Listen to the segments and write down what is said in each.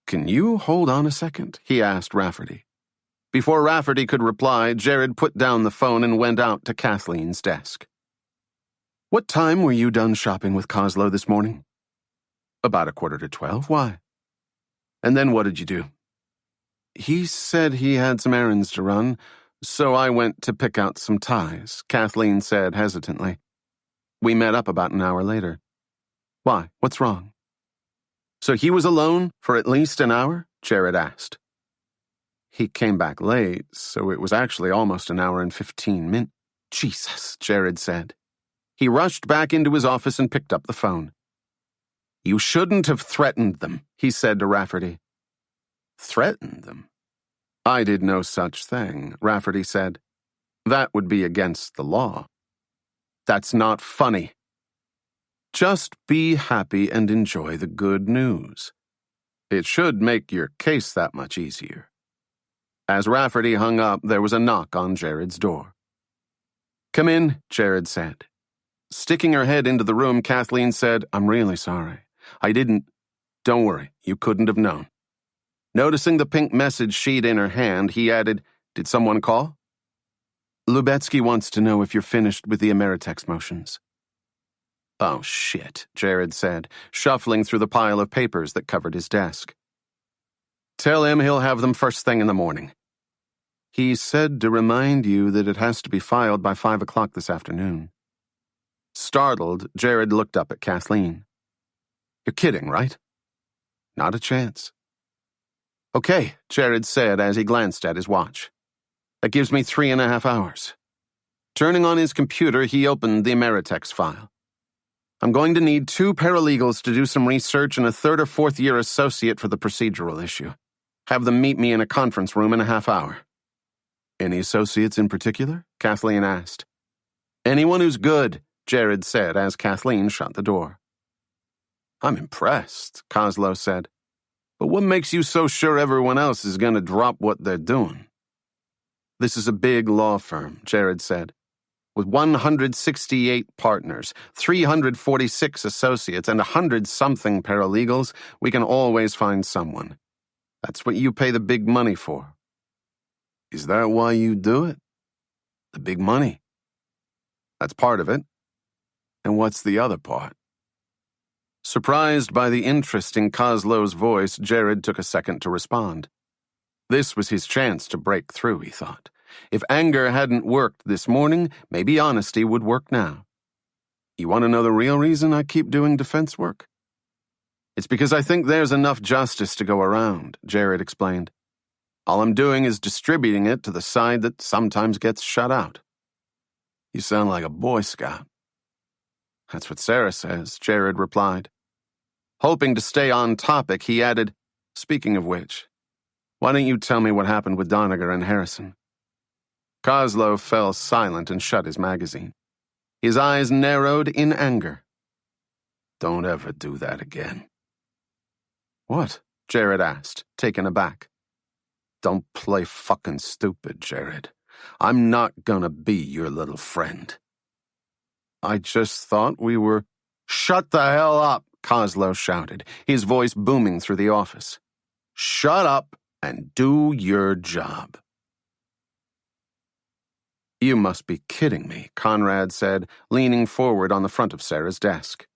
"Can you hold on a second?" he asked Rafferty. Before Rafferty could reply, Jared put down the phone and went out to Kathleen's desk. "What time were you done shopping with Coslow this morning?" "About 11:45. Why?" "And then what did you do?" "He said he had some errands to run, so I went to pick out some ties," Kathleen said hesitantly. "We met up about an hour later." "Why? What's wrong?" "So he was alone for at least an hour?" Jared asked. "He came back late, so it was actually almost an hour and 15 minutes. "Jesus," Jared said. He rushed back into his office and picked up the phone. "You shouldn't have threatened them," he said to Rafferty. "Threatened them?" "I did no such thing," Rafferty said. "That would be against the law." "That's not funny." "Just be happy and enjoy the good news. It should make your case that much easier." As Rafferty hung up, there was a knock on Jared's door. "Come in," Jared said. Sticking her head into the room, Kathleen said, "I'm really sorry. I didn't—" "Don't worry, you couldn't have known." Noticing the pink message sheet in her hand, he added, "Did someone call?" "Lubetsky wants to know if you're finished with the Ameritex motions." "Oh, shit," Jared said, shuffling through the pile of papers that covered his desk. "Tell him he'll have them first thing in the morning." "He said to remind you that it has to be filed by 5 o'clock this afternoon." Startled, Jared looked up at Kathleen. "You're kidding, right?" "Not a chance." "Okay," Jared said as he glanced at his watch. "That gives me 3.5 hours." Turning on his computer, he opened the Ameritex file. "I'm going to need 2 paralegals to do some research and a 3rd or 4th year associate for the procedural issue. Have them meet me in a conference room in a half hour." "Any associates in particular?" Kathleen asked. "Anyone who's good," Jared said as Kathleen shut the door. "I'm impressed," Coslow said. "But what makes you so sure everyone else is going to drop what they're doing?" "This is a big law firm," Jared said. "With 168 partners, 346 associates, and 100-something paralegals, we can always find someone. That's what you pay the big money for." "Is that why you do it?" "The big money." "That's part of it." "And what's the other part?" Surprised by the interest in Coslow's voice, Jared took a second to respond. This was his chance to break through, he thought. If anger hadn't worked this morning, maybe honesty would work now. "You want to know the real reason I keep doing defense work?" "It's because I think there's enough justice to go around," Jared explained. "All I'm doing is distributing it to the side that sometimes gets shut out." "You sound like a Boy Scout." "That's what Sara says," Jared replied. Hoping to stay on topic, he added, "Speaking of which, why don't you tell me what happened with Doniger and Harrison?" Coslow fell silent and shut his magazine. His eyes narrowed in anger. "Don't ever do that again." "What?" Jared asked, taken aback. "Don't play fucking stupid, Jared. I'm not gonna be your little friend." "I just thought we were—" "Shut the hell up," Coslow shouted, his voice booming through the office. "Shut up and do your job." "You must be kidding me," Conrad said, leaning forward on the front of Sarah's desk.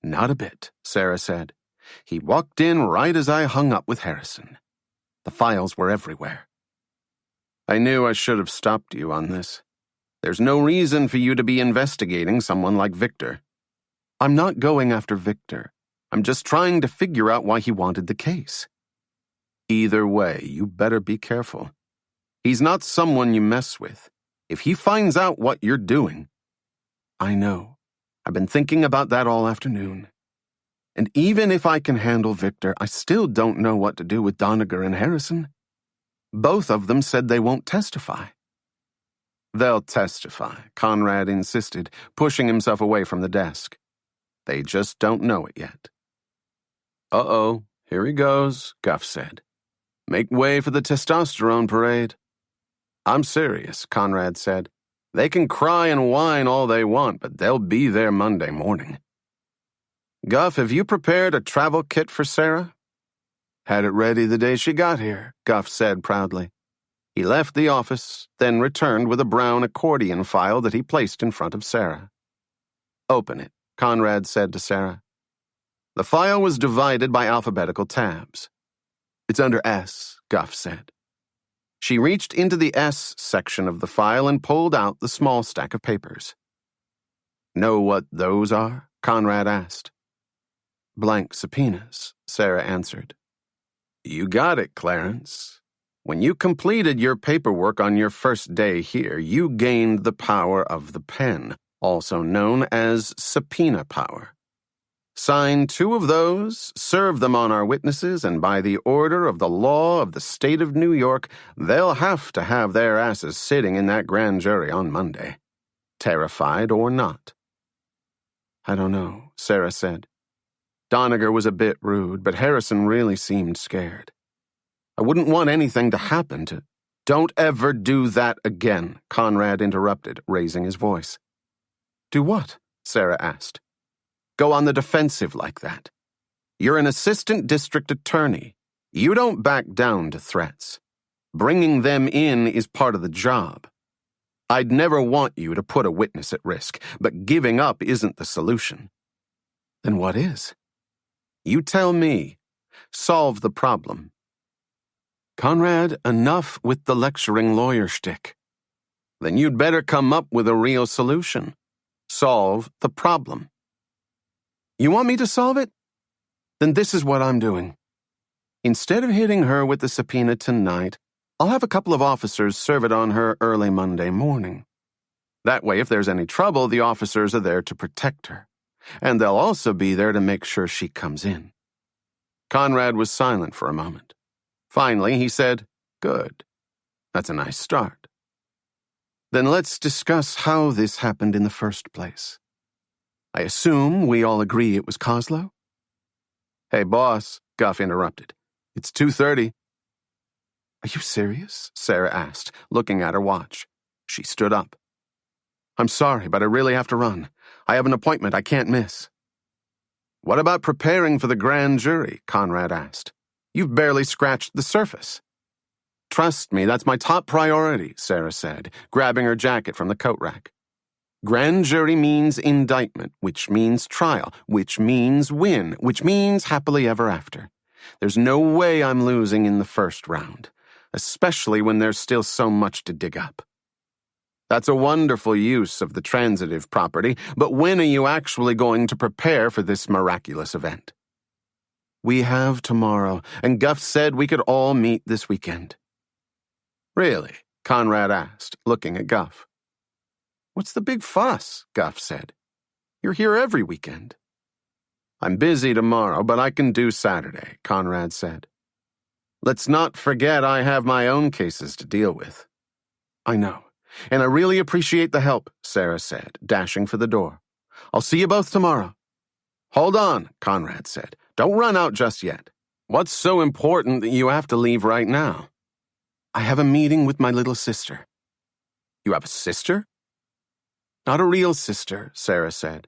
"Not a bit," Sara said. "He walked in right as I hung up with Harrison. The files were everywhere." "I knew I should have stopped you on this. There's no reason for you to be investigating someone like Victor." "I'm not going after Victor. I'm just trying to figure out why he wanted the case." "Either way, you better be careful. He's not someone you mess with. If he finds out what you're doing—" "I know. I've been thinking about that all afternoon. And even if I can handle Victor, I still don't know what to do with Doniger and Harrison. Both of them said they won't testify." "They'll testify," Conrad insisted, pushing himself away from the desk. "They just don't know it yet." "Uh-oh, here he goes," Guff said. "Make way for the testosterone parade." "I'm serious," Conrad said. "They can cry and whine all they want, but they'll be there Monday morning." "Guff, have you prepared a travel kit for Sara?" Had it ready the day she got here, Guff said proudly. He left the office, then returned with a brown accordion file that he placed in front of Sara. Open it, Conrad said to Sara. The file was divided by alphabetical tabs. It's under S, Guff said. She reached into the S section of the file and pulled out the small stack of papers. Know what those are? Conrad asked. Blank subpoenas, Sara answered. You got it, Clarence. When you completed your paperwork on your first day here, you gained the power of the pen, also known as subpoena power. Sign 2 of those, serve them on our witnesses, and by the order of the law of the state of New York, they'll have to have their asses sitting in that grand jury on Monday. Terrified or not. I don't know, Sara said. Doniger was a bit rude, but Harrison really seemed scared. I wouldn't want anything to happen to... Don't ever do that again, Conrad interrupted, raising his voice. Do what? Sara asked. Go on the defensive like that. You're an assistant district attorney. You don't back down to threats. Bringing them in is part of the job. I'd never want you to put a witness at risk, but giving up isn't the solution. Then what is? You tell me. Solve the problem. Conrad, enough with the lecturing lawyer shtick. Then you'd better come up with a real solution. Solve the problem. You want me to solve it? Then this is what I'm doing. Instead of hitting her with the subpoena tonight, I'll have a couple of officers serve it on her early Monday morning. That way, if there's any trouble, the officers are there to protect her. And they'll also be there to make sure she comes in. Conrad was silent for a moment. Finally, he said, Good. That's a nice start. Then let's discuss how this happened in the first place. I assume we all agree it was Kozlo? Hey, boss, Guff interrupted. It's 2:30. Are you serious? Sara asked, looking at her watch. She stood up. I'm sorry, but I really have to run. I have an appointment I can't miss. What about preparing for the grand jury? Conrad asked. You've barely scratched the surface. Trust me, that's my top priority, Sara said, grabbing her jacket from the coat rack. Grand jury means indictment, which means trial, which means win, which means happily ever after. There's no way I'm losing in the first round, especially when there's still so much to dig up. That's a wonderful use of the transitive property, but when are you actually going to prepare for this miraculous event? We have tomorrow, and Guff said we could all meet this weekend. Really? Conrad asked, looking at Guff. What's the big fuss? Guff said. You're here every weekend. I'm busy tomorrow, but I can do Saturday, Conrad said. Let's not forget I have my own cases to deal with. I know, and I really appreciate the help, Sara said, dashing for the door. I'll see you both tomorrow. Hold on, Conrad said. Don't run out just yet. What's so important that you have to leave right now? I have a meeting with my little sister. You have a sister? Not a real sister, Sara said.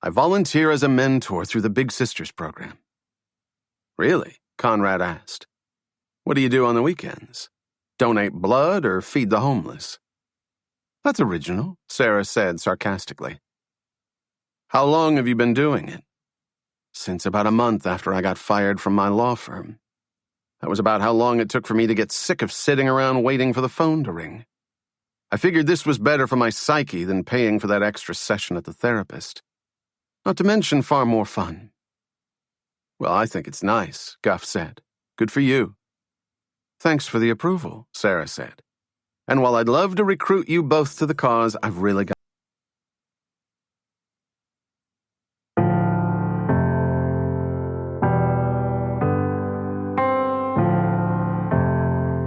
I volunteer as a mentor through the Big Sisters program. Really? Conrad asked. What do you do on the weekends? Donate blood or feed the homeless? That's original, Sara said sarcastically. How long have you been doing it? Since about a month after I got fired from my law firm. That was about how long it took for me to get sick of sitting around waiting for the phone to ring. I figured this was better for my psyche than paying for that extra session at the therapist. Not to mention far more fun. Well, I think it's nice, Guff said. Good for you. Thanks for the approval, Sara said. And while I'd love to recruit you both to the cause, I've really got...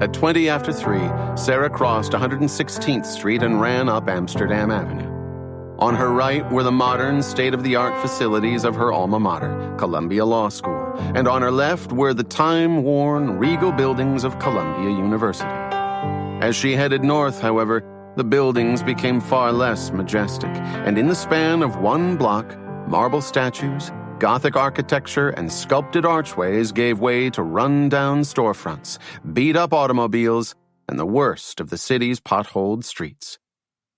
At 20 after 3, Sara crossed 116th Street and ran up Amsterdam Avenue. On her right were the modern, state-of-the-art facilities of her alma mater, Columbia Law School, and on her left were the time-worn, regal buildings of Columbia University. As she headed north, however, the buildings became far less majestic, and in the span of one block, marble statues, Gothic architecture and sculpted archways gave way to run-down storefronts, beat-up automobiles, and the worst of the city's potholed streets.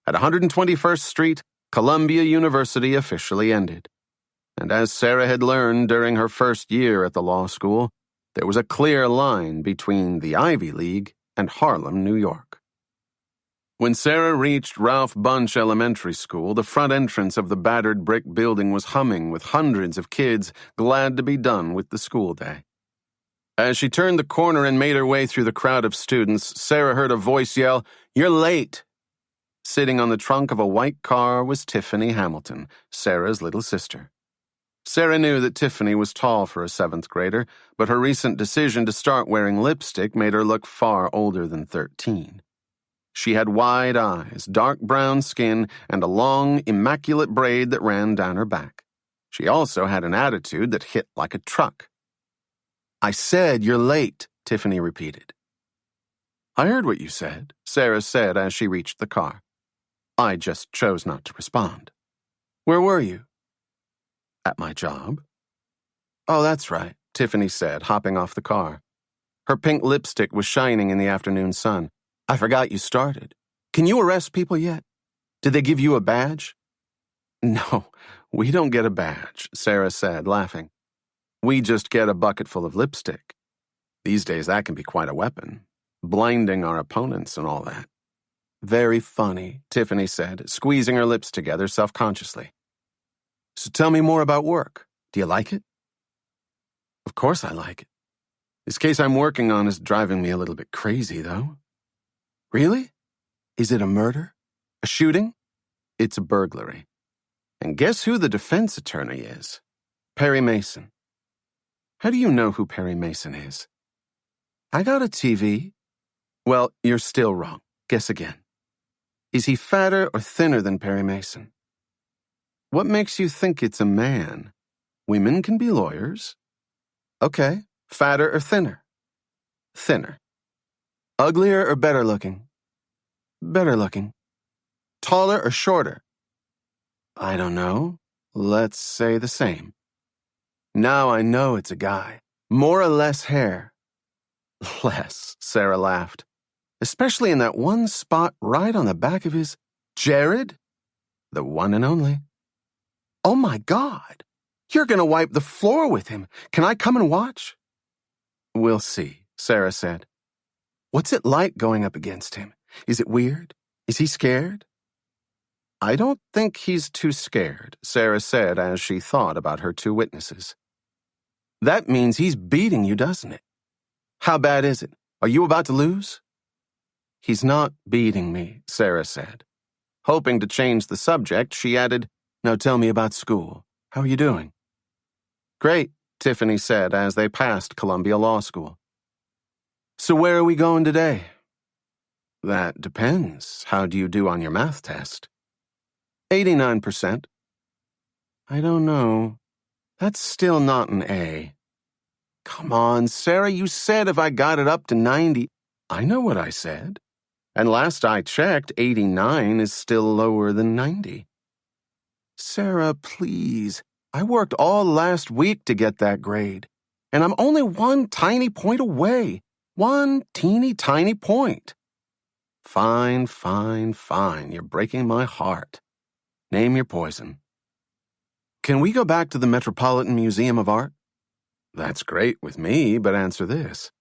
At 121st Street, Columbia University officially ended. And as Sara had learned during her first year at the law school, there was a clear line between the Ivy League and Harlem, New York. When Sara reached Ralph Bunche Elementary School, the front entrance of the battered brick building was humming with hundreds of kids glad to be done with the school day. As she turned the corner and made her way through the crowd of students, Sara heard a voice yell, "You're late!" Sitting on the trunk of a white car was Tiffany Hamilton, Sara's little sister. Sara knew that Tiffany was tall for a 7th grader, but her recent decision to start wearing lipstick made her look far older than 13. She had wide eyes, dark brown skin, and a long, immaculate braid that ran down her back. She also had an attitude that hit like a truck. "I said you're late," Tiffany repeated. "I heard what you said," Sara said as she reached the car. "I just chose not to respond." "Where were you?" "At my job." "Oh, that's right," Tiffany said, hopping off the car. Her pink lipstick was shining in the afternoon sun. "I forgot you started. Can you arrest people yet? Did they give you a badge?" "No, we don't get a badge," Sara said, laughing. "We just get a bucket full of lipstick. These days that can be quite a weapon, blinding our opponents and all that." "Very funny," Tiffany said, squeezing her lips together self-consciously. "So tell me more about work. Do you like it?" "Of course I like it. This case I'm working on is driving me a little bit crazy, though." "Really? Is it a murder? A shooting?" "It's a burglary. And guess who the defense attorney is? Perry Mason." "How do you know who Perry Mason is?" "I got a TV." "Well, you're still wrong. Guess again. Is he fatter or thinner than Perry Mason?" "What makes you think it's a man? Women can be lawyers." "Okay, fatter or thinner?" "Thinner." "Uglier or better looking?" "Better looking." "Taller or shorter?" "I don't know. Let's say the same." "Now I know it's a guy. More or less hair?" "Less," Sara laughed. "Especially in that one spot right on the back of his—" "Jared?" "The one and only." "Oh my God! You're going to wipe the floor with him. Can I come and watch?" "We'll see," Sara said. "What's it like going up against him? Is it weird? Is he scared?" "I don't think he's too scared," Sara said as she thought about her 2 witnesses. "That means he's beating you, doesn't it? How bad is it? Are you about to lose?" "He's not beating me," Sara said. Hoping to change the subject, she added, "Now tell me about school. How are you doing?" "Great," Tiffany said as they passed Columbia Law School. "So where are we going today?" "That depends. How do you do on your math test?" 89%. "I don't know. That's still not an A." "Come on, Sara, you said if I got it up to 90. "I know what I said. And last I checked, 89 is still lower than 90. "Sara, please. I worked all last week to get that grade. And I'm only one tiny point away. One teeny tiny point." Fine, fine, fine. You're breaking my heart. Name your poison." "Can we go back to the Metropolitan Museum of Art?" "That's great with me, but answer this.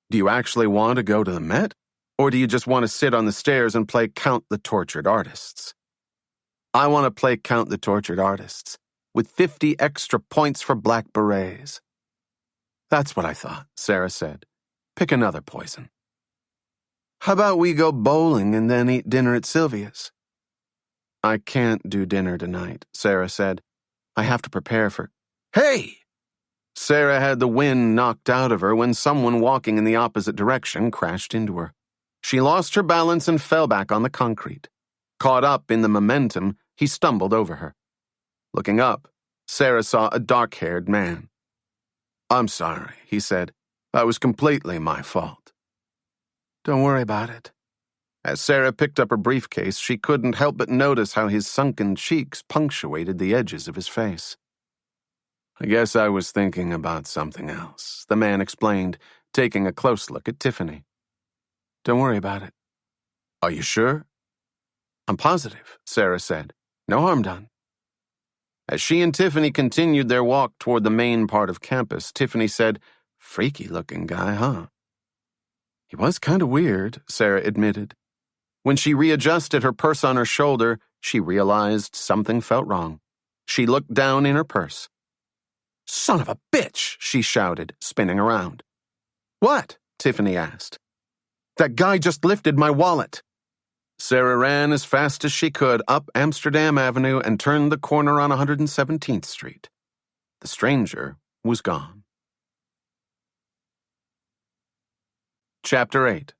Do you actually want to go to the Met? Or do you just want to sit on the stairs and play Count the Tortured Artists?" "I want to play Count the Tortured Artists, with 50 extra points for black berets." "That's what I thought," Sara said. "Pick another poison." "How about we go bowling and then eat dinner at Sylvia's?" "I can't do dinner tonight," Sara said. "I have to prepare for—" "Hey!" Sara had the wind knocked out of her when someone walking in the opposite direction crashed into her. She lost her balance and fell back on the concrete. Caught up in the momentum, he stumbled over her. Looking up, Sara saw a dark-haired man. "I'm sorry," he said. "That was completely my fault." "Don't worry about it." As Sara picked up her briefcase, she couldn't help but notice how his sunken cheeks punctuated the edges of his face. I guess I was thinking about something else, the man explained, taking a close look at Tiffany. Don't worry about it. Are you sure? I'm positive, Sara said. No harm done. As she and Tiffany continued their walk toward the main part of campus, Tiffany said, Freaky-looking guy, huh? He was kind of weird, Sara admitted. When she readjusted her purse on her shoulder, she realized something felt wrong. She looked down in her purse. Son of a bitch, she shouted, spinning around. What? Tiffany asked. That guy just lifted my wallet. Sara ran as fast as she could up Amsterdam Avenue and turned the corner on 117th Street. The stranger was gone. Chapter 8.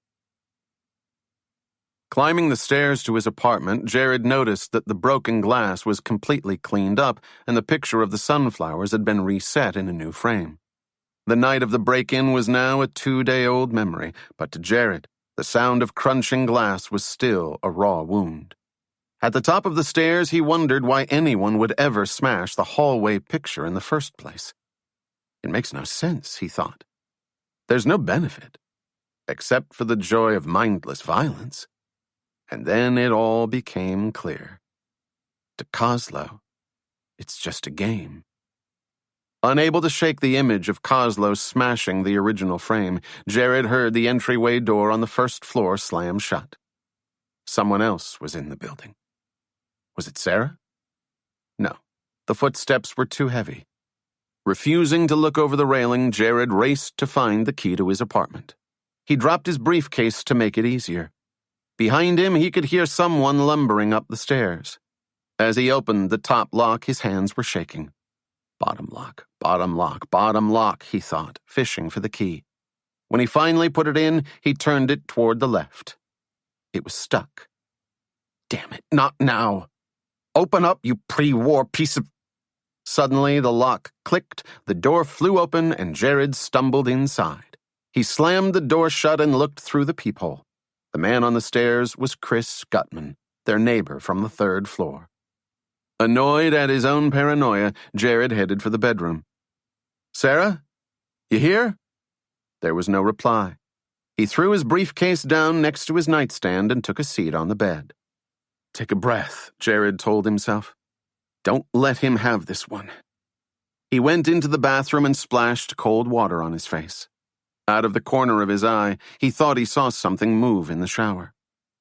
Climbing the stairs to his apartment, Jared noticed that the broken glass was completely cleaned up and the picture of the sunflowers had been reset in a new frame. The night of the break-in was now a 2-day-old memory, but to Jared, the sound of crunching glass was still a raw wound. At the top of the stairs, he wondered why anyone would ever smash the hallway picture in the first place. It makes no sense, he thought. There's no benefit, except for the joy of mindless violence. And then it all became clear. To Kozlo, it's just a game. Unable to shake the image of Kozlo smashing the original frame, Jared heard the entryway door on the first floor slam shut. Someone else was in the building. Was it Sara? No, the footsteps were too heavy. Refusing to look over the railing, Jared raced to find the key to his apartment. He dropped his briefcase to make it easier. Behind him, he could hear someone lumbering up the stairs. As he opened the top lock, his hands were shaking. Bottom lock, bottom lock, bottom lock, he thought, fishing for the key. When he finally put it in, he turned it toward the left. It was stuck. Damn it, not now. Open up, you pre-war piece of... Suddenly, the lock clicked, the door flew open, and Jared stumbled inside. He slammed the door shut and looked through the peephole. The man on the stairs was Chris Gutman, their neighbor from the 3rd floor. Annoyed at his own paranoia, Jared headed for the bedroom. Sara? You here? There was no reply. He threw his briefcase down next to his nightstand and took a seat on the bed. Take a breath, Jared told himself. Don't let him have this one. He went into the bathroom and splashed cold water on his face. Out of the corner of his eye, he thought he saw something move in the shower.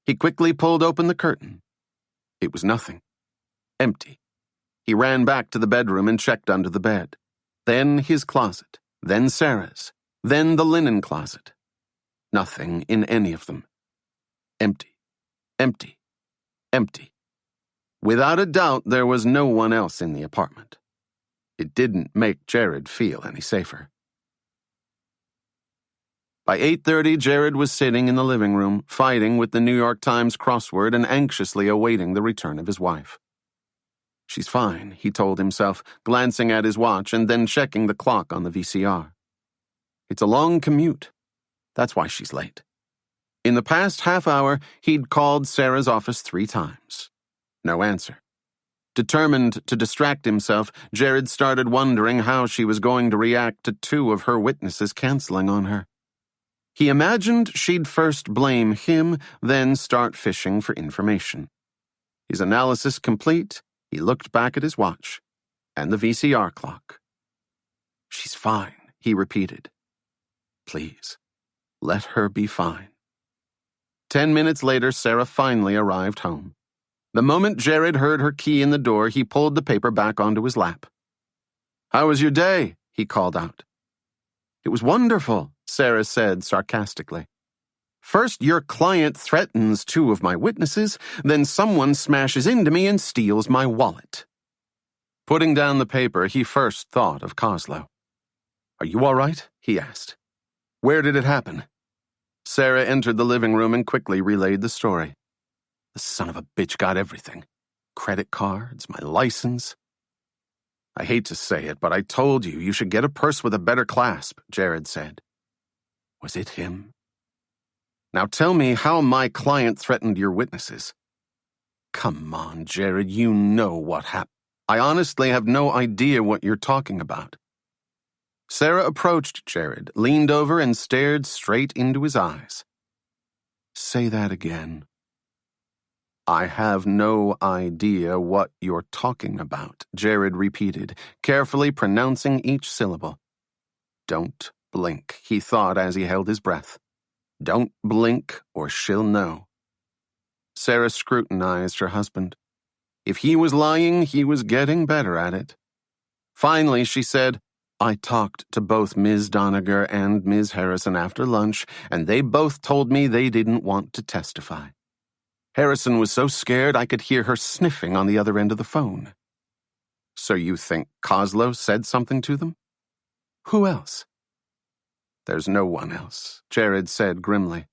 He quickly pulled open the curtain. It was nothing. Empty. He ran back to the bedroom and checked under the bed. Then his closet. Then Sara's. Then the linen closet. Nothing in any of them. Empty. Empty. Empty. Without a doubt, there was no one else in the apartment. It didn't make Jared feel any safer. By 8:30, Jared was sitting in the living room, fighting with the New York Times crossword and anxiously awaiting the return of his wife. She's fine, he told himself, glancing at his watch and then checking the clock on the VCR. It's a long commute. That's why she's late. In the past half hour, he'd called Sara's office 3 times. No answer. Determined to distract himself, Jared started wondering how she was going to react to 2 of her witnesses canceling on her. He imagined she'd first blame him, then start fishing for information. His analysis complete, he looked back at his watch and the VCR clock. She's fine, he repeated. Please, let her be fine. 10 minutes later, Sara finally arrived home. The moment Jared heard her key in the door, he pulled the paper back onto his lap. How was your day? He called out. It was wonderful, Sara said sarcastically. First, your client threatens 2 of my witnesses, then someone smashes into me and steals my wallet. Putting down the paper, he first thought of Kozlo. Are you all right? He asked. Where did it happen? Sara entered the living room and quickly relayed the story. The son of a bitch got everything. Credit cards, my license. I hate to say it, but I told you should get a purse with a better clasp, Jared said. Was it him? Now tell me how my client threatened your witnesses. Come on, Jared, you know what happened. I honestly have no idea what you're talking about. Sara approached Jared, leaned over, and stared straight into his eyes. Say that again. I have no idea what you're talking about, Jared repeated, carefully pronouncing each syllable. Don't blink, he thought as he held his breath. Don't blink or she'll know. Sara scrutinized her husband. If he was lying, he was getting better at it. Finally, she said, I talked to both Ms. Doniger and Ms. Harrison after lunch, and they both told me they didn't want to testify. Harrison was so scared I could hear her sniffing on the other end of the phone. So you think Kozlo said something to them? Who else? There's no one else, Jared said grimly.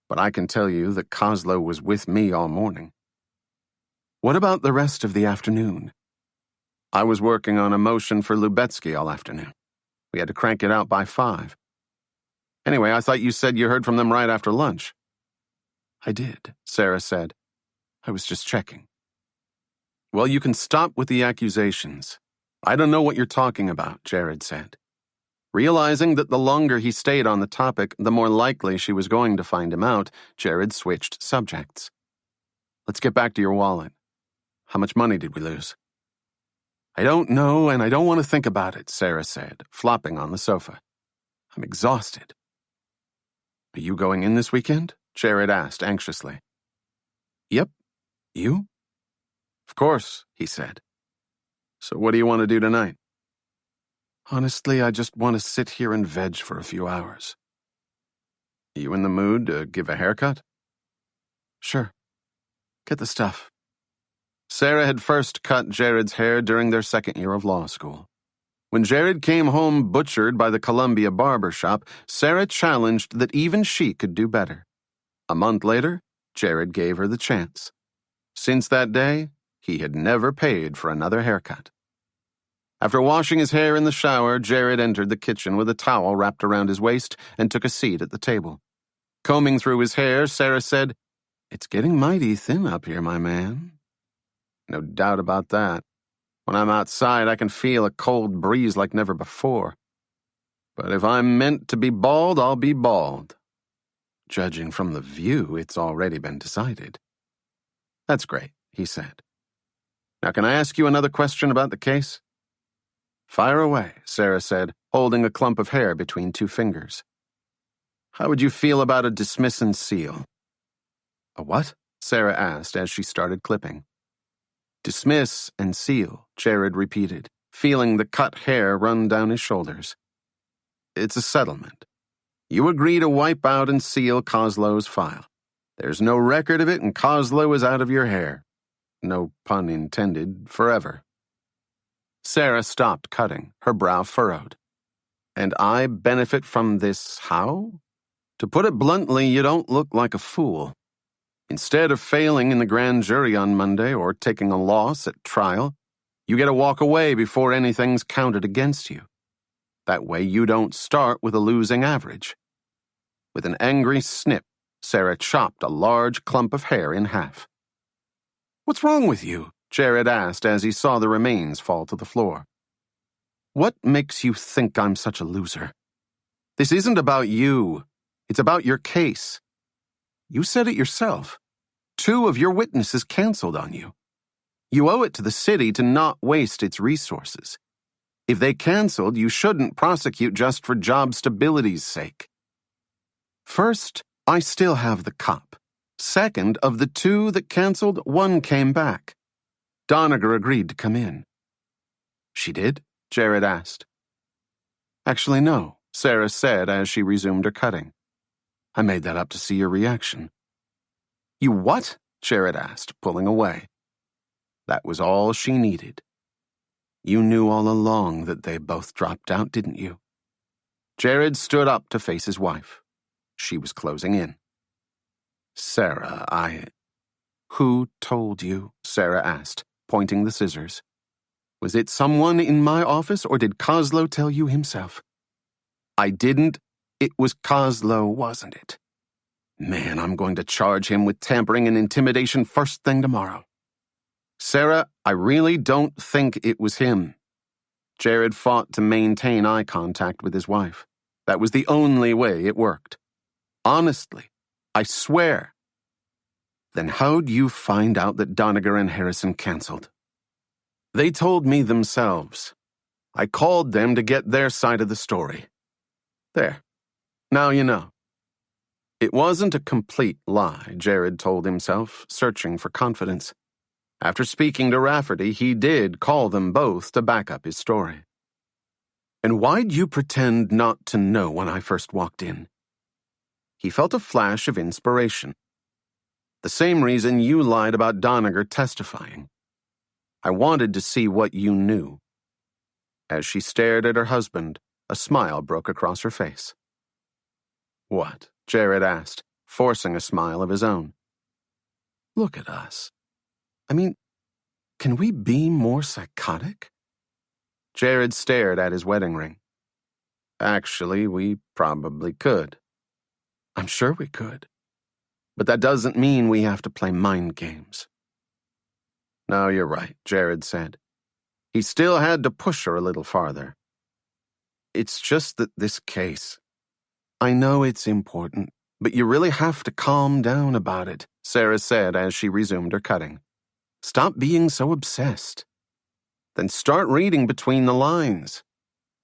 But I can tell you that Kozlo was with me all morning. What about the rest of the afternoon? I was working on a motion for Lubetsky all afternoon. We had to crank it out by 5. Anyway, I thought you said you heard from them right after lunch. I did, Sara said. I was just checking. Well, you can stop with the accusations. I don't know what you're talking about, Jared said. Realizing that the longer he stayed on the topic, the more likely she was going to find him out, Jared switched subjects. Let's get back to your wallet. How much money did we lose? I don't know, and I don't want to think about it, Sara said, flopping on the sofa. I'm exhausted. Are you going in this weekend? Jared asked anxiously. Yep. You? Of course, he said. So what do you want to do tonight? Honestly, I just want to sit here and veg for a few hours. Are you in the mood to give a haircut? Sure. Get the stuff. Sara had first cut Jared's hair during their second year of law school. When Jared came home butchered by the Columbia barber shop, Sara challenged that even she could do better. A month later, Jared gave her the chance. Since that day, he had never paid for another haircut. After washing his hair in the shower, Jared entered the kitchen with a towel wrapped around his waist and took a seat at the table. Combing through his hair, Sara said, It's getting mighty thin up here, my man. No doubt about that. When I'm outside, I can feel a cold breeze like never before. But if I'm meant to be bald, I'll be bald. Judging from the view, it's already been decided. That's great, he said. Now, can I ask you another question about the case? Fire away, Sara said, holding a clump of hair between 2 fingers. How would you feel about a dismiss and seal? A what? Sara asked as she started clipping. Dismiss and seal, Jared repeated, feeling the cut hair run down his shoulders. It's a settlement. You agree to wipe out and seal Kozlo's file. There's no record of it, and Kozlo is out of your hair. No pun intended, forever. Sara stopped cutting, her brow furrowed. And I benefit from this how? To put it bluntly, you don't look like a fool. Instead of failing in the grand jury on Monday or taking a loss at trial, you get to walk away before anything's counted against you. That way you don't start with a losing average. With an angry snip, Sara chopped a large clump of hair in half. What's wrong with you? Jared asked as he saw the remains fall to the floor. What makes you think I'm such a loser? This isn't about you. It's about your case. You said it yourself. 2 of your witnesses canceled on you. You owe it to the city to not waste its resources. If they canceled, you shouldn't prosecute just for job stability's sake. First, I still have the cop. Second, of the 2 that canceled, 1 came back. Doniger agreed to come in. She did? Jared asked. Actually, no, Sara said as she resumed her cutting. I made that up to see your reaction. You what? Jared asked, pulling away. That was all she needed. You knew all along that they both dropped out, didn't you? Jared stood up to face his wife. She was closing in. Sara, Who told you? Sara asked, pointing the scissors. Was it someone in my office, or did Kozlo tell you himself? I didn't. It was Kozlo, wasn't it? Man, I'm going to charge him with tampering and intimidation first thing tomorrow. Sara, I really don't think it was him. Jared fought to maintain eye contact with his wife. That was the only way it worked. Honestly, I swear. Then how'd you find out that Doniger and Harrison canceled? They told me themselves. I called them to get their side of the story. There. Now you know. It wasn't a complete lie, Jared told himself, searching for confidence. After speaking to Rafferty, he did call them both to back up his story. And why'd you pretend not to know when I first walked in? He felt a flash of inspiration. The same reason you lied about Doniger testifying. I wanted to see what you knew. As she stared at her husband, a smile broke across her face. What? Jared asked, forcing a smile of his own. Look at us. I mean, can we be more psychotic? Jared stared at his wedding ring. Actually, we probably could. I'm sure we could. But that doesn't mean we have to play mind games. No, you're right, Jared said. He still had to push her a little farther. It's just that this case. I know it's important, but you really have to calm down about it, Sara said as she resumed her cutting. Stop being so obsessed. Then start reading between the lines.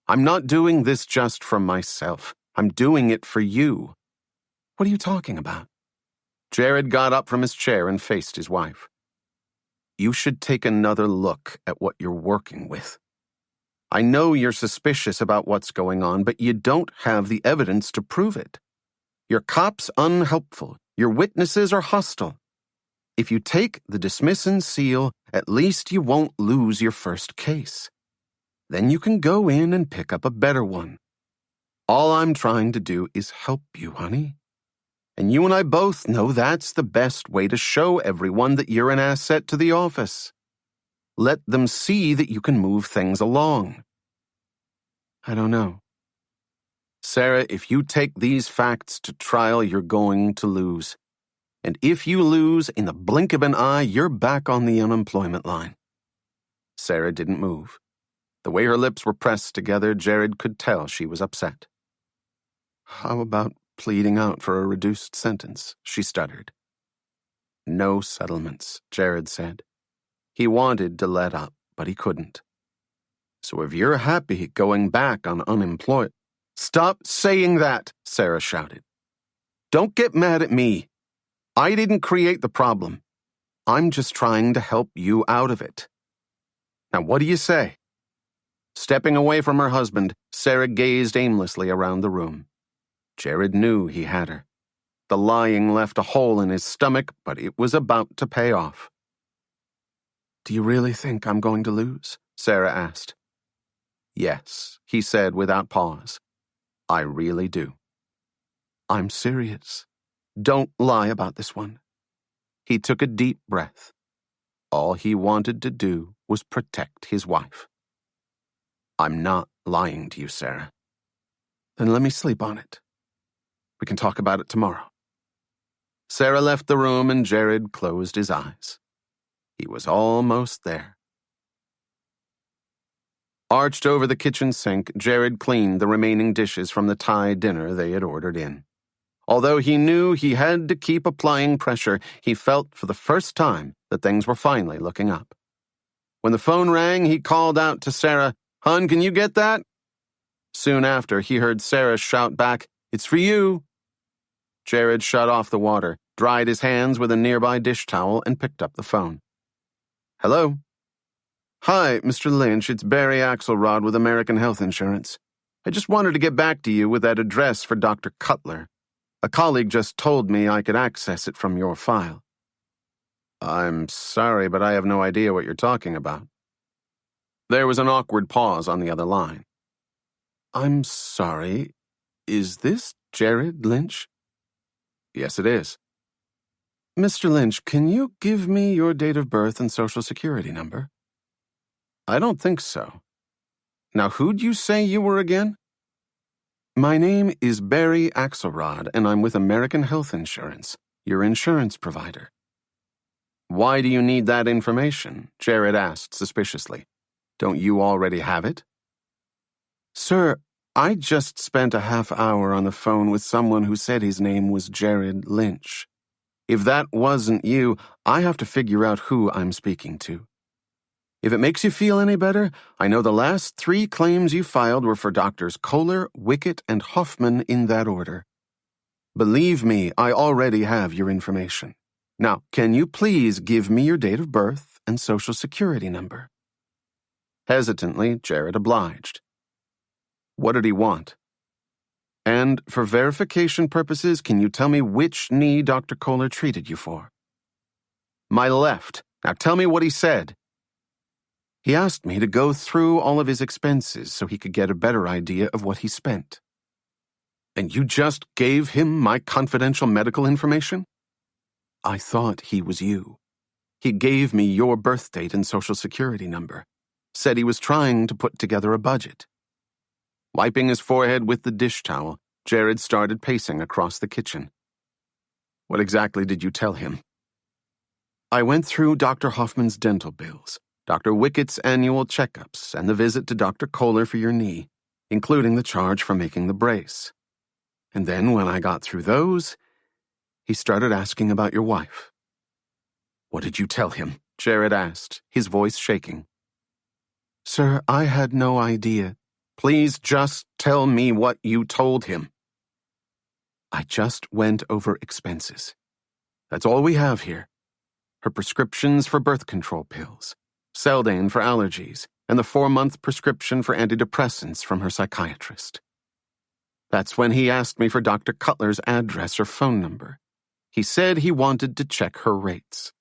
I'm not doing this just for myself. I'm doing it for you. What are you talking about? Jared got up from his chair and faced his wife. You should take another look at what you're working with. I know you're suspicious about what's going on, but you don't have the evidence to prove it. Your cop's unhelpful. Your witnesses are hostile. If you take the dismiss and seal, at least you won't lose your first case. Then you can go in and pick up a better one. All I'm trying to do is help you, honey. And you and I both know that's the best way to show everyone that you're an asset to the office. Let them see that you can move things along. I don't know. Sara, if you take these facts to trial, you're going to lose. And if you lose, in the blink of an eye, you're back on the unemployment line. Sara didn't move. The way her lips were pressed together, Jared could tell she was upset. How about pleading out for a reduced sentence? She stuttered. No settlements, Jared said. He wanted to let up, but he couldn't. So if you're happy going back on unemployed... Stop saying that, Sara shouted. Don't get mad at me. I didn't create the problem. I'm just trying to help you out of it. Now what do you say? Stepping away from her husband, Sara gazed aimlessly around the room. Jared knew he had her. The lying left a hole in his stomach, but it was about to pay off. Do you really think I'm going to lose? Sara asked. Yes, he said without pause. I really do. I'm serious. Don't lie about this one. He took a deep breath. All he wanted to do was protect his wife. I'm not lying to you, Sara. Then let me sleep on it. We can talk about it tomorrow. Sara left the room and Jared closed his eyes. He was almost there. Arched over the kitchen sink, Jared cleaned the remaining dishes from the Thai dinner they had ordered in. Although he knew he had to keep applying pressure, he felt for the first time that things were finally looking up. When the phone rang, he called out to Sara, "Hun, can you get that?" Soon after, he heard Sara shout back, "It's for you." Jared shut off the water, dried his hands with a nearby dish towel, and picked up the phone. Hello? Hi, Mr. Lynch, it's Barry Axelrod with American Health Insurance. I just wanted to get back to you with that address for Dr. Cutler. A colleague just told me I could access it from your file. I'm sorry, but I have no idea what you're talking about. There was an awkward pause on the other line. I'm sorry, is this Jared Lynch? Yes, it is. Mr. Lynch, can you give me your date of birth and social security number? I don't think so. Now, who'd you say you were again? My name is Barry Axelrod, and I'm with American Health Insurance, your insurance provider. Why do you need that information? Jared asked suspiciously. Don't you already have it? Sir, I just spent a half hour on the phone with someone who said his name was Jared Lynch. If that wasn't you, I have to figure out who I'm speaking to. If it makes you feel any better, I know the last 3 claims you filed were for Doctors Kohler, Wickett, and Hoffman in that order. Believe me, I already have your information. Now, can you please give me your date of birth and social security number? Hesitantly, Jared obliged. What did he want? And for verification purposes, can you tell me which knee Dr. Kohler treated you for? My left. Now tell me what he said. He asked me to go through all of his expenses so he could get a better idea of what he spent. And you just gave him my confidential medical information? I thought he was you. He gave me your birth date and social security number. Said he was trying to put together a budget. Wiping his forehead with the dish towel, Jared started pacing across the kitchen. What exactly did you tell him? I went through Dr. Hoffman's dental bills, Dr. Wickett's annual checkups, and the visit to Dr. Kohler for your knee, including the charge for making the brace. And then when I got through those, he started asking about your wife. What did you tell him? Jared asked, his voice shaking. Sir, I had no idea. Please just tell me what you told him. I just went over expenses. That's all we have here. Her prescriptions for birth control pills, Seldane for allergies, and the 4-month prescription for antidepressants from her psychiatrist. That's when he asked me for Dr. Cutler's address or phone number. He said he wanted to check her rates.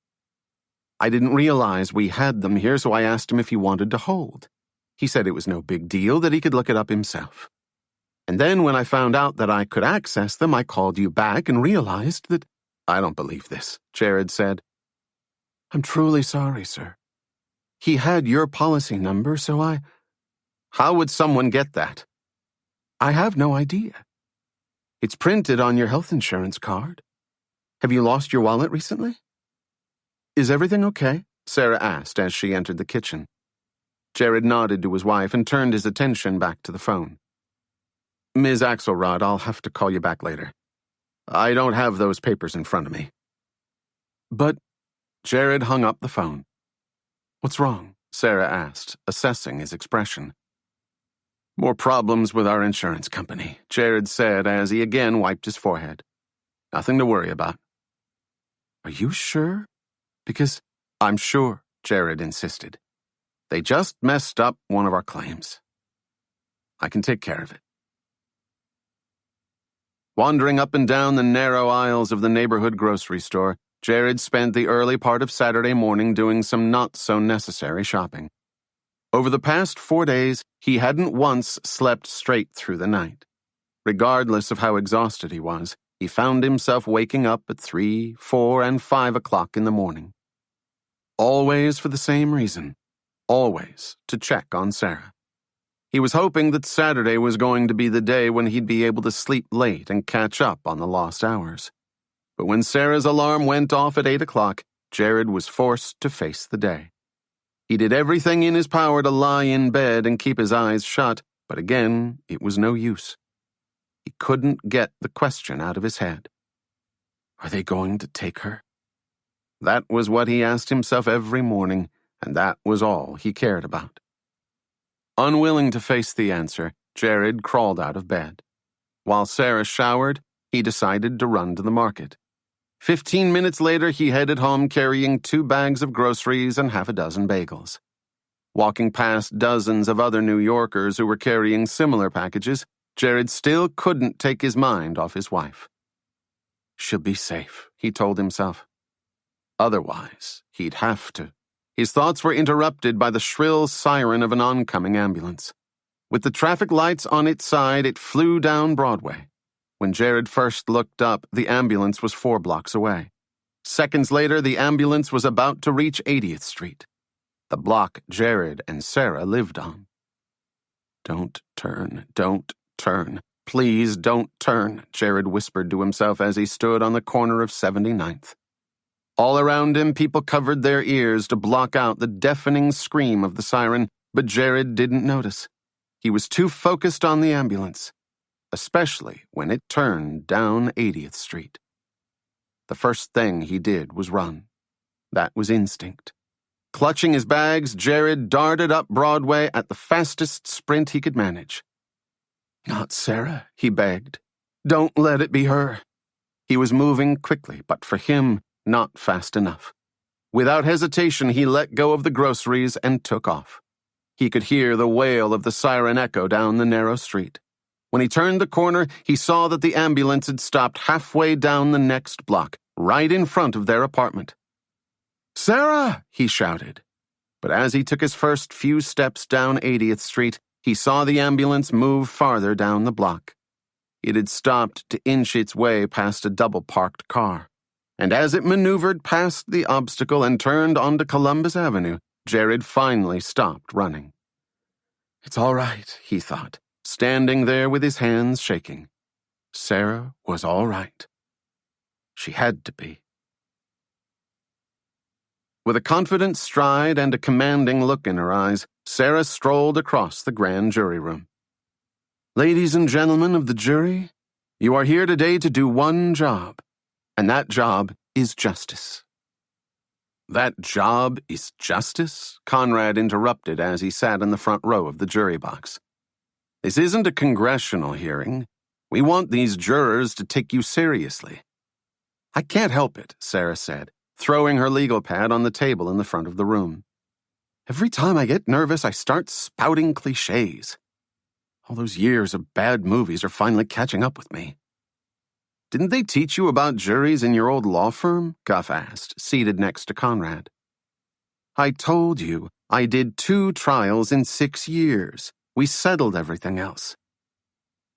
I didn't realize we had them here, so I asked him if he wanted to hold. He said it was no big deal, that he could look it up himself. And then when I found out that I could access them, I called you back and realized that... I don't believe this, Jared said. I'm truly sorry, sir. He had your policy number, so I... How would someone get that? I have no idea. It's printed on your health insurance card. Have you lost your wallet recently? Is everything okay? Sara asked as she entered the kitchen. Jared nodded to his wife and turned his attention back to the phone. Ms. Axelrod, I'll have to call you back later. I don't have those papers in front of me. But Jared hung up the phone. What's wrong? Sara asked, assessing his expression. More problems with our insurance company, Jared said as he again wiped his forehead. Nothing to worry about. Are you sure? Because I'm sure, Jared insisted. They just messed up one of our claims. I can take care of it. Wandering up and down the narrow aisles of the neighborhood grocery store, Jared spent the early part of Saturday morning doing some not-so-necessary shopping. Over the past 4 days, he hadn't once slept straight through the night. Regardless of how exhausted he was, he found himself waking up at 3, 4, and 5 o'clock in the morning. Always for the same reason. Always to check on Sara. He was hoping that Saturday was going to be the day when he'd be able to sleep late and catch up on the lost hours. But when Sara's alarm went off at 8 o'clock, Jared was forced to face the day. He did everything in his power to lie in bed and keep his eyes shut, but again, it was no use. He couldn't get the question out of his head. Are they going to take her? That was what he asked himself every morning, and that was all he cared about. Unwilling to face the answer, Jared crawled out of bed. While Sara showered, he decided to run to the market. 15 minutes later, he headed home carrying 2 bags of groceries and half a dozen bagels. Walking past dozens of other New Yorkers who were carrying similar packages, Jared still couldn't take his mind off his wife. She'll be safe, he told himself. Otherwise, he'd have to. His thoughts were interrupted by the shrill siren of an oncoming ambulance. With the traffic lights on its side, it flew down Broadway. When Jared first looked up, the ambulance was 4 blocks away. Seconds later, the ambulance was about to reach 80th Street, the block Jared and Sara lived on. Don't turn, don't turn. Please don't turn, Jared whispered to himself as he stood on the corner of 79th. All around him, people covered their ears to block out the deafening scream of the siren, but Jared didn't notice. He was too focused on the ambulance, especially when it turned down 80th Street. The first thing he did was run. That was instinct. Clutching his bags, Jared darted up Broadway at the fastest sprint he could manage. "Not Sara," he begged. "Don't let it be her." He was moving quickly, but for him, not fast enough. Without hesitation, he let go of the groceries and took off. He could hear the wail of the siren echo down the narrow street. When he turned the corner, he saw that the ambulance had stopped halfway down the next block, right in front of their apartment. "Sara!" he shouted. But as he took his first few steps down 80th Street, he saw the ambulance move farther down the block. It had stopped to inch its way past a double-parked car. And as it maneuvered past the obstacle and turned onto Columbus Avenue, Jared finally stopped running. "It's all right," he thought, standing there with his hands shaking. Sara was all right. She had to be. With a confident stride and a commanding look in her eyes, Sara strolled across the grand jury room. "Ladies and gentlemen of the jury, you are here today to do one job, and that job is justice." "That job is justice?" Conrad interrupted as he sat in the front row of the jury box. "This isn't a congressional hearing. We want these jurors to take you seriously." "I can't help it," Sara said, throwing her legal pad on the table in the front of the room. "Every time I get nervous, I start spouting cliches. All those years of bad movies are finally catching up with me." "Didn't they teach you about juries in your old law firm?" Guff asked, seated next to Conrad. "I told you, I did 2 trials in 6 years. We settled everything else."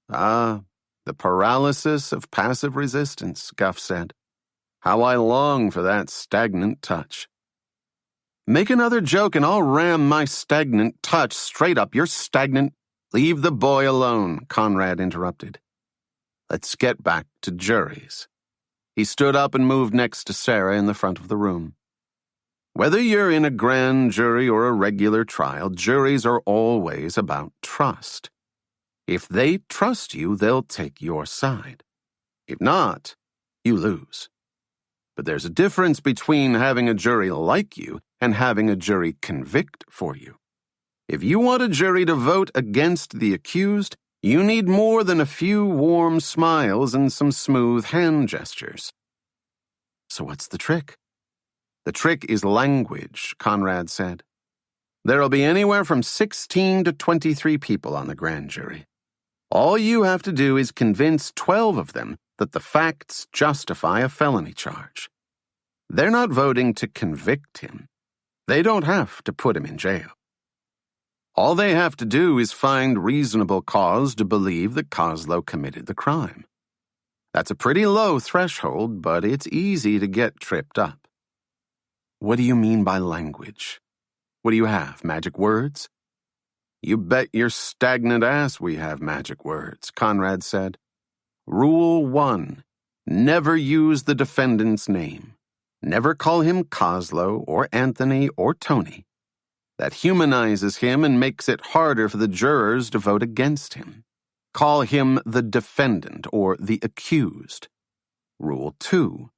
"Ah, the paralysis of passive resistance," Guff said. "How I long for that stagnant touch." "Make another joke and I'll ram my stagnant touch straight up your stagnant—" "Leave the boy alone," Conrad interrupted. "Let's get back to juries." He stood up and moved next to Sara in the front of the room. "Whether you're in a grand jury or a regular trial, juries are always about trust. If they trust you, they'll take your side. If not, you lose. But there's a difference between having a jury like you and having a jury convict for you. If you want a jury to vote against the accused, you need more than a few warm smiles and some smooth hand gestures." "So what's the trick?" "The trick is language," Conrad said. "There'll be anywhere from 16 to 23 people on the grand jury. All you have to do is convince 12 of them that the facts justify a felony charge. They're not voting to convict him. They don't have to put him in jail. All they have to do is find reasonable cause to believe that Kozlow committed the crime. That's a pretty low threshold, but it's easy to get tripped up." "What do you mean by language? What do you have, magic words?" "You bet your stagnant ass we have magic words," Conrad said. "Rule 1. Never use the defendant's name. Never call him Kozlow or Anthony or Tony. That humanizes him and makes it harder for the jurors to vote against him. Call him the defendant or the accused. Rule 2.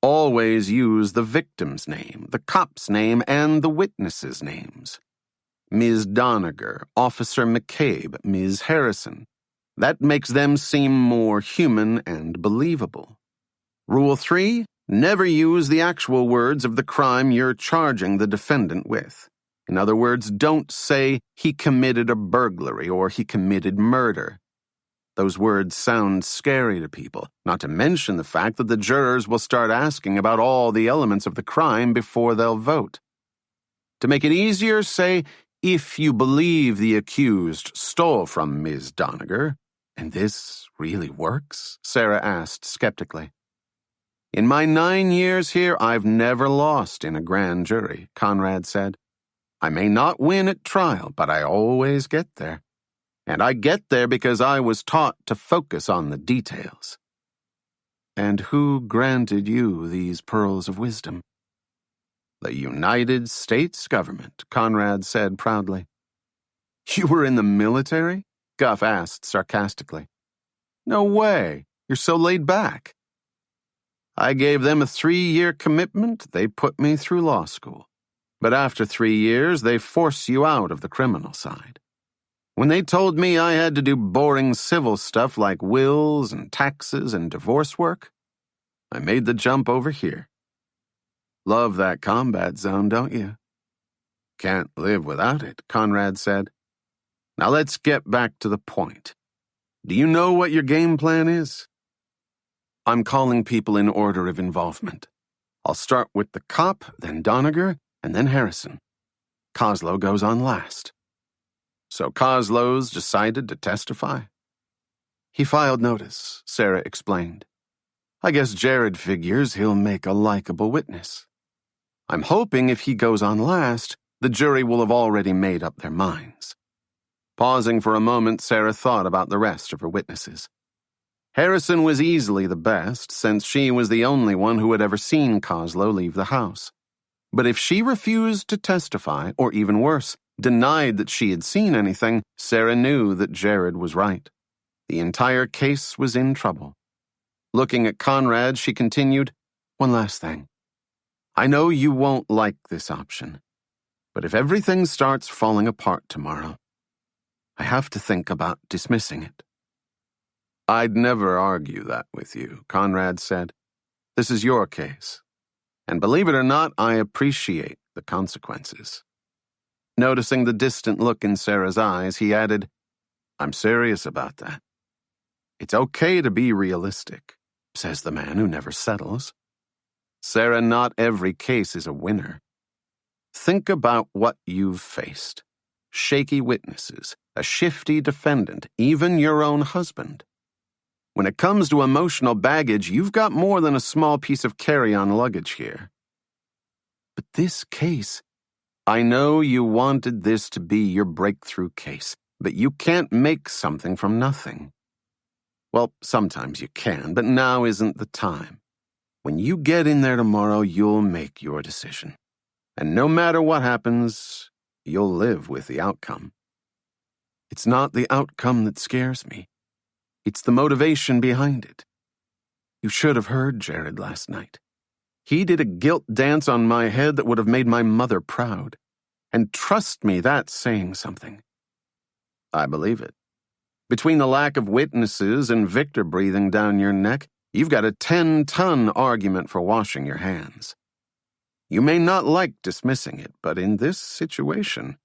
Always use the victim's name, the cop's name, and the witnesses' names. Ms. Doniger, Officer McCabe, Ms. Harrison. That makes them seem more human and believable. Rule 3, never use the actual words of the crime you're charging the defendant with. In other words, don't say he committed a burglary or he committed murder. Those words sound scary to people, not to mention the fact that the jurors will start asking about all the elements of the crime before they'll vote. To make it easier, say, if you believe the accused stole from Ms. Doniger. And this really works? Sara asked skeptically. In my 9 years here, I've never lost in a grand jury, Conrad said. I may not win at trial, but I always get there. And I get there because I was taught to focus on the details. And who granted you these pearls of wisdom? The United States government, Conrad said proudly. You were in the military? Guff asked sarcastically. No way. You're so laid back. I gave them a 3-year commitment. They put me through law school. But after 3 years, they force you out of the criminal side. When they told me I had to do boring civil stuff like wills and taxes and divorce work, I made the jump over here. Love that combat zone, don't you? Can't live without it, Conrad said. Now let's get back to the point. Do you know what your game plan is? I'm calling people in order of involvement. I'll start with the cop, then Doniger, and then Harrison. Koslow goes on last. So Koslow's decided to testify? He filed notice, Sara explained. I guess Jared figures he'll make a likable witness. I'm hoping if he goes on last, the jury will have already made up their minds. Pausing for a moment, Sara thought about the rest of her witnesses. Harrison was easily the best, since she was the only one who had ever seen Koslow leave the house. But if she refused to testify, or even worse, denied that she had seen anything, Sara knew that Jared was right. The entire case was in trouble. Looking at Conrad, she continued, One last thing. I know you won't like this option, but if everything starts falling apart tomorrow, I have to think about dismissing it. I'd never argue that with you, Conrad said. This is your case. And believe it or not, I appreciate the consequences. Noticing the distant look in Sara's eyes, he added, I'm serious about that. It's okay to be realistic, says the man who never settles. Sara, not every case is a winner. Think about what you've faced. Shaky witnesses, a shifty defendant, even your own husband. When it comes to emotional baggage, you've got more than a small piece of carry-on luggage here. But this case, I know you wanted this to be your breakthrough case, but you can't make something from nothing. Well, sometimes you can, but now isn't the time. When you get in there tomorrow, you'll make your decision. And no matter what happens, you'll live with the outcome. It's not the outcome that scares me. It's the motivation behind it. You should have heard Jared last night. He did a guilt dance on my head that would have made my mother proud. And trust me, that's saying something. I believe it. Between the lack of witnesses and Victor breathing down your neck, you've got a 10-ton argument for washing your hands. You may not like dismissing it, but in this situation,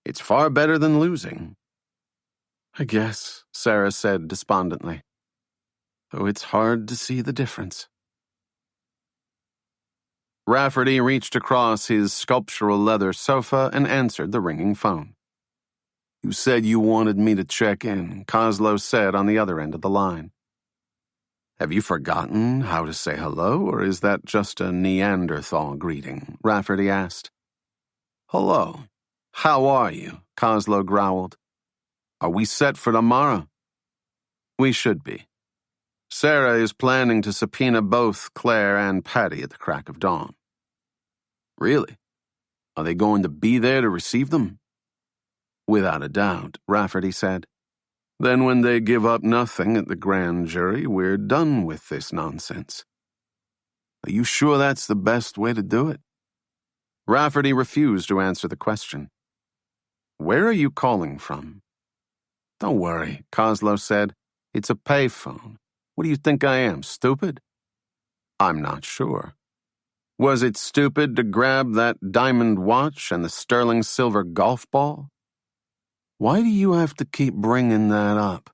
it's far better than losing. I guess, Sara said despondently. Though it's hard to see the difference. Rafferty reached across his sculptural leather sofa and answered the ringing phone. You said you wanted me to check in, Koslow said on the other end of the line. Have you forgotten how to say hello, or is that just a Neanderthal greeting? Rafferty asked. Hello. How are you? Koslow growled. Are we set for tomorrow? We should be. Sara is planning to subpoena both Claire and Patty at the crack of dawn. Really? Are they going to be there to receive them? Without a doubt, Rafferty said. Then when they give up nothing at the grand jury, we're done with this nonsense. Are you sure that's the best way to do it? Rafferty refused to answer the question. Where are you calling from? Don't worry, Koslow said. It's a payphone. What do you think I am, stupid? I'm not sure. Was it stupid to grab that diamond watch and the sterling silver golf ball? Why do you have to keep bringing that up?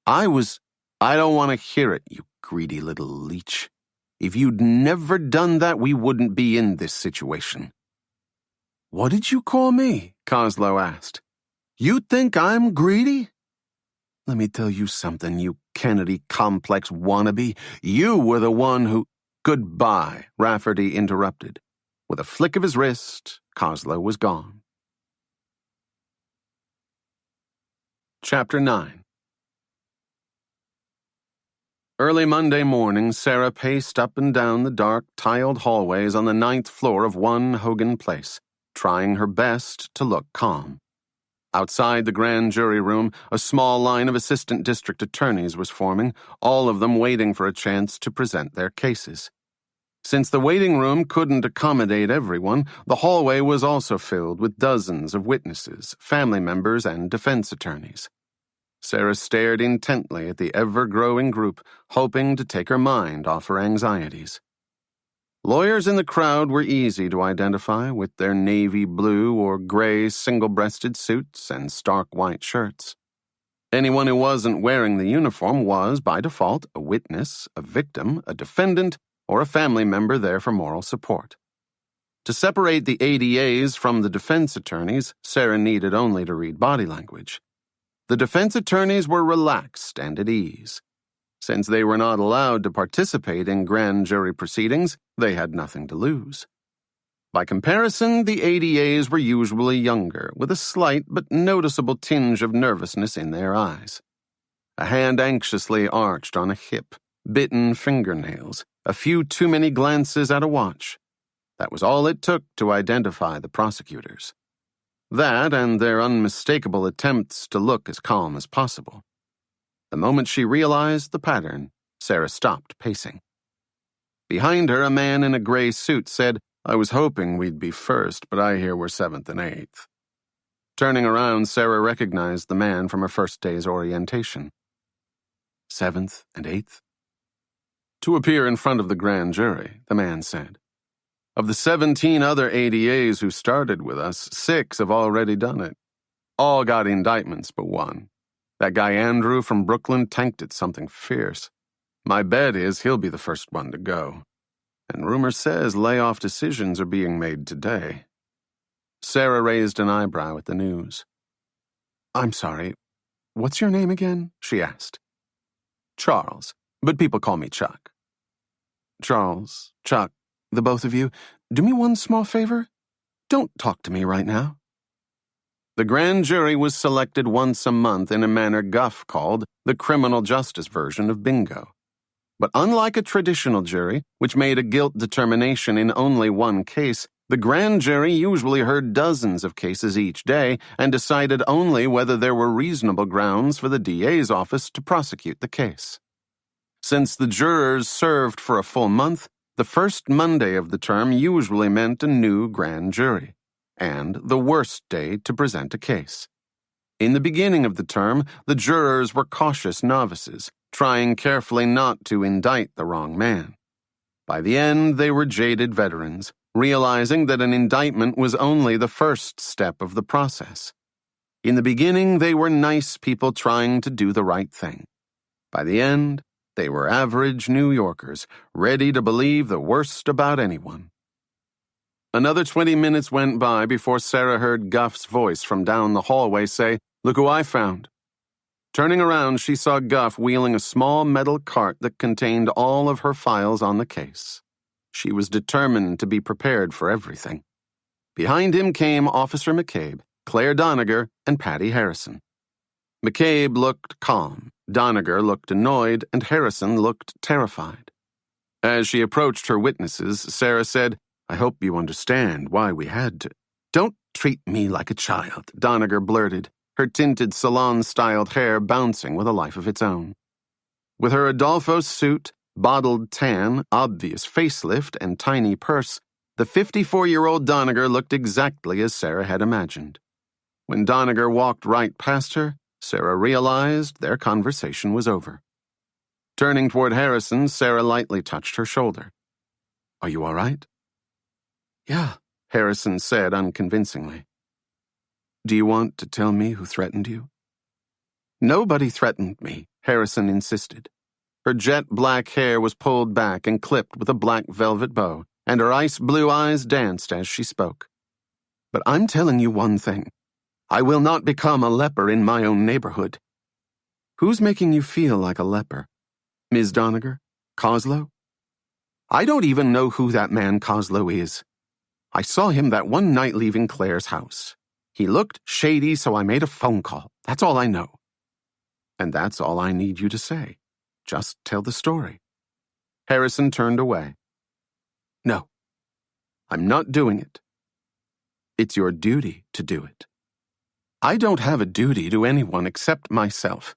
I don't want to hear it, you greedy little leech. If you'd never done that, we wouldn't be in this situation. What did you call me? Koslow asked. You think I'm greedy? Let me tell you something, you Kennedy complex wannabe. You were the one who... Goodbye, Rafferty interrupted. With a flick of his wrist, Koslow was gone. Chapter 9. Early Monday morning, Sara paced up and down the dark, tiled hallways on the 9th floor of 1 Hogan Place, trying her best to look calm. Outside the grand jury room, a small line of assistant district attorneys was forming, all of them waiting for a chance to present their cases. Since the waiting room couldn't accommodate everyone, the hallway was also filled with dozens of witnesses, family members, and defense attorneys. Sara stared intently at the ever-growing group, hoping to take her mind off her anxieties. Lawyers in the crowd were easy to identify with their navy blue or gray single-breasted suits and stark white shirts. Anyone who wasn't wearing the uniform was, by default, a witness, a victim, a defendant, or a family member there for moral support. To separate the ADAs from the defense attorneys, Sara needed only to read body language. The defense attorneys were relaxed and at ease. Since they were not allowed to participate in grand jury proceedings, they had nothing to lose. By comparison, the ADAs were usually younger, with a slight but noticeable tinge of nervousness in their eyes. A hand anxiously arched on a hip, bitten fingernails, a few too many glances at a watch. That was all it took to identify the prosecutors. That and their unmistakable attempts to look as calm as possible. The moment she realized the pattern, Sara stopped pacing. Behind her, a man in a gray suit said, "I was hoping we'd be first, but I hear we're 7th and 8th. Turning around, Sara recognized the man from her first day's orientation. 7th and 8th? To appear in front of the grand jury, the man said. Of the 17 other ADAs who started with us, 6 have already done it. All got indictments but one. That guy Andrew from Brooklyn tanked it something fierce. My bet is he'll be the first one to go. And rumor says layoff decisions are being made today." Sara raised an eyebrow at the news. "I'm sorry, what's your name again?" she asked. "Charles, but people call me Chuck." "Charles, Chuck, the both of you, do me one small favor. Don't talk to me right now." The grand jury was selected once a month in a manner Guff called the criminal justice version of bingo. But unlike a traditional jury, which made a guilt determination in only one case, the grand jury usually heard dozens of cases each day and decided only whether there were reasonable grounds for the DA's office to prosecute the case. Since the jurors served for a full month, the first Monday of the term usually meant a new grand jury, and the worst day to present a case. In the beginning of the term, the jurors were cautious novices, trying carefully not to indict the wrong man. By the end, they were jaded veterans, realizing that an indictment was only the first step of the process. In the beginning, they were nice people trying to do the right thing. By the end, they were average New Yorkers, ready to believe the worst about anyone. Another 20 minutes went by before Sara heard Guff's voice from down the hallway say, "Look who I found." Turning around, she saw Guff wheeling a small metal cart that contained all of her files on the case. She was determined to be prepared for everything. Behind him came Officer McCabe, Claire Doniger, and Patty Harrison. McCabe looked calm, Doniger looked annoyed, and Harrison looked terrified. As she approached her witnesses, Sara said, "I hope you understand why we had to—" "Don't treat me like a child," Doniger blurted, her tinted salon-styled hair bouncing with a life of its own. With her Adolfo suit, bottled tan, obvious facelift, and tiny purse, the 54-year-old Doniger looked exactly as Sara had imagined. When Doniger walked right past her, Sara realized their conversation was over. Turning toward Harrison, Sara lightly touched her shoulder. "Are you all right?" "Yeah," Harrison said unconvincingly. "Do you want to tell me who threatened you?" "Nobody threatened me," Harrison insisted. Her jet black hair was pulled back and clipped with a black velvet bow, and her ice blue eyes danced as she spoke. "But I'm telling you one thing. I will not become a leper in my own neighborhood." "Who's making you feel like a leper? Ms. Doniger? Coslow?" "I don't even know who that man Coslow is. I saw him that one night leaving Claire's house. He looked shady, so I made a phone call. That's all I know." "And that's all I need you to say." Just tell the story. Harrison turned away. No, I'm not doing it. It's your duty to do it. I don't have a duty to anyone except myself.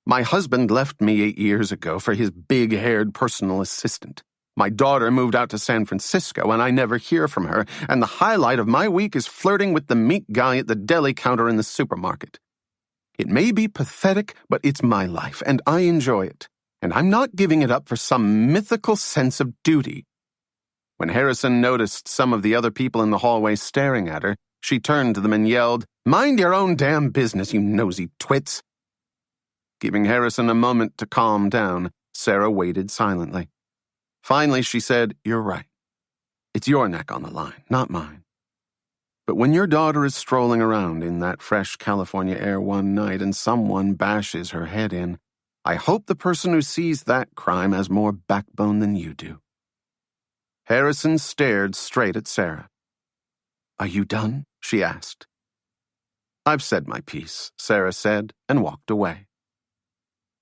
My husband left me 8 years ago for his big-haired personal assistant. My daughter moved out to San Francisco, and I never hear from her, and the highlight of my week is flirting with the meat guy at the deli counter in the supermarket. It may be pathetic, but it's my life, and I enjoy it, and I'm not giving it up for some mythical sense of duty. When Harrison noticed some of the other people in the hallway staring at her, she turned to them and yelled, "Mind your own damn business, you nosy twits!" Giving Harrison a moment to calm down, Sara waited silently. Finally, she said, "You're right. It's your neck on the line, not mine. But when your daughter is strolling around in that fresh California air one night and someone bashes her head in, I hope the person who sees that crime has more backbone than you do." Harrison stared straight at Sara. "Are you done?" she asked. "I've said my piece," Sara said, and walked away.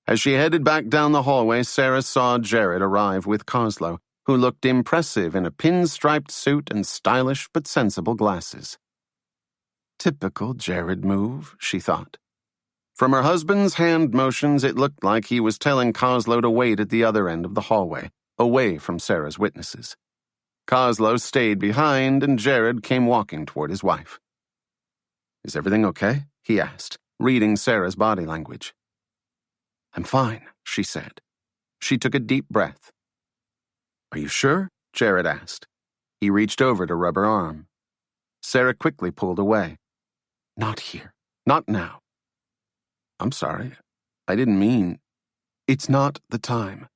As she headed back down the hallway, Sara saw Jared arrive with Coslow, who looked impressive in a pinstriped suit and stylish but sensible glasses. Typical Jared move, she thought. From her husband's hand motions, it looked like he was telling Coslow to wait at the other end of the hallway, away from Sara's witnesses. Coslow stayed behind, and Jared came walking toward his wife. "Is everything okay?" he asked, reading Sara's body language. "I'm fine," she said. She took a deep breath. "Are you sure?" Jared asked. He reached over to rub her arm. Sara quickly pulled away. "Not here. Not now." "I'm sorry. I didn't mean—" "It's not the time."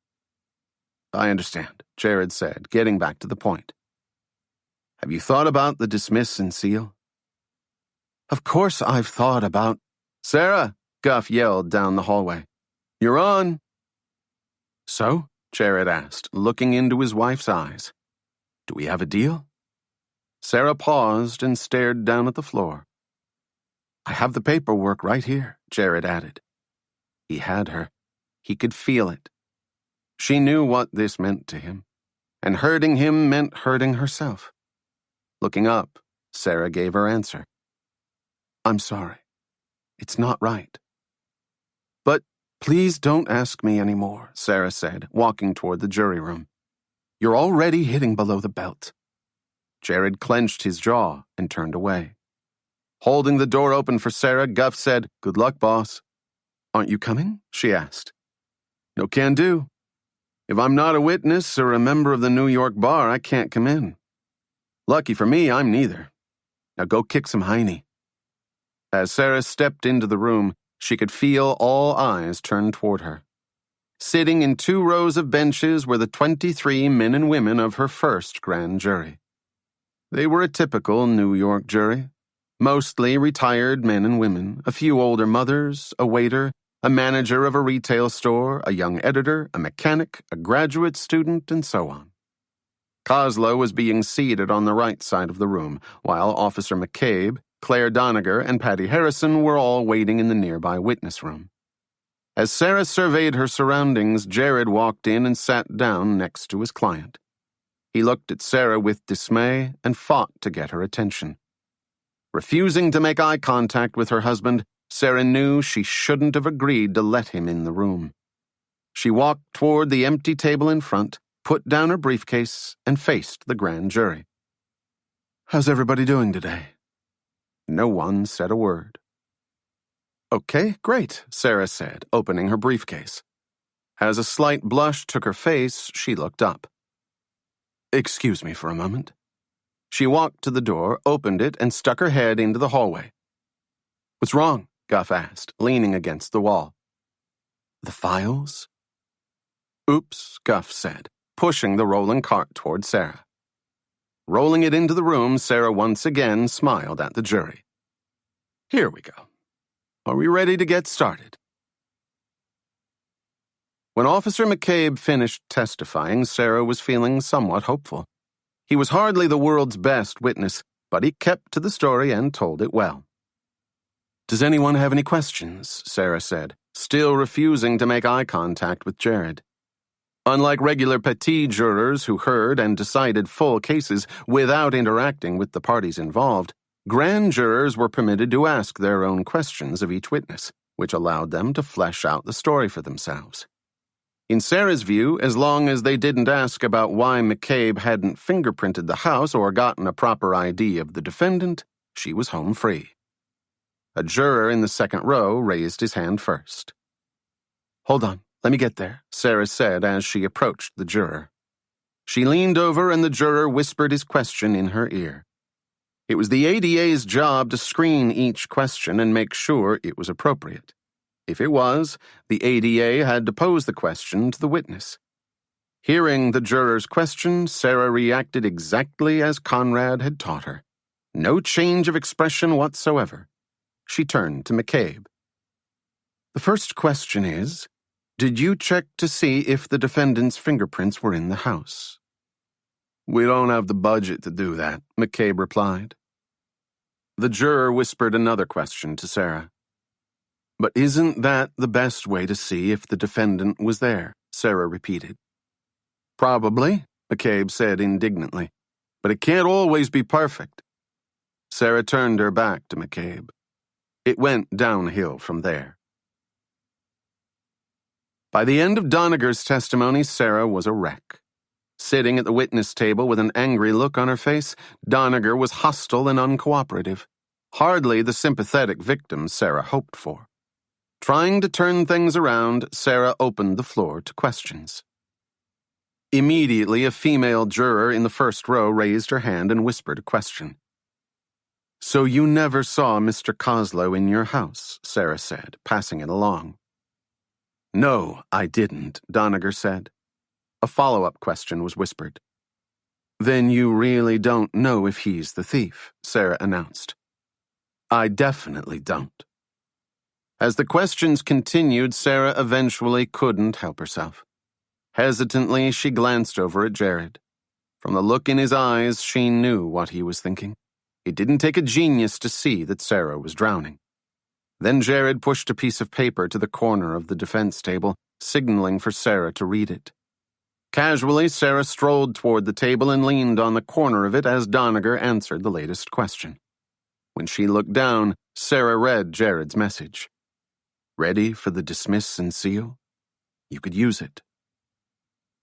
"I understand," Jared said, getting back to the point. "Have you thought about the dismiss and seal?" "Of course I've thought about—" "Sara!" Guff yelled down the hallway. "You're on." "So?" Jared asked, looking into his wife's eyes. "Do we have a deal?" Sara paused and stared down at the floor. "I have the paperwork right here," Jared added. He had her. He could feel it. She knew what this meant to him, and hurting him meant hurting herself. Looking up, Sara gave her answer. "I'm sorry. It's not right." "But please don't ask me any more," Sara said, walking toward the jury room. "You're already hitting below the belt." Jared clenched his jaw and turned away. Holding the door open for Sara, Guff said, "Good luck, boss." "Aren't you coming?" she asked. "No can do. If I'm not a witness or a member of the New York bar, I can't come in. Lucky for me, I'm neither. Now go kick some hiney." As Sara stepped into the room, she could feel all eyes turned toward her. Sitting in 2 rows of benches were the 23 men and women of her first grand jury. They were a typical New York jury, mostly retired men and women, a few older mothers, a waiter, a manager of a retail store, a young editor, a mechanic, a graduate student, and so on. Coslow was being seated on the right side of the room, while Officer McCabe, Claire Doniger, and Patty Harrison were all waiting in the nearby witness room. As Sara surveyed her surroundings, Jared walked in and sat down next to his client. He looked at Sara with dismay and fought to get her attention. Refusing to make eye contact with her husband, Sara knew she shouldn't have agreed to let him in the room. She walked toward the empty table in front, put down her briefcase, and faced the grand jury. "How's everybody doing today?" No one said a word. "Okay, great," Sara said, opening her briefcase. As a slight blush took her face, she looked up. "Excuse me for a moment." She walked to the door, opened it, and stuck her head into the hallway. "What's wrong?" Guff asked, leaning against the wall. "The files?" "Oops," Guff said, pushing the rolling cart toward Sara. Rolling it into the room, Sara once again smiled at the jury. "Here we go. Are we ready to get started?" When Officer McCabe finished testifying, Sara was feeling somewhat hopeful. He was hardly the world's best witness, but he kept to the story and told it well. "Does anyone have any questions?" Sara said, still refusing to make eye contact with Jared. Unlike regular petit jurors who heard and decided full cases without interacting with the parties involved, grand jurors were permitted to ask their own questions of each witness, which allowed them to flesh out the story for themselves. In Sara's view, as long as they didn't ask about why McCabe hadn't fingerprinted the house or gotten a proper ID of the defendant, she was home free. A juror in the second row raised his hand first. "Hold on, let me get there," Sara said as she approached the juror. She leaned over and the juror whispered his question in her ear. It was the ADA's job to screen each question and make sure it was appropriate. If it was, the ADA had to pose the question to the witness. Hearing the juror's question, Sara reacted exactly as Conrad had taught her. No change of expression whatsoever. She turned to McCabe. "The first question is, did you check to see if the defendant's fingerprints were in the house?" "We don't have the budget to do that," McCabe replied. The juror whispered another question to Sara. "But isn't that the best way to see if the defendant was there?" Sara repeated. "Probably," McCabe said indignantly, "but it can't always be perfect." Sara turned her back to McCabe. It went downhill from there. By the end of Doniger's testimony, Sara was a wreck. Sitting at the witness table with an angry look on her face, Doniger was hostile and uncooperative. Hardly the sympathetic victim Sara hoped for. Trying to turn things around, Sara opened the floor to questions. Immediately, a female juror in the first row raised her hand and whispered a question. "So you never saw Mr. Coslow in your house," Sara said, passing it along. "No, I didn't," Doniger said. A follow-up question was whispered. "Then you really don't know if he's the thief," Sara announced. "I definitely don't." As the questions continued, Sara eventually couldn't help herself. Hesitantly, she glanced over at Jared. From the look in his eyes, she knew what he was thinking. It didn't take a genius to see that Sara was drowning. Then Jared pushed a piece of paper to the corner of the defense table, signaling for Sara to read it. Casually, Sara strolled toward the table and leaned on the corner of it as Doniger answered the latest question. When she looked down, Sara read Jared's message. "Ready for the dismiss and seal? You could use it."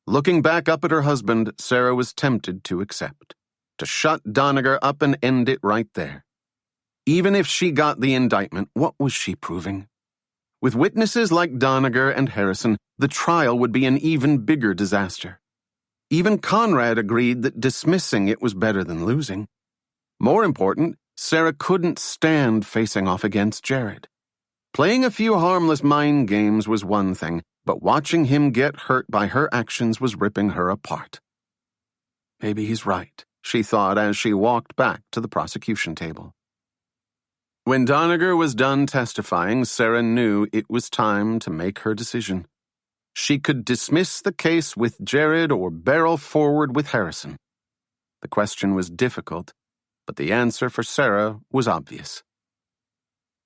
Looking back up at her husband, Sara was tempted to accept. To shut Doniger up and end it right there. Even if she got the indictment, what was she proving? With witnesses like Doniger and Harrison, the trial would be an even bigger disaster. Even Conrad agreed that dismissing it was better than losing. More important, Sara couldn't stand facing off against Jared. Playing a few harmless mind games was one thing, but watching him get hurt by her actions was ripping her apart. Maybe he's right, she thought as she walked back to the prosecution table. When Doniger was done testifying, Sara knew it was time to make her decision. She could dismiss the case with Jared or barrel forward with Harrison. The question was difficult, but the answer for Sara was obvious.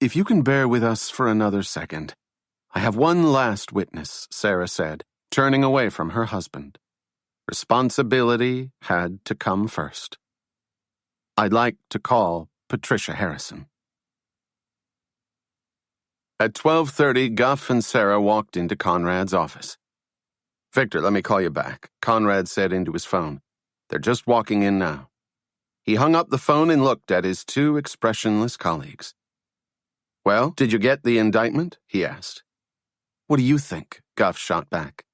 "If you can bear with us for another second, I have one last witness," Sara said, turning away from her husband. Responsibility had to come first. "I'd like to call Patricia Harrison." At 12:30, Guff and Sara walked into Conrad's office. "Victor, let me call you back," Conrad said into his phone. "They're just walking in now." He hung up the phone and looked at his two expressionless colleagues. "Well, did you get the indictment?" he asked. "What do you think?" Guff shot back.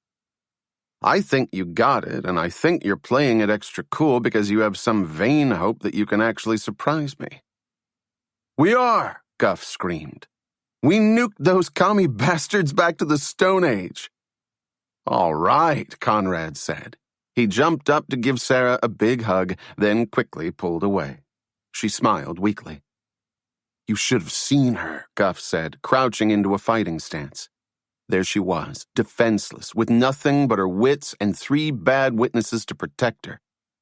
"I think you got it, and I think you're playing it extra cool because you have some vain hope that you can actually surprise me." "We are!" Guff screamed. "We nuked those commie bastards back to the Stone Age." "All right," Conrad said. He jumped up to give Sara a big hug, then quickly pulled away. She smiled weakly. "You should have seen her," Guff said, crouching into a fighting stance. There she was, defenseless, with nothing but her wits and 3 bad witnesses to protect her.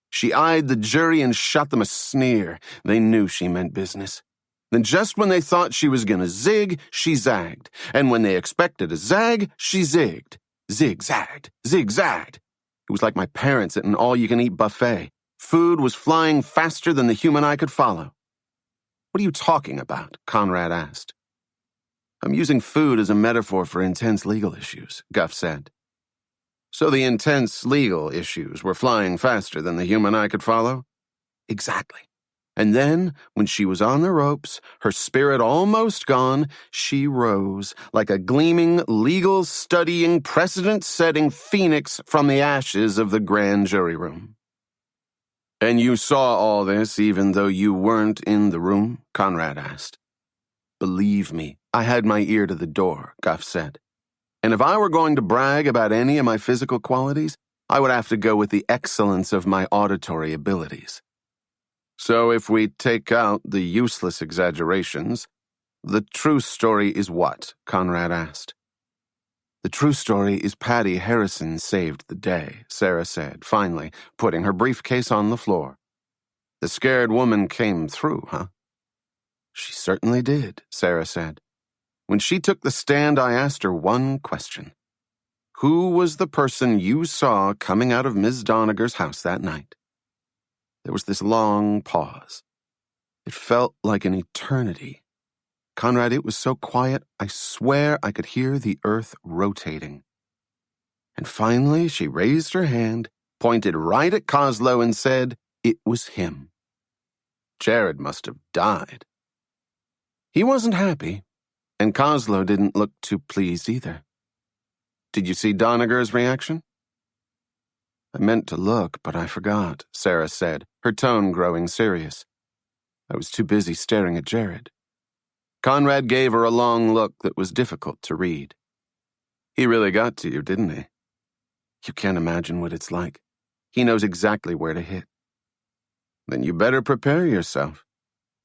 She eyed the jury and shot them a sneer. They knew she meant business. Then just when they thought she was going to zig, she zagged. And when they expected a zag, she zigged. Zig-zagged, zig-zagged. It was like my parents at an all-you-can-eat buffet. Food was flying faster than the human eye could follow. What are you talking about? Conrad asked. I'm using food as a metaphor for intense legal issues, Guff said. So the intense legal issues were flying faster than the human eye could follow? Exactly. And then, when she was on the ropes, her spirit almost gone, she rose like a gleaming, legal-studying, precedent-setting phoenix from the ashes of the grand jury room. And you saw all this even though you weren't in the room? Conrad asked. Believe me, I had my ear to the door, Guff said. And if I were going to brag about any of my physical qualities, I would have to go with the excellence of my auditory abilities. So if we take out the useless exaggerations, the true story is what? Conrad asked. The true story is Patty Harrison saved the day, Sara said, finally, putting her briefcase on the floor. The scared woman came through, huh? She certainly did, Sara said. When she took the stand, I asked her one question. Who was the person you saw coming out of Ms. Doniger's house that night? There was this long pause. It felt like an eternity. Conrad, it was so quiet, I swear I could hear the earth rotating. And finally, she raised her hand, pointed right at Coslow, and said it was him. Jared must have died. He wasn't happy, and Coslow didn't look too pleased either. Did you see Doniger's reaction? I meant to look, but I forgot, Sara said, her tone growing serious. I was too busy staring at Jared. Conrad gave her a long look that was difficult to read. He really got to you, didn't he? You can't imagine what it's like. He knows exactly where to hit. Then you better prepare yourself.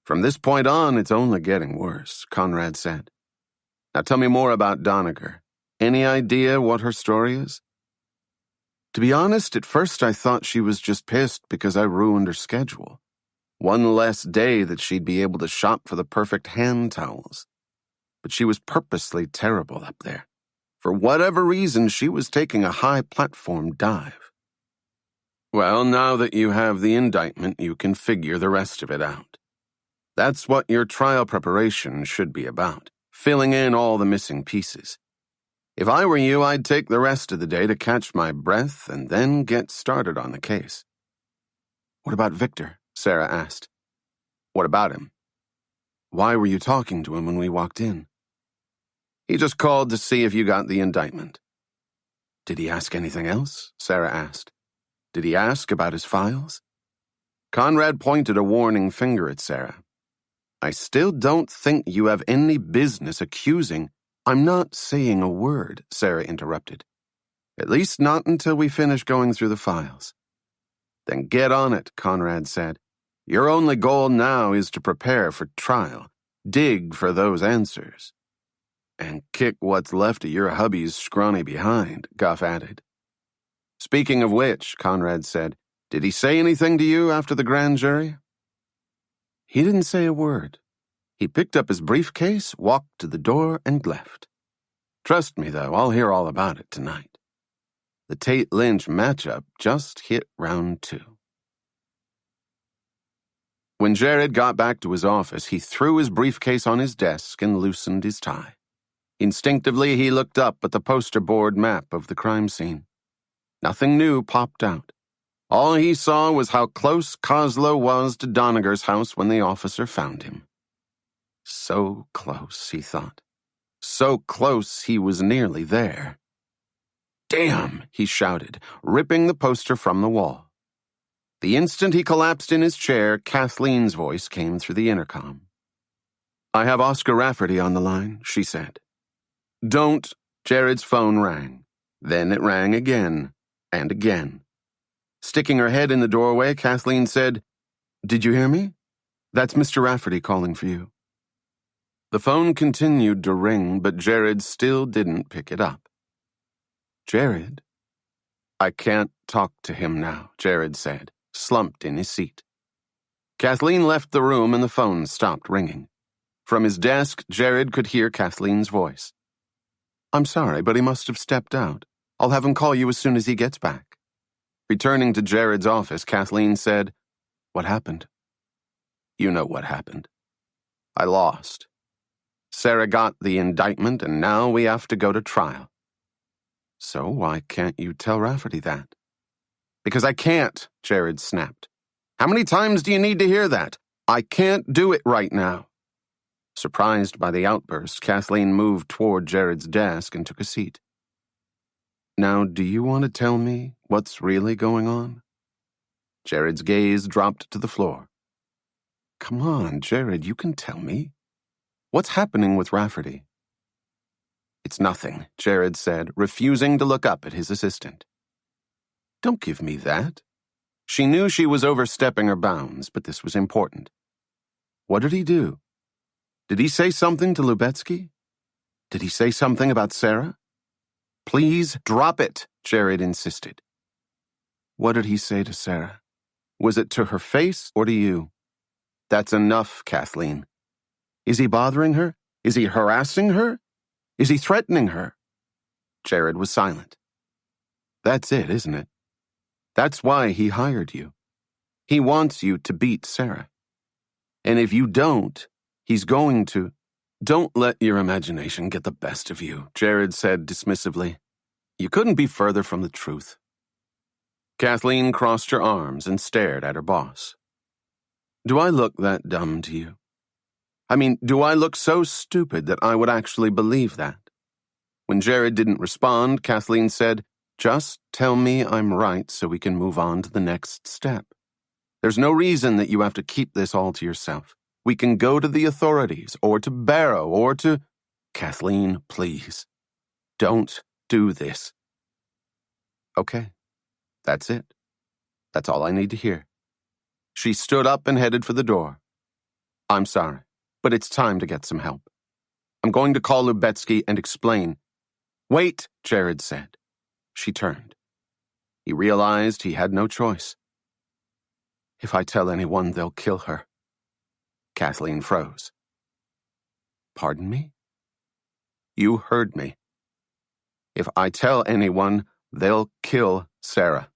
From this point on, it's only getting worse, Conrad said. Now tell me more about Doniger. Any idea what her story is? To be honest, at first I thought she was just pissed because I ruined her schedule. One less day that she'd be able to shop for the perfect hand towels. But she was purposely terrible up there. For whatever reason, she was taking a high-platform dive. Well, now that you have the indictment, you can figure the rest of it out. That's what your trial preparation should be about, filling in all the missing pieces. If I were you, I'd take the rest of the day to catch my breath and then get started on the case. What about Victor? Sara asked. What about him? Why were you talking to him when we walked in? He just called to see if you got the indictment. Did he ask anything else? Sara asked. Did he ask about his files? Conrad pointed a warning finger at Sara. I still don't think you have any business accusing. I'm not saying a word, Sara interrupted. At least not until we finish going through the files. Then get on it, Conrad said. Your only goal now is to prepare for trial. Dig for those answers. And kick what's left of your hubby's scrawny behind, Guff added. Speaking of which, Conrad said, did he say anything to you after the grand jury? He didn't say a word. He picked up his briefcase, walked to the door, and left. Trust me, though, I'll hear all about it tonight. The Tate-Lynch matchup just hit round 2. When Jared got back to his office, he threw his briefcase on his desk and loosened his tie. Instinctively, he looked up at the poster board map of the crime scene. Nothing new popped out. All he saw was how close Coslow was to Doniger's house when the officer found him. So close, he thought. So close he was nearly there. Damn, he shouted, ripping the poster from the wall. The instant he collapsed in his chair, Kathleen's voice came through the intercom. I have Oscar Rafferty on the line, she said. Don't. Jared's phone rang. Then it rang again, and again. Sticking her head in the doorway, Kathleen said, Did you hear me? That's Mr. Rafferty calling for you. The phone continued to ring, but Jared still didn't pick it up. Jared? I can't talk to him now, Jared said, slumped in his seat. Kathleen left the room and the phone stopped ringing. From his desk, Jared could hear Kathleen's voice. "I'm sorry, but he must have stepped out. I'll have him call you as soon as he gets back." Returning to Jared's office, Kathleen said, "What happened?" "You know what happened. I lost. Sara got the indictment, and now we have to go to trial." "So why can't you tell Rafferty that?" "Because I can't," Jared snapped. "How many times do you need to hear that? I can't do it right now." Surprised by the outburst, Kathleen moved toward Jared's desk and took a seat. "Now, do you want to tell me what's really going on?" Jared's gaze dropped to the floor. "Come on, Jared, you can tell me. What's happening with Rafferty?" "It's nothing," Jared said, refusing to look up at his assistant. "Don't give me that." She knew she was overstepping her bounds, but this was important. "What did he do? Did he say something to Lubetsky? Did he say something about Sara?" "Please drop it," Jared insisted. "What did he say to Sara? Was it to her face or to you?" "That's enough, Kathleen." "Is he bothering her? Is he harassing her? Is he threatening her?" Jared was silent. "That's it, isn't it? That's why he hired you. He wants you to beat Sara. And if you don't, he's going to—" "Don't let your imagination get the best of you," Jared said dismissively. "You couldn't be further from the truth." Kathleen crossed her arms and stared at her boss. "Do I look that dumb to you? I mean, do I look so stupid that I would actually believe that?" When Jared didn't respond, Kathleen said, "Just tell me I'm right so we can move on to the next step. There's no reason that you have to keep this all to yourself. We can go to the authorities, or to Barrow, or to—" "Kathleen, please. Don't do this." "Okay. That's it. That's all I need to hear." She stood up and headed for the door. "I'm sorry, but it's time to get some help. I'm going to call Lubetsky and explain." "Wait," Jared said. She turned. He realized he had no choice. "If I tell anyone, they'll kill her." Kathleen froze. "Pardon me?" "You heard me. If I tell anyone, they'll kill Sara."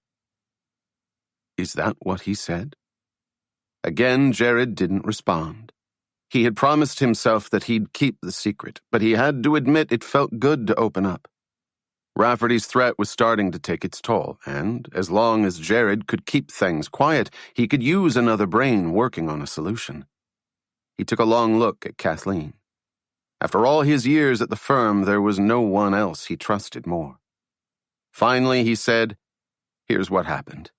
"Is that what he said?" Again, Jared didn't respond. He had promised himself that he'd keep the secret, but he had to admit it felt good to open up. Rafferty's threat was starting to take its toll, and as long as Jared could keep things quiet, he could use another brain working on a solution. He took a long look at Kathleen. After all his years at the firm, there was no one else he trusted more. Finally, he said, "Here's what happened."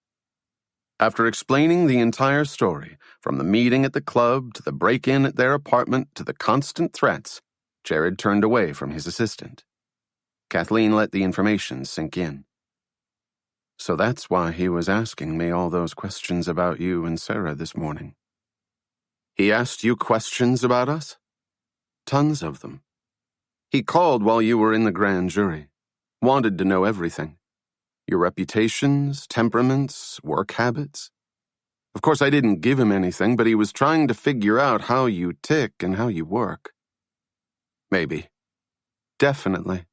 After explaining the entire story, from the meeting at the club to the break-in at their apartment to the constant threats, Jared turned away from his assistant. Kathleen let the information sink in. "So that's why he was asking me all those questions about you and Sara this morning." "He asked you questions about us?" "Tons of them. He called while you were in the grand jury. Wanted to know everything. Your reputations, temperaments, work habits. Of course, I didn't give him anything, but he was trying to figure out how you tick and how you work." "Maybe. Definitely."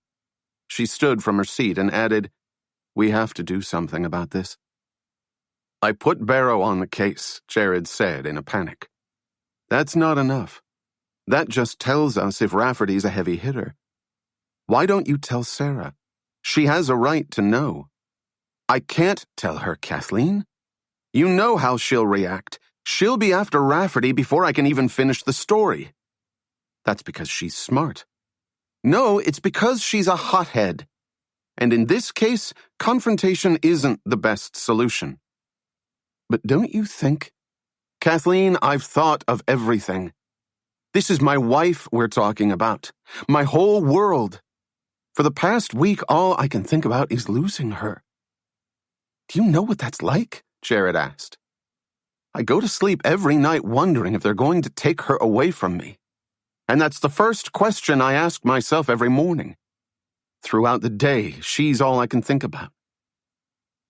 She stood from her seat and added, "We have to do something about this." "I put Barrow on the case," Jared said in a panic. "That's not enough. That just tells us if Rafferty's a heavy hitter. Why don't you tell Sara? She has a right to know." "I can't tell her, Kathleen. You know how she'll react. She'll be after Rafferty before I can even finish the story." "That's because she's smart." "No, it's because she's a hothead. And in this case, confrontation isn't the best solution." "But don't you think—" "Kathleen, I've thought of everything. This is my wife we're talking about. My whole world. For the past week, all I can think about is losing her." "Do you know what that's like?" Jared asked. "I go to sleep every night wondering if they're going to take her away from me. And that's the first question I ask myself every morning. Throughout the day, she's all I can think about.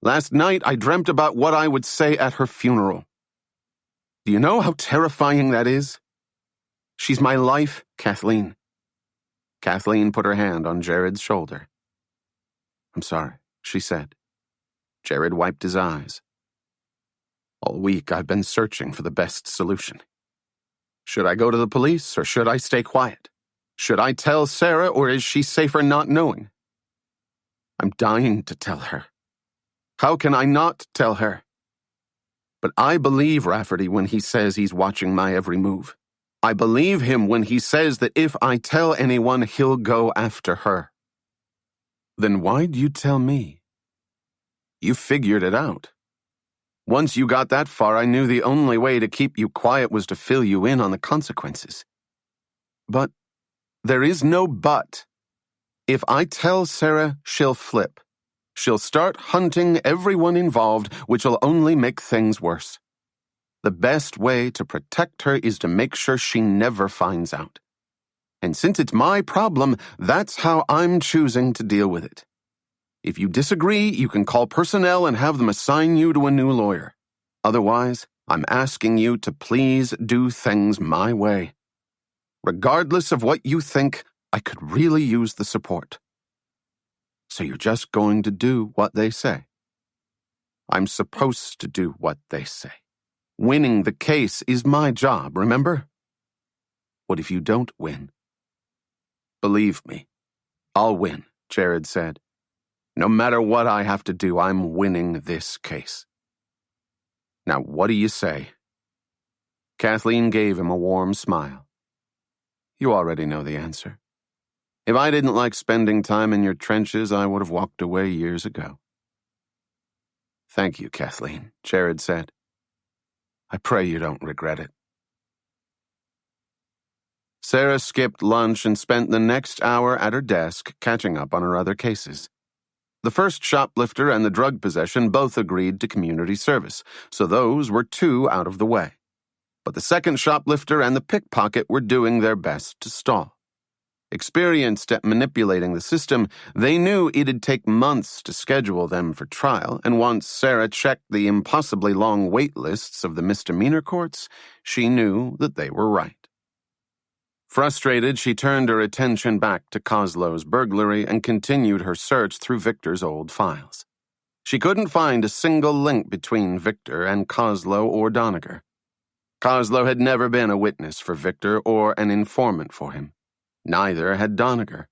Last night, I dreamt about what I would say at her funeral. Do you know how terrifying that is? She's my life, Kathleen. Kathleen put her hand on Jared's shoulder. I'm sorry, she said. Jared wiped his eyes. All week I've been searching for the best solution. Should I go to the police or should I stay quiet? Should I tell Sara or is she safer not knowing? I'm dying to tell her. How can I not tell her? But I believe Rafferty when he says he's watching my every move. I believe him when he says that if I tell anyone, he'll go after her. Then why'd you tell me? You figured it out. Once you got that far, I knew the only way to keep you quiet was to fill you in on the consequences. But there is no but. If I tell Sara, she'll flip. She'll start hunting everyone involved, which'll only make things worse. The best way to protect her is to make sure she never finds out. And since it's my problem, that's how I'm choosing to deal with it. If you disagree, you can call personnel and have them assign you to a new lawyer. Otherwise, I'm asking you to please do things my way. Regardless of what you think, I could really use the support. So you're just going to do what they say. I'm supposed to do what they say. Winning the case is my job, remember? What if you don't win? Believe me, I'll win, Jared said. No matter what I have to do, I'm winning this case. Now, what do you say? Kathleen gave him a warm smile. You already know the answer. If I didn't like spending time in your trenches, I would have walked away years ago. Thank you, Kathleen, Jared said. I pray you don't regret it. Sara skipped lunch and spent the next hour at her desk catching up on her other cases. The first shoplifter and the drug possession both agreed to community service, so those were 2 out of the way. But the second shoplifter and the pickpocket were doing their best to stall. Experienced at manipulating the system, they knew it'd take months to schedule them for trial, and once Sara checked the impossibly long wait lists of the misdemeanor courts, she knew that they were right. Frustrated, she turned her attention back to Coslow's burglary and continued her search through Victor's old files. She couldn't find a single link between Victor and Coslow or Doniger. Coslow had never been a witness for Victor or an informant for him. Neither had Doniger.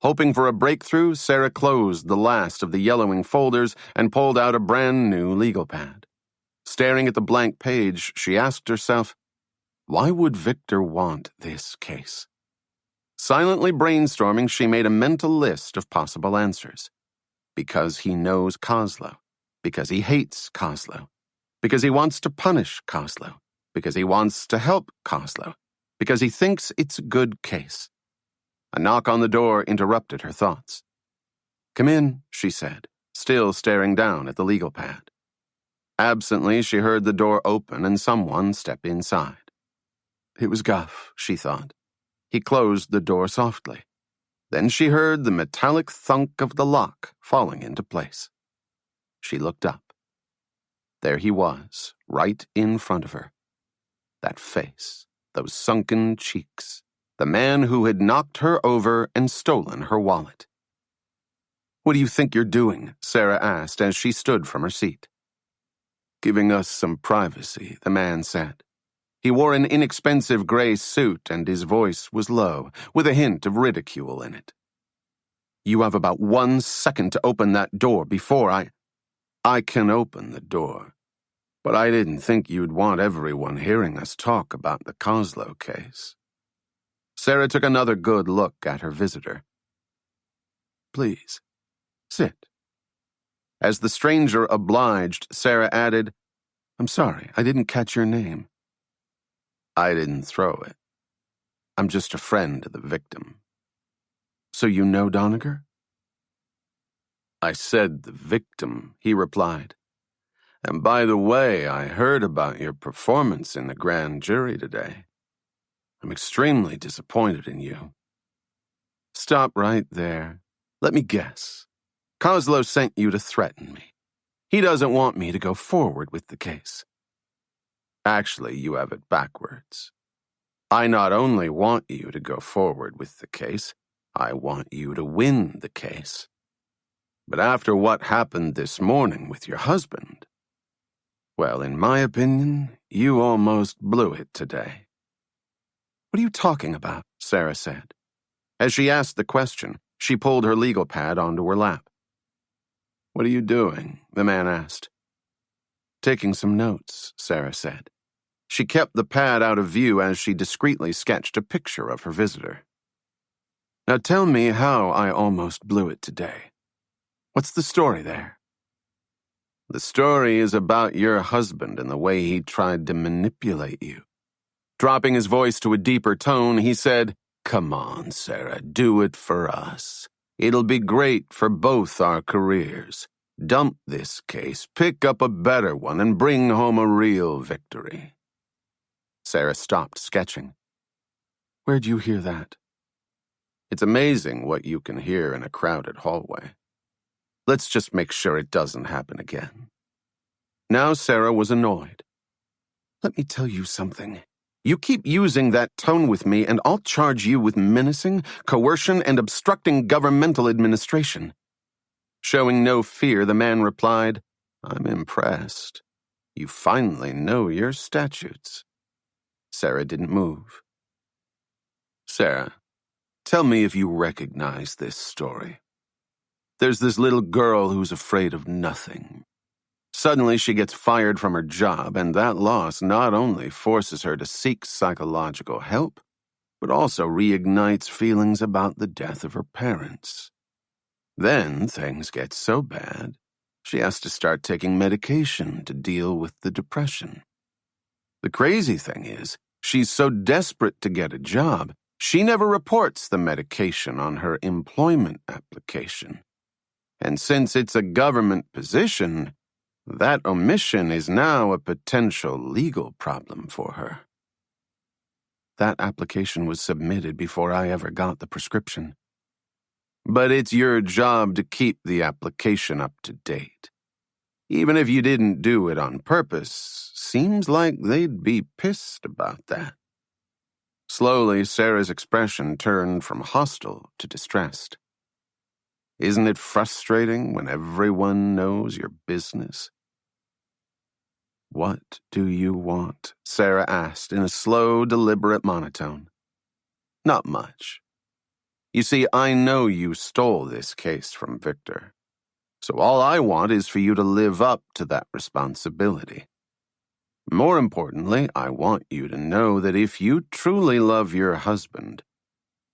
Hoping for a breakthrough, Sara closed the last of the yellowing folders and pulled out a brand new legal pad. Staring at the blank page, she asked herself, why would Victor want this case? Silently brainstorming, she made a mental list of possible answers. Because he knows Coslow. Because he hates Coslow. Because he wants to punish Coslow. Because he wants to help Coslow. Because he thinks it's a good case. A knock on the door interrupted her thoughts. Come in, she said, still staring down at the legal pad. Absently, she heard the door open and someone step inside. It was Guff, she thought. He closed the door softly. Then she heard the metallic thunk of the lock falling into place. She looked up. There he was, right in front of her. That face, those sunken cheeks, the man who had knocked her over and stolen her wallet. What do you think you're doing? Sara asked as she stood from her seat. Giving us some privacy, the man said. He wore an inexpensive gray suit and his voice was low, with a hint of ridicule in it. You have about 1 second to open that door before I can open the door. But I didn't think you'd want everyone hearing us talk about the Coslow case. Sara took another good look at her visitor. Please, sit. As the stranger obliged, Sara added, I'm sorry, I didn't catch your name. I didn't throw it. I'm just a friend of the victim. So you know Doniger? I said the victim, he replied. And by the way, I heard about your performance in the grand jury today. I'm extremely disappointed in you. Stop right there. Let me guess. Coslow sent you to threaten me. He doesn't want me to go forward with the case. Actually, you have it backwards. I not only want you to go forward with the case, I want you to win the case. But after what happened this morning with your husband, well, in my opinion, you almost blew it today." "What are you talking about?" Sara said. As she asked the question, she pulled her legal pad onto her lap. "What are you doing?" the man asked. "Taking some notes," Sara said. She kept the pad out of view as she discreetly sketched a picture of her visitor. "Now tell me how I almost blew it today. What's the story there?" "The story is about your husband and the way he tried to manipulate you." Dropping his voice to a deeper tone, he said, "Come on, Sara, do it for us. It'll be great for both our careers. Dump this case, pick up a better one, and bring home a real victory." Sara stopped sketching. "Where'd you hear that?" "It's amazing what you can hear in a crowded hallway. Let's just make sure it doesn't happen again." Now Sara was annoyed. "Let me tell you something. You keep using that tone with me, and I'll charge you with menacing, coercion, and obstructing governmental administration." Showing no fear, the man replied, "I'm impressed. You finally know your statutes." Sara didn't move. "Sara, tell me if you recognize this story. There's this little girl who's afraid of nothing. Suddenly she gets fired from her job, and that loss not only forces her to seek psychological help, but also reignites feelings about the death of her parents. Then things get so bad, she has to start taking medication to deal with the depression. The crazy thing is, she's so desperate to get a job, she never reports the medication on her employment application. And since it's a government position, that omission is now a potential legal problem for her." "That application was submitted before I ever got the prescription." "But it's your job to keep the application up to date. Even if you didn't do it on purpose, seems like they'd be pissed about that." Slowly, Sara's expression turned from hostile to distressed. "Isn't it frustrating when everyone knows your business?" "What do you want?" Sara asked in a slow, deliberate monotone. "Not much. You see, I know you stole this case from Victor. So all I want is for you to live up to that responsibility. More importantly, I want you to know that if you truly love your husband,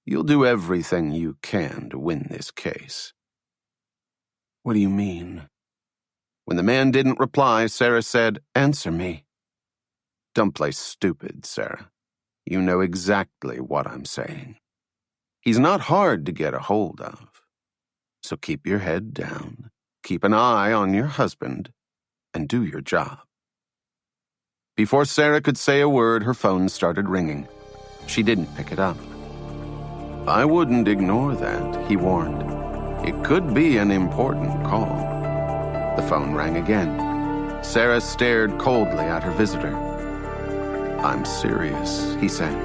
you'll do everything you can to win this case." "What do you mean?" When the man didn't reply, Sara said, "Answer me." "Don't play stupid, Sara. You know exactly what I'm saying. He's not hard to get a hold of. So keep your head down, keep an eye on your husband, and do your job." Before Sara could say a word, her phone started ringing. She didn't pick it up. "I wouldn't ignore that," he warned. "It could be an important call." The phone rang again. Sara stared coldly at her visitor. "I'm serious," he said.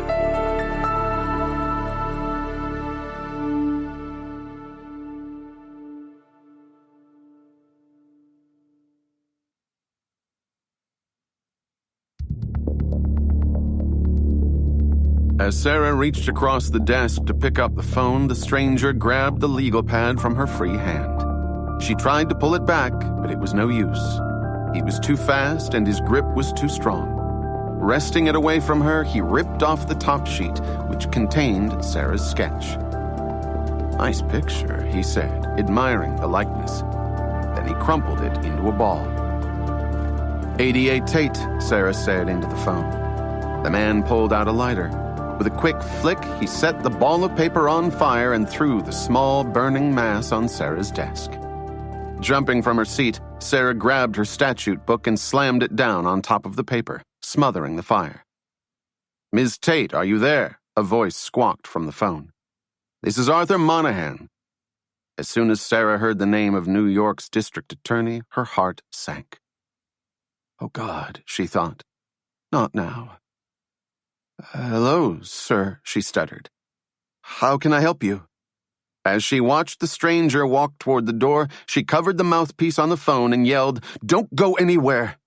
As Sara reached across the desk to pick up the phone, the stranger grabbed the legal pad from her free hand. She tried to pull it back, but it was no use. He was too fast and his grip was too strong. Wresting it away from her, he ripped off the top sheet, which contained Sara's sketch. "Nice picture," he said, admiring the likeness. Then he crumpled it into a ball. 88 Tate, Sara said into the phone. The man pulled out a lighter. With a quick flick, he set the ball of paper on fire and threw the small burning mass on Sara's desk. Jumping from her seat, Sara grabbed her statute book and slammed it down on top of the paper, smothering the fire. "Ms. Tate, are you there?" a voice squawked from the phone. "This is Arthur Monahan." As soon as Sara heard the name of New York's district attorney, her heart sank. "Oh God," she thought. "Not now." Hello, sir, she stuttered. How can I help you? As she watched the stranger walk toward the door, she covered the mouthpiece on the phone and yelled, Don't go anywhere!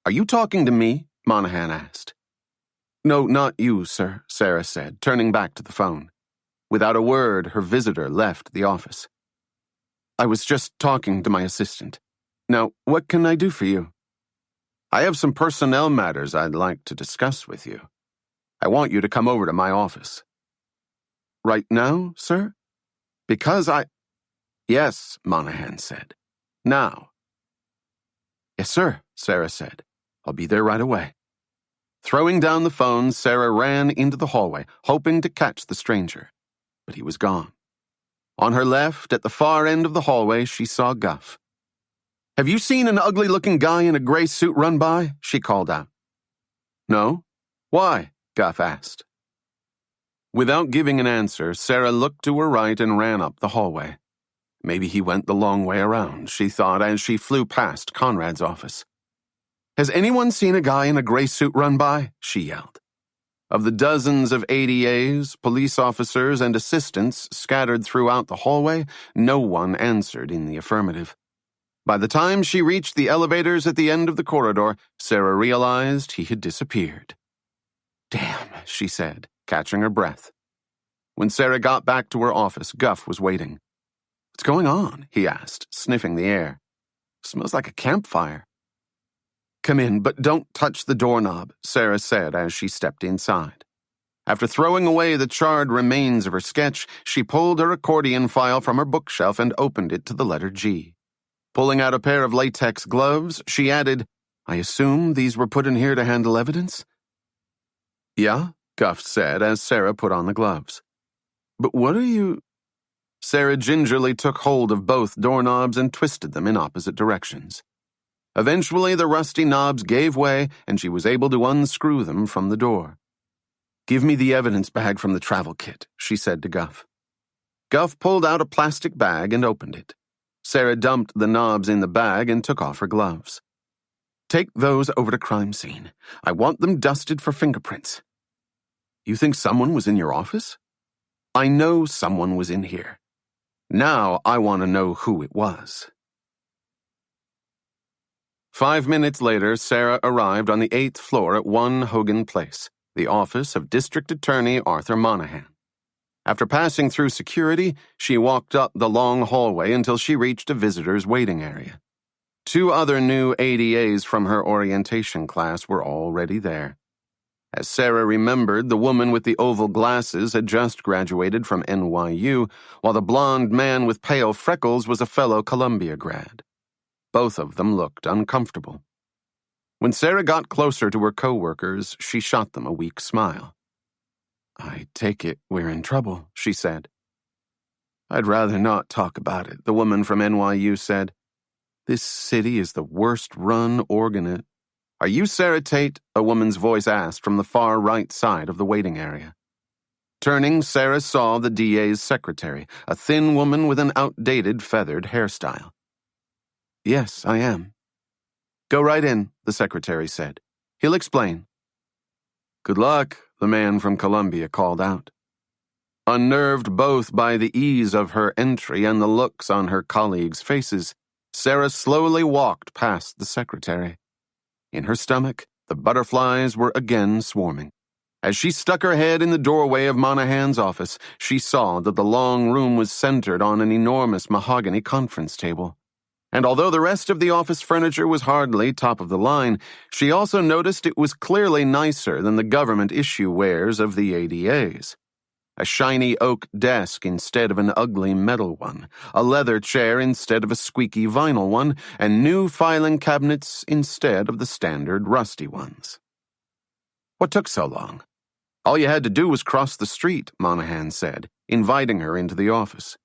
Are you talking to me? Monahan asked. No, not you, sir, Sara said, turning back to the phone. Without a word, her visitor left the office. I was just talking to my assistant. Now, what can I do for you? I have some personnel matters I'd like to discuss with you. I want you to come over to my office. Right now, sir? Because Yes, Monahan said. Now. Yes, sir, Sara said. I'll be there right away. Throwing down the phone, Sara ran into the hallway, hoping to catch the stranger. But he was gone. On her left, at the far end of the hallway, she saw Guff. Have you seen an ugly-looking guy in a gray suit run by? She called out. No? Why? Guff asked. Without giving an answer, Sara looked to her right and ran up the hallway. Maybe he went the long way around, she thought as she flew past Conrad's office. Has anyone seen a guy in a gray suit run by? She yelled. Of the dozens of ADAs, police officers, and assistants scattered throughout the hallway, no one answered in the affirmative. By the time she reached the elevators at the end of the corridor, Sara realized he had disappeared. Damn, she said, catching her breath. When Sara got back to her office, Guff was waiting. What's going on? He asked, sniffing the air. Smells like a campfire. Come in, but don't touch the doorknob, Sara said as she stepped inside. After throwing away the charred remains of her sketch, she pulled her accordion file from her bookshelf and opened it to the letter G. Pulling out a pair of latex gloves, she added, I assume these were put in here to handle evidence? Yeah, Guff said as Sara put on the gloves. But what are you... Sara gingerly took hold of both doorknobs and twisted them in opposite directions. Eventually, the rusty knobs gave way, and she was able to unscrew them from the door. Give me the evidence bag from the travel kit, she said to Guff. Guff pulled out a plastic bag and opened it. Sara dumped the knobs in the bag and took off her gloves. Take those over to crime scene. I want them dusted for fingerprints. You think someone was in your office? I know someone was in here. Now I want to know who it was. 5 minutes later, Sara arrived on the 8th floor at 1 Hogan Place, the office of District Attorney Arthur Monahan. After passing through security, she walked up the long hallway until she reached a visitor's waiting area. 2 other new ADAs from her orientation class were already there. As Sara remembered, the woman with the oval glasses had just graduated from NYU, while the blonde man with pale freckles was a fellow Columbia grad. Both of them looked uncomfortable. When Sara got closer to her co-workers, she shot them a weak smile. I take it we're in trouble, she said. I'd rather not talk about it, the woman from NYU said. This city is the worst-run organ. Are you Sara Tate? A woman's voice asked from the far right side of the waiting area. Turning, Sara saw the DA's secretary, a thin woman with an outdated feathered hairstyle. Yes, I am. Go right in, the secretary said. He'll explain. Good luck, the man from Columbia called out. Unnerved both by the ease of her entry and the looks on her colleagues' faces, Sara slowly walked past the secretary. In her stomach, the butterflies were again swarming. As she stuck her head in the doorway of Monahan's office, she saw that the long room was centered on an enormous mahogany conference table. And although the rest of the office furniture was hardly top of the line, she also noticed it was clearly nicer than the government issue wares of the ADAs. A shiny oak desk instead of an ugly metal one, a leather chair instead of a squeaky vinyl one, and new filing cabinets instead of the standard rusty ones. What took so long? All you had to do was cross the street, Monahan said, inviting her into the office.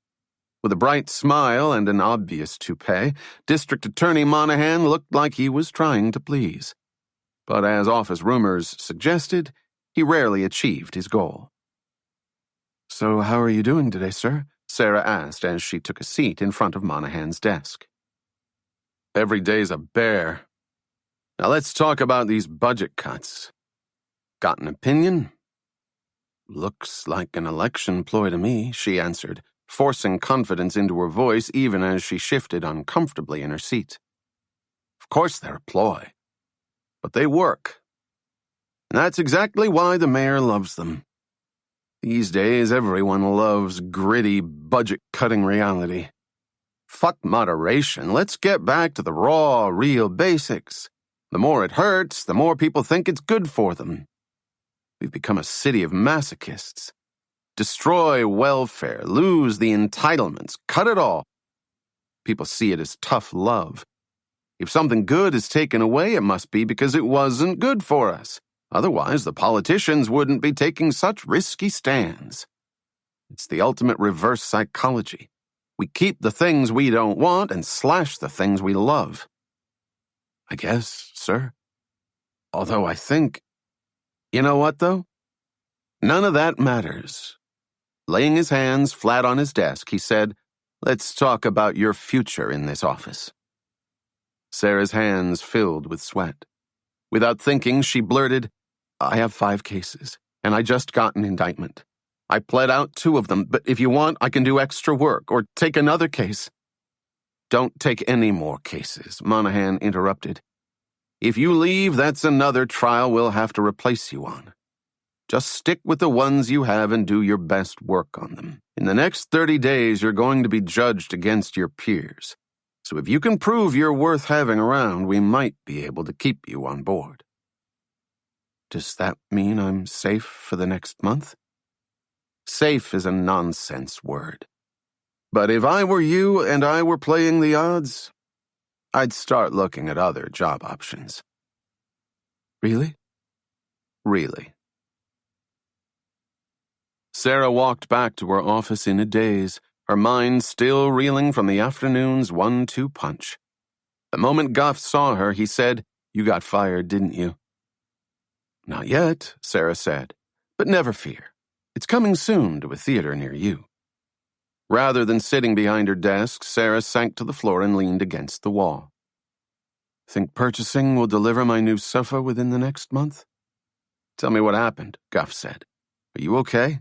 With a bright smile and an obvious toupee, District Attorney Monahan looked like he was trying to please. But as office rumors suggested, he rarely achieved his goal. So how are you doing today, sir? Sara asked as she took a seat in front of Monahan's desk. Every day's a bear. Now let's talk about these budget cuts. Got an opinion?" "Looks like an election ploy to me," she answered, forcing confidence into her voice even as she shifted uncomfortably in her seat. "Of course they're a ploy, but they work. And that's exactly why the mayor loves them. These days, everyone loves gritty, budget-cutting reality. Fuck moderation. Let's get back to the raw, real basics. The more it hurts, the more people think it's good for them. We've become a city of masochists. Destroy welfare, lose the entitlements, cut it all. People see it as tough love. If something good is taken away, it must be because it wasn't good for us. Otherwise, the politicians wouldn't be taking such risky stands. It's the ultimate reverse psychology. We keep the things we don't want and slash the things we love. I guess, sir. Although I think... You know what, though? None of that matters. Laying his hands flat on his desk, he said, "Let's talk about your future in this office." Sarah's hands filled with sweat. Without thinking, she blurted, "I have 5 cases, and I just got an indictment. I pled out 2 of them, but if you want, I can do extra work or take another case." "Don't take any more cases," Monahan interrupted. "If you leave, that's another trial we'll have to replace you on. Just stick with the ones you have and do your best work on them. In the next 30 days, you're going to be judged against your peers. So if you can prove you're worth having around, we might be able to keep you on board." "Does that mean I'm safe for the next month?" "Safe is a nonsense word. But if I were you and I were playing the odds, I'd start looking at other job options." "Really?" "Really." Sara walked back to her office in a daze, her mind still reeling from the afternoon's 1-2 punch. The moment Goff saw her, he said, "You got fired, didn't you?" "Not yet," Sara said, "but never fear. It's coming soon to a theater near you." Rather than sitting behind her desk, Sara sank to the floor and leaned against the wall. "Think purchasing will deliver my new sofa within the next month?" "Tell me what happened," Goff said. "Are you okay?"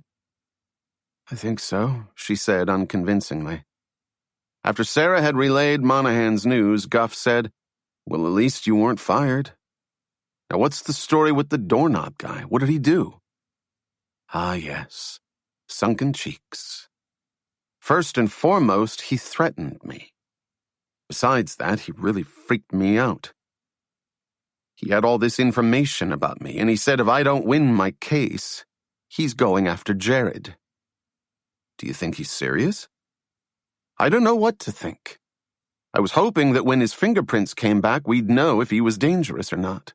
"I think so," she said unconvincingly. After Sara had relayed Monahan's news, Goff said, "Well, at least you weren't fired. Now what's the story with the doorknob guy? What did he do?" "Ah, yes. Sunken cheeks. First and foremost, he threatened me. Besides that, he really freaked me out. He had all this information about me, and he said if I don't win my case, he's going after Jared." "Do you think he's serious?" "I don't know what to think. I was hoping that when his fingerprints came back, we'd know if he was dangerous or not."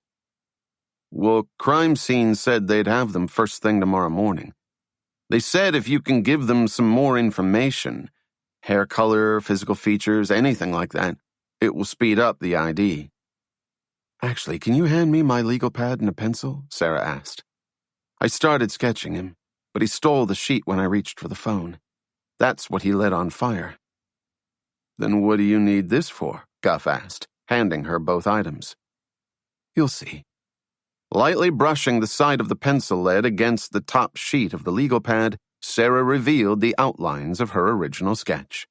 "Well, crime scene said they'd have them first thing tomorrow morning. They said if you can give them some more information, hair color, physical features, anything like that, it will speed up the ID." "Actually, can you hand me my legal pad and a pencil?" Sara asked. "I started sketching him, but he stole the sheet when I reached for the phone. That's what he lit on fire." "Then what do you need this for?" Goff asked, handing her both items. "You'll see." Lightly brushing the side of the pencil lead against the top sheet of the legal pad, Sara revealed the outlines of her original sketch.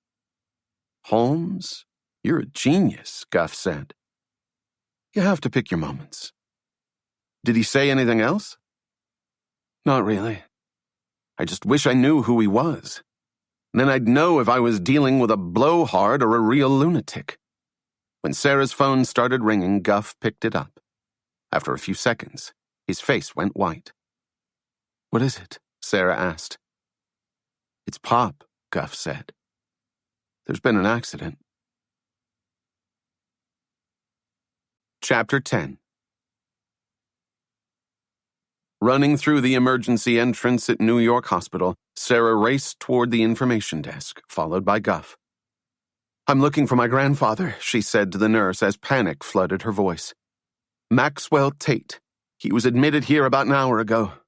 "Holmes, you're a genius," Goff said. "You have to pick your moments." "Did he say anything else?" "Not really. I just wish I knew who he was. Then I'd know if I was dealing with a blowhard or a real lunatic." When Sarah's phone started ringing, Goff picked it up. After a few seconds, his face went white. "What is it?" Sara asked. "It's Pop," Goff said. "There's been an accident." Chapter 10. Running through the emergency entrance at New York Hospital, Sara raced toward the information desk, followed by Goff. "I'm looking for my grandfather," she said to the nurse as panic flooded her voice. "Maxwell Tate. He was admitted here about an hour ago."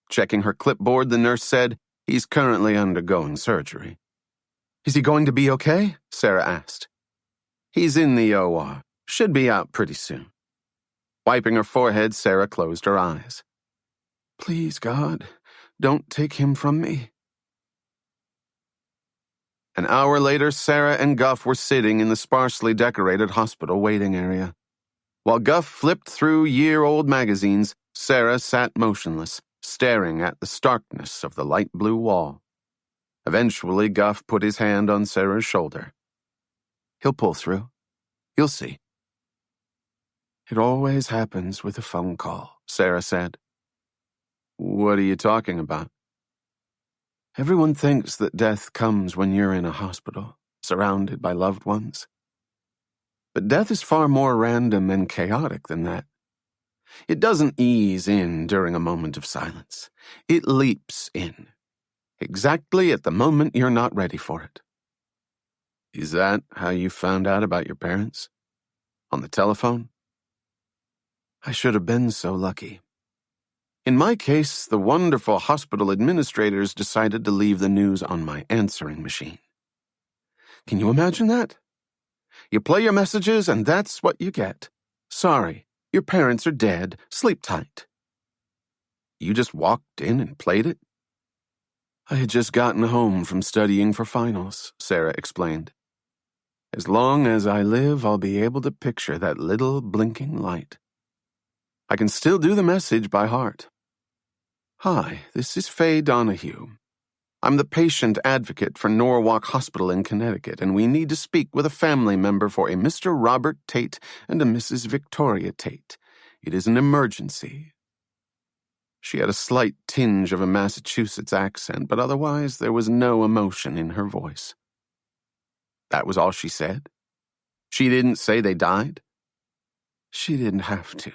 Checking her clipboard, the nurse said, "He's currently undergoing surgery." "Is he going to be okay?" Sara asked. "He's in the OR. Should be out pretty soon." Wiping her forehead, Sara closed her eyes. Please, God, don't take him from me. An hour later, Sara and Guff were sitting in the sparsely decorated hospital waiting area. While Guff flipped through year-old magazines, Sara sat motionless, staring at the starkness of the light blue wall. Eventually, Guff put his hand on Sara's shoulder. He'll pull through. You'll see. It always happens with a phone call, Sara said. What are you talking about? Everyone thinks that death comes when you're in a hospital, surrounded by loved ones. But death is far more random and chaotic than that. It doesn't ease in during a moment of silence. It leaps in, exactly at the moment you're not ready for it. Is that how you found out about your parents? On the telephone? I should have been so lucky. In my case, the wonderful hospital administrators decided to leave the news on my answering machine. Can you imagine that? You play your messages and that's what you get. Sorry, your parents are dead. Sleep tight. You just walked in and played it? I had just gotten home from studying for finals, Sara explained. As long as I live, I'll be able to picture that little blinking light. I can still do the message by heart. Hi, this is Faye Donahue. I'm the patient advocate for Norwalk Hospital in Connecticut, and we need to speak with a family member for a Mr. Robert Tate and a Mrs. Victoria Tate. It is an emergency. She had a slight tinge of a Massachusetts accent, but otherwise there was no emotion in her voice. That was all she said? She didn't say they died? She didn't have to.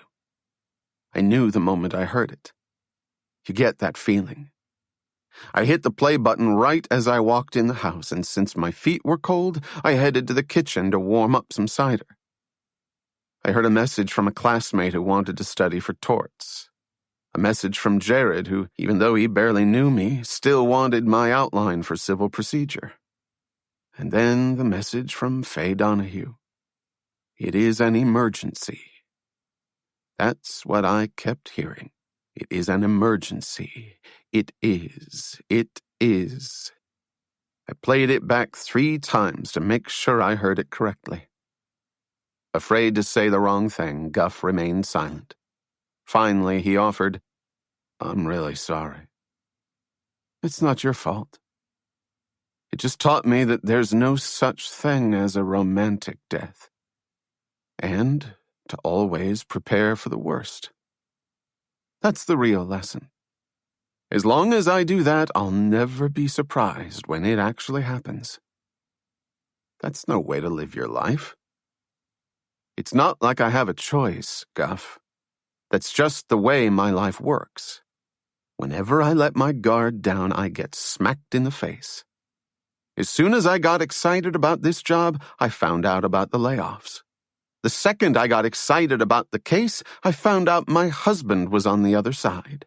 I knew the moment I heard it. You get that feeling. I hit the play button right as I walked in the house, and since my feet were cold, I headed to the kitchen to warm up some cider. I heard a message from a classmate who wanted to study for torts. A message from Jared who, even though he barely knew me, still wanted my outline for civil procedure. And then the message from Faye Donahue. It is an emergency. That's what I kept hearing. It is an emergency. It is. It is. I played it back 3 times to make sure I heard it correctly. Afraid to say the wrong thing, Guff remained silent. Finally, he offered, I'm really sorry. It's not your fault. It just taught me that there's no such thing as a romantic death. And to always prepare for the worst. That's the real lesson. As long as I do that, I'll never be surprised when it actually happens. That's no way to live your life. It's not like I have a choice, Guff. That's just the way my life works. Whenever I let my guard down, I get smacked in the face. As soon as I got excited about this job, I found out about the layoffs. The second I got excited about the case, I found out my husband was on the other side.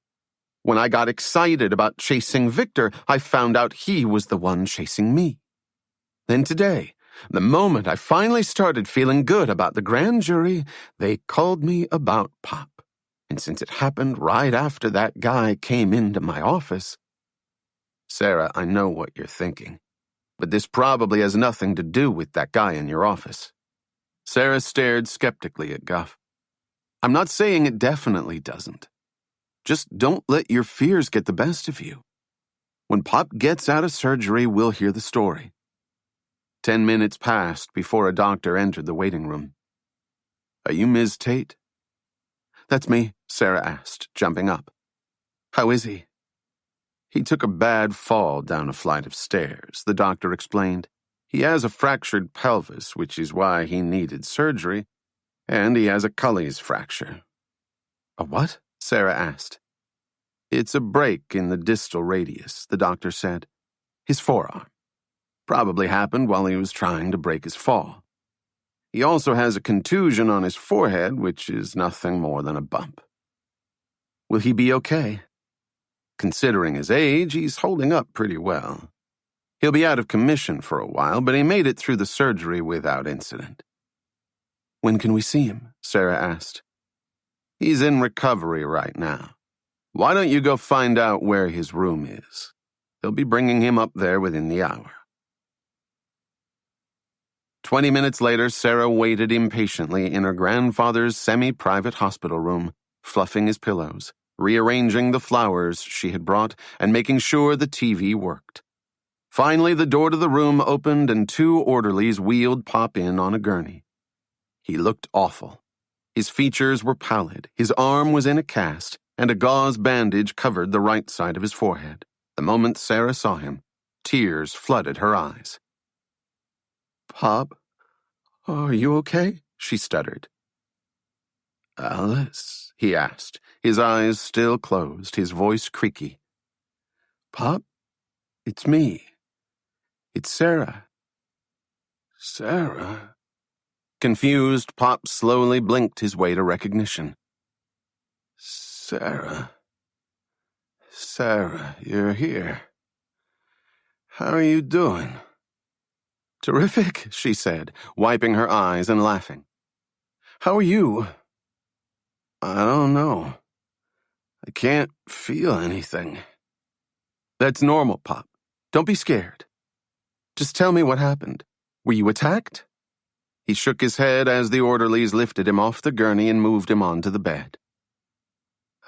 When I got excited about chasing Victor, I found out he was the one chasing me. Then today, the moment I finally started feeling good about the grand jury, they called me about Pop. And since it happened right after that guy came into my office... Sara, I know what you're thinking, but this probably has nothing to do with that guy in your office. Sara stared skeptically at Guff. I'm not saying it definitely doesn't. Just don't let your fears get the best of you. When Pop gets out of surgery, we'll hear the story. 10 minutes passed before a doctor entered the waiting room. Are you Ms. Tate? That's me, Sara asked, jumping up. How is he? He took a bad fall down a flight of stairs, the doctor explained. He has a fractured pelvis, which is why he needed surgery, and he has a Cully's fracture. A what? Sara asked. It's a break in the distal radius, the doctor said. His forearm. Probably happened while he was trying to break his fall. He also has a contusion on his forehead, which is nothing more than a bump. Will he be okay? Considering his age, he's holding up pretty well. He'll be out of commission for a while, but he made it through the surgery without incident. When can we see him? Sara asked. He's in recovery right now. Why don't you go find out where his room is? They'll be bringing him up there within the hour." 20 minutes later, Sara waited impatiently in her grandfather's semi-private hospital room, fluffing his pillows, rearranging the flowers she had brought, and making sure the TV worked. Finally, the door to the room opened and 2 orderlies wheeled Pop in on a gurney. He looked awful. His features were pallid, his arm was in a cast, and a gauze bandage covered the right side of his forehead. The moment Sara saw him, tears flooded her eyes. "Pop, are you okay?" she stuttered. "Alice?" he asked, his eyes still closed, his voice creaky. "Pop, it's me. It's Sara." "Sara?" Confused, Pop slowly blinked his way to recognition. "Sara? Sara, you're here. How are you doing?" "Terrific," she said, wiping her eyes and laughing. "How are you?" "I don't know. I can't feel anything." "That's normal, Pop. Don't be scared. Just tell me what happened. Were you attacked?" He shook his head as the orderlies lifted him off the gurney and moved him onto the bed.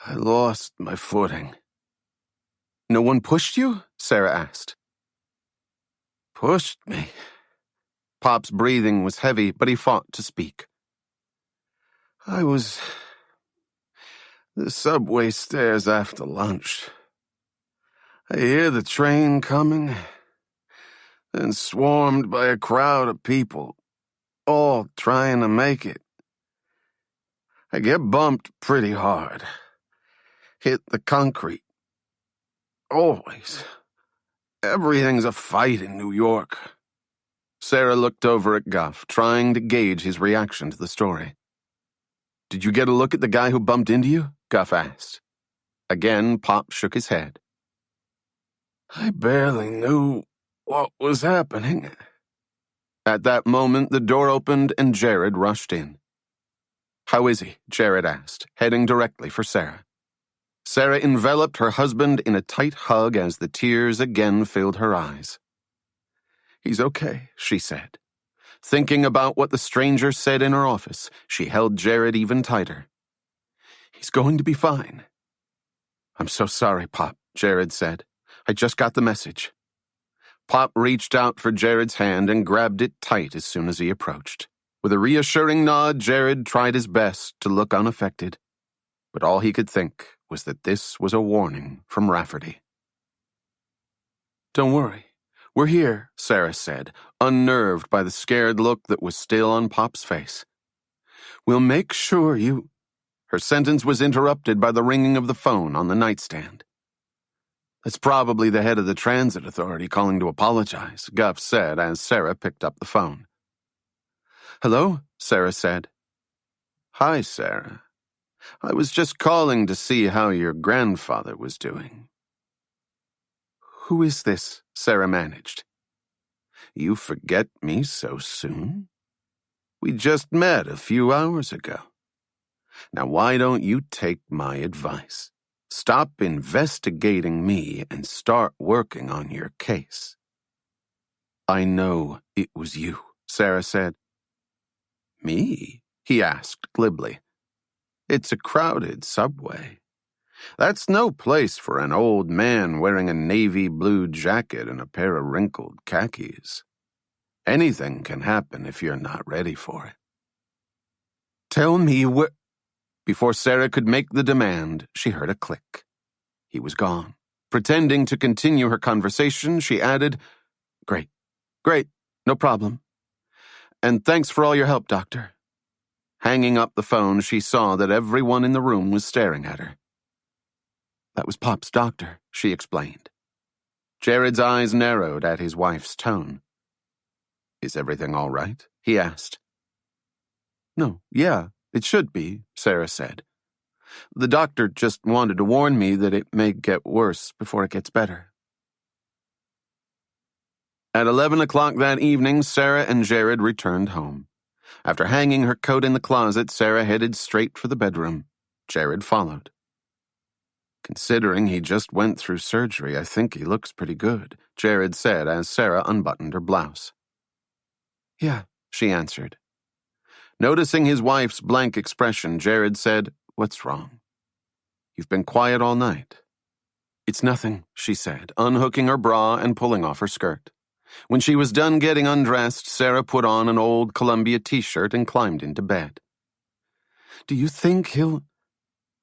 "I lost my footing." "No one pushed you?" Sara asked. "Pushed me?" Pop's breathing was heavy, but he fought to speak. The subway stairs after lunch. I hear the train coming, then swarmed by a crowd of people, all trying to make it. I get bumped pretty hard. Hit the concrete. Always. Everything's a fight in New York." Sara looked over at Guff, trying to gauge his reaction to the story. "Did you get a look at the guy who bumped into you?" Guff asked. Again, Pop shook his head. "I barely knew what was happening." At that moment, the door opened and Jared rushed in. "How is he?" Jared asked, heading directly for Sara. Sara enveloped her husband in a tight hug as the tears again filled her eyes. "He's okay," she said. Thinking about what the stranger said in her office, she held Jared even tighter. "He's going to be fine." "I'm so sorry, Pop," Jared said. "I just got the message." Pop reached out for Jared's hand and grabbed it tight as soon as he approached. With a reassuring nod, Jared tried his best to look unaffected, but all he could think was that this was a warning from Rafferty. "Don't worry. We're here," Sara said, unnerved by the scared look that was still on Pop's face. "We'll make sure you—" Her sentence was interrupted by the ringing of the phone on the nightstand. "That's probably the head of the transit authority calling to apologize," Guff said as Sara picked up the phone. "Hello?" Sara said. "Hi, Sara. I was just calling to see how your grandfather was doing." "Who is this?" Sara managed. "You forget me so soon? We just met a few hours ago. Now why don't you take my advice? Stop investigating me and start working on your case." "I know it was you," Sara said. "Me?" he asked glibly. "It's a crowded subway. That's no place for an old man wearing a navy blue jacket and a pair of wrinkled khakis. Anything can happen if you're not ready for it." "Tell me where—" Before Sara could make the demand, she heard a click. He was gone. Pretending to continue her conversation, she added, Great, no problem. And thanks for all your help, Doctor." Hanging up the phone, she saw that everyone in the room was staring at her. "That was Pop's doctor," she explained. Jared's eyes narrowed at his wife's tone. "Is everything all right?" he asked. "No, yeah, it should be," Sara said. "The doctor just wanted to warn me that it may get worse before it gets better." At 11 o'clock that evening, Sara and Jared returned home. After hanging her coat in the closet, Sara headed straight for the bedroom. Jared followed. Considering he just went through surgery, I think he looks pretty good, Jared said as Sara unbuttoned her blouse. Yeah, she answered. Noticing his wife's blank expression, Jared said, What's wrong? You've been quiet all night. It's nothing, she said, unhooking her bra and pulling off her skirt. When she was done getting undressed, Sara put on an old Columbia t-shirt and climbed into bed. Do you think he'll...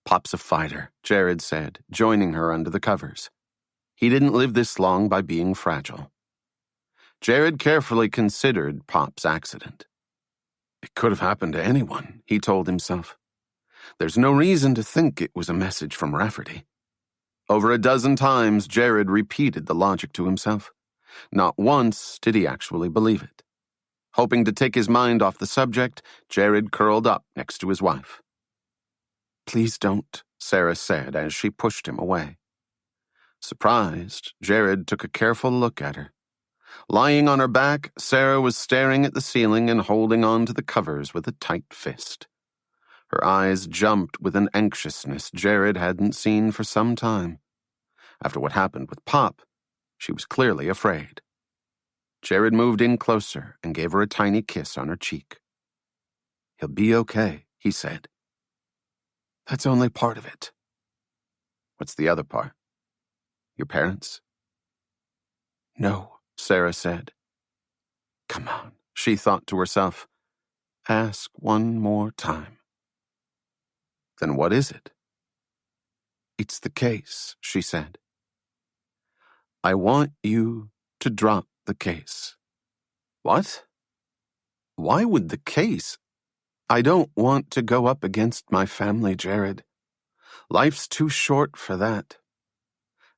Pop's a fighter, Jared said, joining her under the covers. He didn't live this long by being fragile. Jared carefully considered Pop's accident. It could have happened to anyone, he told himself. There's no reason to think it was a message from Rafferty. Over a dozen times, Jared repeated the logic to himself. Not once did he actually believe it. Hoping to take his mind off the subject, Jared curled up next to his wife. Please don't, Sara said as she pushed him away. Surprised, Jared took a careful look at her. Lying on her back, Sara was staring at the ceiling and holding on to the covers with a tight fist. Her eyes jumped with an anxiousness Jared hadn't seen for some time. After what happened with Pop, she was clearly afraid. Jared moved in closer and gave her a tiny kiss on her cheek. He'll be okay, he said. That's only part of it. What's the other part? Your parents? No, Sara said. Come on, she thought to herself. Ask one more time. Then what is it? It's the case, she said. I want you to drop the case. What? Why would the case? I don't want to go up against my family, Jared. Life's too short for that.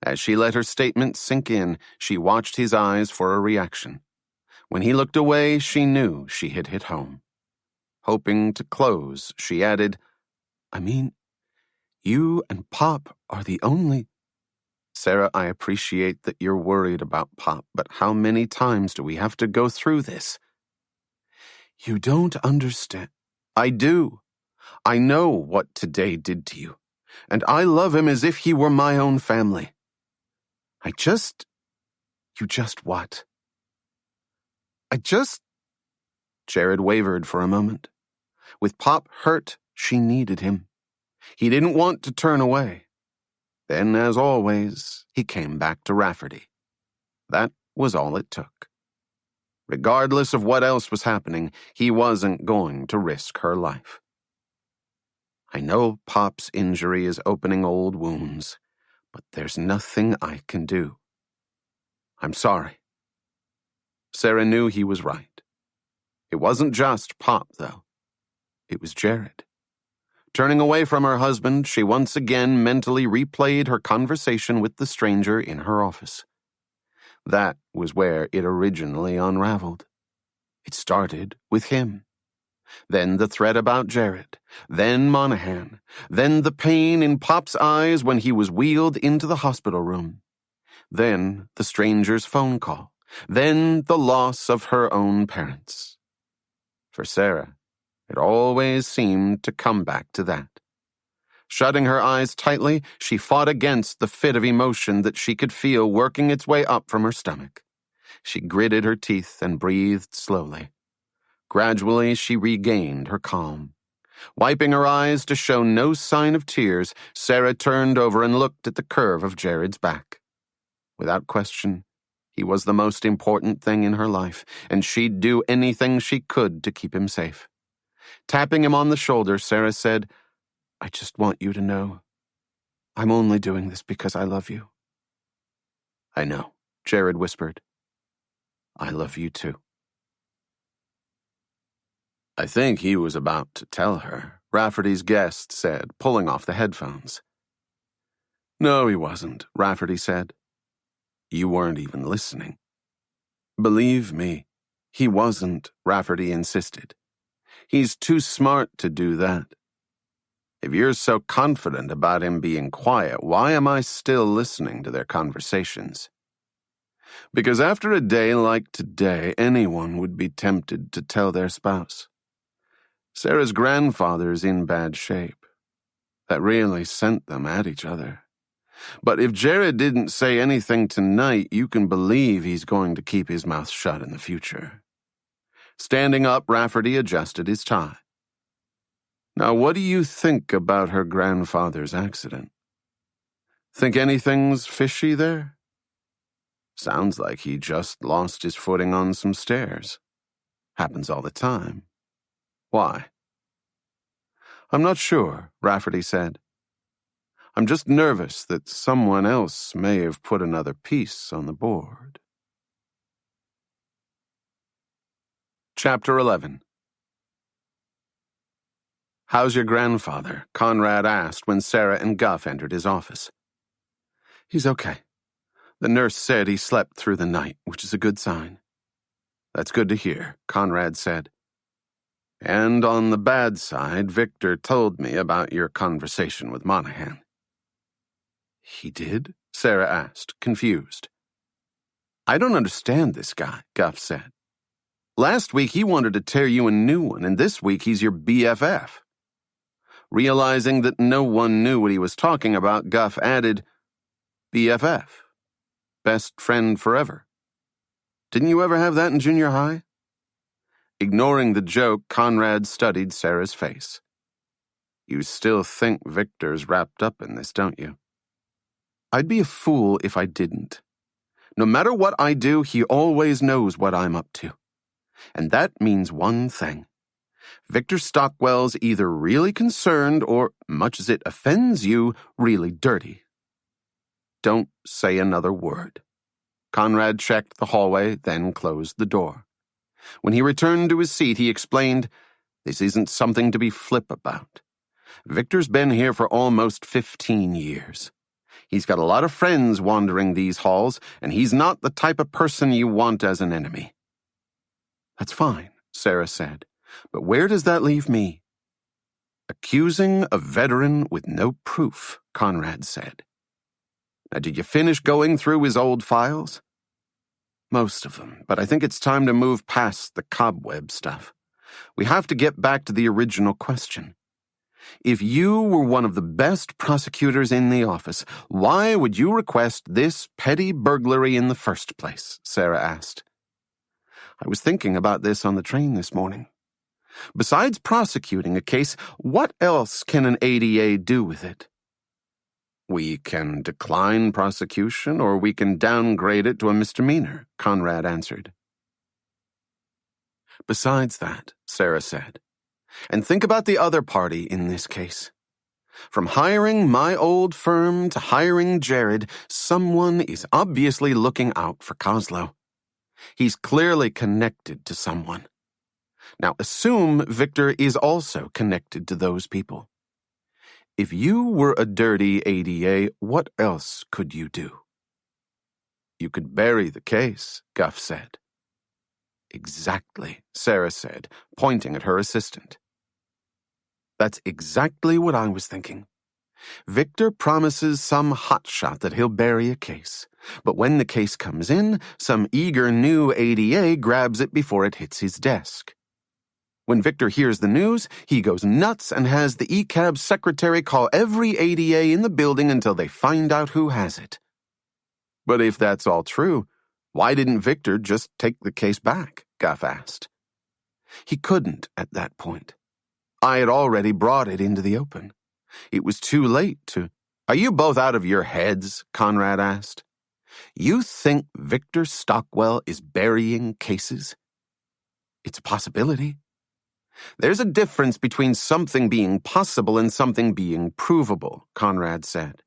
As she let her statement sink in, she watched his eyes for a reaction. When he looked away, she knew she had hit home. Hoping to close, she added, I mean, you and Pop are the only... Sara, I appreciate that you're worried about Pop, but how many times do we have to go through this? You don't understand. I do. I know what today did to you, and I love him as if he were my own family. You just what? Jared wavered for a moment. With Pop hurt, she needed him. He didn't want to turn away. Then, as always, he came back to Rafferty. That was all it took. Regardless of what else was happening, he wasn't going to risk her life. I know Pop's injury is opening old wounds, but there's nothing I can do. I'm sorry. Sara knew he was right. It wasn't just Pop, though. It was Jared. Turning away from her husband, she once again mentally replayed her conversation with the stranger in her office. That was where it originally unraveled. It started with him. Then the threat about Jared. Then Monahan. Then the pain in Pop's eyes when he was wheeled into the hospital room. Then the stranger's phone call. Then the loss of her own parents. For Sara, it always seemed to come back to that. Shutting her eyes tightly, she fought against the fit of emotion that she could feel working its way up from her stomach. She gritted her teeth and breathed slowly. Gradually, she regained her calm. Wiping her eyes to show no sign of tears, Sara turned over and looked at the curve of Jared's back. Without question, he was the most important thing in her life, and she'd do anything she could to keep him safe. Tapping him on the shoulder, Sara said, I just want you to know, I'm only doing this because I love you. I know, Jared whispered. I love you too. I think he was about to tell her, Rafferty's guest said, pulling off the headphones. No, he wasn't, Rafferty said. You weren't even listening. Believe me, he wasn't, Rafferty insisted. He's too smart to do that. If you're so confident about him being quiet, why am I still listening to their conversations? Because after a day like today, anyone would be tempted to tell their spouse. Sarah's grandfather's in bad shape. That really sent them at each other. But if Jared didn't say anything tonight, you can believe he's going to keep his mouth shut in the future. Standing up, Rafferty adjusted his tie. Now, what do you think about her grandfather's accident? Think anything's fishy there? Sounds like he just lost his footing on some stairs. Happens all the time. Why? I'm not sure, Rafferty said. I'm just nervous that someone else may have put another piece on the board. Chapter 11. How's your grandfather? Conrad asked when Sara and Guff entered his office. He's okay. The nurse said he slept through the night, which is a good sign. That's good to hear, Conrad said. And on the bad side, Victor told me about your conversation with Monahan. He did? Sara asked, confused. I don't understand this guy, Guff said. Last week he wanted to tear you a new one, and this week he's your BFF. Realizing that no one knew what he was talking about, Guff added, BFF. Best friend forever. Didn't you ever have that in junior high? Ignoring the joke, Conrad studied Sara's face. You still think Victor's wrapped up in this, don't you? I'd be a fool if I didn't. No matter what I do, he always knows what I'm up to. And that means one thing. Victor Stockwell's either really concerned or, much as it offends you, really dirty. Don't say another word. Conrad checked the hallway, then closed the door. When he returned to his seat, he explained, This isn't something to be flip about. Victor's been here for almost 15 years. He's got a lot of friends wandering these halls, and he's not the type of person you want as an enemy. That's fine, Sara said. But where does that leave me? Accusing a veteran with no proof, Conrad said. Now, did you finish going through his old files? Most of them, but I think it's time to move past the cobweb stuff. We have to get back to the original question. If you were one of the best prosecutors in the office, why would you request this petty burglary in the first place? Sara asked. I was thinking about this on the train this morning. Besides prosecuting a case, what else can an ADA do with it? We can decline prosecution, or we can downgrade it to a misdemeanor, Conrad answered. Besides that, Sara said, and think about the other party in this case. From hiring my old firm to hiring Jared, someone is obviously looking out for Kozlo. He's clearly connected to someone. Now assume Victor is also connected to those people. If you were a dirty ADA, what else could you do? You could bury the case, Guff said. Exactly, Sara said, pointing at her assistant. That's exactly what I was thinking. Victor promises some hotshot that he'll bury a case. But when the case comes in, some eager new ADA grabs it before it hits his desk. When Victor hears the news, he goes nuts and has the ECAB secretary call every ADA in the building until they find out who has it. But if that's all true, why didn't Victor just take the case back? Guff asked. He couldn't at that point. I had already brought it into the open. It was too late to... Are you both out of your heads? Conrad asked. You think Victor Stockwell is burying cases? It's a possibility. There's a difference between something being possible and something being provable, Conrad said.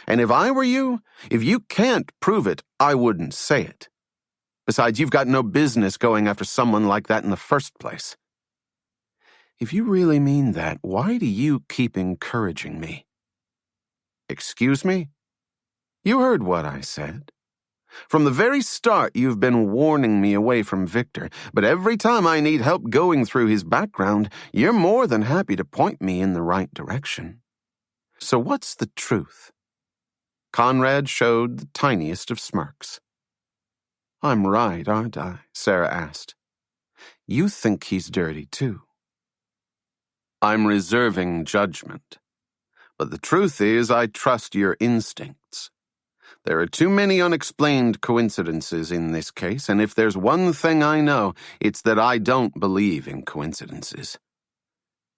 And if I were you, if you can't prove it, I wouldn't say it. Besides, you've got no business going after someone like that in the first place. If you really mean that, why do you keep encouraging me? Excuse me? You heard what I said. From the very start, you've been warning me away from Victor, but every time I need help going through his background, you're more than happy to point me in the right direction. So what's the truth? Conrad showed the tiniest of smirks. I'm right, aren't I? Sara asked. You think he's dirty, too. I'm reserving judgment. But the truth is, I trust your instincts. There are too many unexplained coincidences in this case, and if there's one thing I know, it's that I don't believe in coincidences.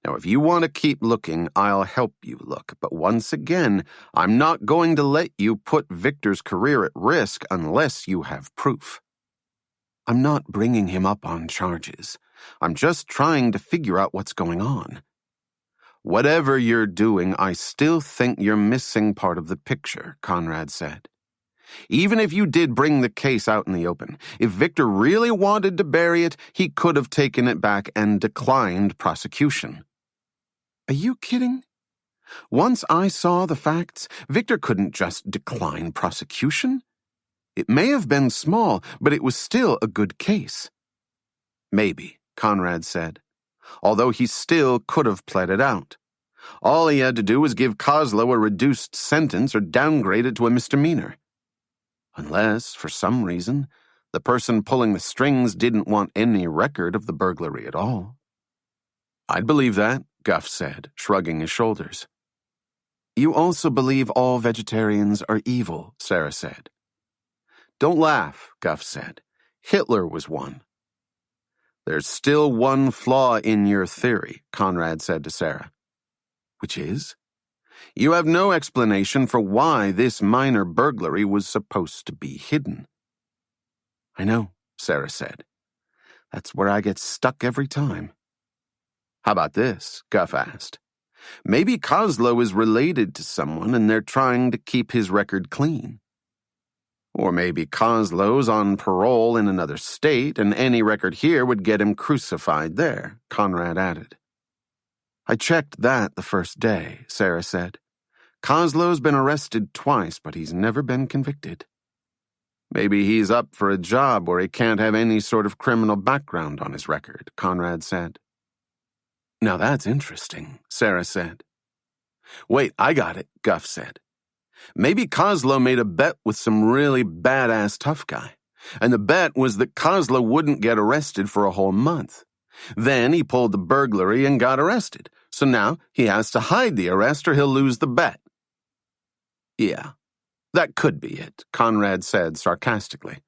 Now, if you want to keep looking, I'll help you look, but once again, I'm not going to let you put Victor's career at risk unless you have proof. I'm not bringing him up on charges. I'm just trying to figure out what's going on. Whatever you're doing, I still think you're missing part of the picture, Conrad said. Even if you did bring the case out in the open, if Victor really wanted to bury it, he could have taken it back and declined prosecution. Are you kidding? Once I saw the facts, Victor couldn't just decline prosecution. It may have been small, but it was still a good case. Maybe, Conrad said, although he still could have pled it out. All he had to do was give Kozlow a reduced sentence or downgrade it to a misdemeanor. Unless, for some reason, the person pulling the strings didn't want any record of the burglary at all. I'd believe that, Guff said, shrugging his shoulders. You also believe all vegetarians are evil, Sara said. Don't laugh, Guff said. Hitler was one. There's still one flaw in your theory, Conrad said to Sara. Which is? You have no explanation for why this minor burglary was supposed to be hidden. I know, Sara said. That's where I get stuck every time. How about this? Guff asked. Maybe Kozlow is related to someone and they're trying to keep his record clean. Or maybe Koslow's on parole in another state and any record here would get him crucified there, Conrad added. I checked that the first day, Sara said. Koslow's been arrested twice, but he's never been convicted. Maybe he's up for a job where he can't have any sort of criminal background on his record, Conrad said. Now that's interesting, Sara said. Wait, I got it, Guff said. Maybe Kozlow made a bet with some really badass tough guy, and the bet was that Kozlow wouldn't get arrested for a whole month. Then he pulled the burglary and got arrested, so now he has to hide the arrest or he'll lose the bet. Yeah, that could be it, Conrad said sarcastically.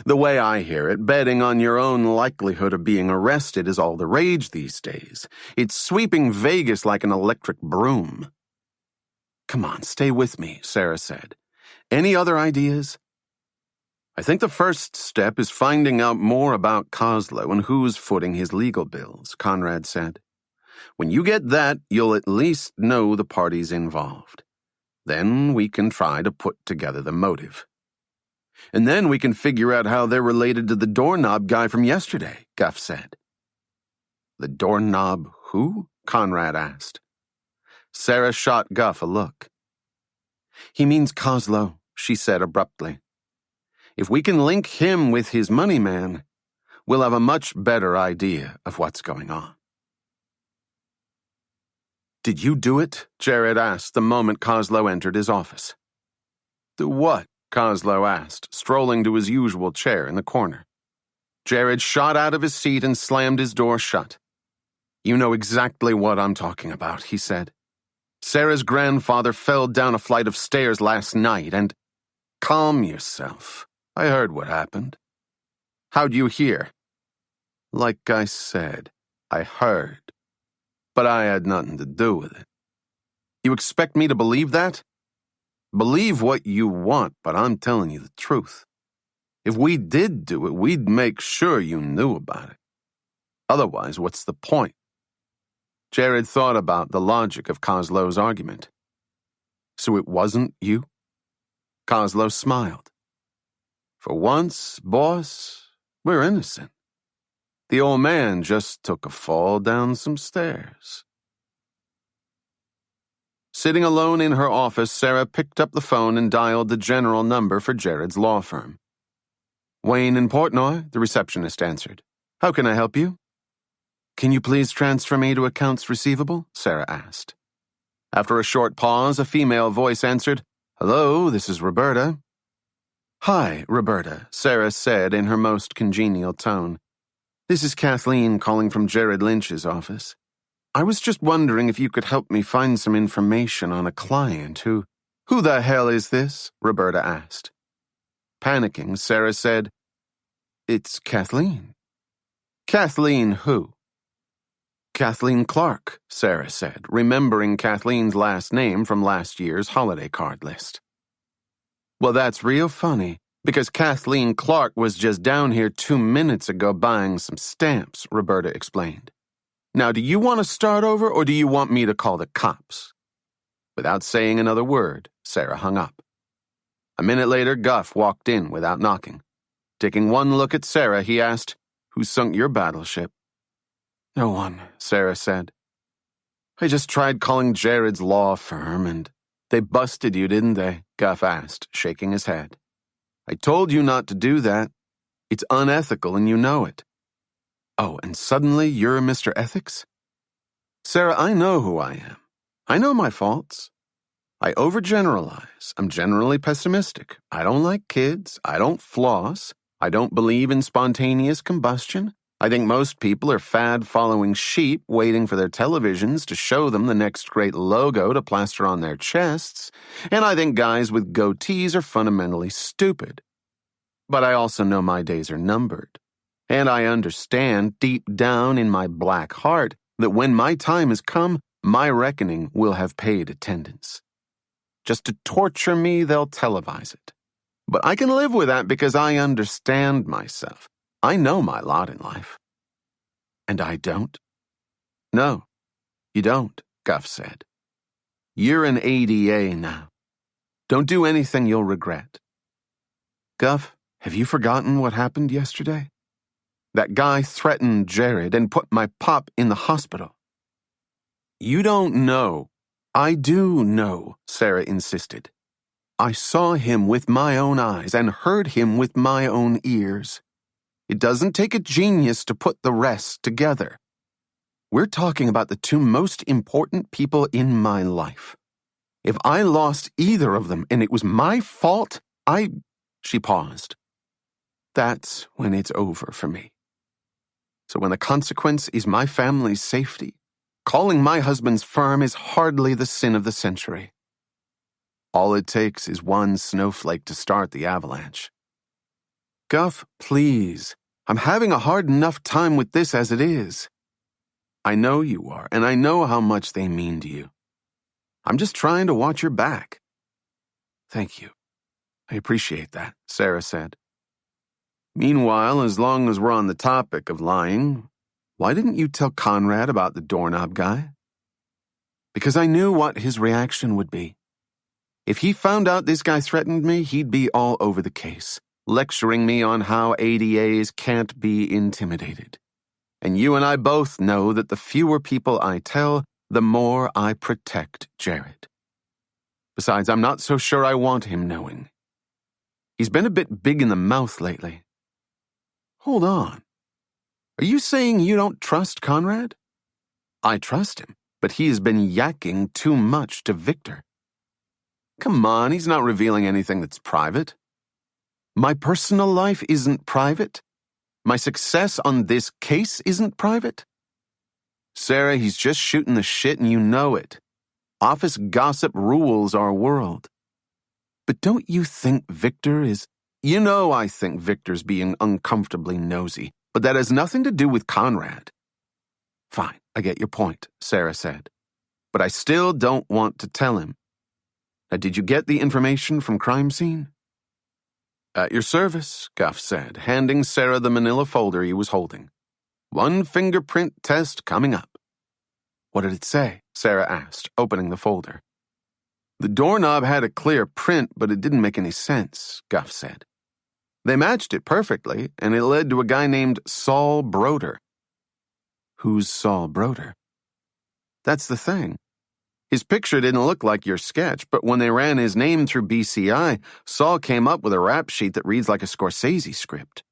The way I hear it, betting on your own likelihood of being arrested is all the rage these days. It's sweeping Vegas like an electric broom. Come on, stay with me, Sara said. Any other ideas? I think the first step is finding out more about Kozlow and who's footing his legal bills, Conrad said. When you get that, you'll at least know the parties involved. Then we can try to put together the motive. And then we can figure out how they're related to the doorknob guy from yesterday, Guff said. The doorknob who? Conrad asked. Sara shot Guff a look. He means Kozlow, she said abruptly. If we can link him with his money man, we'll have a much better idea of what's going on. Did you do it? Jared asked the moment Kozlow entered his office. Do what? Kozlow asked, strolling to his usual chair in the corner. Jared shot out of his seat and slammed his door shut. You know exactly what I'm talking about, he said. Sarah's grandfather fell down a flight of stairs last night and... Calm yourself. I heard what happened. How'd you hear? Like I said, I heard. But I had nothing to do with it. You expect me to believe that? Believe what you want, but I'm telling you the truth. If we did do it, we'd make sure you knew about it. Otherwise, what's the point? Jared thought about the logic of Koslow's argument. So it wasn't you? Kozlow smiled. For once, boss, we're innocent. The old man just took a fall down some stairs. Sitting alone in her office, Sara picked up the phone and dialed the general number for Jared's law firm. Wayne and Portnoy, the receptionist answered. How can I help you? Can you please transfer me to accounts receivable? Sara asked. After a short pause, a female voice answered, Hello, this is Roberta. Hi, Roberta, Sara said in her most congenial tone. This is Kathleen calling from Jared Lynch's office. I was just wondering if you could help me find some information on a client who Who the hell is this? Roberta asked. Panicking, Sara said, It's Kathleen. Kathleen who? Kathleen Clark, Sara said, remembering Kathleen's last name from last year's holiday card list. Well, that's real funny, because Kathleen Clark was just down here 2 minutes ago buying some stamps, Roberta explained. Now, do you want to start over, or do you want me to call the cops? Without saying another word, Sara hung up. A minute later, Guff walked in without knocking. Taking one look at Sara, he asked, Who sunk your battleship? No one, Sara said. I just tried calling Jared's law firm, and they busted you, didn't they? Guff asked, shaking his head. I told you not to do that. It's unethical, and you know it. Oh, and suddenly you're Mr. Ethics? Sara, I know who I am. I know my faults. I overgeneralize. I'm generally pessimistic. I don't like kids. I don't floss. I don't believe in spontaneous combustion. I think most people are fad-following sheep waiting for their televisions to show them the next great logo to plaster on their chests, and I think guys with goatees are fundamentally stupid. But I also know my days are numbered, and I understand deep down in my black heart that when my time has come, my reckoning will have paid attendance. Just to torture me, they'll televise it. But I can live with that because I understand myself. I know my lot in life. And I don't? No, you don't, Guff said. You're an ADA now. Don't do anything you'll regret. Guff, have you forgotten what happened yesterday? That guy threatened Jared and put my pop in the hospital. You don't know. I do know, Sara insisted. I saw him with my own eyes and heard him with my own ears. It doesn't take a genius to put the rest together. We're talking about the two most important people in my life. If I lost either of them and it was my fault, She paused. That's when it's over for me. So when the consequence is my family's safety, calling my husband's firm is hardly the sin of the century. All it takes is one snowflake to start the avalanche. Guff, please. I'm having a hard enough time with this as it is. I know you are, and I know how much they mean to you. I'm just trying to watch your back. Thank you. I appreciate that, Sara said. Meanwhile, as long as we're on the topic of lying, why didn't you tell Conrad about the doorknob guy? Because I knew what his reaction would be. If he found out this guy threatened me, he'd be all over the case, lecturing me on how ADAs can't be intimidated. And you and I both know that the fewer people I tell, the more I protect Jared. Besides, I'm not so sure I want him knowing. He's been a bit big in the mouth lately. Hold on. Are you saying you don't trust Conrad? I trust him, but he has been yakking too much to Victor. Come on, he's not revealing anything that's private. My personal life isn't private. My success on this case isn't private. Sara, he's just shooting the shit and you know it. Office gossip rules our world. But don't you think Victor is... You know I think Victor's being uncomfortably nosy, but that has nothing to do with Conrad. Fine, I get your point, Sara said. But I still don't want to tell him. Now, did you get the information from crime scene? At your service, Guff said, handing Sara the manila folder he was holding. One fingerprint test coming up. What did it say? Sara asked, opening the folder. The doorknob had a clear print, but it didn't make any sense, Guff said. They matched it perfectly, and it led to a guy named Saul Broder. Who's Saul Broder? That's the thing. His picture didn't look like your sketch, but when they ran his name through BCI, Saul came up with a rap sheet that reads like a Scorsese script.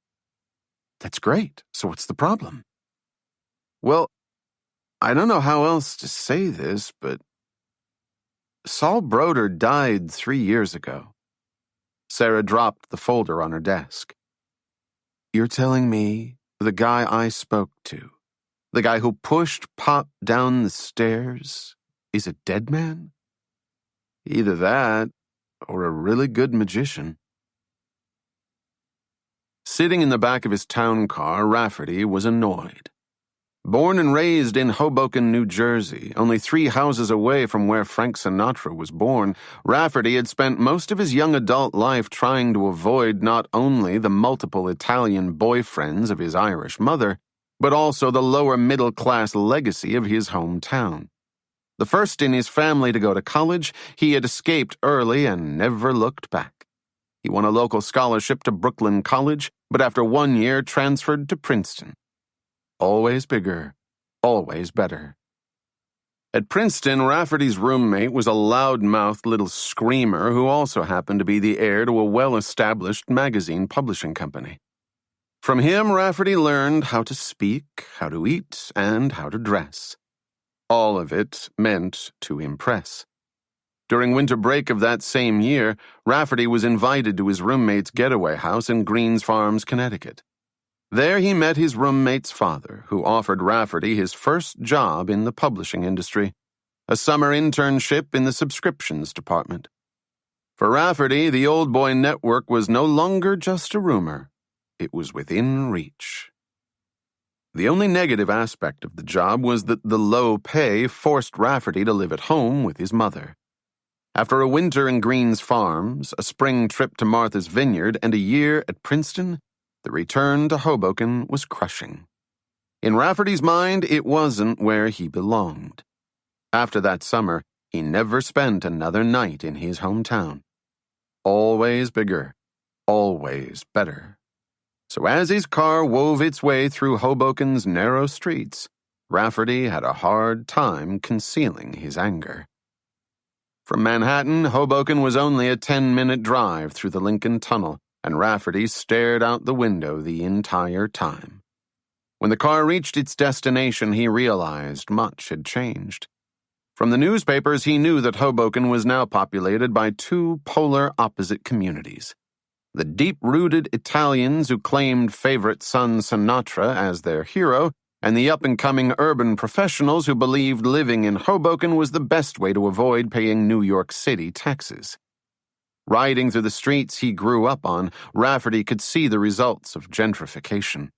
That's great. So what's the problem? Well, I don't know how else to say this, but Saul Broder died 3 years ago. Sara dropped the folder on her desk. You're telling me the guy I spoke to, the guy who pushed Pop down the stairs, is a dead man? Either that, or a really good magician. Sitting in the back of his town car, Rafferty was annoyed. Born and raised in Hoboken, New Jersey, only 3 houses away from where Frank Sinatra was born, Rafferty had spent most of his young adult life trying to avoid not only the multiple Italian boyfriends of his Irish mother, but also the lower middle-class legacy of his hometown. The first in his family to go to college, he had escaped early and never looked back. He won a local scholarship to Brooklyn College, but after 1 year transferred to Princeton. Always bigger, always better. At Princeton, Rafferty's roommate was a loud-mouthed little screamer who also happened to be the heir to a well-established magazine publishing company. From him, Rafferty learned how to speak, how to eat, and how to dress. All of it meant to impress. During winter break of that same year, Rafferty was invited to his roommate's getaway house in Greens Farms, Connecticut. There he met his roommate's father, who offered Rafferty his first job in the publishing industry, a summer internship in the subscriptions department. For Rafferty, the Old Boy Network was no longer just a rumor. It was within reach. The only negative aspect of the job was that the low pay forced Rafferty to live at home with his mother. After a winter in Greens Farms, a spring trip to Martha's Vineyard, and a year at Princeton, the return to Hoboken was crushing. In Rafferty's mind, it wasn't where he belonged. After that summer, he never spent another night in his hometown. Always bigger, always better. So as his car wove its way through Hoboken's narrow streets, Rafferty had a hard time concealing his anger. From Manhattan, Hoboken was only a 10-minute drive through the Lincoln Tunnel, and Rafferty stared out the window the entire time. When the car reached its destination, he realized much had changed. From the newspapers, he knew that Hoboken was now populated by 2 polar opposite communities. The deep-rooted Italians who claimed favorite son Sinatra as their hero, and the up-and-coming urban professionals who believed living in Hoboken was the best way to avoid paying New York City taxes. Riding through the streets he grew up on, Rafferty could see the results of gentrification.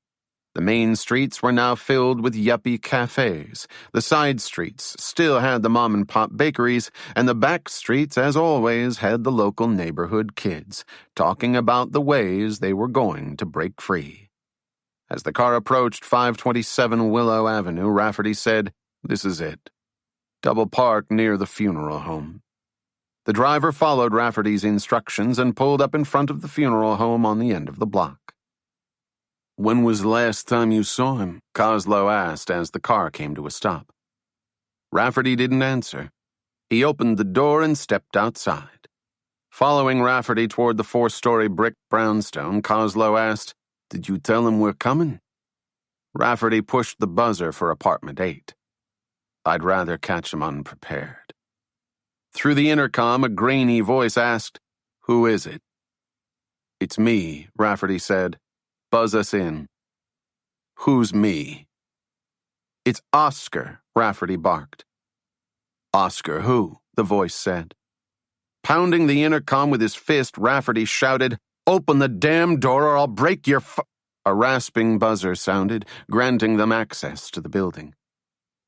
The main streets were now filled with yuppie cafes. The side streets still had the mom-and-pop bakeries, and the back streets, as always, had the local neighborhood kids, talking about the ways they were going to break free. As the car approached 527 Willow Avenue, Rafferty said, "This is it. Double park near the funeral home." The driver followed Rafferty's instructions and pulled up in front of the funeral home on the end of the block. "When was the last time you saw him?" Coslow asked as the car came to a stop. Rafferty didn't answer. He opened the door and stepped outside. Following Rafferty toward the 4-story brick brownstone, Coslow asked, "Did you tell him we're coming?" Rafferty pushed the buzzer for apartment 8. "I'd rather catch him unprepared." Through the intercom, a grainy voice asked, "Who is it?" "It's me," Rafferty said. "Buzz us in." "Who's me?" "It's Oscar," Rafferty barked. "Oscar who?" the voice said. Pounding the intercom with his fist, Rafferty shouted, "Open the damn door or I'll break your f—" A rasping buzzer sounded, granting them access to the building.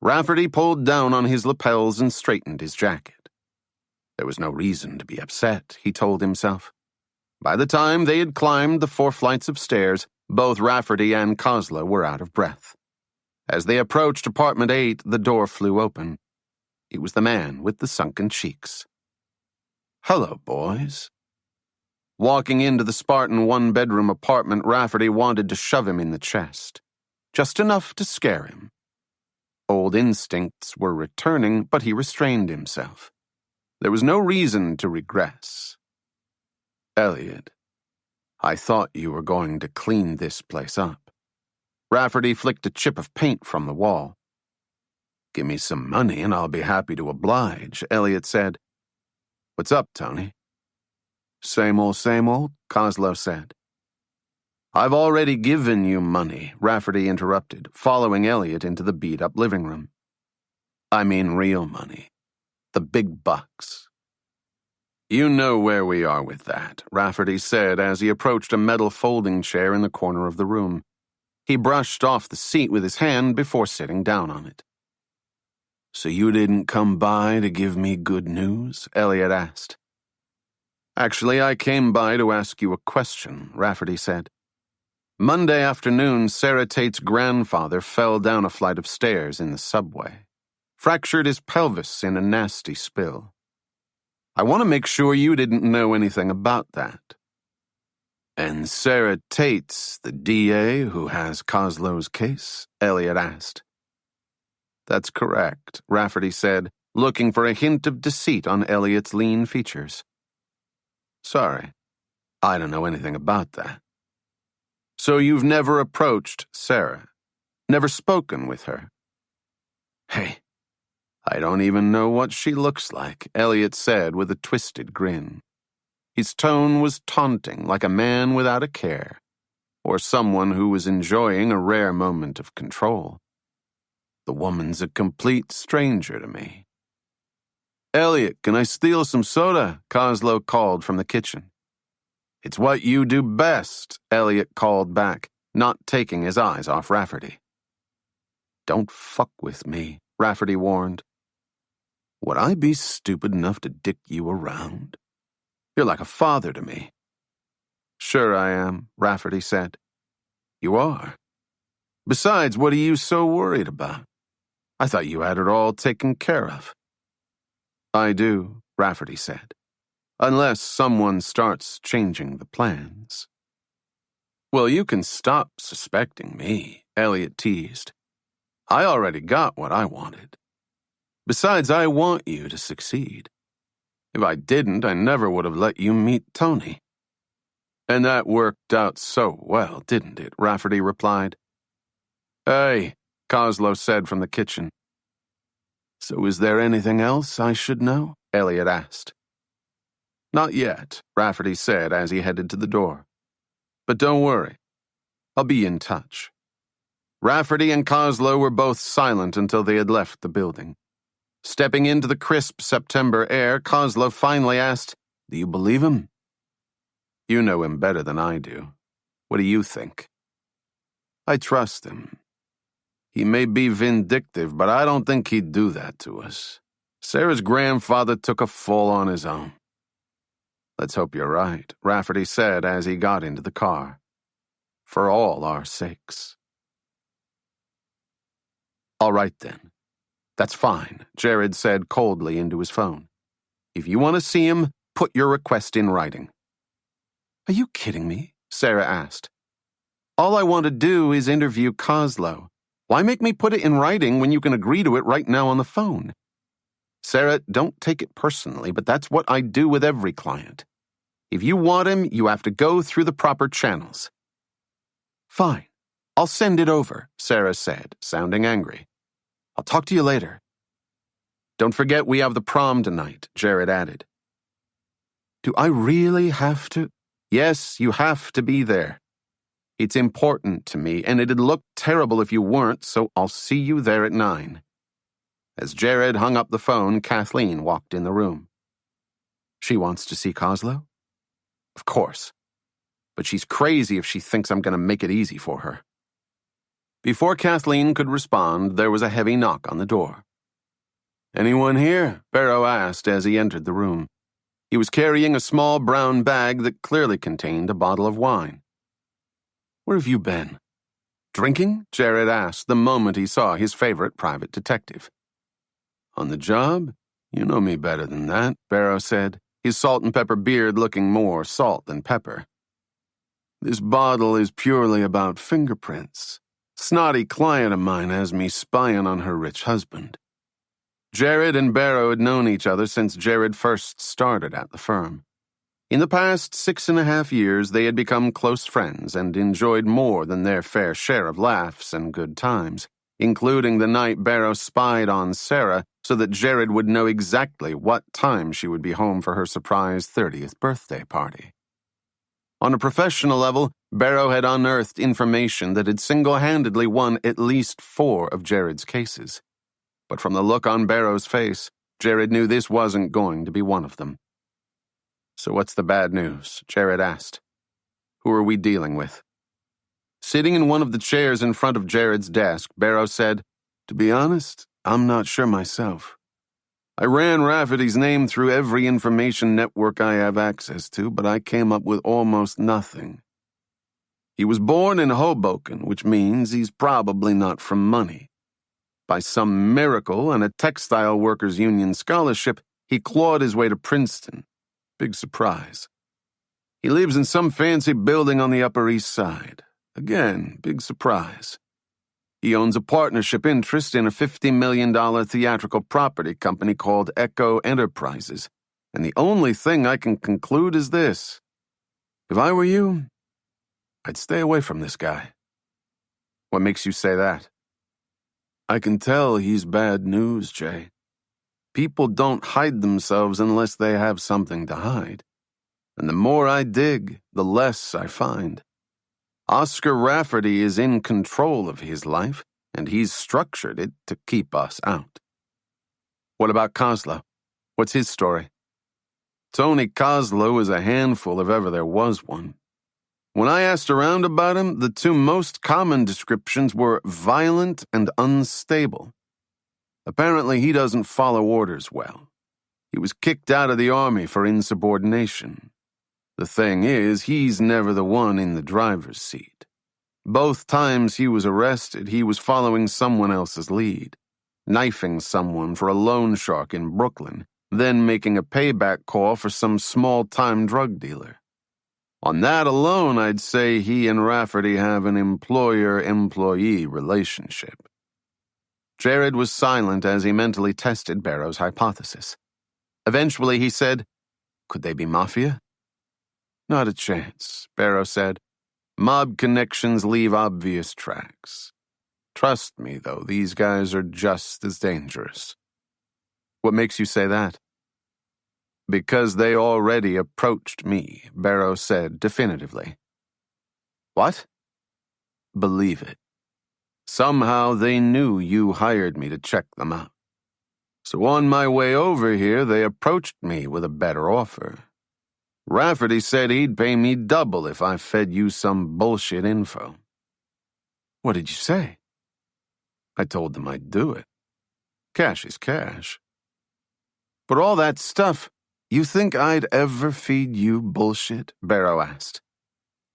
Rafferty pulled down on his lapels and straightened his jacket. There was no reason to be upset, he told himself. By the time they had climbed the 4 flights of stairs, both Rafferty and Coslow were out of breath. As they approached apartment 8, the door flew open. It was the man with the sunken cheeks. "Hello, boys." Walking into the Spartan 1-bedroom apartment, Rafferty wanted to shove him in the chest. Just enough to scare him. Old instincts were returning, but he restrained himself. There was no reason to regress. "Elliot, I thought you were going to clean this place up." Rafferty flicked a chip of paint from the wall. "Give me some money and I'll be happy to oblige," Elliot said. "What's up, Tony?" Same old, Coslow said. "I've already given you money," Rafferty interrupted, following Elliot into the beat-up living room. "I mean real money. The big bucks." You know where we are with that, Rafferty said as he approached a metal folding chair in the corner of the room. He brushed off the seat with his hand before sitting down on it. So you didn't come by to give me good news? Elliot asked. Actually, I came by to ask you a question, Rafferty said. Monday afternoon, Sara Tate's grandfather fell down a flight of stairs in the subway, fractured his pelvis in a nasty spill. I want to make sure you didn't know anything about that. And Sara Tate's the DA who has Coslow's case? Elliot asked. That's correct, Rafferty said, looking for a hint of deceit on Elliot's lean features. Sorry, I don't know anything about that. So you've never approached Sara? Never spoken with her? Hey, I don't even know what she looks like, Elliot said with a twisted grin. His tone was taunting, like a man without a care, or someone who was enjoying a rare moment of control. The woman's a complete stranger to me. Elliot, can I steal some soda? Coslow called from the kitchen. It's what you do best, Elliot called back, not taking his eyes off Rafferty. Don't fuck with me, Rafferty warned. Would I be stupid enough to dick you around? You're like a father to me. Sure I am, Rafferty said. You are. Besides, what are you so worried about? I thought you had it all taken care of. I do, Rafferty said. Unless someone starts changing the plans. Well, you can stop suspecting me, Elliot teased. I already got what I wanted. Besides, I want you to succeed. If I didn't, I never would have let you meet Tony. And that worked out so well, didn't it? Rafferty replied. Hey, Coslow said from the kitchen. So is there anything else I should know? Elliot asked. Not yet, Rafferty said as he headed to the door. But don't worry. I'll be in touch. Rafferty and Coslow were both silent until they had left the building. Stepping into the crisp September air, Coslow finally asked, Do you believe him? You know him better than I do. What do you think? I trust him. He may be vindictive, but I don't think he'd do that to us. Sarah's grandfather took a fall on his own. Let's hope you're right, Rafferty said as he got into the car. For all our sakes. All right then. That's fine, Jared said coldly into his phone. If you want to see him, put your request in writing. Are you kidding me? Sara asked. All I want to do is interview Coslow. Why make me put it in writing when you can agree to it right now on the phone? Sara, don't take it personally, but that's what I do with every client. If you want him, you have to go through the proper channels. Fine. I'll send it over, Sara said, sounding angry. I'll talk to you later. Don't forget we have the prom tonight, Jared added. Do I really have to? Yes, you have to be there. It's important to me, and it'd look terrible if you weren't, so I'll see you there at 9. As Jared hung up the phone, Kathleen walked in the room. She wants to see Coslow? Of course. But she's crazy if she thinks I'm going to make it easy for her. Before Kathleen could respond, there was a heavy knock on the door. Anyone here? Barrow asked as he entered the room. He was carrying a small brown bag that clearly contained a bottle of wine. Where have you been? Drinking? Jared asked the moment he saw his favorite private detective. On the job? You know me better than that, Barrow said, his salt and pepper beard looking more salt than pepper. This bottle is purely about fingerprints. Snotty client of mine has me spying on her rich husband. Jared and Barrow had known each other since Jared first started at the firm. In the past 6.5 years, they had become close friends and enjoyed more than their fair share of laughs and good times, including the night Barrow spied on Sara so that Jared would know exactly what time she would be home for her surprise 30th birthday party. On a professional level, Barrow had unearthed information that had single-handedly won at least 4 of Jared's cases. But from the look on Barrow's face, Jared knew this wasn't going to be one of them. So what's the bad news? Jared asked. Who are we dealing with? Sitting in one of the chairs in front of Jared's desk, Barrow said, To be honest, I'm not sure myself. I ran Rafferty's name through every information network I have access to, but I came up with almost nothing. He was born in Hoboken, which means he's probably not from money. By some miracle and a textile workers' union scholarship, he clawed his way to Princeton. Big surprise. He lives in some fancy building on the Upper East Side. Again, big surprise. He owns a partnership interest in a $50 million theatrical property company called Echo Enterprises, and the only thing I can conclude is this. If I were you, I'd stay away from this guy. What makes you say that? I can tell he's bad news, Jay. People don't hide themselves unless they have something to hide. And the more I dig, the less I find. Oscar Rafferty is in control of his life, and he's structured it to keep us out. What about Koslow? What's his story? Tony Koslow is a handful if ever there was one. When I asked around about him, the two most common descriptions were violent and unstable. Apparently, he doesn't follow orders well. He was kicked out of the army for insubordination. The thing is, he's never the one in the driver's seat. Both times he was arrested, he was following someone else's lead, knifing someone for a loan shark in Brooklyn, then making a payback call for some small-time drug dealer. On that alone, I'd say he and Rafferty have an employer-employee relationship. Jared was silent as he mentally tested Barrow's hypothesis. Eventually he said, Could they be mafia? Not a chance, Barrow said. Mob connections leave obvious tracks. Trust me, though, these guys are just as dangerous. What makes you say that? Because they already approached me, Barrow said definitively. What? Believe it. Somehow they knew you hired me to check them out. So on my way over here, they approached me with a better offer. Rafferty said he'd pay me double if I fed you some bullshit info. What did you say? I told them I'd do it. Cash is cash. But all that stuff, you think I'd ever feed you bullshit? Barrow asked.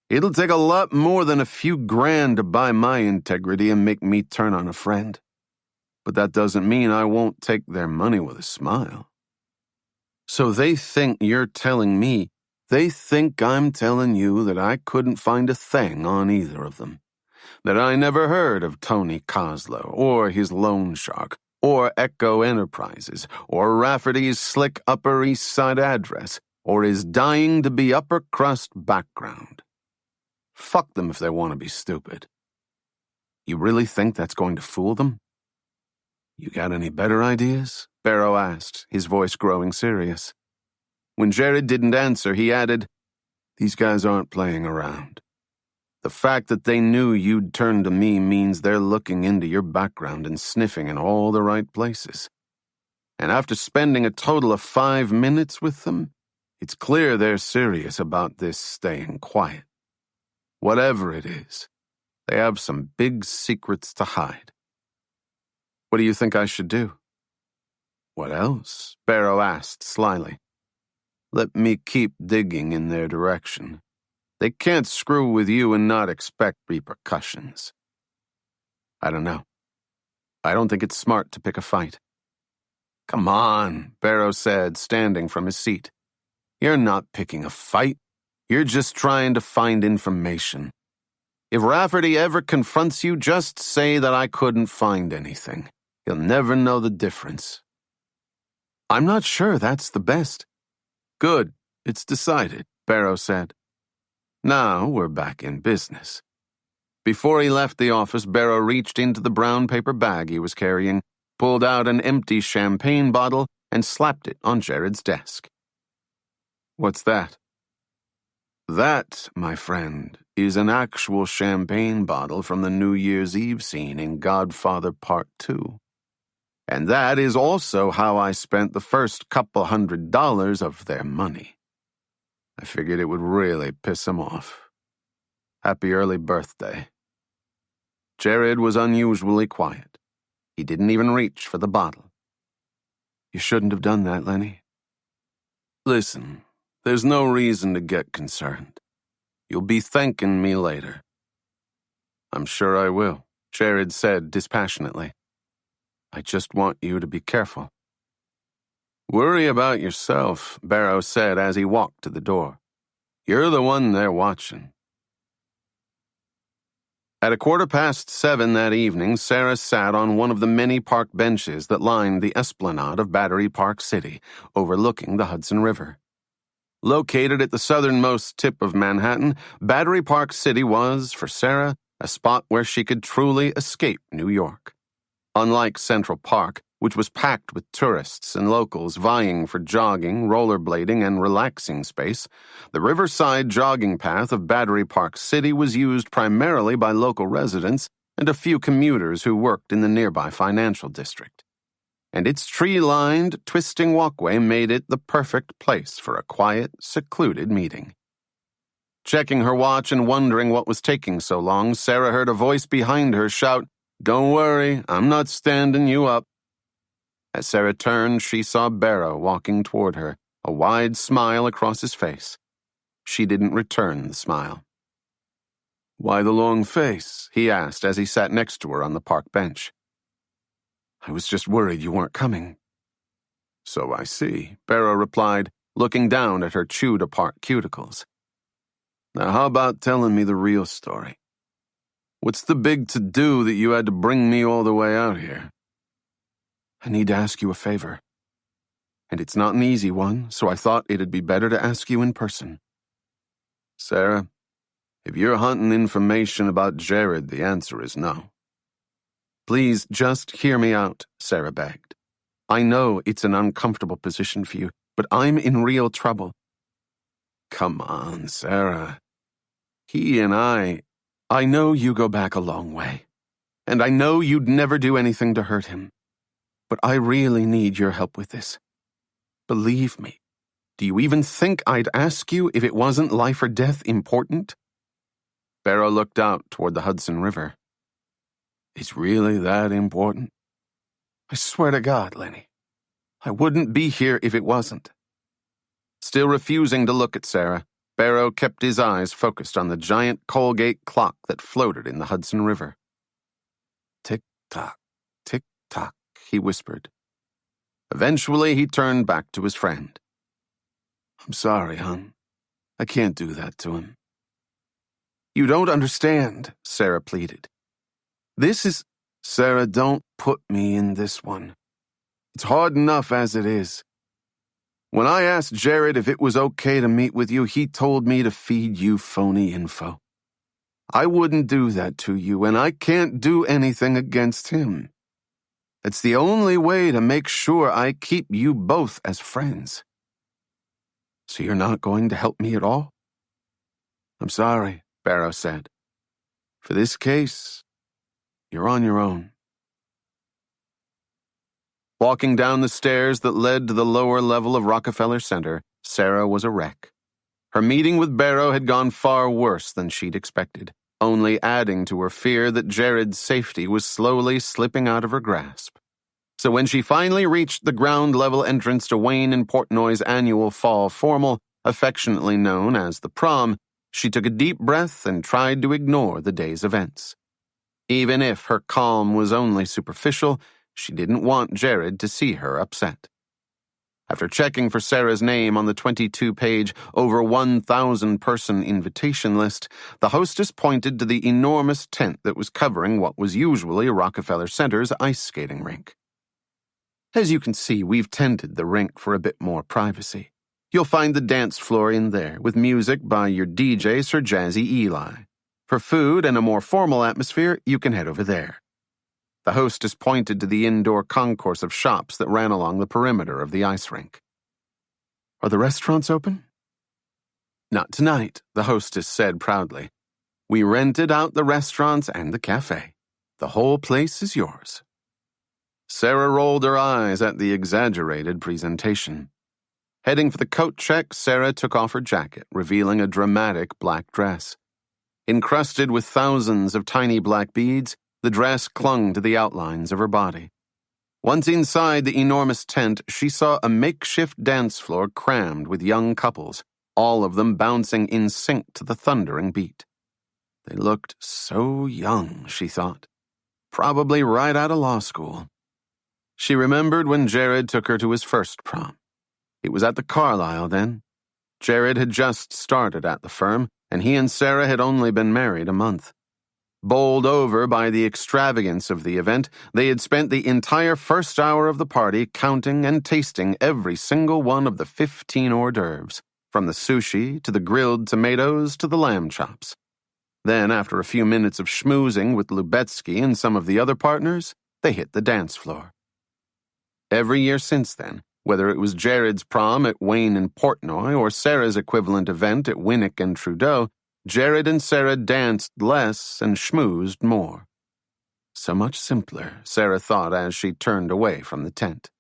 It'll take a lot more than a few grand to buy my integrity and make me turn on a friend. But that doesn't mean I won't take their money with a smile. So they think you're telling me, they think I'm telling you that I couldn't find a thing on either of them. That I never heard of Tony Koslow, or his loan shark, or Echo Enterprises, or Rafferty's slick Upper East Side address, or his dying to be upper crust background. Fuck them if they want to be stupid. You really think that's going to fool them? You got any better ideas? Barrow asked, his voice growing serious. When Jared didn't answer, he added, These guys aren't playing around. The fact that they knew you'd turn to me means they're looking into your background and sniffing in all the right places. And after spending a total of 5 minutes with them, it's clear they're serious about this staying quiet. Whatever it is, they have some big secrets to hide. What do you think I should do? What else? Barrow asked slyly. Let me keep digging in their direction. They can't screw with you and not expect repercussions. I don't know. I don't think it's smart to pick a fight. Come on, Barrow said, standing from his seat. You're not picking a fight. You're just trying to find information. If Rafferty ever confronts you, just say that I couldn't find anything. He'll never know the difference. I'm not sure that's the best. Good, it's decided, Barrow said. Now we're back in business. Before he left the office, Barrow reached into the brown paper bag he was carrying, pulled out an empty champagne bottle, and slapped it on Jared's desk. What's that? That, my friend, is an actual champagne bottle from the New Year's Eve scene in Godfather Part 2. And that is also how I spent the first couple $100 of their money. I figured it would really piss him off. Happy early birthday. Jared was unusually quiet. He didn't even reach for the bottle. You shouldn't have done that, Lenny. Listen, there's no reason to get concerned. You'll be thanking me later. I'm sure I will, Jared said dispassionately. I just want you to be careful. Worry about yourself, Barrow said as he walked to the door. You're the one they're watching. At 7:15 that evening, Sara sat on one of the many park benches that lined the esplanade of Battery Park City, overlooking the Hudson River. Located at the southernmost tip of Manhattan, Battery Park City was, for Sara, a spot where she could truly escape New York. Unlike Central Park, which was packed with tourists and locals vying for jogging, rollerblading, and relaxing space, the riverside jogging path of Battery Park City was used primarily by local residents and a few commuters who worked in the nearby financial district. And its tree-lined, twisting walkway made it the perfect place for a quiet, secluded meeting. Checking her watch and wondering what was taking so long, Sara heard a voice behind her shout, "Don't worry, I'm not standing you up." As Sara turned, she saw Barrow walking toward her, a wide smile across his face. She didn't return the smile. "Why the long face?" he asked as he sat next to her on the park bench. "I was just worried you weren't coming." "So I see," Barrow replied, looking down at her chewed-apart cuticles. "Now how about telling me the real story? What's the big to-do that you had to bring me all the way out here?" "I need to ask you a favor. And it's not an easy one, so I thought it'd be better to ask you in person." "Sara, if you're hunting information about Jared, the answer is no." "Please just hear me out," Sara begged. "I know it's an uncomfortable position for you, but I'm in real trouble." "Come on, Sara. He and I know you go back a long way, and I know you'd never do anything to hurt him. But I really need your help with this. Believe me, do you even think I'd ask you if it wasn't life or death important?" Barrow looked out toward the Hudson River. "It's really that important?" "I swear to God, Lenny, I wouldn't be here if it wasn't." Still refusing to look at Sara, Barrow kept his eyes focused on the giant Colgate clock that floated in the Hudson River. "Tick-tock, tick-tock," he whispered. Eventually, he turned back to his friend. "I'm sorry, hon. I can't do that to him." "You don't understand," Sara pleaded. "This is—" "Sara, don't put me in this one. It's hard enough as it is. When I asked Jared if it was okay to meet with you, he told me to feed you phony info. I wouldn't do that to you, and I can't do anything against him. It's the only way to make sure I keep you both as friends." "So you're not going to help me at all?" "I'm sorry," Barrow said. "For this case, you're on your own." Walking down the stairs that led to the lower level of Rockefeller Center, Sara was a wreck. Her meeting with Barrow had gone far worse than she'd expected, only adding to her fear that Jared's safety was slowly slipping out of her grasp. So when she finally reached the ground-level entrance to Wayne and Portnoy's annual fall formal, affectionately known as the prom, she took a deep breath and tried to ignore the day's events. Even if her calm was only superficial, she didn't want Jared to see her upset. After checking for Sara's name on the 22-page, over 1,000-person invitation list, the hostess pointed to the enormous tent that was covering what was usually Rockefeller Center's ice skating rink. "As you can see, we've tended the rink for a bit more privacy. You'll find the dance floor in there, with music by your DJ, Sir Jazzy Eli. For food and a more formal atmosphere, you can head over there." The hostess pointed to the indoor concourse of shops that ran along the perimeter of the ice rink. "Are the restaurants open?" "Not tonight," the hostess said proudly. "We rented out the restaurants and the cafe. The whole place is yours." Sara rolled her eyes at the exaggerated presentation. Heading for the coat check, Sara took off her jacket, revealing a dramatic black dress. Encrusted with thousands of tiny black beads, the dress clung to the outlines of her body. Once inside the enormous tent, she saw a makeshift dance floor crammed with young couples, all of them bouncing in sync to the thundering beat. They looked so young, she thought. Probably right out of law school. She remembered when Jared took her to his first prom. It was at the Carlisle then. Jared had just started at the firm, and he and Sara had only been married a month. Bowled over by the extravagance of the event, they had spent the entire first hour of the party counting and tasting every single one of the 15 hors d'oeuvres, from the sushi to the grilled tomatoes to the lamb chops. Then, after a few minutes of schmoozing with Lubetsky and some of the other partners, they hit the dance floor. Every year since then, whether it was Jared's prom at Wayne and Portnoy or Sara's equivalent event at Winnick and Trudeau, Jared and Sara danced less and schmoozed more. So much simpler, Sara thought as she turned away from the tent.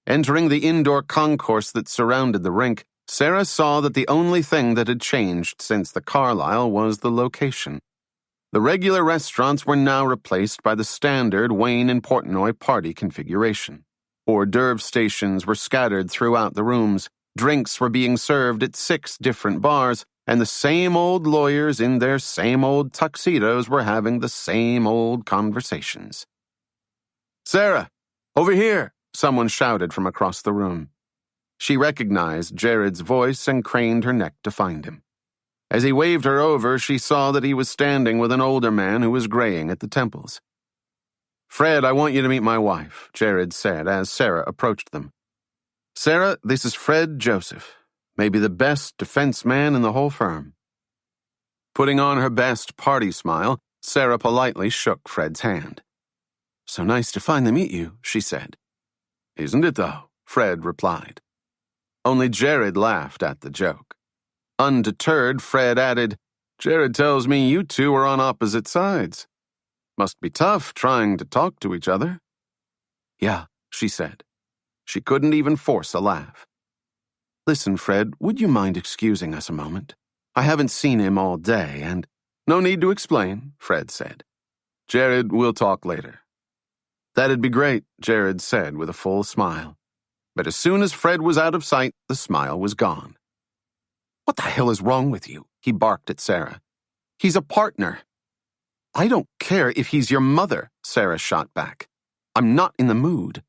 Entering the indoor concourse that surrounded the rink, Sara saw that the only thing that had changed since the Carlisle was the location. The regular restaurants were now replaced by the standard Wayne and Portnoy party configuration. Hors d'oeuvre stations were scattered throughout the rooms, drinks were being served at 6 different bars, and the same old lawyers in their same old tuxedos were having the same old conversations. "Sara, over here!" someone shouted from across the room. She recognized Jared's voice and craned her neck to find him. As he waved her over, she saw that he was standing with an older man who was graying at the temples. "Fred, I want you to meet my wife," Jared said as Sara approached them. "Sara, this is Fred Joseph, maybe the best defense man in the whole firm." Putting on her best party smile, Sara politely shook Fred's hand. "So nice to finally meet you," she said. "Isn't it, though?" Fred replied. Only Jared laughed at the joke. Undeterred, Fred added, "Jared tells me you two are on opposite sides. Must be tough trying to talk to each other." "Yeah," she said. She couldn't even force a laugh. "Listen, Fred, would you mind excusing us a moment? I haven't seen him all day, and—" "No need to explain," Fred said. "Jared, we'll talk later." "That'd be great," Jared said with a full smile. But as soon as Fred was out of sight, the smile was gone. "What the hell is wrong with you?" he barked at Sara. "He's a partner." "I don't care if he's your mother," Sara shot back. "I'm not in the mood."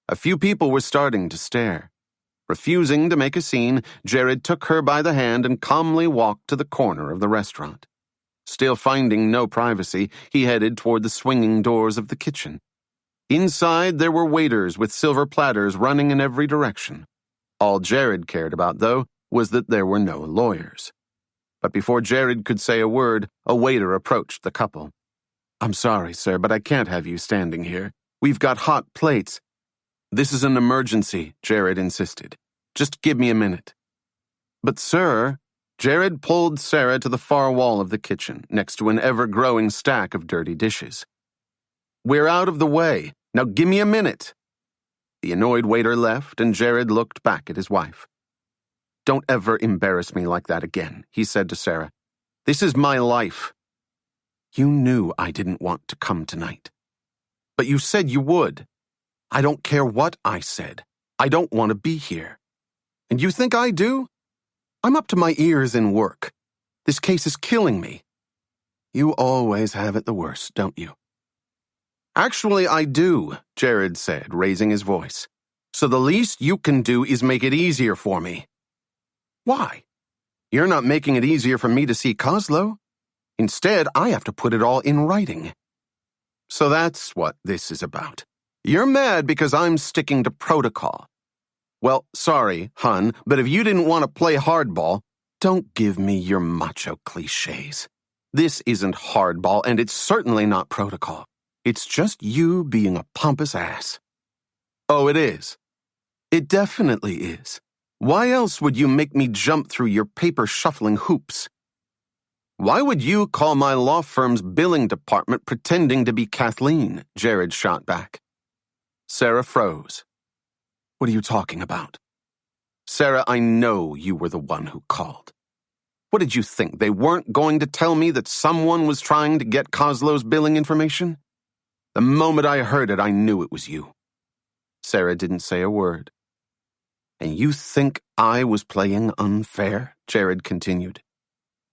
A few people were starting to stare. Refusing to make a scene, Jared took her by the hand and calmly walked to the corner of the restaurant. Still finding no privacy, he headed toward the swinging doors of the kitchen. Inside, there were waiters with silver platters running in every direction. All Jared cared about, though, was that there were no lawyers. But before Jared could say a word, a waiter approached the couple. "I'm sorry, sir, but I can't have you standing here. We've got hot plates." "This is an emergency," Jared insisted. "Just give me a minute." "But, sir," Jared pulled Sara to the far wall of the kitchen, next to an ever-growing stack of dirty dishes. "We're out of the way. Now give me a minute." The annoyed waiter left, and Jared looked back at his wife. "Don't ever embarrass me like that again," he said to Sara. "This is my life." "You knew I didn't want to come tonight. But you said you would. I don't care what I said. I don't want to be here. And you think I do? I'm up to my ears in work. This case is killing me." "You always have it the worst, don't you?" "Actually, I do," Jared said, raising his voice. "So the least you can do is make it easier for me." "Why? You're not making it easier for me to see Kozlo. Instead, I have to put it all in writing." "So that's what this is about. You're mad because I'm sticking to protocol. Well, sorry, hun, but if you didn't want to play hardball, don't give me your macho cliches. This isn't hardball, and it's certainly not protocol. It's just you being a pompous ass." "Oh, it is?" "It definitely is. Why else would you make me jump through your paper-shuffling hoops?" "Why would you call my law firm's billing department pretending to be Kathleen?" Jared shot back. Sara froze. "What are you talking about?" Sara, I know you were the one who called. What did you think? They weren't going to tell me that someone was trying to get Coslow's billing information? The moment I heard it, I knew it was you. Sara didn't say a word. And you think I was playing unfair? Jared continued.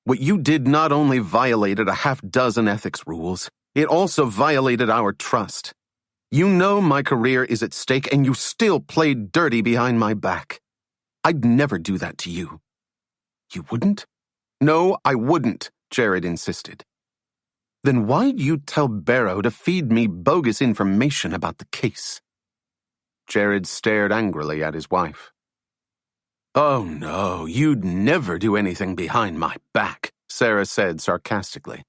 What you did not only violated a half-dozen ethics rules, it also violated our trust. You know my career is at stake, and you still played dirty behind my back. I'd never do that to you. You wouldn't? No, I wouldn't, Jared insisted. Then why'd you tell Barrow to feed me bogus information about the case? Jared stared angrily at his wife. Oh no, you'd never do anything behind my back, Sara said sarcastically.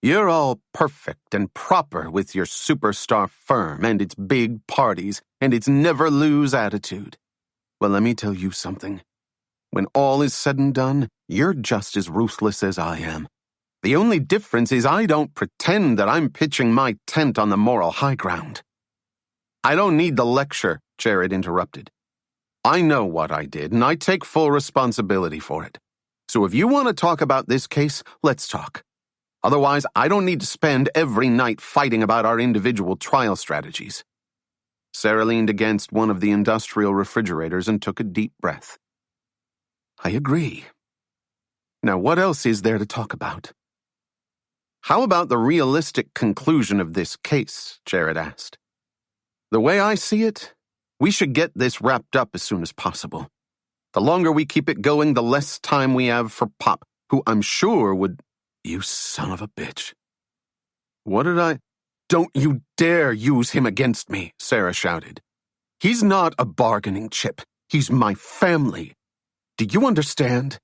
You're all perfect and proper with your superstar firm and its big parties and its never-lose attitude. Well, let me tell you something. When all is said and done, you're just as ruthless as I am. The only difference is I don't pretend that I'm pitching my tent on the moral high ground. I don't need the lecture, Jared interrupted. I know what I did, and I take full responsibility for it. So if you want to talk about this case, let's talk. Otherwise, I don't need to spend every night fighting about our individual trial strategies. Sara leaned against one of the industrial refrigerators and took a deep breath. I agree. Now, what else is there to talk about? How about the realistic conclusion of this case? Jared asked. The way I see it, we should get this wrapped up as soon as possible. The longer we keep it going, the less time we have for Pop, who I'm sure would... You son of a bitch. What did I... Don't you dare use him against me, Sara shouted. He's not a bargaining chip. He's my family. Do you understand?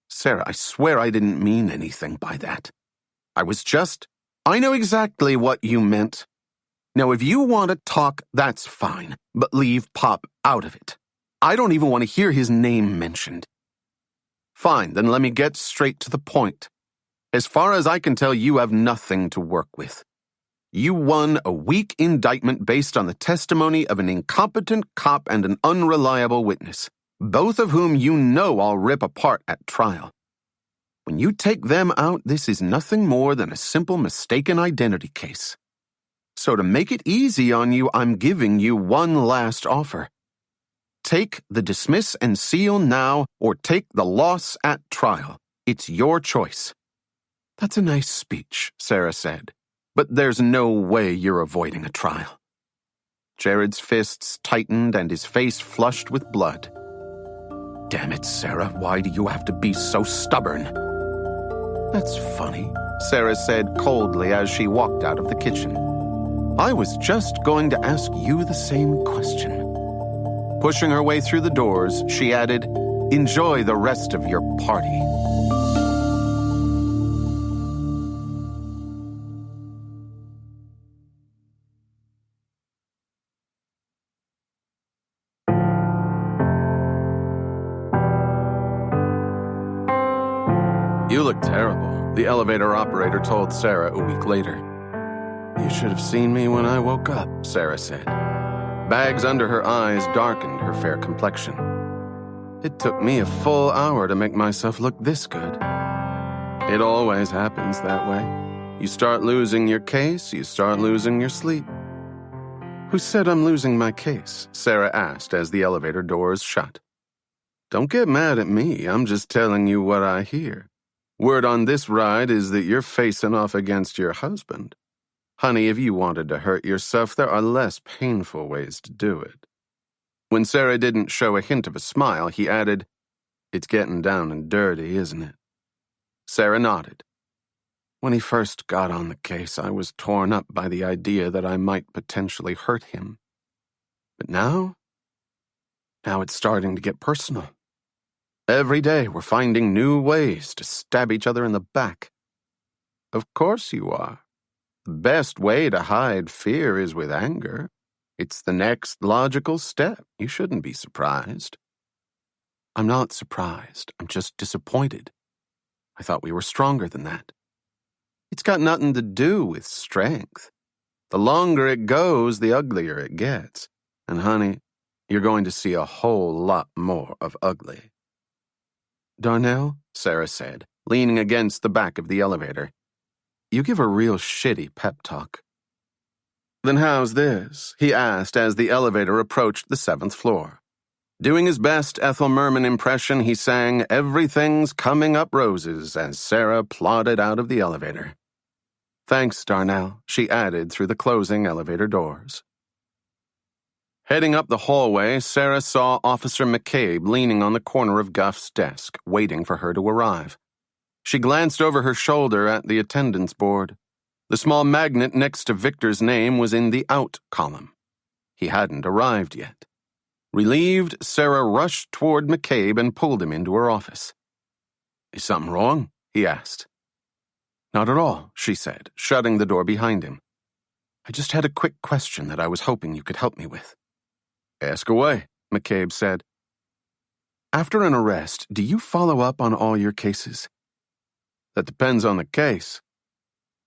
Sara, I swear I didn't mean anything by that. I was just... I know exactly what you meant. Now, if you want to talk, that's fine, but leave Pop out of it. I don't even want to hear his name mentioned. Fine, then let me get straight to the point. As far as I can tell, you have nothing to work with. You won a weak indictment based on the testimony of an incompetent cop and an unreliable witness, both of whom you know I'll rip apart at trial. When you take them out, this is nothing more than a simple mistaken identity case. So to make it easy on you, I'm giving you one last offer. Take the dismiss and seal now, or take the loss at trial. It's your choice. That's a nice speech, Sara said, but there's no way you're avoiding a trial. Jared's fists tightened and his face flushed with blood. Damn it, Sara, why do you have to be so stubborn? That's funny, Sara said coldly as she walked out of the kitchen. I was just going to ask you the same question. Pushing her way through the doors, she added, Enjoy the rest of your party. You look terrible, the elevator operator told Sara a week later. You should have seen me when I woke up, Sara said. Bags under her eyes darkened her fair complexion. It took me a full hour to make myself look this good. It always happens that way. You start losing your case, you start losing your sleep. Who said I'm losing my case? Sara asked as the elevator doors shut. Don't get mad at me, I'm just telling you what I hear. Word on this ride is that you're facing off against your husband. Honey, if you wanted to hurt yourself, there are less painful ways to do it. When Sara didn't show a hint of a smile, he added, It's getting down and dirty, isn't it? Sara nodded. When he first got on the case, I was torn up by the idea that I might potentially hurt him. But now it's starting to get personal. Every day we're finding new ways to stab each other in the back. Of course you are. The best way to hide fear is with anger. It's the next logical step. You shouldn't be surprised. I'm not surprised. I'm just disappointed. I thought we were stronger than that. It's got nothing to do with strength. The longer it goes, the uglier it gets. And honey, you're going to see a whole lot more of ugly. Darnell, Sara said, leaning against the back of the elevator. You give a real shitty pep talk. Then how's this? He asked as the elevator approached the 7th floor. Doing his best Ethel Merman impression, he sang Everything's Coming Up Roses as Sara plodded out of the elevator. Thanks, Darnell, she added through the closing elevator doors. Heading up the hallway, Sara saw Officer McCabe leaning on the corner of Guff's desk, waiting for her to arrive. She glanced over her shoulder at the attendance board. The small magnet next to Victor's name was in the out column. He hadn't arrived yet. Relieved, Sara rushed toward McCabe and pulled him into her office. Is something wrong? He asked. Not at all, she said, shutting the door behind him. I just had a quick question that I was hoping you could help me with. Ask away, McCabe said. After an arrest, do you follow up on all your cases? That depends on the case.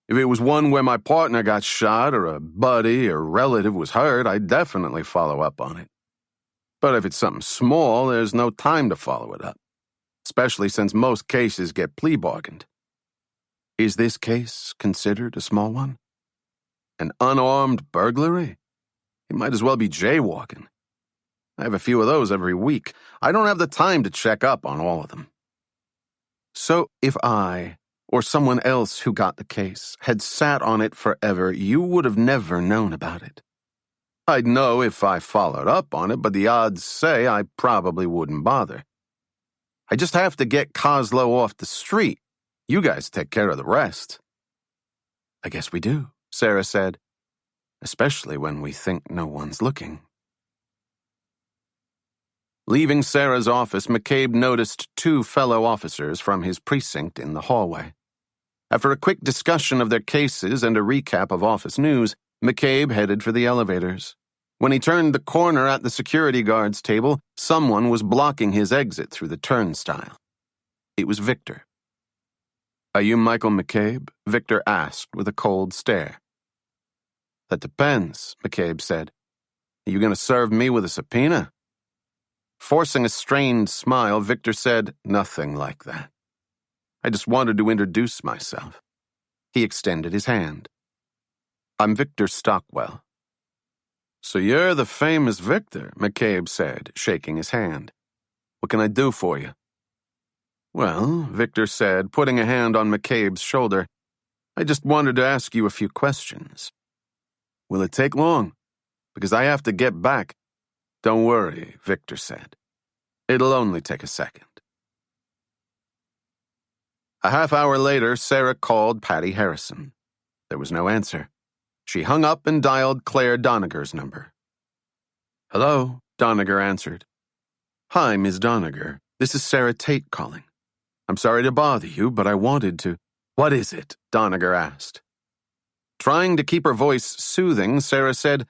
If it was one where my partner got shot or a buddy or relative was hurt, I'd definitely follow up on it. But if it's something small, there's no time to follow it up, especially since most cases get plea bargained. Is this case considered a small one? An unarmed burglary? It might as well be jaywalking. I have a few of those every week. I don't have the time to check up on all of them. So if I, or someone else who got the case, had sat on it forever, you would have never known about it. I'd know if I followed up on it, but the odds say I probably wouldn't bother. I just have to get Kozlow off the street. You guys take care of the rest. I guess we do, Sara said, especially when we think no one's looking. Leaving Sara's office, McCabe noticed 2 fellow officers from his precinct in the hallway. After a quick discussion of their cases and a recap of office news, McCabe headed for the elevators. When he turned the corner at the security guard's table, someone was blocking his exit through the turnstile. It was Victor. Are you Michael McCabe? Victor asked with a cold stare. That depends, McCabe said. Are you going to serve me with a subpoena? Forcing a strained smile, Victor said, Nothing like that. I just wanted to introduce myself. He extended his hand. I'm Victor Stockwell. So you're the famous Victor, McCabe said, shaking his hand. What can I do for you? Well, Victor said, putting a hand on McCabe's shoulder, I just wanted to ask you a few questions. Will it take long? Because I have to get back. Don't worry, Victor said. It'll only take a second. A half hour later, Sara called Patty Harrison. There was no answer. She hung up and dialed Claire Doniger's number. Hello, Doniger answered. Hi, Ms. Doniger. This is Sara Tate calling. I'm sorry to bother you, but I wanted to... What is it? Doniger asked. Trying to keep her voice soothing, Sara said,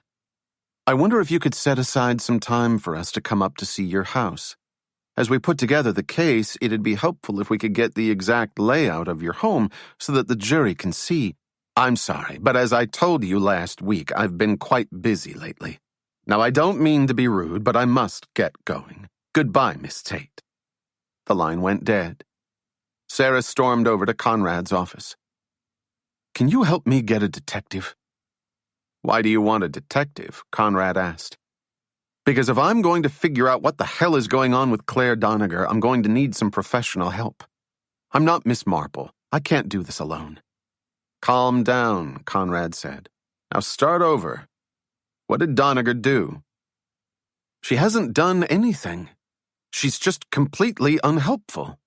I wonder if you could set aside some time for us to come up to see your house. As we put together the case, it'd be helpful if we could get the exact layout of your home so that the jury can see. I'm sorry, but as I told you last week, I've been quite busy lately. Now, I don't mean to be rude, but I must get going. Goodbye, Miss Tate. The line went dead. Sara stormed over to Conrad's office. Can you help me get a detective? Why do you want a detective? Conrad asked. Because if I'm going to figure out what the hell is going on with Claire Doniger, I'm going to need some professional help. I'm not Miss Marple. I can't do this alone. Calm down, Conrad said. Now start over. What did Doniger do? She hasn't done anything. She's just completely unhelpful.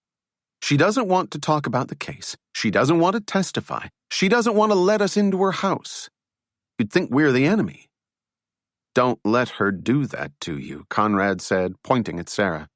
She doesn't want to talk about the case. She doesn't want to testify. She doesn't want to let us into her house. You'd think we're the enemy. Don't let her do that to you, Conrad said, pointing at Sara.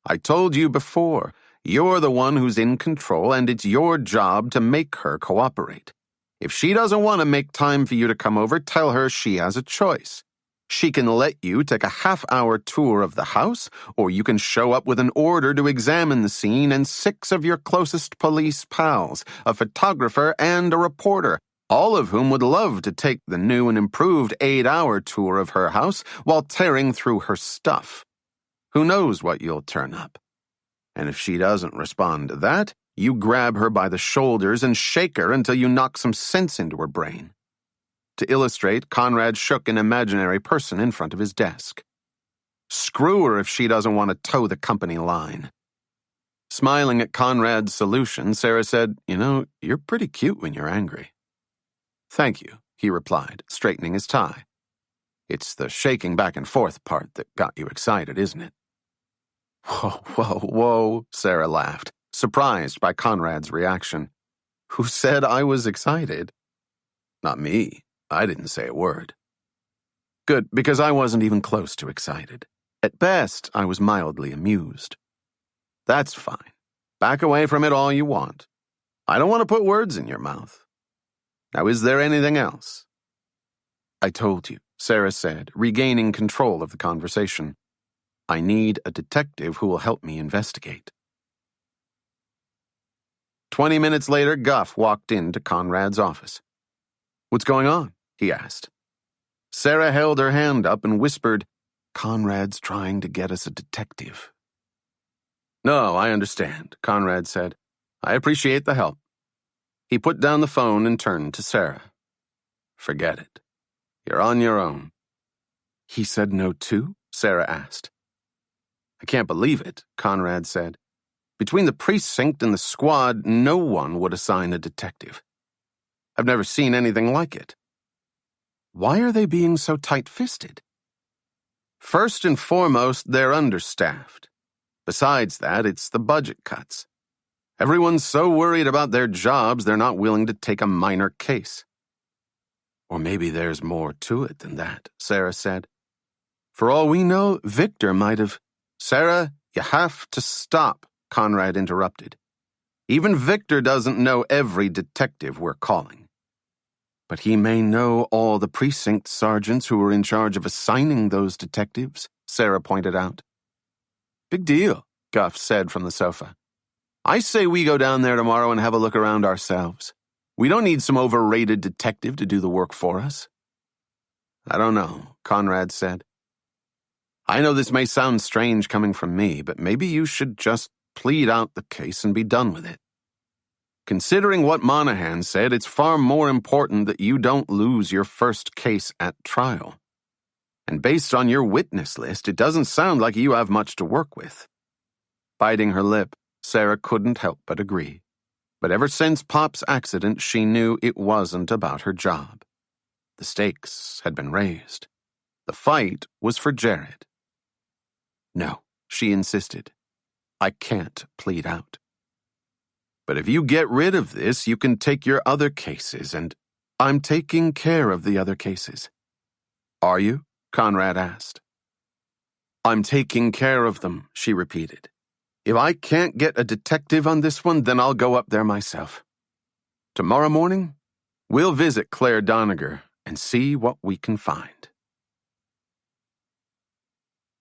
I told you before, you're the one who's in control, and it's your job to make her cooperate. If she doesn't want to make time for you to come over, tell her she has a choice. She can let you take a half-hour tour of the house, or you can show up with an order to examine the scene and 6 of your closest police pals, a photographer and a reporter. all of whom would love to take the new and improved 8-hour tour of her house while tearing through her stuff. Who knows what you'll turn up? And if she doesn't respond to that, you grab her by the shoulders and shake her until you knock some sense into her brain. To illustrate, Conrad shook an imaginary person in front of his desk. Screw her if she doesn't want to toe the company line. Smiling at Conrad's solution, Sara said, "You're pretty cute when you're angry." "Thank you," he replied, straightening his tie. "It's the shaking back and forth part that got you excited, isn't it?" Whoa, Sara laughed, surprised by Conrad's reaction. "Who said I was excited?" "Not me. I didn't say a word." "Good, because I wasn't even close to excited. At best, I was mildly amused." "That's fine. Back away from it all you want. I don't want to put words in your mouth. Now, is there anything else?" "I told you," Sara said, regaining control of the conversation. "I need a detective who will help me investigate." 20 minutes later, Guff walked into Conrad's office. "What's going on?" he asked. Sara held her hand up and whispered, "Conrad's trying to get us a detective." "No, I understand," Conrad said. "I appreciate the help." He put down the phone and turned to Sara. "Forget it. You're on your own." "He said no too?" Sara asked. "I can't believe it," Conrad said. "Between the precinct and the squad, no one would assign a detective. I've never seen anything like it." "Why are they being so tight-fisted?" "First and foremost, they're understaffed. Besides that, it's the budget cuts. Everyone's so worried about their jobs, they're not willing to take a minor case." "Or maybe there's more to it than that," Sara said. "For all we know, Victor might have—" "Sara, you have to stop," Conrad interrupted. "Even Victor doesn't know every detective we're calling." "But he may know all the precinct sergeants who are in charge of assigning those detectives," Sara pointed out. "Big deal," Guff said from the sofa. "I say we go down there tomorrow and have a look around ourselves. We don't need some overrated detective to do the work for us." "I don't know," Conrad said. "I know this may sound strange coming from me, but maybe you should just plead out the case and be done with it. Considering what Monahan said, it's far more important that you don't lose your first case at trial. And based on your witness list, it doesn't sound like you have much to work with." Biting her lip, Sara couldn't help but agree. But ever since Pop's accident, she knew it wasn't about her job. The stakes had been raised. The fight was for Jared. "No," she insisted. "I can't plead out. But if you get rid of this, you can take your other cases, and I'm taking care of the other cases." "Are you?" Conrad asked. "I'm taking care of them," she repeated. "If I can't get a detective on this one, then I'll go up there myself. Tomorrow morning, we'll visit Claire Doniger and see what we can find."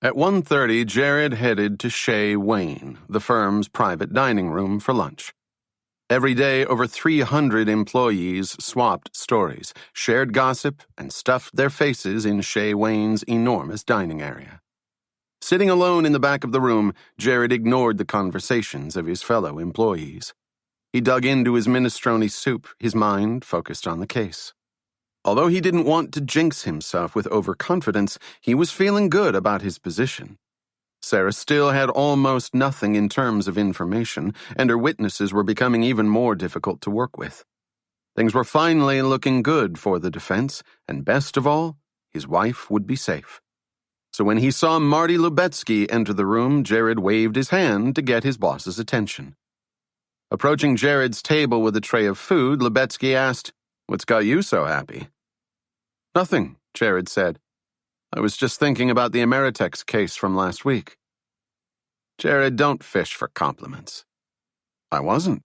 At 1:30, Jared headed to Shea Wayne, the firm's private dining room, for lunch. Every day, over 300 employees swapped stories, shared gossip, and stuffed their faces in Shea Wayne's enormous dining area. Sitting alone in the back of the room, Jared ignored the conversations of his fellow employees. He dug into his minestrone soup, his mind focused on the case. Although he didn't want to jinx himself with overconfidence, he was feeling good about his position. Sara still had almost nothing in terms of information, and her witnesses were becoming even more difficult to work with. Things were finally looking good for the defense, and best of all, his wife would be safe. So when he saw Marty Lubetzky enter the room, Jared waved his hand to get his boss's attention. Approaching Jared's table with a tray of food, Lubetzky asked, "What's got you so happy?" "Nothing," Jared said. "I was just thinking about the Ameritex case from last week." "Jared, don't fish for compliments." "I wasn't."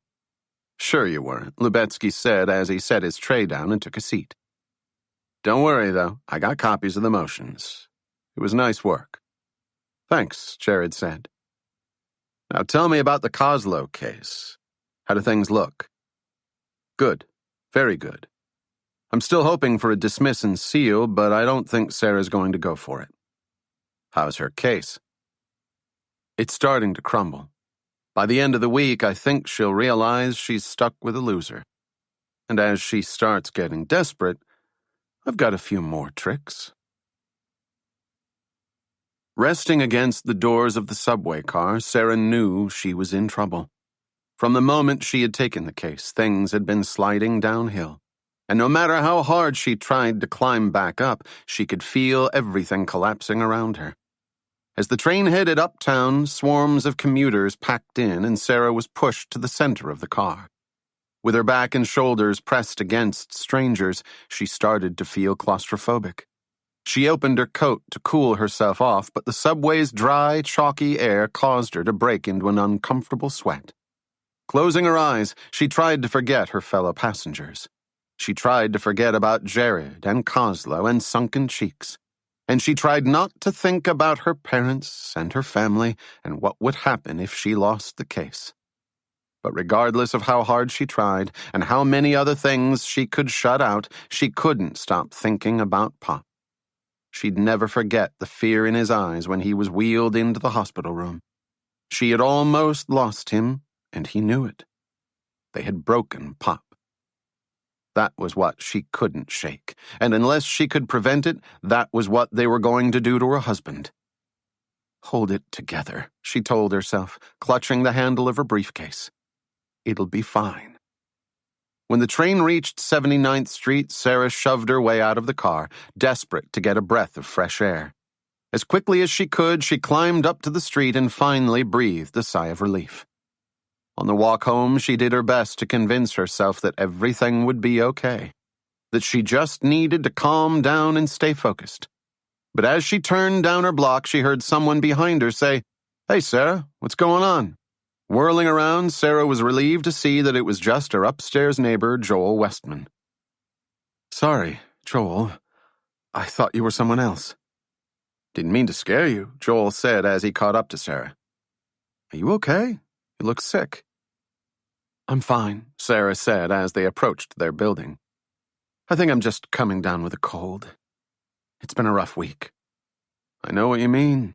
"Sure you weren't," Lubetzky said as he set his tray down and took a seat. "Don't worry, though. I got copies of the motions. It was nice work." "Thanks," Jared said. "Now tell me about the Kozlo case. How do things look?" "Good. Very good. I'm still hoping for a dismiss and seal, but I don't think Sarah's going to go for it. How's her case? It's starting to crumble. By the end of the week, I think she'll realize she's stuck with a loser. And as she starts getting desperate, I've got a few more tricks. Resting against the doors of the subway car, Sara knew she was in trouble. From the moment she had taken the case, things had been sliding downhill. And no matter how hard she tried to climb back up, she could feel everything collapsing around her. As the train headed uptown, swarms of commuters packed in, and Sara was pushed to the center of the car. With her back and shoulders pressed against strangers, she started to feel claustrophobic. She opened her coat to cool herself off, but the subway's dry, chalky air caused her to break into an uncomfortable sweat. Closing her eyes, she tried to forget her fellow passengers. She tried to forget about Jared and Kozlo and sunken cheeks. And she tried not to think about her parents and her family and what would happen if she lost the case. But regardless of how hard she tried and how many other things she could shut out, she couldn't stop thinking about Pop. She'd never forget the fear in his eyes when he was wheeled into the hospital room. She had almost lost him, and he knew it. They had broken Pop. That was what she couldn't shake, and unless she could prevent it, that was what they were going to do to her husband. Hold it together, she told herself, clutching the handle of her briefcase. It'll be fine. When the train reached 79th Street, Sara shoved her way out of the car, desperate to get a breath of fresh air. As quickly as she could, she climbed up to the street and finally breathed a sigh of relief. On the walk home, she did her best to convince herself that everything would be okay, that she just needed to calm down and stay focused. But as she turned down her block, she heard someone behind her say, "Hey, Sara, what's going on?" Whirling around, Sara was relieved to see that it was just her upstairs neighbor, Joel Westman. "Sorry, Joel. I thought you were someone else." "Didn't mean to scare you," Joel said as he caught up to Sara. "Are you okay? You look sick." "I'm fine," Sara said as they approached their building. "I think I'm just coming down with a cold. It's been a rough week." "I know what you mean.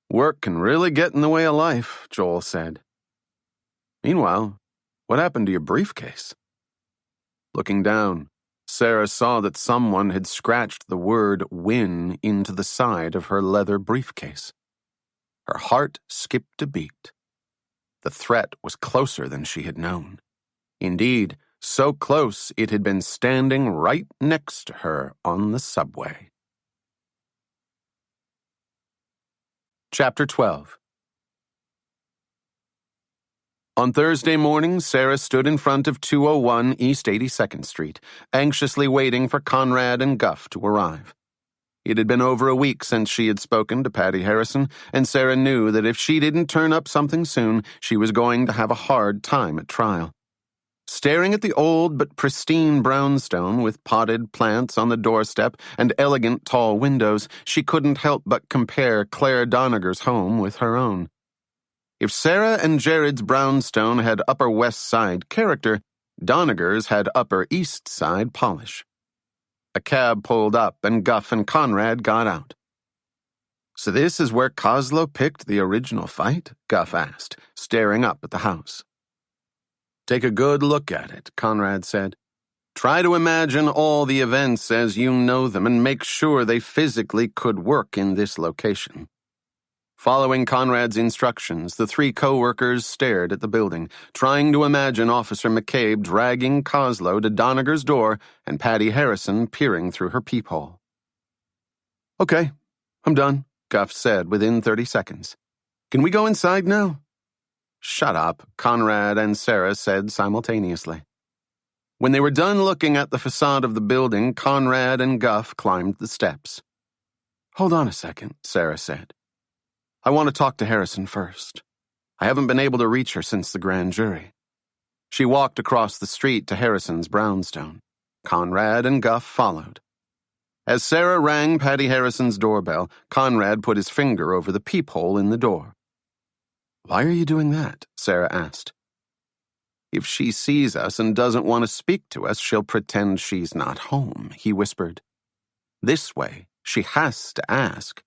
Work can really get in the way of life," Joel said. "Meanwhile, what happened to your briefcase?" Looking down, Sara saw that someone had scratched the word "win" into the side of her leather briefcase. Her heart skipped a beat. The threat was closer than she had known. Indeed, so close it had been standing right next to her on the subway. Chapter 12. On Thursday morning, Sara stood in front of 201 East 82nd Street, anxiously waiting for Conrad and Guff to arrive. It had been over a week since she had spoken to Patty Harrison, and Sara knew that if she didn't turn up something soon, she was going to have a hard time at trial. Staring at the old but pristine brownstone with potted plants on the doorstep and elegant tall windows, she couldn't help but compare Claire Doniger's home with her own. If Sara and Jared's brownstone had Upper West Side character, Doniger's had Upper East Side polish. A cab pulled up, and Guff and Conrad got out. "So this is where Kozlo picked the original fight?" Guff asked, staring up at the house. "Take a good look at it," Conrad said. "Try to imagine all the events as you know them and make sure they physically could work in this location." Following Conrad's instructions, the three co-workers stared at the building, trying to imagine Officer McCabe dragging Kozlo to Doniger's door and Patty Harrison peering through her peephole. "Okay, I'm done," Guff said within 30 seconds. "Can we go inside now?" "Shut up," Conrad and Sara said simultaneously. When they were done looking at the facade of the building, Conrad and Guff climbed the steps. "Hold on a second," Sara said. "I want to talk to Harrison first. I haven't been able to reach her since the grand jury." She walked across the street to Harrison's brownstone. Conrad and Guff followed. As Sara rang Patty Harrison's doorbell, Conrad put his finger over the peephole in the door. "Why are you doing that?" Sara asked. If she sees us and doesn't want to speak to us, she'll pretend she's not home, he whispered. This way, she has to ask.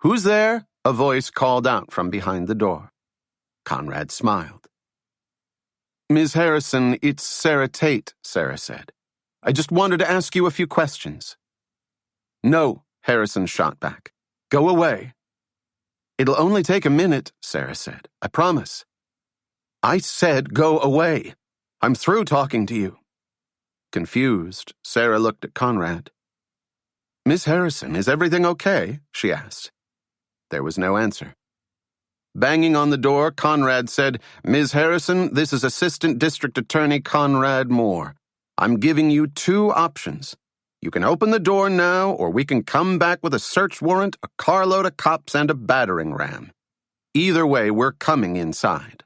Who's there? A voice called out from behind the door. Conrad smiled. Ms. Harrison, it's Sara Tate, Sara said. I just wanted to ask you a few questions. No, Harrison shot back. Go away. It'll only take a minute, Sara said. I promise. I said go away. I'm through talking to you. Confused, Sara looked at Conrad. Miss Harrison, is everything okay? She asked. There was no answer. Banging on the door, Conrad said, Ms. Harrison, this is Assistant District Attorney Conrad Moore. I'm giving you two options. You can open the door now, or we can come back with a search warrant, a carload of cops, and a battering ram. Either way, we're coming inside.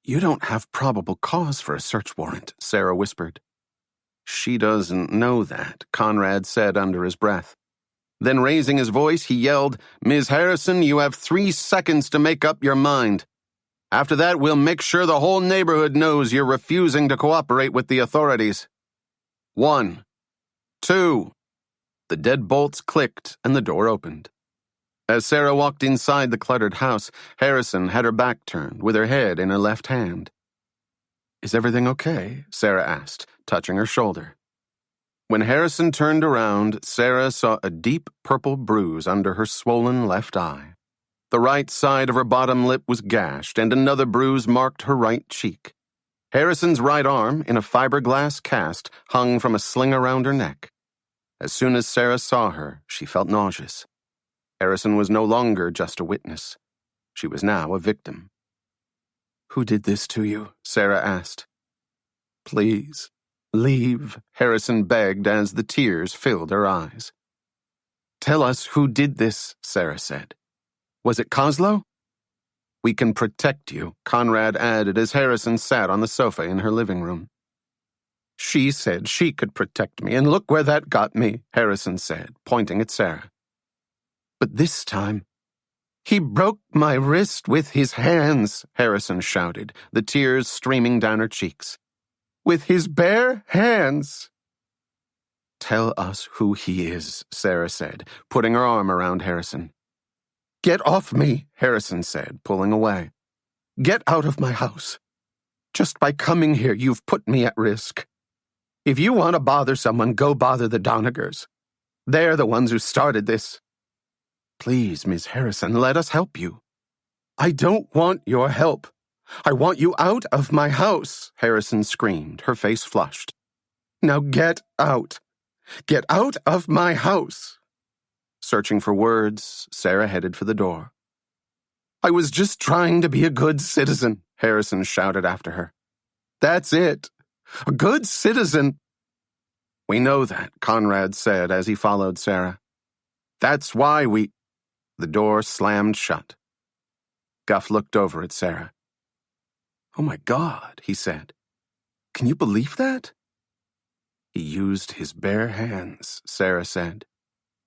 You don't have probable cause for a search warrant, Sara whispered. She doesn't know that, Conrad said under his breath. Then raising his voice, he yelled, Ms. Harrison, you have 3 seconds to make up your mind. After that, we'll make sure the whole neighborhood knows you're refusing to cooperate with the authorities. 1, 2. The deadbolts clicked and the door opened. As Sara walked inside the cluttered house, Harrison had her back turned, with her head in her left hand. Is everything okay? Sara asked, touching her shoulder. When Harrison turned around, Sara saw a deep purple bruise under her swollen left eye. The right side of her bottom lip was gashed, and another bruise marked her right cheek. Harrison's right arm, in a fiberglass cast, hung from a sling around her neck. As soon as Sara saw her, she felt nauseous. Harrison was no longer just a witness. She was now a victim. Who did this to you? Sara asked. Please, leave, Harrison begged as the tears filled her eyes. Tell us who did this, Sara said. Was it Kozlo? We can protect you, Conrad added as Harrison sat on the sofa in her living room. She said she could protect me, and look where that got me, Harrison said, pointing at Sara. But this time, he broke my wrist with his hands, Harrison shouted, the tears streaming down her cheeks. With his bare hands. Tell us who he is, Sara said, putting her arm around Harrison. Get off me, Harrison said, pulling away. Get out of my house. Just by coming here, you've put me at risk. If you want to bother someone, go bother the Donagers. They're the ones who started this. Please, Miss Harrison, let us help you. I don't want your help. I want you out of my house, Harrison screamed, her face flushed. Now get out. Get out of my house. Searching for words, Sara headed for the door. I was just trying to be a good citizen, Harrison shouted after her. That's it. A good citizen. We know that, Conrad said as he followed Sara. That's why we... The door slammed shut. Guff looked over at Sara. Oh my God, he said. Can you believe that? He used his bare hands, Sara said.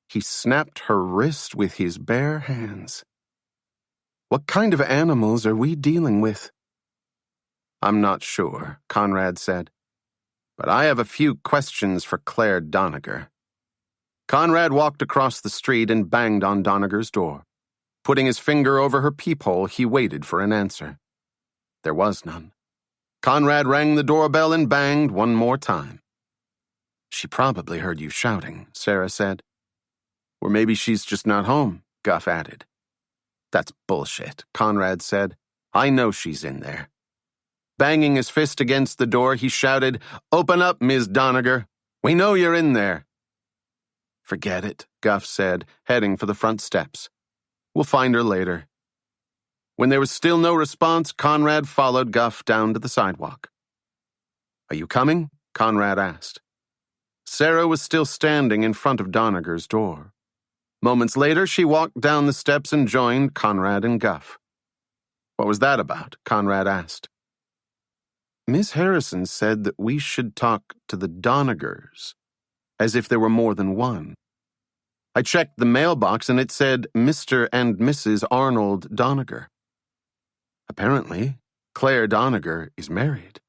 He snapped her wrist with his bare hands. What kind of animals are we dealing with? I'm not sure, Conrad said. But I have a few questions for Claire Donager. Conrad walked across the street and banged on Donager's door. Putting his finger over her peephole, he waited for an answer. There was none. Conrad rang the doorbell and banged one more time. She probably heard you shouting, Sara said. Or maybe she's just not home, Guff added. That's bullshit, Conrad said. I know she's in there. Banging his fist against the door, he shouted, Open up, Ms. Donager. We know you're in there. Forget it, Guff said, heading for the front steps. We'll find her later. When there was still no response, Conrad followed Guff down to the sidewalk. Are you coming? Conrad asked. Sara was still standing in front of Donager's door. Moments later, she walked down the steps and joined Conrad and Guff. What was that about? Conrad asked. Miss Harrison said that we should talk to the Donagers, as if there were more than one. I checked the mailbox and it said Mr. and Mrs. Arnold Donager. Apparently, Claire Doniger is married.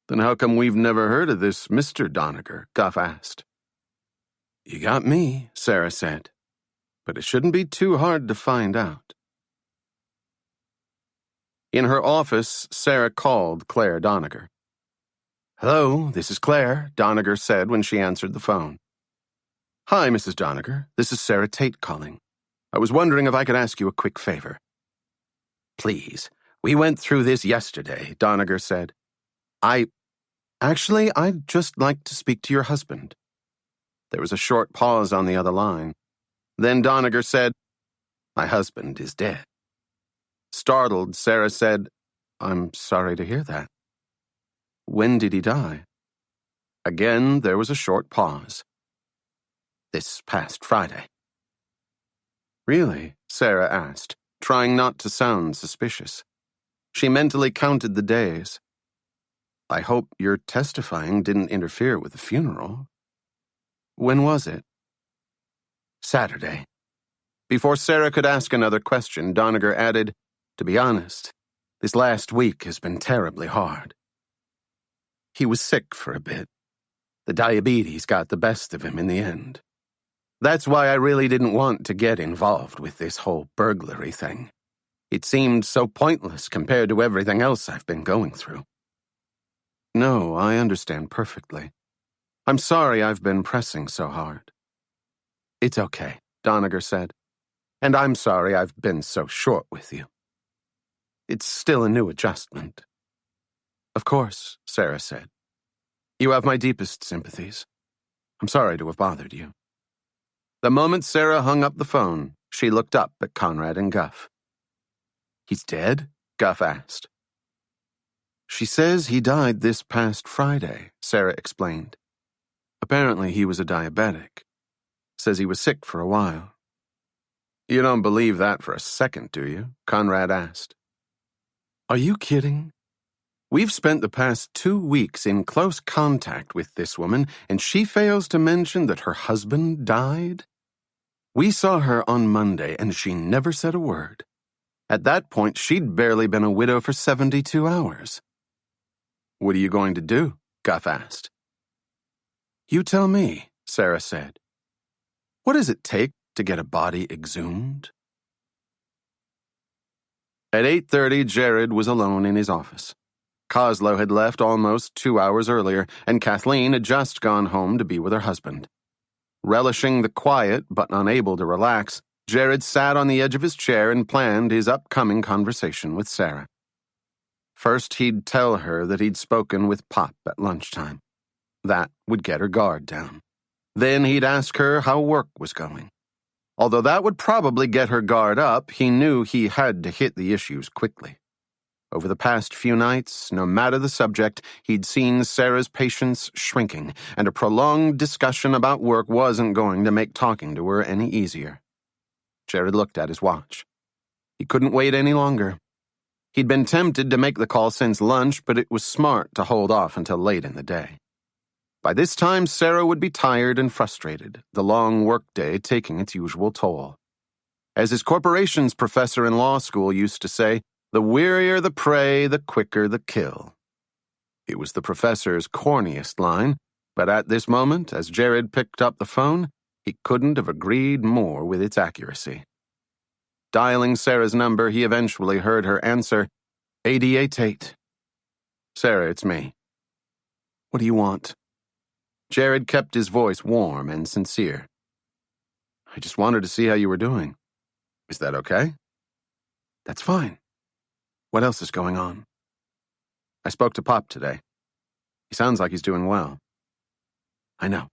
Then how come we've never heard of this Mr. Doniger? Guff asked. You got me, Sara said. But it shouldn't be too hard to find out. In her office, Sara called Claire Doniger. Hello, this is Claire, Doniger said when she answered the phone. Hi, Mrs. Doniger. This is Sara Tate calling. I was wondering if I could ask you a quick favor. Please. We went through this yesterday, Doniger said. Actually, I'd just like to speak to your husband. There was a short pause on the other line. Then Doniger said, My husband is dead. Startled, Sara said, I'm sorry to hear that. When did he die? Again, there was a short pause. This past Friday. Really? Sara asked, trying not to sound suspicious. She mentally counted the days. I hope your testifying didn't interfere with the funeral. When was it? Saturday. Before Sara could ask another question, Doniger added, To be honest, this last week has been terribly hard. He was sick for a bit. The diabetes got the best of him in the end. That's why I really didn't want to get involved with this whole burglary thing. It seemed so pointless compared to everything else I've been going through. No, I understand perfectly. I'm sorry I've been pressing so hard. It's okay, Doniger said. And I'm sorry I've been so short with you. It's still a new adjustment. Of course, Sara said. You have my deepest sympathies. I'm sorry to have bothered you. The moment Sara hung up the phone, she looked up at Conrad and Guff. He's dead? Guff asked. She says he died this past Friday, Sara explained. Apparently he was a diabetic. Says he was sick for a while. You don't believe that for a second, do you? Conrad asked. Are you kidding? We've spent the past 2 weeks in close contact with this woman, and she fails to mention that her husband died? We saw her on Monday, and she never said a word. At that point, she'd barely been a widow for 72 hours. What are you going to do? Guff asked. You tell me, Sara said. What does it take to get a body exhumed? At 8:30, Jared was alone in his office. Coslow had left almost 2 hours earlier, and Kathleen had just gone home to be with her husband. Relishing the quiet, but unable to relax, Jared sat on the edge of his chair and planned his upcoming conversation with Sara. First, he'd tell her that he'd spoken with Pop at lunchtime. That would get her guard down. Then he'd ask her how work was going. Although that would probably get her guard up, he knew he had to hit the issues quickly. Over the past few nights, no matter the subject, he'd seen Sara's patience shrinking, and a prolonged discussion about work wasn't going to make talking to her any easier. Jared looked at his watch. He couldn't wait any longer. He'd been tempted to make the call since lunch, but it was smart to hold off until late in the day. By this time, Sara would be tired and frustrated, the long workday taking its usual toll. As his corporations professor in law school used to say, the wearier the prey, the quicker the kill. It was the professor's corniest line, but at this moment, as Jared picked up the phone, he couldn't have agreed more with its accuracy. Dialing Sara's number, he eventually heard her answer, ADA Tate. Sara, it's me. What do you want? Jared kept his voice warm and sincere. I just wanted to see how you were doing. Is that okay? That's fine. What else is going on? I spoke to Pop today. He sounds like he's doing well. I know.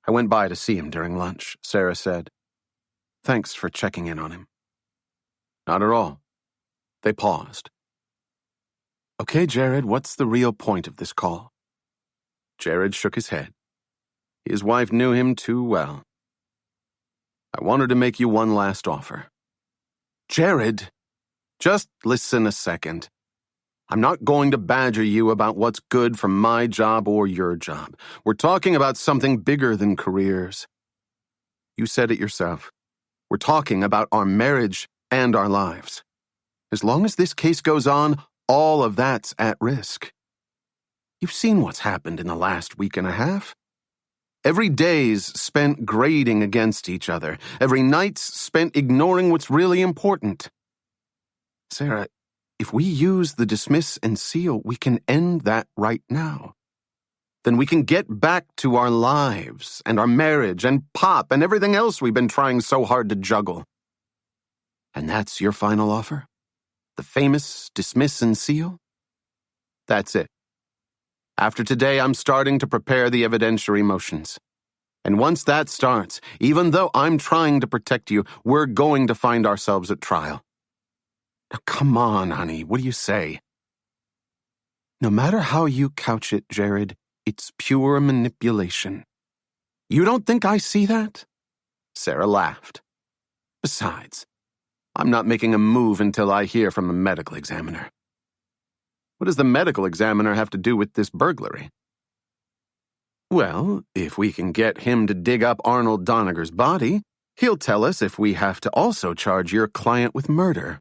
I went by to see him during lunch, Sara said. Thanks for checking in on him. Not at all. They paused. Okay, Jared, what's the real point of this call? Jared shook his head. His wife knew him too well. I wanted to make you one last offer. Jared, just listen a second. I'm not going to badger you about what's good for my job or your job. We're talking about something bigger than careers. You said it yourself. We're talking about our marriage and our lives. As long as this case goes on, all of that's at risk. You've seen what's happened in the last week and a half. Every day's spent grading against each other. Every night's spent ignoring what's really important. Sara, if we use the dismiss and seal, we can end that right now. Then we can get back to our lives and our marriage and Pop and everything else we've been trying so hard to juggle. And that's your final offer? The famous dismiss and seal? That's it. After today, I'm starting to prepare the evidentiary motions. And once that starts, even though I'm trying to protect you, we're going to find ourselves at trial. Now, come on, honey, what do you say? No matter how you couch it, Jared, it's pure manipulation. You don't think I see that? Sara laughed. Besides, I'm not making a move until I hear from a medical examiner. What does the medical examiner have to do with this burglary? Well, if we can get him to dig up Arnold Doniger's body, he'll tell us if we have to also charge your client with murder.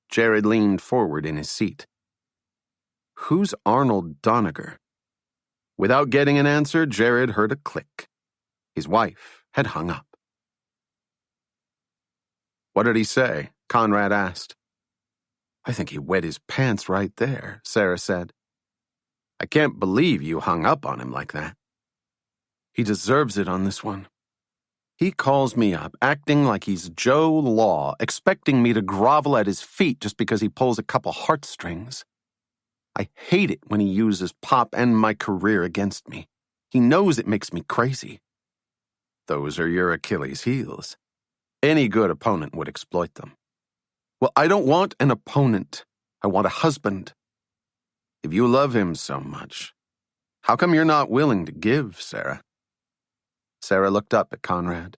Jared leaned forward in his seat. Who's Arnold Doniger? Without getting an answer, Jared heard a click. His wife had hung up. What did he say? Conrad asked. I think he wet his pants right there, Sara said. I can't believe you hung up on him like that. He deserves it on this one. He calls me up, acting like he's Joe Law, expecting me to grovel at his feet just because he pulls a couple heartstrings. I hate it when he uses Pop and my career against me. He knows it makes me crazy. Those are your Achilles' heels. Any good opponent would exploit them. Well, I don't want an opponent. I want a husband. If you love him so much, how come you're not willing to give, Sara? Sara looked up at Conrad.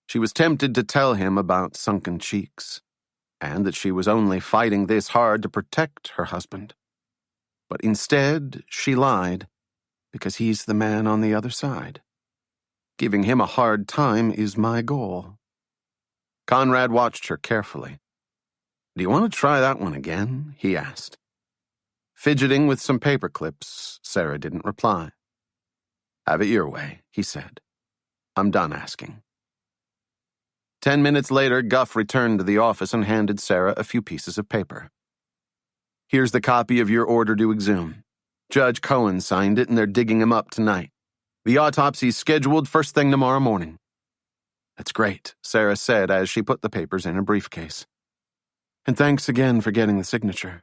She was tempted to tell him about sunken cheeks, and that she was only fighting this hard to protect her husband. But instead, she lied, because he's the man on the other side. Giving him a hard time is my goal. Conrad watched her carefully. Do you want to try that one again? He asked. Fidgeting with some paper clips, Sara didn't reply. Have it your way, he said. I'm done asking. 10 minutes later, Guff returned to the office and handed Sara a few pieces of paper. Here's the copy of your order to exhume. Judge Cohen signed it and they're digging him up tonight. The autopsy's scheduled first thing tomorrow morning. That's great, Sara said as she put the papers in a briefcase. And thanks again for getting the signature.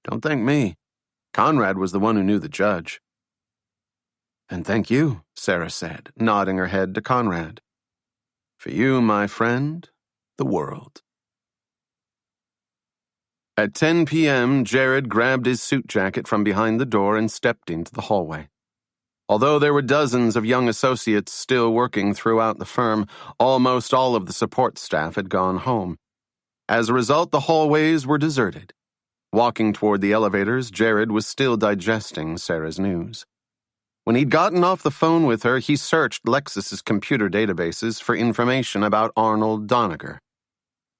Don't thank me. Conrad was the one who knew the judge. And thank you, Sara said, nodding her head to Conrad. For you, my friend, the world. At 10 p.m., Jared grabbed his suit jacket from behind the door and stepped into the hallway. Although there were dozens of young associates still working throughout the firm, almost all of the support staff had gone home. As a result, the hallways were deserted. Walking toward the elevators, Jared was still digesting Sara's news. When he'd gotten off the phone with her, he searched Lexus's computer databases for information about Arnold Doniger.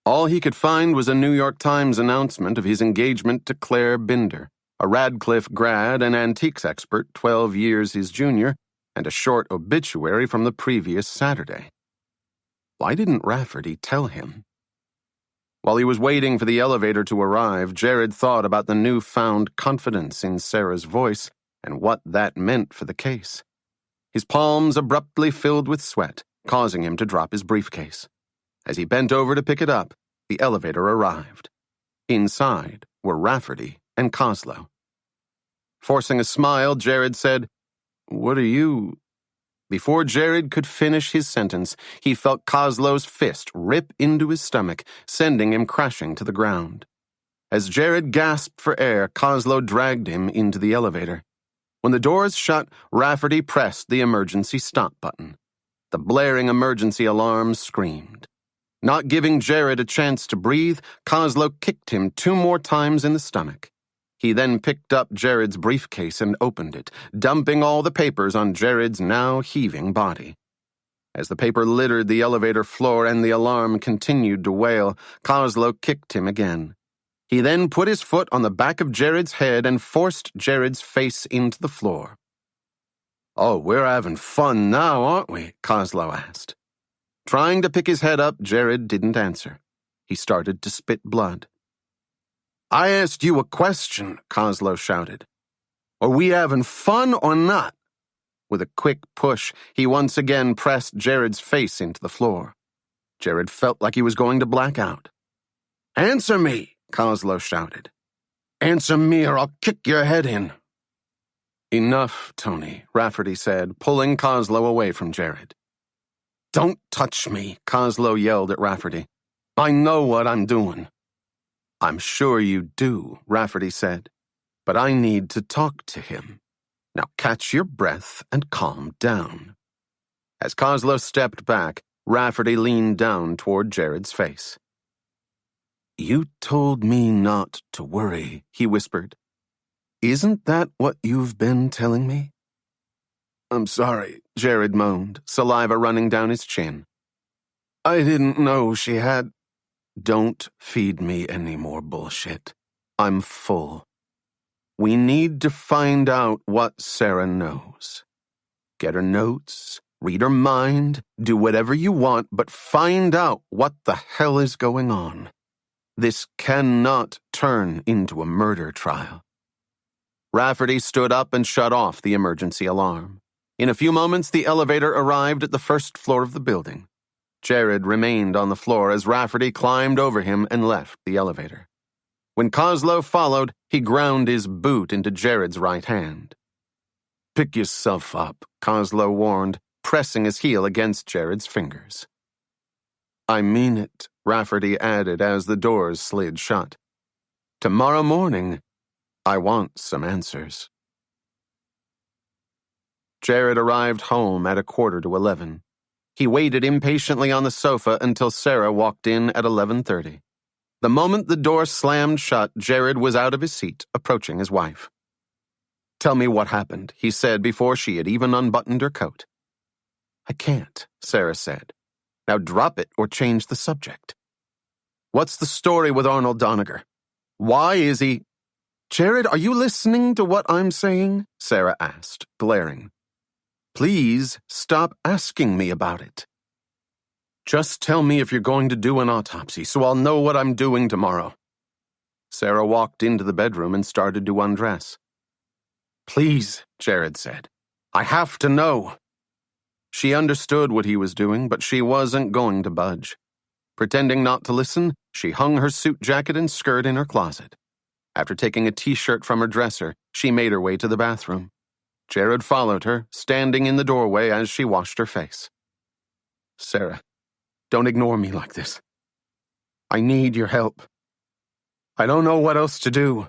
All he could find was a New York Times announcement of his engagement to Claire Binder, a Radcliffe grad and antiques expert 12 years his junior, and a short obituary from the previous Saturday. Why didn't Rafferty tell him? While he was waiting for the elevator to arrive, Jared thought about the newfound confidence in Sara's voice and what that meant for the case. His palms abruptly filled with sweat, causing him to drop his briefcase. As he bent over to pick it up, the elevator arrived. Inside were Rafferty and Coslow. Forcing a smile, Jared said, "What are you—" Before Jared could finish his sentence, he felt Coslow's fist rip into his stomach, sending him crashing to the ground. As Jared gasped for air, Coslow dragged him into the elevator. When the doors shut, Rafferty pressed the emergency stop button. The blaring emergency alarm screamed. Not giving Jared a chance to breathe, Coslow kicked him 2 more times in the stomach. He then picked up Jared's briefcase and opened it, dumping all the papers on Jared's now heaving body. As the paper littered the elevator floor and the alarm continued to wail, Coslow kicked him again. He then put his foot on the back of Jared's head and forced Jared's face into the floor. "Oh, we're having fun now, aren't we?" Coslow asked. Trying to pick his head up, Jared didn't answer. He started to spit blood. "I asked you a question," Coslow shouted. "Are we having fun or not?" With a quick push, he once again pressed Jared's face into the floor. Jared felt like he was going to black out. "Answer me," Coslow shouted. "Answer me or I'll kick your head in." "Enough, Tony," Rafferty said, pulling Coslow away from Jared. "Don't touch me," Coslow yelled at Rafferty. "I know what I'm doing." "I'm sure you do," Rafferty said, "but I need to talk to him. Now catch your breath and calm down." As Coslow stepped back, Rafferty leaned down toward Jared's face. "You told me not to worry," he whispered. "Isn't that what you've been telling me?" "I'm sorry," Jared moaned, saliva running down his chin. "I didn't know she had—" "Don't feed me any more bullshit. I'm full. We need to find out what Sara knows. Get her notes, read her mind, do whatever you want, but find out what the hell is going on. This cannot turn into a murder trial." Rafferty stood up and shut off the emergency alarm. In a few moments, the elevator arrived at the first floor of the building. Jared remained on the floor as Rafferty climbed over him and left the elevator. When Coslow followed, he ground his boot into Jared's right hand. "Pick yourself up," Coslow warned, pressing his heel against Jared's fingers. "I mean it," Rafferty added as the doors slid shut. "Tomorrow morning, I want some answers." Jared arrived home at 11:15. He waited impatiently on the sofa until Sara walked in at 11:30. The moment the door slammed shut, Jared was out of his seat, approaching his wife. "Tell me what happened," he said before she had even unbuttoned her coat. "I can't," Sara said. "Now drop it or change the subject." "What's the story with Arnold Doniger? Why is he—" "Jared, are you listening to what I'm saying?" Sara asked, glaring. "Please stop asking me about it. Just tell me if you're going to do an autopsy so I'll know what I'm doing tomorrow." Sara walked into the bedroom and started to undress. "Please," Jared said. "I have to know." She understood what he was doing, but she wasn't going to budge. Pretending not to listen, she hung her suit jacket and skirt in her closet. After taking a t-shirt from her dresser, she made her way to the bathroom. Jared followed her, standing in the doorway as she washed her face. "Sara, don't ignore me like this. I need your help. I don't know what else to do."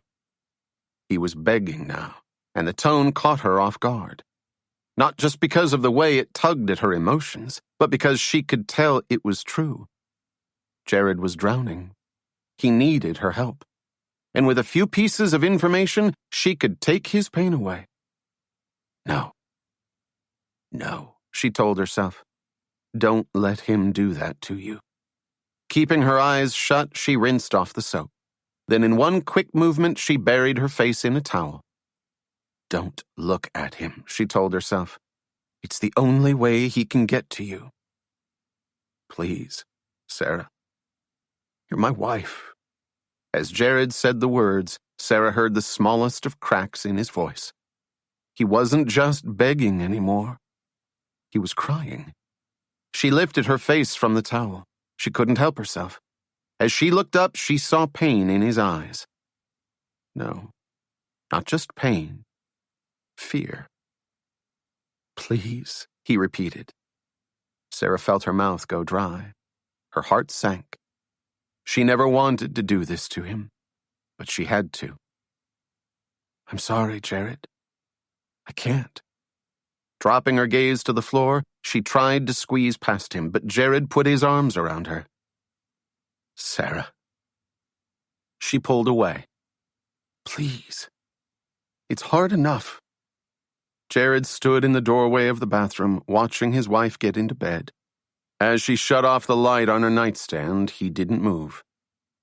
He was begging now, and the tone caught her off guard. Not just because of the way it tugged at her emotions, but because she could tell it was true. Jared was drowning. He needed her help. And with a few pieces of information, she could take his pain away. No, she told herself. Don't let him do that to you. Keeping her eyes shut, she rinsed off the soap. Then in one quick movement, she buried her face in a towel. Don't look at him, she told herself. It's the only way he can get to you. Please, Sara. You're my wife. As Jared said the words, Sara heard the smallest of cracks in his voice. He wasn't just begging anymore. He was crying. She lifted her face from the towel. She couldn't help herself. As she looked up, she saw pain in his eyes. No, not just pain. Fear. Please, he repeated. Sara felt her mouth go dry. Her heart sank. She never wanted to do this to him, but she had to. I'm sorry, Jared. I can't. Dropping her gaze to the floor, she tried to squeeze past him, but Jared put his arms around her. Sara. She pulled away. Please. It's hard enough. Jared stood in the doorway of the bathroom, watching his wife get into bed. As she shut off the light on her nightstand, he didn't move.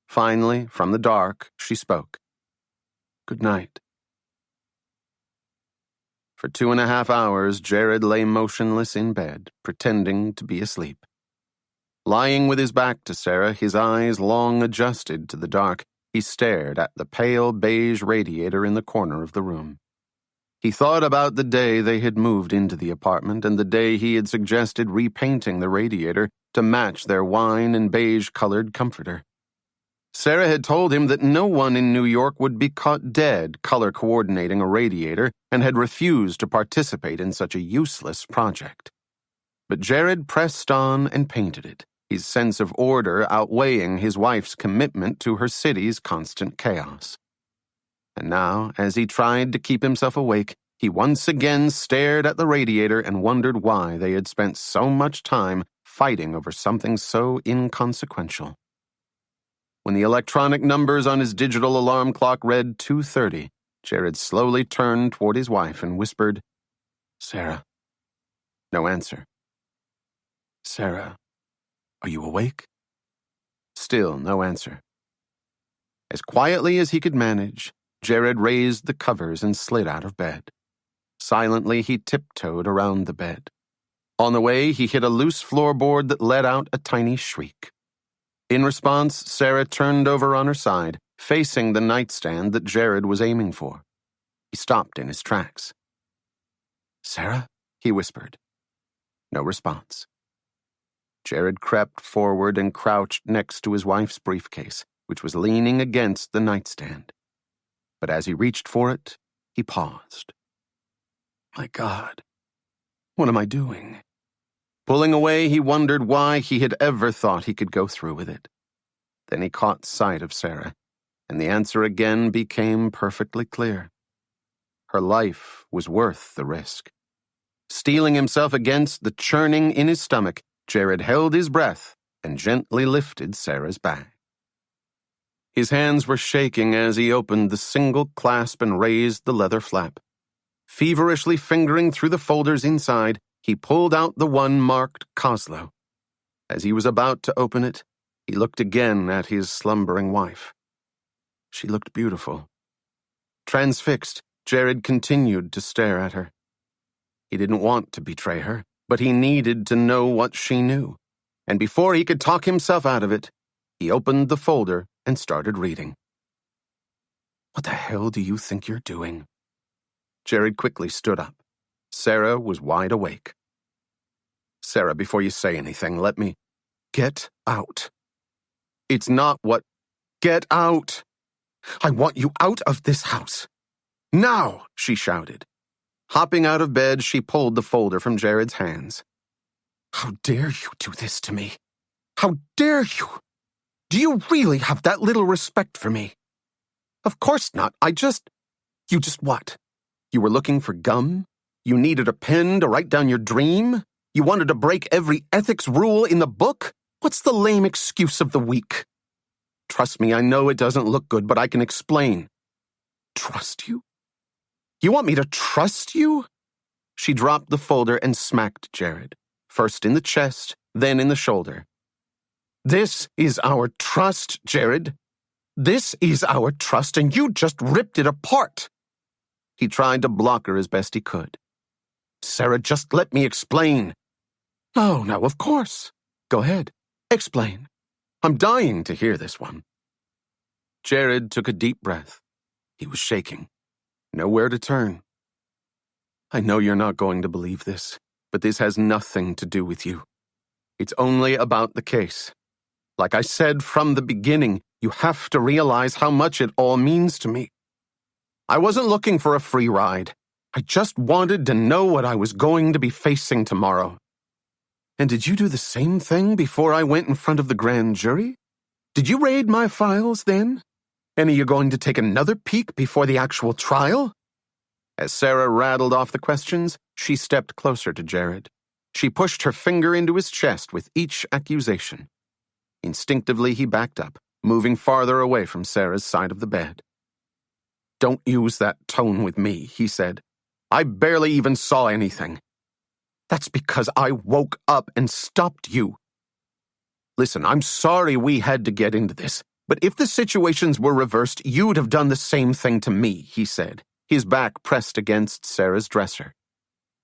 Finally, from the dark, she spoke. "Good night." For 2.5 hours, Jared lay motionless in bed, pretending to be asleep. Lying with his back to Sara, his eyes long adjusted to the dark, he stared at the pale beige radiator in the corner of the room. He thought about the day they had moved into the apartment and the day he had suggested repainting the radiator to match their wine and beige-colored comforter. Sara had told him that no one in New York would be caught dead color-coordinating a radiator and had refused to participate in such a useless project. But Jared pressed on and painted it, his sense of order outweighing his wife's commitment to her city's constant chaos. And now, as he tried to keep himself awake, he once again stared at the radiator and wondered why they had spent so much time fighting over something so inconsequential. When the electronic numbers on his digital alarm clock read 2:30, Jared slowly turned toward his wife and whispered, "Sara." No answer. "Sara, are you awake?" Still no answer. As quietly as he could manage, Jared raised the covers and slid out of bed. Silently, he tiptoed around the bed. On the way, he hit a loose floorboard that let out a tiny shriek. In response, Sara turned over on her side, facing the nightstand that Jared was aiming for. He stopped in his tracks. "Sara?" he whispered. No response. Jared crept forward and crouched next to his wife's briefcase, which was leaning against the nightstand. But as he reached for it, he paused. My God, what am I doing? Pulling away, he wondered why he had ever thought he could go through with it. Then he caught sight of Sara, and the answer again became perfectly clear. Her life was worth the risk. Steeling himself against the churning in his stomach, Jared held his breath and gently lifted Sara's bag. His hands were shaking as he opened the single clasp and raised the leather flap. Feverishly fingering through the folders inside, he pulled out the one marked Coslow. As he was about to open it, he looked again at his slumbering wife. She looked beautiful. Transfixed, Jared continued to stare at her. He didn't want to betray her, but he needed to know what she knew. And before he could talk himself out of it, he opened the folder and started reading. What the hell do you think you're doing? Jared quickly stood up. Sara was wide awake. Sara, before you say anything, let me... Get out. It's not what... Get out! I want you out of this house. Now, she shouted. Hopping out of bed, she pulled the folder from Jared's hands. How dare you do this to me? How dare you? Do you really have that little respect for me? Of course not. You just what? You were looking for gum? You needed a pen to write down your dream? You wanted to break every ethics rule in the book? What's the lame excuse of the week? Trust me, I know it doesn't look good, but I can explain. Trust you? You want me to trust you? She dropped the folder and smacked Jared, first in the chest, then in the shoulder. This is our trust, Jared. This is our trust, and you just ripped it apart. He tried to block her as best he could. Sara, just let me explain. Oh, no, of course. Go ahead. Explain. I'm dying to hear this one. Jared took a deep breath. He was shaking. Nowhere to turn. I know you're not going to believe this, but this has nothing to do with you. It's only about the case. Like I said from the beginning, you have to realize how much it all means to me. I wasn't looking for a free ride. I just wanted to know what I was going to be facing tomorrow. And did you do the same thing before I went in front of the grand jury? Did you raid my files then? And are you going to take another peek before the actual trial? As Sara rattled off the questions, she stepped closer to Jared. She pushed her finger into his chest with each accusation. Instinctively, he backed up, moving farther away from Sara's side of the bed. Don't use that tone with me, he said. I barely even saw anything. That's because I woke up and stopped you. Listen, I'm sorry we had to get into this, but if the situations were reversed, you'd have done the same thing to me, he said, his back pressed against Sarah's dresser.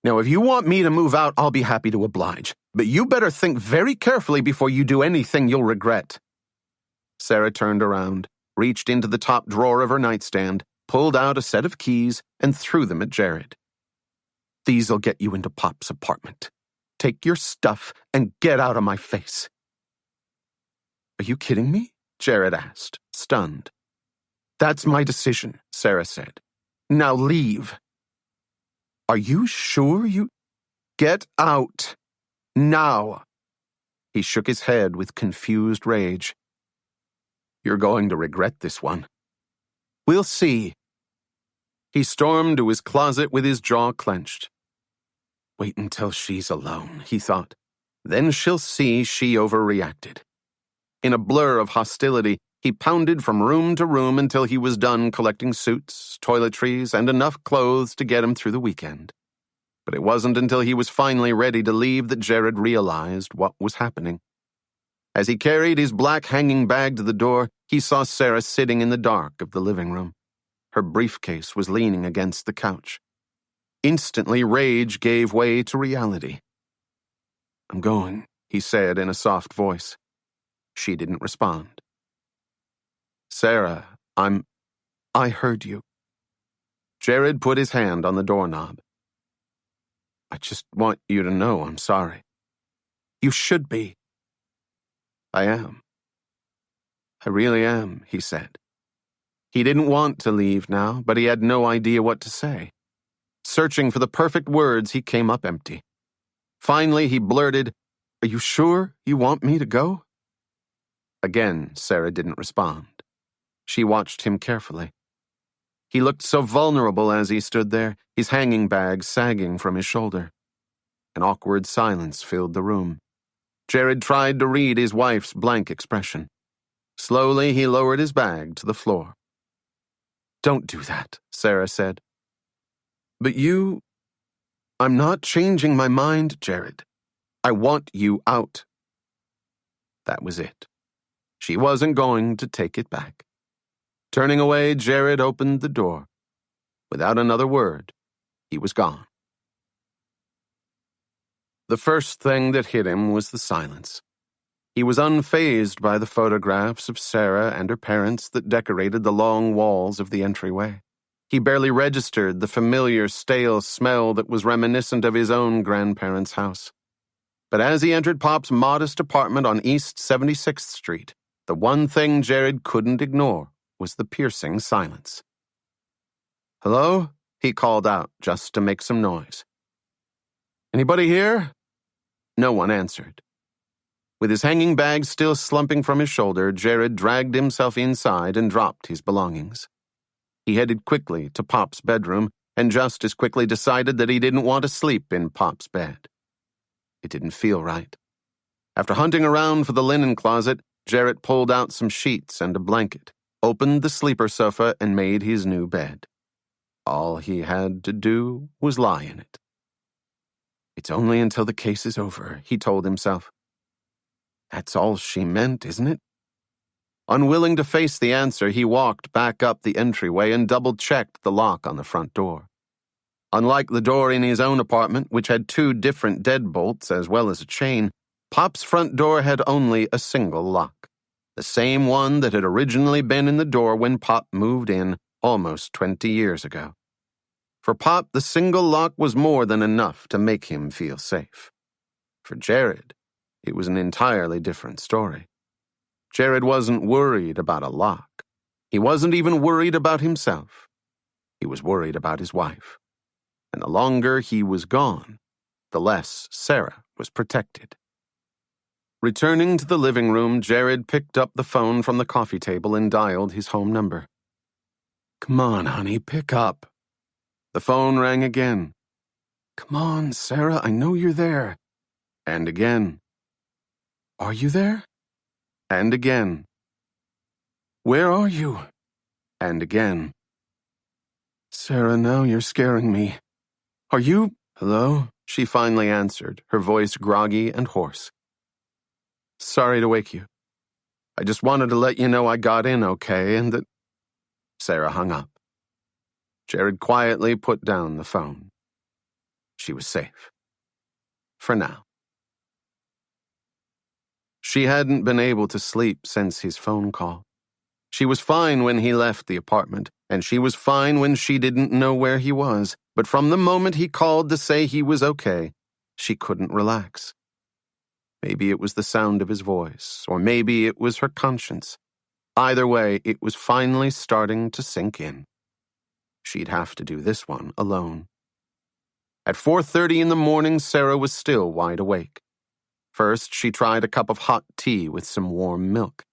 Now, if you want me to move out, I'll be happy to oblige, but you better think very carefully before you do anything you'll regret. Sara turned around, reached into the top drawer of her nightstand, pulled out a set of keys, and threw them at Jared. These'll get you into Pop's apartment. Take your stuff and get out of my face. Are you kidding me? Jared asked, stunned. That's my decision, Sara said. Now leave. Are you sure you... Get out. Now. He shook his head with confused rage. You're going to regret this one. We'll see. He stormed to his closet with his jaw clenched. Wait until she's alone, he thought. Then she'll see she overreacted. In a blur of hostility, he pounded from room to room until he was done collecting suits, toiletries, and enough clothes to get him through the weekend. But it wasn't until he was finally ready to leave that Jared realized what was happening. As he carried his black hanging bag to the door, he saw Sara sitting in the dark of the living room. Her briefcase was leaning against the couch. Instantly, rage gave way to reality. I'm going, he said in a soft voice. She didn't respond. Sara, I heard you. Jared put his hand on the doorknob. I just want you to know I'm sorry. You should be. I am. I really am, he said. He didn't want to leave now, but he had no idea what to say. Searching for the perfect words, he came up empty. Finally, he blurted, Are you sure you want me to go? Again, Sara didn't respond. She watched him carefully. He looked so vulnerable as he stood there, his hanging bag sagging from his shoulder. An awkward silence filled the room. Jared tried to read his wife's blank expression. Slowly, he lowered his bag to the floor. Don't do that, Sara said. But you... I'm not changing my mind, Jared. I want you out. That was it. She wasn't going to take it back. Turning away, Jared opened the door. Without another word, he was gone. The first thing that hit him was the silence. He was unfazed by the photographs of Sara and her parents that decorated the long walls of the entryway. He barely registered the familiar stale smell that was reminiscent of his own grandparents' house. But as he entered Pop's modest apartment on East 76th Street, the one thing Jared couldn't ignore was the piercing silence. Hello? He called out just to make some noise. Anybody here? No one answered. With his hanging bag still slumping from his shoulder, Jared dragged himself inside and dropped his belongings. He headed quickly to Pop's bedroom and just as quickly decided that he didn't want to sleep in Pop's bed. It didn't feel right. After hunting around for the linen closet, Jared pulled out some sheets and a blanket, opened the sleeper sofa, and made his new bed. All he had to do was lie in it. It's only until the case is over, he told himself. That's all she meant, isn't it? Unwilling to face the answer, he walked back up the entryway and double-checked the lock on the front door. Unlike the door in his own apartment, which had 2 different deadbolts as well as a chain, Pop's front door had only a single lock, the same one that had originally been in the door when Pop moved in almost 20 years ago. For Pop, the single lock was more than enough to make him feel safe. For Jared, it was an entirely different story. Jared wasn't worried about a lock. He wasn't even worried about himself. He was worried about his wife. And the longer he was gone, the less Sara was protected. Returning to the living room, Jared picked up the phone from the coffee table and dialed his home number. Come on, honey, pick up. The phone rang again. Come on, Sara, I know you're there. And again. Are you there? And again. Where are you? And again. Sara, now you're scaring me. Are you... Hello? She finally answered, her voice groggy and hoarse. Sorry to wake you. I just wanted to let you know I got in okay and that—" Sara hung up. Jared quietly put down the phone. She was safe. For now. She hadn't been able to sleep since his phone call. She was fine when he left the apartment, and she was fine when she didn't know where he was, but from the moment he called to say he was okay, she couldn't relax. Maybe it was the sound of his voice, or maybe it was her conscience. Either way, it was finally starting to sink in. She'd have to do this one alone. At 4:30 in the morning, Sara was still wide awake. First, she tried a cup of hot tea with some warm milk.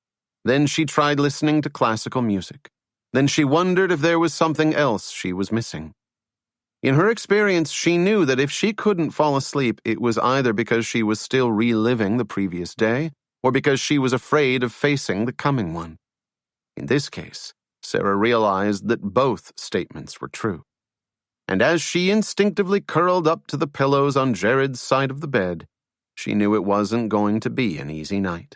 Then she tried listening to classical music. Then she wondered if there was something else she was missing. In her experience, she knew that if she couldn't fall asleep, it was either because she was still reliving the previous day, or because she was afraid of facing the coming one. In this case, Sara realized that both statements were true. And as she instinctively curled up to the pillows on Jared's side of the bed, she knew it wasn't going to be an easy night.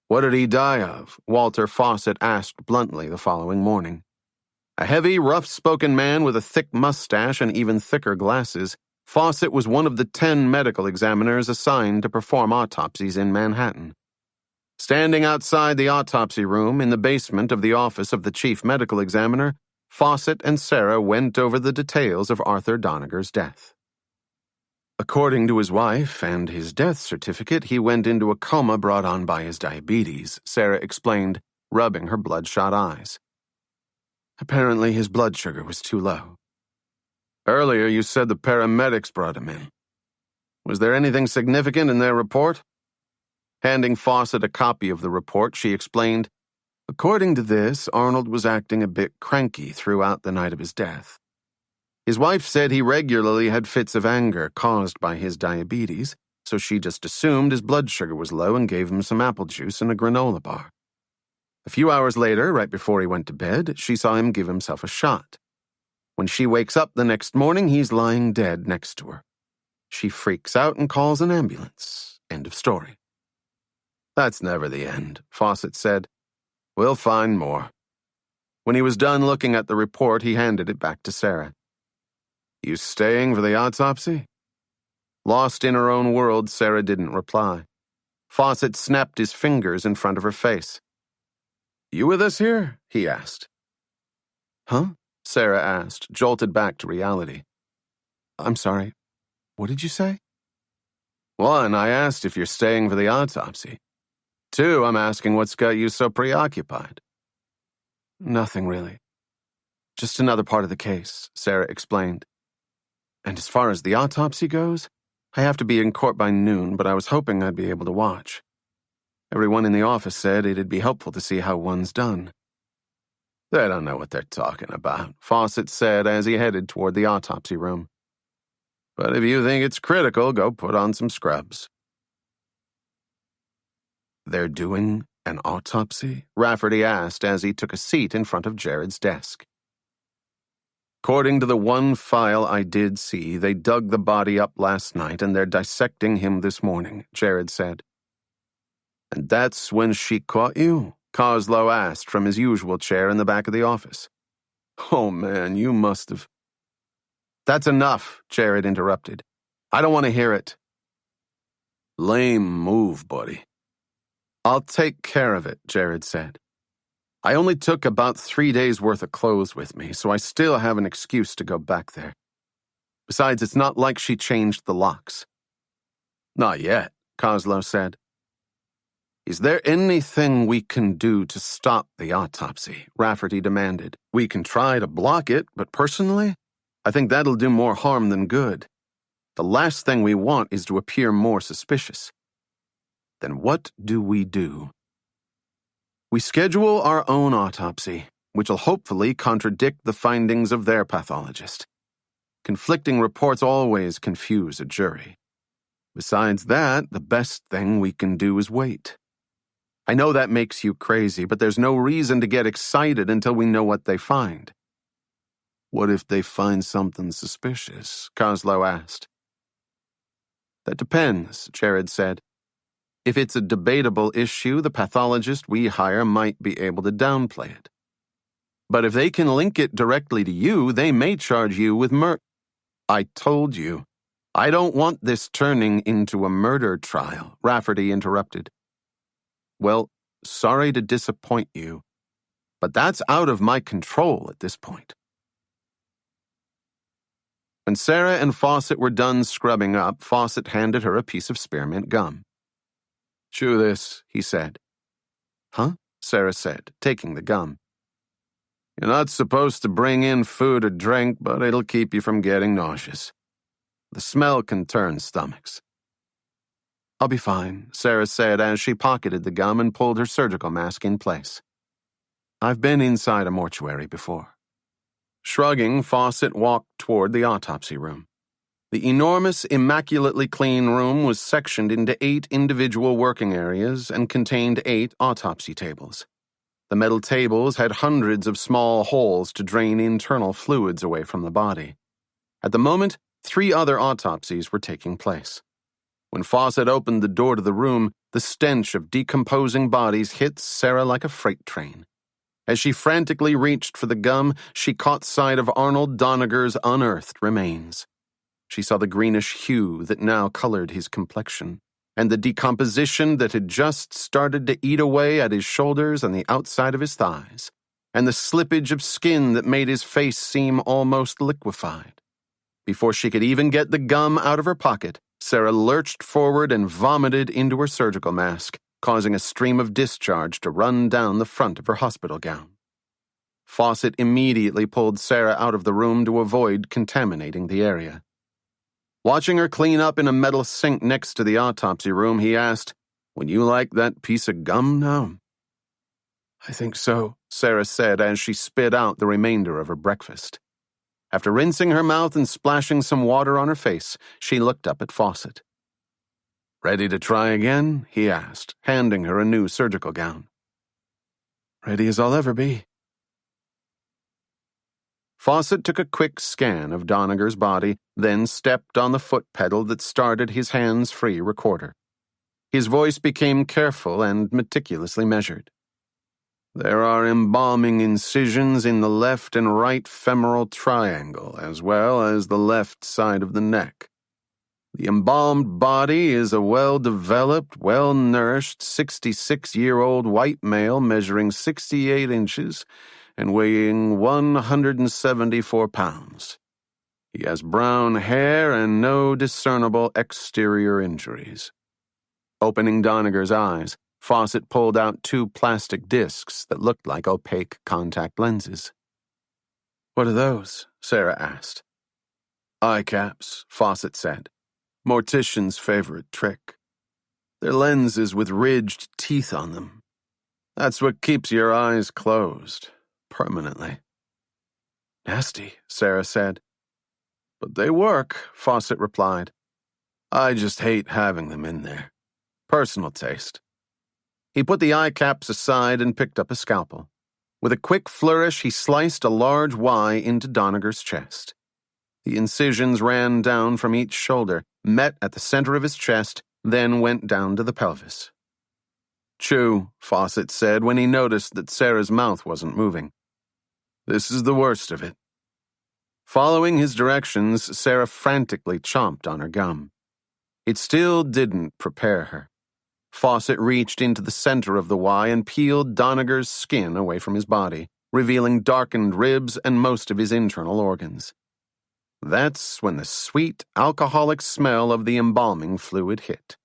"What did he die of?" Walter Fawcett asked bluntly the following morning. A heavy, rough-spoken man with a thick mustache and even thicker glasses, Fawcett was one of the 10 medical examiners assigned to perform autopsies in Manhattan. Standing outside the autopsy room in the basement of the office of the chief medical examiner, Fawcett and Sara went over the details of Arthur Doniger's death. According to his wife and his death certificate, he went into a coma brought on by his diabetes, Sara explained, rubbing her bloodshot eyes. Apparently his blood sugar was too low. Earlier you said the paramedics brought him in. Was there anything significant in their report? Handing Fawcett a copy of the report, she explained, according to this, Arnold was acting a bit cranky throughout the night of his death. His wife said he regularly had fits of anger caused by his diabetes, so she just assumed his blood sugar was low and gave him some apple juice and a granola bar. A few hours later, right before he went to bed, she saw him give himself a shot. When she wakes up the next morning, he's lying dead next to her. She freaks out and calls an ambulance. End of story. That's never the end, Fawcett said. We'll find more. When he was done looking at the report, he handed it back to Sara. You staying for the autopsy? Lost in her own world, Sara didn't reply. Fawcett snapped his fingers in front of her face. You with us here? He asked. Huh? Sara asked, jolted back to reality. I'm sorry. What did you say? 1, I asked if you're staying for the autopsy. 2, I'm asking what's got you so preoccupied. Nothing really. Just another part of the case, Sara explained. And as far as the autopsy goes, I have to be in court by noon, but I was hoping I'd be able to watch. Everyone in the office said it'd be helpful to see how one's done. They don't know what they're talking about, Fawcett said as he headed toward the autopsy room. But if you think it's critical, go put on some scrubs. They're doing an autopsy? Rafferty asked as he took a seat in front of Jared's desk. According to the one file I did see, they dug the body up last night and they're dissecting him this morning, Jared said. And that's when she caught you? Coslow asked from his usual chair in the back of the office. Oh man, you must have... That's enough, Jared interrupted. I don't want to hear it. Lame move, buddy. I'll take care of it, Jared said. I only took about 3 days' worth of clothes with me, so I still have an excuse to go back there. Besides, it's not like she changed the locks. Not yet, Coslow said. Is there anything we can do to stop the autopsy? Rafferty demanded. We can try to block it, but personally, I think that'll do more harm than good. The last thing we want is to appear more suspicious. Then what do? We schedule our own autopsy, which will hopefully contradict the findings of their pathologist. Conflicting reports always confuse a jury. Besides that, the best thing we can do is wait. I know that makes you crazy, but there's no reason to get excited until we know what they find. What if they find something suspicious? Coslow asked. That depends, Jared said. If it's a debatable issue, the pathologist we hire might be able to downplay it. But if they can link it directly to you, they may charge you with murder. I told you. I don't want this turning into a murder trial, Rafferty interrupted. Well, sorry to disappoint you, but that's out of my control at this point. When Sara and Fawcett were done scrubbing up, Fawcett handed her a piece of spearmint gum. Chew this, he said. Huh? Sara said, taking the gum. You're not supposed to bring in food or drink, but it'll keep you from getting nauseous. The smell can turn stomachs. I'll be fine, Sara said as she pocketed the gum and pulled her surgical mask in place. I've been inside a mortuary before. Shrugging, Fawcett walked toward the autopsy room. The enormous, immaculately clean room was sectioned into 8 individual working areas and contained 8 autopsy tables. The metal tables had hundreds of small holes to drain internal fluids away from the body. At the moment, 3 other autopsies were taking place. When Fawcett opened the door to the room, the stench of decomposing bodies hit Sara like a freight train. As she frantically reached for the gum, she caught sight of Arnold Doniger's unearthed remains. She saw the greenish hue that now colored his complexion, and the decomposition that had just started to eat away at his shoulders and the outside of his thighs, and the slippage of skin that made his face seem almost liquefied. Before she could even get the gum out of her pocket, Sara lurched forward and vomited into her surgical mask, causing a stream of discharge to run down the front of her hospital gown. Fawcett immediately pulled Sara out of the room to avoid contaminating the area. Watching her clean up in a metal sink next to the autopsy room, he asked, Would you like that piece of gum now? I think so, Sara said as she spit out the remainder of her breakfast. After rinsing her mouth and splashing some water on her face, she looked up at Fawcett. Ready to try again? He asked, handing her a new surgical gown. Ready as I'll ever be. Fawcett took a quick scan of Doniger's body, then stepped on the foot pedal that started his hands-free recorder. His voice became careful and meticulously measured. There are embalming incisions in the left and right femoral triangle, as well as the left side of the neck. The embalmed body is a well-developed, well-nourished 66-year-old white male measuring 68 inches and weighing 174 pounds. He has brown hair and no discernible exterior injuries. Opening Doniger's eyes, Fawcett pulled out 2 plastic discs that looked like opaque contact lenses. What are those? Sara asked. Eye caps, Fawcett said. Mortician's favorite trick. They're lenses with ridged teeth on them. That's what keeps your eyes closed, permanently. Nasty, Sara said. But they work, Fawcett replied. I just hate having them in there. Personal taste. He put the eye caps aside and picked up a scalpel. With a quick flourish, he sliced a large Y into Doniger's chest. The incisions ran down from each shoulder, met at the center of his chest, then went down to the pelvis. Chew, Fawcett said when he noticed that Sara's mouth wasn't moving. This is the worst of it. Following his directions, Sara frantically chomped on her gum. It still didn't prepare her. Fawcett reached into the center of the Y and peeled Doniger's skin away from his body, revealing darkened ribs and most of his internal organs. That's when the sweet, alcoholic smell of the embalming fluid hit.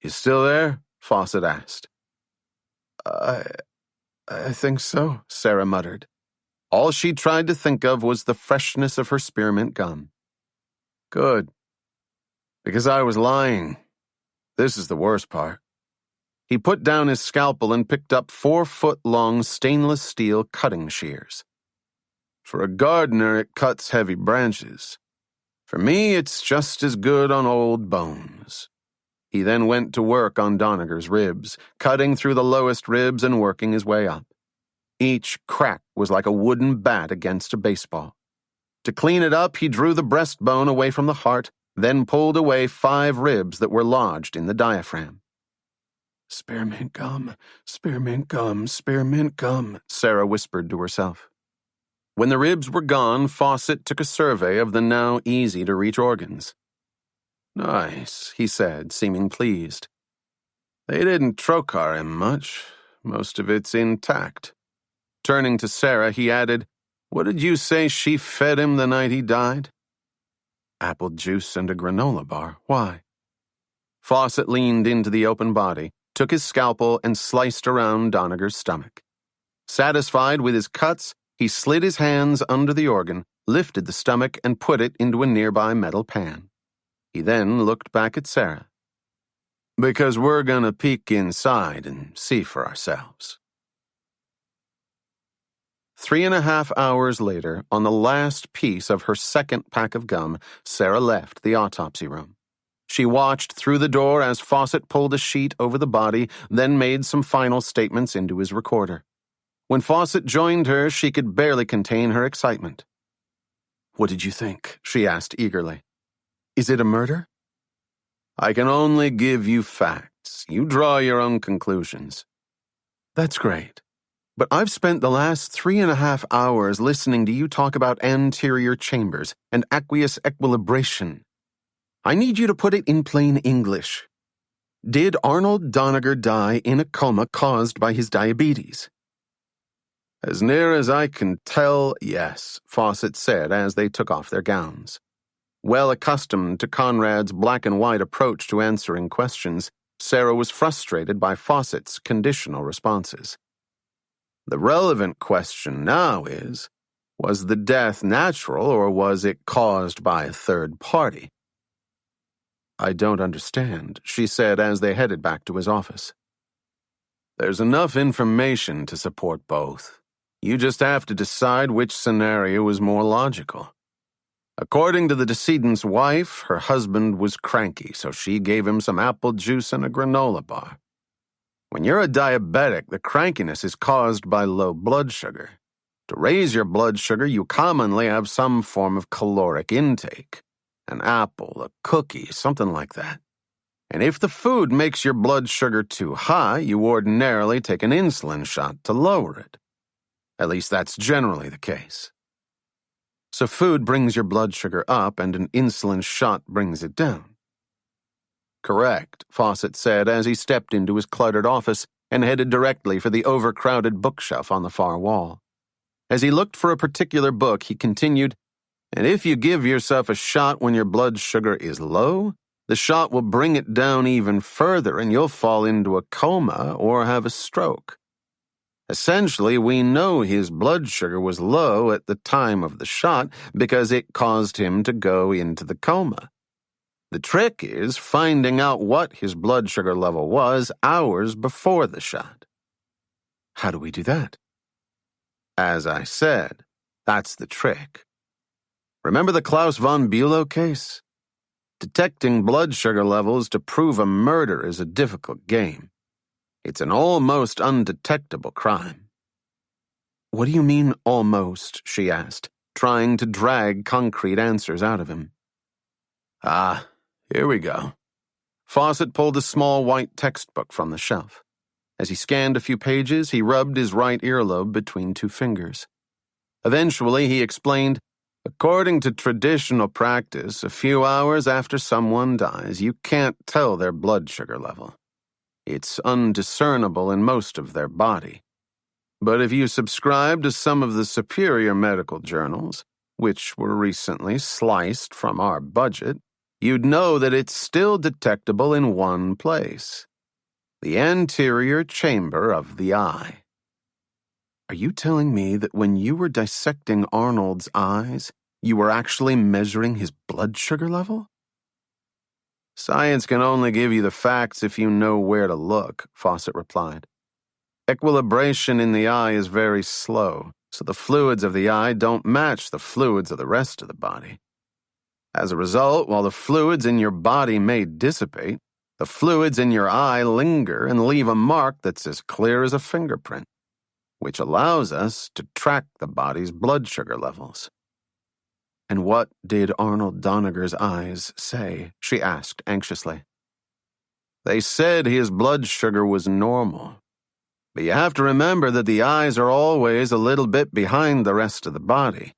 You still there? Fawcett asked. I think so, Sara muttered. All she tried to think of was the freshness of her spearmint gum. Good. Because I was lying. This is the worst part. He put down his scalpel and picked up 4-foot-long stainless steel cutting shears. For a gardener, it cuts heavy branches. For me, it's just as good on old bones. He then went to work on Doniger's ribs, cutting through the lowest ribs and working his way up. Each crack was like a wooden bat against a baseball. To clean it up, he drew the breastbone away from the heart, then pulled away 5 ribs that were lodged in the diaphragm. Spearmint gum, spearmint gum, spearmint gum, Sara whispered to herself. When the ribs were gone, Fawcett took a survey of the now easy-to-reach organs. Nice, he said, seeming pleased. They didn't trocar him much. Most of it's intact. Turning to Sara, he added, What did you say she fed him the night he died? Apple juice and a granola bar. Why? Fawcett leaned into the open body, took his scalpel, and sliced around Doniger's stomach. Satisfied with his cuts, he slid his hands under the organ, lifted the stomach, and put it into a nearby metal pan. He then looked back at Sara. Because we're gonna peek inside and see for ourselves. 3.5 hours later, on the last piece of her second pack of gum, Sara left the autopsy room. She watched through the door as Fawcett pulled a sheet over the body, then made some final statements into his recorder. When Fawcett joined her, she could barely contain her excitement. What did you think? She asked eagerly. Is it a murder? I can only give you facts. You draw your own conclusions. That's great. But I've spent the last 3.5 hours listening to you talk about anterior chambers and aqueous equilibration. I need you to put it in plain English. Did Arnold Doniger die in a coma caused by his diabetes? As near as I can tell, yes, Fawcett said as they took off their gowns. Well accustomed to Conrad's black-and-white approach to answering questions, Sara was frustrated by Fawcett's conditional responses. The relevant question now is, was the death natural or was it caused by a third party? I don't understand, she said as they headed back to his office. There's enough information to support both. You just have to decide which scenario is more logical. According to the decedent's wife, her husband was cranky, so she gave him some apple juice and a granola bar. When you're a diabetic, the crankiness is caused by low blood sugar. To raise your blood sugar, you commonly have some form of caloric intake. An apple, a cookie, something like that. And if the food makes your blood sugar too high, you ordinarily take an insulin shot to lower it. At least that's generally the case. So food brings your blood sugar up and an insulin shot brings it down. Correct, Fawcett said as he stepped into his cluttered office and headed directly for the overcrowded bookshelf on the far wall. As he looked for a particular book, he continued, And if you give yourself a shot when your blood sugar is low, the shot will bring it down even further and you'll fall into a coma or have a stroke. Essentially, we know his blood sugar was low at the time of the shot because it caused him to go into the coma. The trick is finding out what his blood sugar level was hours before the shot. How do we do that? As I said, that's the trick. Remember the Klaus von Bülow case? Detecting blood sugar levels to prove a murder is a difficult game. It's an almost undetectable crime. What do you mean, almost? She asked, trying to drag concrete answers out of him. Here we go. Fawcett pulled a small white textbook from the shelf. As he scanned a few pages, he rubbed his right earlobe between 2 fingers. Eventually, he explained, According to traditional practice, a few hours after someone dies, you can't tell their blood sugar level. It's undiscernible in most of their body. But if you subscribe to some of the superior medical journals, which were recently sliced from our budget, you'd know that it's still detectable in one place. The anterior chamber of the eye. Are you telling me that when you were dissecting Arnold's eyes, you were actually measuring his blood sugar level? Science can only give you the facts if you know where to look, Fawcett replied. Equilibration in the eye is very slow, so the fluids of the eye don't match the fluids of the rest of the body. As a result, while the fluids in your body may dissipate, the fluids in your eye linger and leave a mark that's as clear as a fingerprint, which allows us to track the body's blood sugar levels. And what did Arnold Doniger's eyes say? She asked anxiously. They said his blood sugar was normal. But you have to remember that the eyes are always a little bit behind the rest of the body,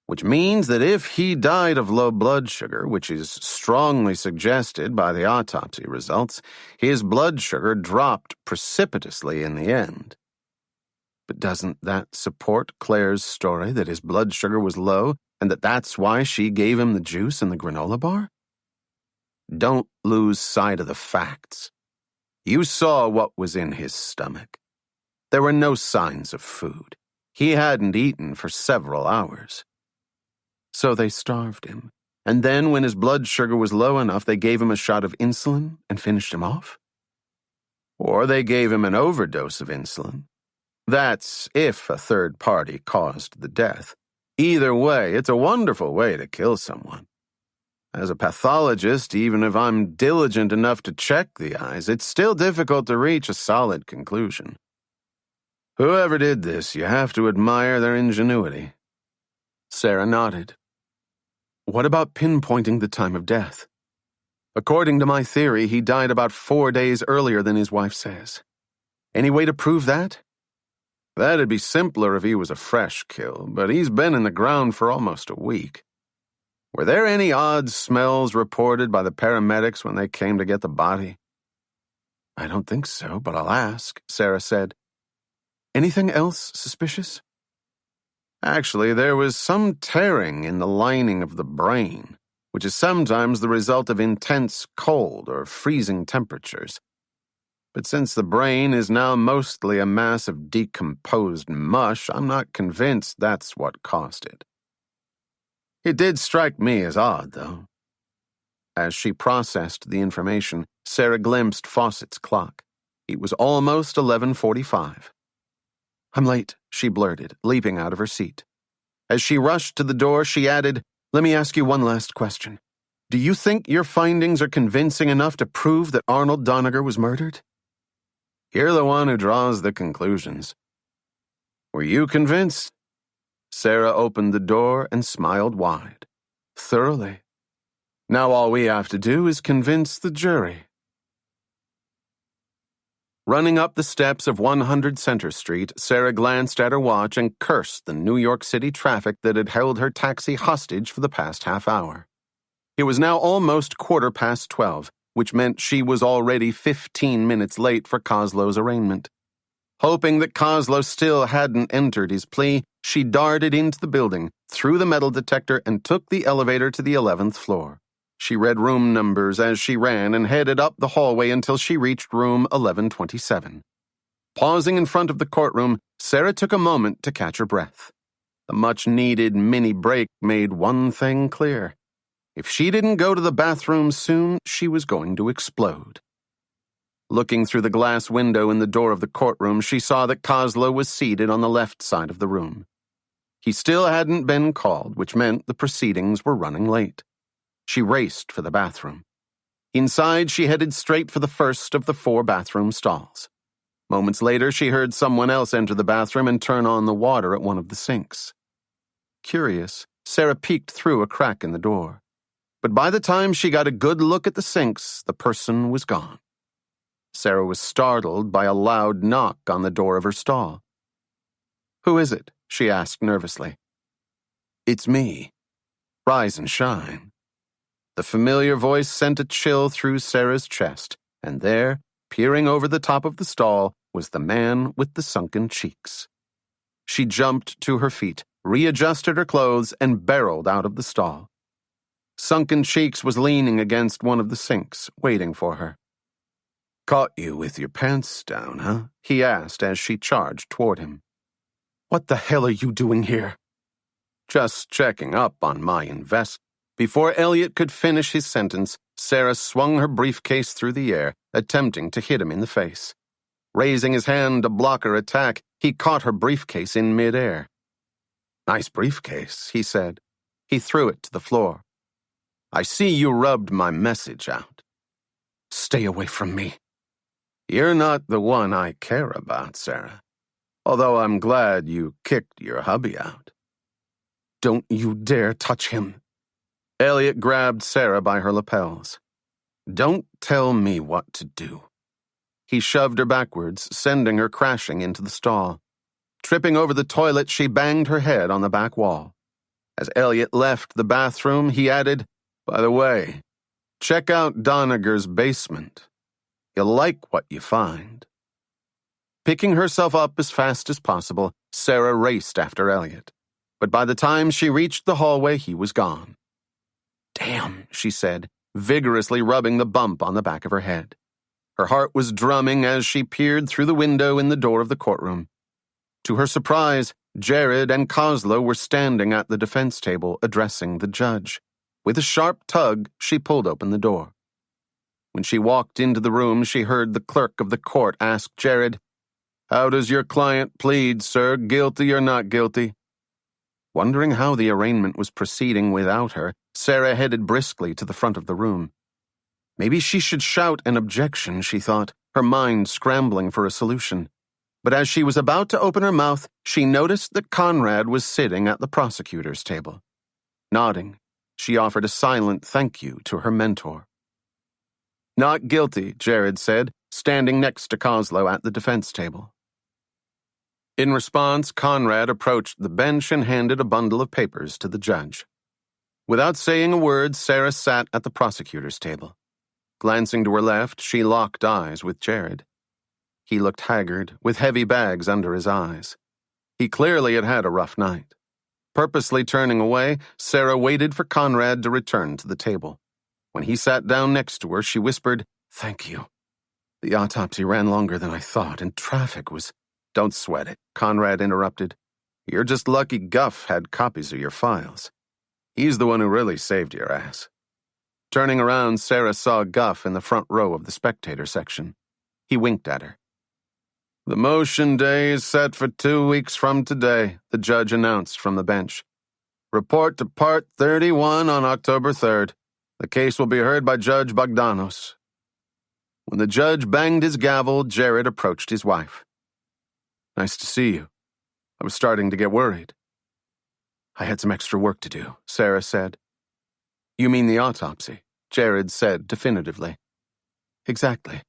which means that if he died of low blood sugar, which is strongly suggested by the autopsy results, his blood sugar dropped precipitously in the end. But doesn't that support Claire's story that his blood sugar was low and that's why she gave him the juice and the granola bar? Don't lose sight of the facts. You saw what was in his stomach. There were no signs of food. He hadn't eaten for several hours. So they starved him, and then when his blood sugar was low enough, they gave him a shot of insulin and finished him off? Or they gave him an overdose of insulin. That's if a third party caused the death. Either way, it's a wonderful way to kill someone. As a pathologist, even if I'm diligent enough to check the eyes, it's still difficult to reach a solid conclusion. Whoever did this, you have to admire their ingenuity. Sara nodded. What about pinpointing the time of death? According to my theory, he died about 4 days earlier than his wife says. Any way to prove that? That'd be simpler if he was a fresh kill, but he's been in the ground for almost a week. Were there any odd smells reported by the paramedics when they came to get the body? I don't think so, but I'll ask, Sara said. Anything else suspicious? Actually, there was some tearing in the lining of the brain, which is sometimes the result of intense cold or freezing temperatures. But since the brain is now mostly a mass of decomposed mush, I'm not convinced that's what caused it. It did strike me as odd, though. As she processed the information, Sara glimpsed Fawcett's clock. It was almost 11:45. I'm late, she blurted, leaping out of her seat. As she rushed to the door, she added, Let me ask you one last question. Do you think your findings are convincing enough to prove that Arnold Doniger was murdered? You're the one who draws the conclusions. Were you convinced? Sara opened the door and smiled wide. Thoroughly. Now all we have to do is convince the jury. Running up the steps of 100 Center Street, Sara glanced at her watch and cursed the New York City traffic that had held her taxi hostage for the past half hour. It was now almost 12:15, which meant she was already 15 minutes late for Coslow's arraignment. Hoping that Coslow still hadn't entered his plea, she darted into the building, through the metal detector, and took the elevator to the 11th floor. She read room numbers as she ran and headed up the hallway until she reached room 1127. Pausing in front of the courtroom, Sara took a moment to catch her breath. The much-needed mini break made one thing clear. If she didn't go to the bathroom soon, she was going to explode. Looking through the glass window in the door of the courtroom, she saw that Coslow was seated on the left side of the room. He still hadn't been called, which meant the proceedings were running late. She raced for the bathroom. Inside, she headed straight for the first of the 4 bathroom stalls. Moments later, she heard someone else enter the bathroom and turn on the water at one of the sinks. Curious, Sara peeked through a crack in the door. But by the time she got a good look at the sinks, the person was gone. Sara was startled by a loud knock on the door of her stall. Who is it? She asked nervously. It's me. Rise and shine. The familiar voice sent a chill through Sara's chest, and there, peering over the top of the stall, was the man with the sunken cheeks. She jumped to her feet, readjusted her clothes, and barreled out of the stall. Sunken Cheeks was leaning against one of the sinks, waiting for her. Caught you with your pants down, huh? He asked as she charged toward him. What the hell are you doing here? Just checking up on my investment. Before Elliot could finish his sentence, Sara swung her briefcase through the air, attempting to hit him in the face. Raising his hand to block her attack, he caught her briefcase in midair. Nice briefcase, he said. He threw it to the floor. I see you rubbed my message out. Stay away from me. You're not the one I care about, Sara. Although I'm glad you kicked your hubby out. Don't you dare touch him. Elliot grabbed Sara by her lapels. Don't tell me what to do. He shoved her backwards, sending her crashing into the stall. Tripping over the toilet, she banged her head on the back wall. As Elliot left the bathroom, he added, By the way, check out Doniger's basement. You'll like what you find. Picking herself up as fast as possible, Sara raced after Elliot. But by the time she reached the hallway, he was gone. Damn, she said, vigorously rubbing the bump on the back of her head. Her heart was drumming as she peered through the window in the door of the courtroom. To her surprise, Jared and Kozlo were standing at the defense table addressing the judge. With a sharp tug, she pulled open the door. When she walked into the room, she heard the clerk of the court ask Jared, How does your client plead, sir? Guilty or not guilty? Wondering how the arraignment was proceeding without her, Sara headed briskly to the front of the room. Maybe she should shout an objection, she thought, her mind scrambling for a solution. But as she was about to open her mouth, she noticed that Conrad was sitting at the prosecutor's table. Nodding, she offered a silent thank you to her mentor. Not guilty, Jared said, standing next to Kozlo at the defense table. In response, Conrad approached the bench and handed a bundle of papers to the judge. Without saying a word, Sara sat at the prosecutor's table. Glancing to her left, she locked eyes with Jared. He looked haggard, with heavy bags under his eyes. He clearly had had a rough night. Purposely turning away, Sara waited for Conrad to return to the table. When he sat down next to her, she whispered, Thank you. The autopsy ran longer than I thought, and traffic was... Don't sweat it, Conrad interrupted. You're just lucky Guff had copies of your files. He's the one who really saved your ass. Turning around, Sara saw Guff in the front row of the spectator section. He winked at her. The motion day is set for 2 weeks from today, the judge announced from the bench. Report to Part 31 on October 3rd. The case will be heard by Judge Bogdanos. When the judge banged his gavel, Jared approached his wife. Nice to see you. I was starting to get worried. I had some extra work to do, Sara said. You mean the autopsy, Jared said definitively. Exactly.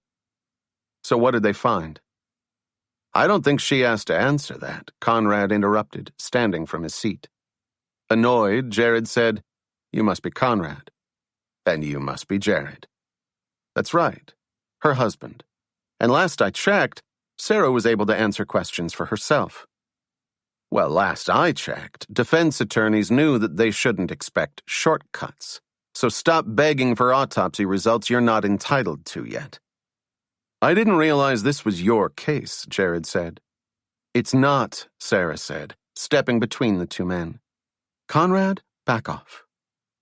So what did they find? I don't think she has to answer that, Conrad interrupted, standing from his seat. Annoyed, Jared said, You must be Conrad. And you must be Jared. That's right, her husband. And last I checked, Sara was able to answer questions for herself. Well, last I checked, defense attorneys knew that they shouldn't expect shortcuts. So stop begging for autopsy results you're not entitled to yet. I didn't realize this was your case, Jared said. It's not, Sara said, stepping between the two men. Conrad, back off.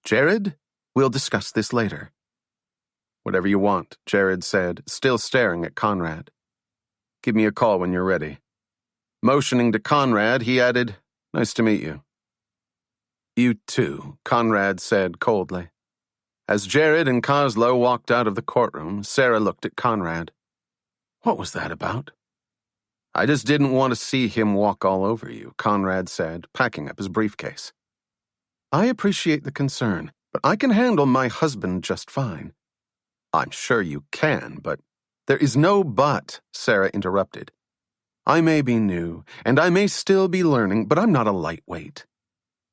Jared, we'll discuss this later. Whatever you want, Jared said, still staring at Conrad. Give me a call when you're ready. Motioning to Conrad, he added, Nice to meet you. You too, Conrad said coldly. As Jared and Kozlo walked out of the courtroom, Sara looked at Conrad. What was that about? I just didn't want to see him walk all over you, Conrad said, packing up his briefcase. I appreciate the concern, but I can handle my husband just fine. I'm sure you can, but... There is no but, Sara interrupted. I may be new, and I may still be learning, but I'm not a lightweight.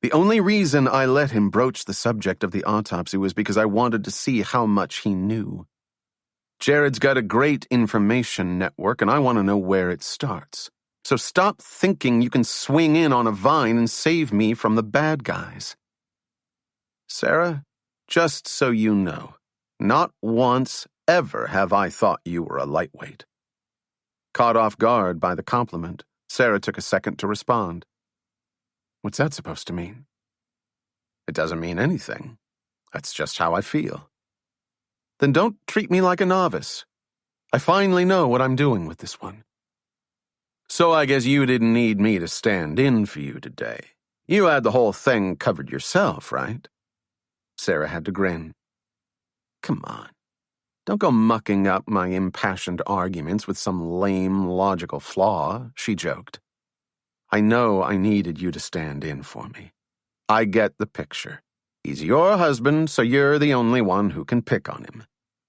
The only reason I let him broach the subject of the autopsy was because I wanted to see how much he knew. Jared's got a great information network, and I want to know where it starts. So stop thinking you can swing in on a vine and save me from the bad guys. Sara, just so you know, not once ever have I thought you were a lightweight. Caught off guard by the compliment, Sara took a second to respond. What's that supposed to mean? It doesn't mean anything. That's just how I feel. Then don't treat me like a novice. I finally know what I'm doing with this one. So I guess you didn't need me to stand in for you today. You had the whole thing covered yourself, right? Sara had to grin. Come on. Don't go mucking up my impassioned arguments with some lame logical flaw, she joked. I know I needed you to stand in for me. I get the picture. He's your husband, so you're the only one who can pick on him.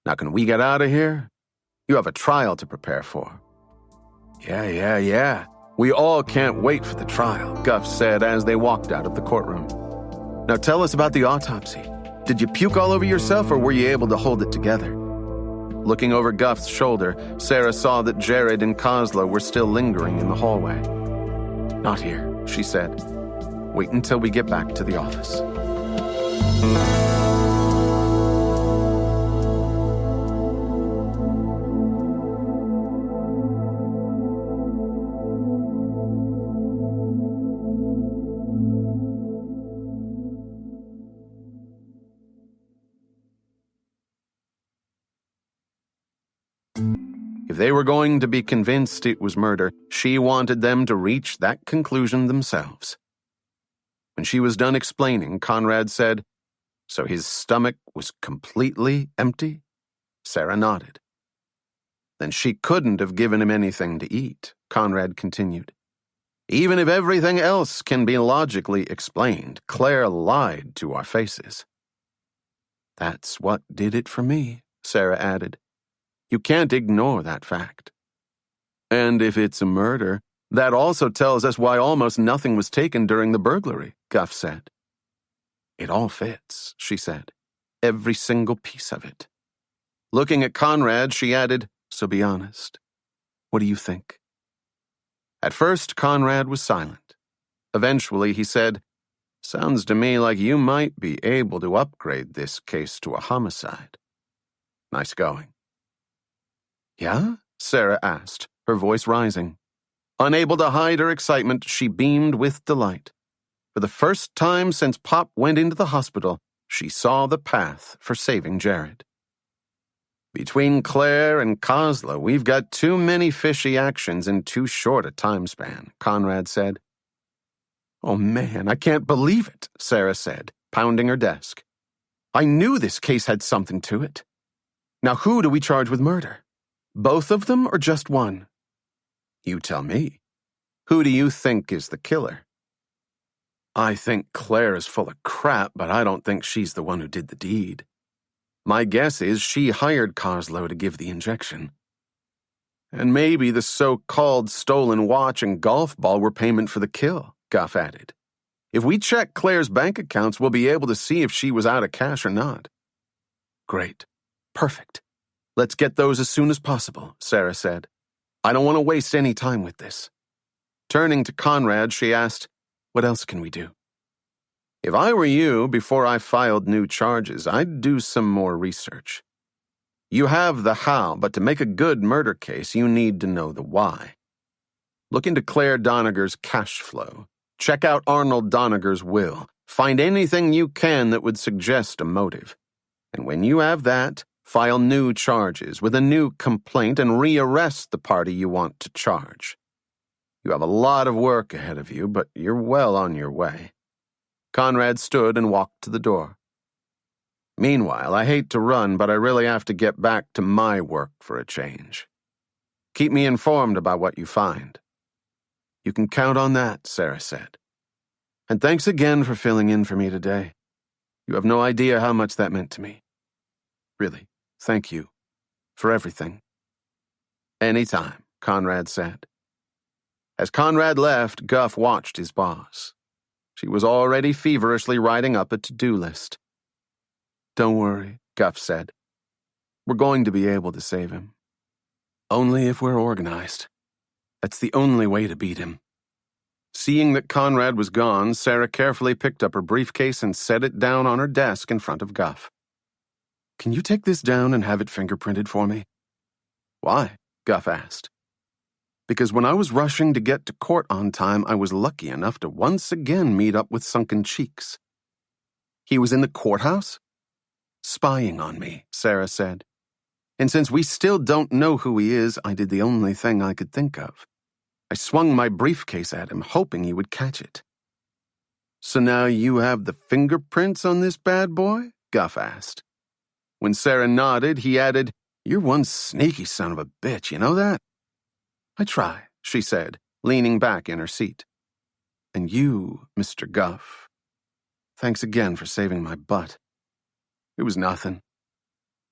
Now can we get out of here? You have a trial to prepare for." Yeah. We all can't wait for the trial," Guff said as they walked out of the courtroom. "Now tell us about the autopsy. Did you puke all over yourself, or were you able to hold it together?" Looking over Guff's shoulder, Sara saw that Jared and Kozlo were still lingering in the hallway. "Not here," she said. "Wait until we get back to the office." If they were going to be convinced it was murder, she wanted them to reach that conclusion themselves. When she was done explaining, Conrad said, "So his stomach was completely empty?" Sara nodded. "Then she couldn't have given him anything to eat," Conrad continued. "Even if everything else can be logically explained, Claire lied to our faces." "That's what did it for me," Sara added. "You can't ignore that fact. And if it's a murder, that also tells us why almost nothing was taken during the burglary," Guff said. "It all fits," she said. "Every single piece of it." Looking at Conrad, she added, "So be honest. What do you think?" At first, Conrad was silent. Eventually, he said, "Sounds to me like you might be able to upgrade this case to a homicide." "Nice going." "Yeah?" Sara asked, her voice rising. Unable to hide her excitement, she beamed with delight. For the first time since Pop went into the hospital, she saw the path for saving Jared. "Between Claire and Kozlo, we've got too many fishy actions in too short a time span," Conrad said. "Oh man, I can't believe it," Sara said, pounding her desk. "I knew this case had something to it. Now who do we charge with murder? Both of them or just one?" "You tell me. Who do you think is the killer?" "I think Claire is full of crap, but I don't think she's the one who did the deed. My guess is she hired Kozlo to give the injection. And maybe the so-called stolen watch and golf ball were payment for the kill," Guff added. "If we check Claire's bank accounts, we'll be able to see if she was out of cash or not." "Great. Perfect. Let's get those as soon as possible," Sara said. "I don't want to waste any time with this." Turning to Conrad, she asked, "What else can we do?" "If I were you, before I filed new charges, I'd do some more research. You have the how, but to make a good murder case, you need to know the why. Look into Claire Doniger's cash flow. Check out Arnold Doniger's will. Find anything you can that would suggest a motive. And when you have that, file new charges with a new complaint and rearrest the party you want to charge. You have a lot of work ahead of you, but you're well on your way." Conrad stood and walked to the door. "Meanwhile, I hate to run, but I really have to get back to my work for a change. Keep me informed about what you find." "You can count on that," Sara said. "And thanks again for filling in for me today. You have no idea how much that meant to me. Really, thank you for everything." "Anytime," Conrad said. As Conrad left, Guff watched his boss. She was already feverishly writing up a to-do list. "Don't worry," Guff said. "We're going to be able to save him. Only if we're organized. That's the only way to beat him." Seeing that Conrad was gone, Sara carefully picked up her briefcase and set it down on her desk in front of Guff. "Can you take this down and have it fingerprinted for me?" "Why?" Guff asked. "Because when I was rushing to get to court on time, I was lucky enough to once again meet up with Sunken Cheeks." "He was in the courthouse?" "Spying on me," Sara said. "And since we still don't know who he is, I did the only thing I could think of. I swung my briefcase at him, hoping he would catch it." "So now you have the fingerprints on this bad boy?" Guff asked. When Sara nodded, he added, "You're one sneaky son of a bitch, you know that?" "I try," she said, leaning back in her seat. "And you, Mr. Guff, Thanks again for saving my butt. It was nothing.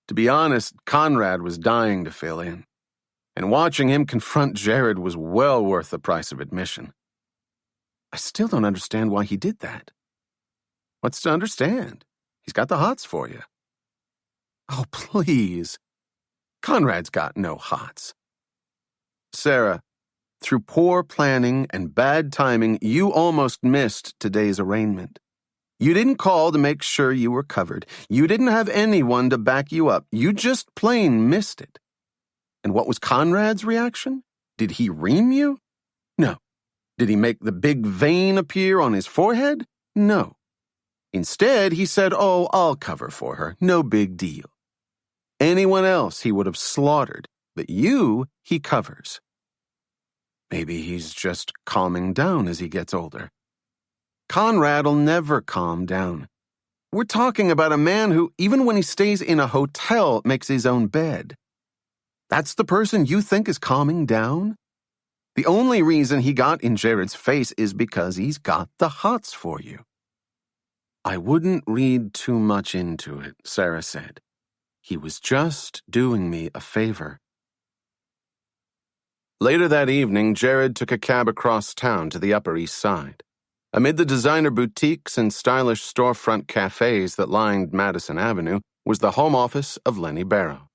To be honest, Conrad was dying to fill in, and watching him confront Jared was well worth the price of admission. I still don't understand why he did that. What's to understand? He's got the hots for you. Oh, please. Conrad's got no hots. Sara, through poor planning and bad timing, you almost missed today's arraignment. You didn't call to make sure you were covered. You didn't have anyone to back you up. You just plain missed it. And what was Conrad's reaction? Did he ream you? No. Did he make the big vein appear on his forehead? No. Instead, he said, "Oh, I'll cover for her. No big deal." Anyone else he would have slaughtered, but you, he covers. Maybe he's just calming down as he gets older. Conrad'll never calm down. We're talking about a man who, even when he stays in a hotel, makes his own bed. That's the person you think is calming down? The only reason he got in Jared's face is because he's got the hots for you. I wouldn't read too much into it, Sara said. He was just doing me a favor. Later that evening, Jared took a cab across town to the Upper East Side. Amid the designer boutiques and stylish storefront cafes that lined Madison Avenue was the home office of Lenny Barrow.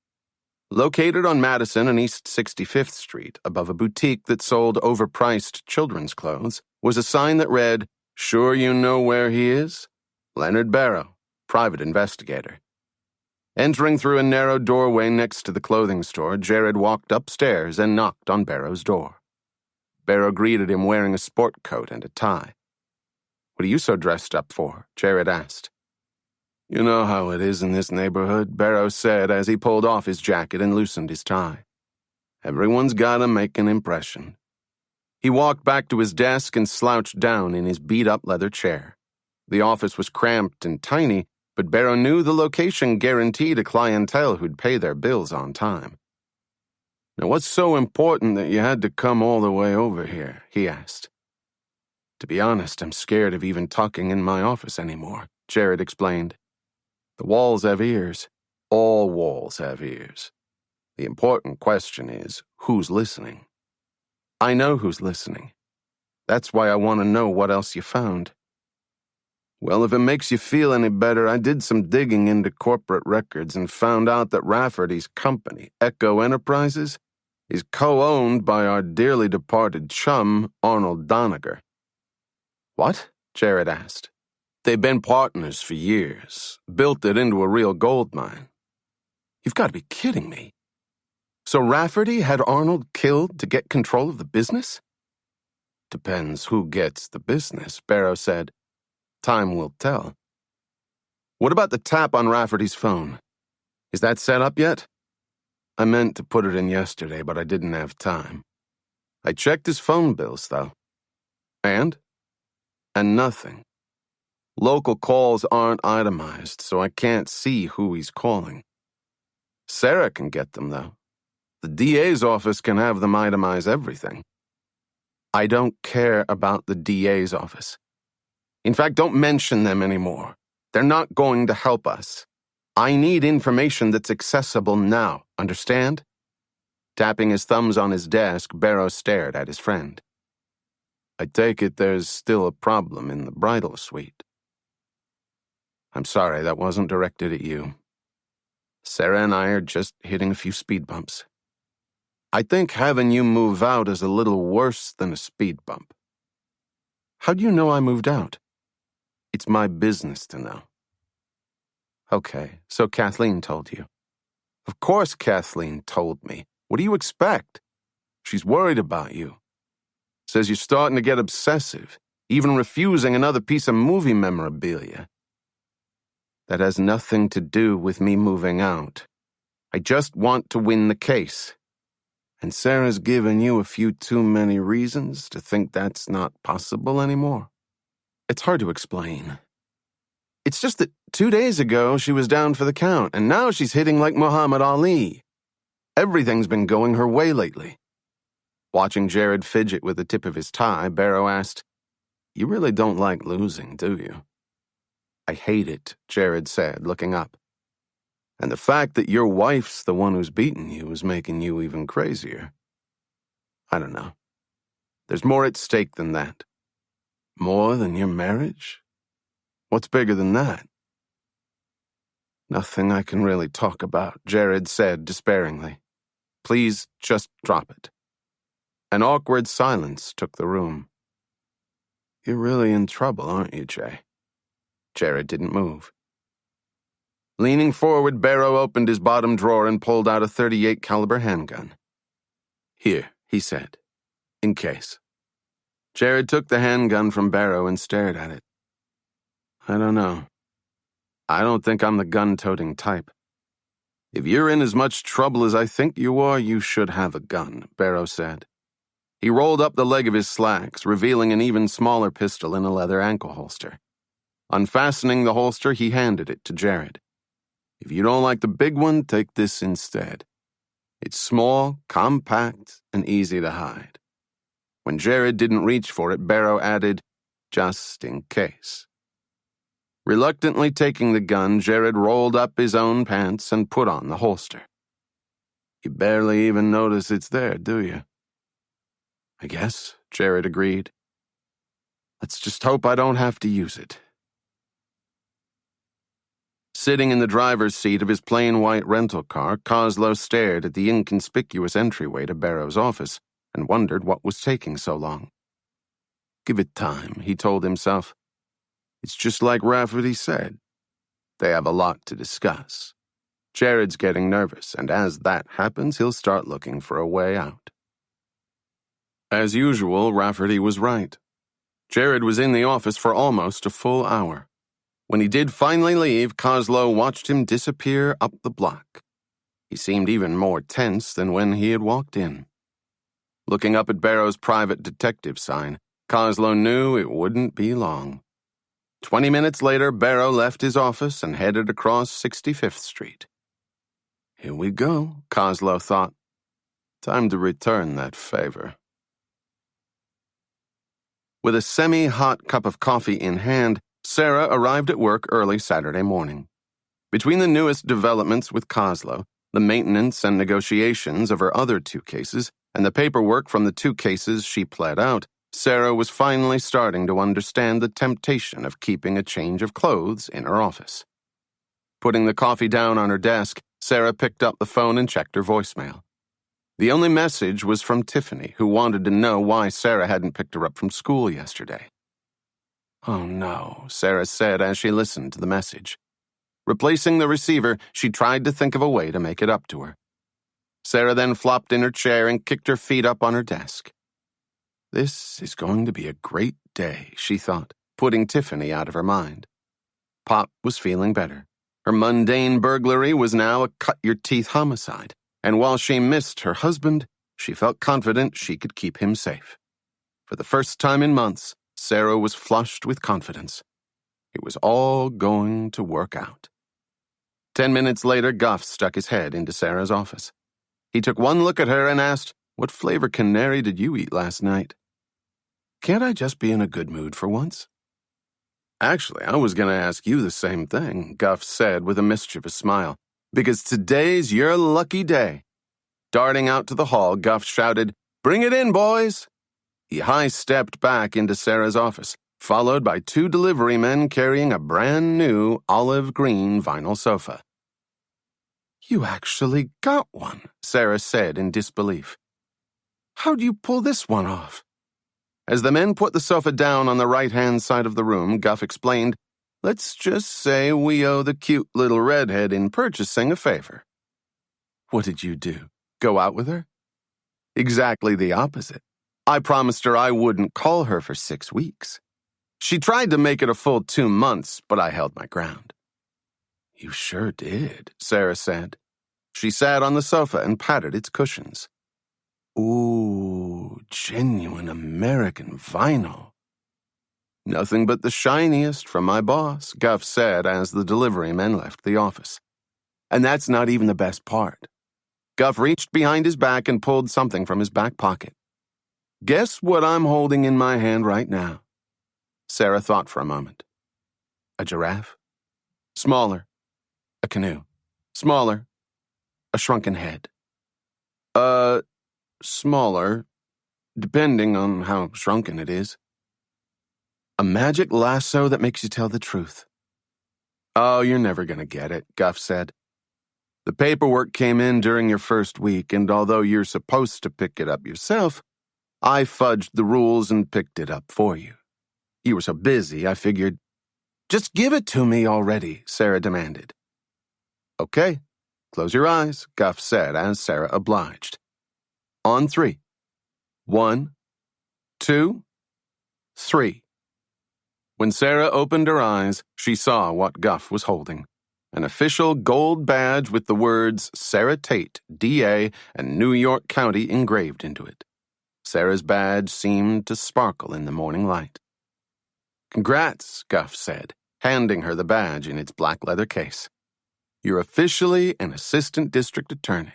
Located on Madison and East 65th Street, above a boutique that sold overpriced children's clothes, was a sign that read, "Sure you know where he is? Leonard Barrow, private investigator." Entering through a narrow doorway next to the clothing store, Jared walked upstairs and knocked on Barrow's door. Barrow greeted him wearing a sport coat and a tie. "What are you so dressed up for?" Jared asked. "You know how it is in this neighborhood," Barrow said as he pulled off his jacket and loosened his tie. "Everyone's gotta make an impression." He walked back to his desk and slouched down in his beat-up leather chair. The office was cramped and tiny, but Barrow knew the location guaranteed a clientele who'd pay their bills on time. "Now, what's so important that you had to come all the way over here?" he asked. "To be honest, I'm scared of even talking in my office anymore," Jared explained. "The walls have ears. All walls have ears. The important question is, who's listening? I know who's listening. That's why I want to know what else you found." "Well, if it makes you feel any better, I did some digging into corporate records and found out that Rafferty's company, Echo Enterprises, is co-owned by our dearly departed chum, Arnold Doniger." "What?" Jared asked. "They've been partners for years, built it into a real gold mine." "You've got to be kidding me. So Rafferty had Arnold killed to get control of the business?" "Depends who gets the business," Barrow said. "Time will tell." "What about the tap on Rafferty's phone? Is that set up yet?" "I meant to put it in yesterday, but I didn't have time. I checked his phone bills, though." "And?" "And nothing. Local calls aren't itemized, so I can't see who he's calling. Sara can get them, though. The DA's office can have them itemize everything." "I don't care about the DA's office. In fact, don't mention them anymore. They're not going to help us. I need information that's accessible now, understand?" Tapping his thumbs on his desk, Barrow stared at his friend. "I take it there's still a problem in the bridal suite." "I'm sorry, that wasn't directed at you. Sara and I are just hitting a few speed bumps. I think having you move out is a little worse than a speed bump." "How do you know I moved out?" "It's my business to know." "Okay, so Kathleen told you." "Of course Kathleen told me. What do you expect? She's worried about you. Says you're starting to get obsessive, even refusing another piece of movie memorabilia." "That has nothing to do with me moving out. I just want to win the case. And Sara's given you a few too many reasons to think that's not possible anymore." "It's hard to explain. It's just that 2 days ago she was down for the count, and now she's hitting like Muhammad Ali. Everything's been going her way lately." Watching Jared fidget with the tip of his tie, Barrow asked, "You really don't like losing, do you?" I hate it, Jared said, looking up. And the fact that your wife's the one who's beaten you is making you even crazier. I don't know. There's more at stake than that. More than your marriage? What's bigger than that? Nothing I can really talk about, Jared said despairingly. Please just drop it. An awkward silence took the room. You're really in trouble, aren't you, Jay? Jared didn't move. Leaning forward, Barrow opened his bottom drawer and pulled out a .38 caliber handgun. Here, he said, in case. Jared took the handgun from Barrow and stared at it. I don't know. I don't think I'm the gun-toting type. If you're in as much trouble as I think you are, you should have a gun, Barrow said. He rolled up the leg of his slacks, revealing an even smaller pistol in a leather ankle holster. Unfastening the holster, he handed it to Jared. If you don't like the big one, take this instead. It's small, compact, and easy to hide. When Jared didn't reach for it, Barrow added, just in case. Reluctantly taking the gun, Jared rolled up his own pants and put on the holster. You barely even notice it's there, do you? I guess, Jared agreed. Let's just hope I don't have to use it. Sitting in the driver's seat of his plain white rental car, Coslow stared at the inconspicuous entryway to Barrow's office and wondered what was taking so long. Give it time, he told himself. It's just like Rafferty said. They have a lot to discuss. Jared's getting nervous, and as that happens, he'll start looking for a way out. As usual, Rafferty was right. Jared was in the office for almost a full hour. When he did finally leave, Coslow watched him disappear up the block. He seemed even more tense than when he had walked in. Looking up at Barrow's private detective sign, Coslow knew it wouldn't be long. 20 minutes later, Barrow left his office and headed across 65th Street. Here we go, Coslow thought. Time to return that favor. With a semi-hot cup of coffee in hand, Sara arrived at work early Saturday morning. Between the newest developments with Coslow, the maintenance and negotiations of her other 2 cases, and the paperwork from the 2 cases she pled out, Sara was finally starting to understand the temptation of keeping a change of clothes in her office. Putting the coffee down on her desk, Sara picked up the phone and checked her voicemail. The only message was from Tiffany, who wanted to know why Sara hadn't picked her up from school yesterday. Oh no, Sara said as she listened to the message. Replacing the receiver, she tried to think of a way to make it up to her. Sara then flopped in her chair and kicked her feet up on her desk. This is going to be a great day, she thought, putting Tiffany out of her mind. Pop was feeling better. Her mundane burglary was now a cut-your-teeth homicide, and while she missed her husband, she felt confident she could keep him safe. For the first time in months, Sara was flushed with confidence. It was all going to work out. 10 minutes later, Guff stuck his head into Sara's office. He took one look at her and asked, "What flavor canary did you eat last night?" Can't I just be in a good mood for once? Actually, I was going to ask you the same thing, Guff said with a mischievous smile, because today's your lucky day. Darting out to the hall, Guff shouted, "Bring it in, boys!" He high-stepped back into Sara's office, followed by 2 delivery men carrying a brand-new olive-green vinyl sofa. You actually got one, Sara said in disbelief. How'd you pull this one off? As the men put the sofa down on the right-hand side of the room, Guff explained, Let's just say we owe the cute little redhead in purchasing a favor. What did you do? Go out with her? Exactly the opposite. I promised her I wouldn't call her for 6 weeks. She tried to make it a full 2 months, but I held my ground. You sure did, Sara said. She sat on the sofa and patted its cushions. Ooh, genuine American vinyl. Nothing but the shiniest from my boss, Guff said as the delivery men left the office. And that's not even the best part. Guff reached behind his back and pulled something from his back pocket. Guess what I'm holding in my hand right now? Sara thought for a moment. A giraffe? Smaller. A canoe. Smaller. A shrunken head. Smaller, depending on how shrunken it is. A magic lasso that makes you tell the truth. Oh, you're never going to get it, Guff said. The paperwork came in during your first week, and although you're supposed to pick it up yourself, I fudged the rules and picked it up for you. You were so busy, I figured. Just give it to me already, Sara demanded. Okay, close your eyes, Guff said as Sara obliged. On 3. 1, 2, 3. When Sara opened her eyes, she saw what Guff was holding. An official gold badge with the words Sara Tate, D.A., and New York County engraved into it. Sara's badge seemed to sparkle in the morning light. Congrats, Guff said, handing her the badge in its black leather case. You're officially an assistant district attorney.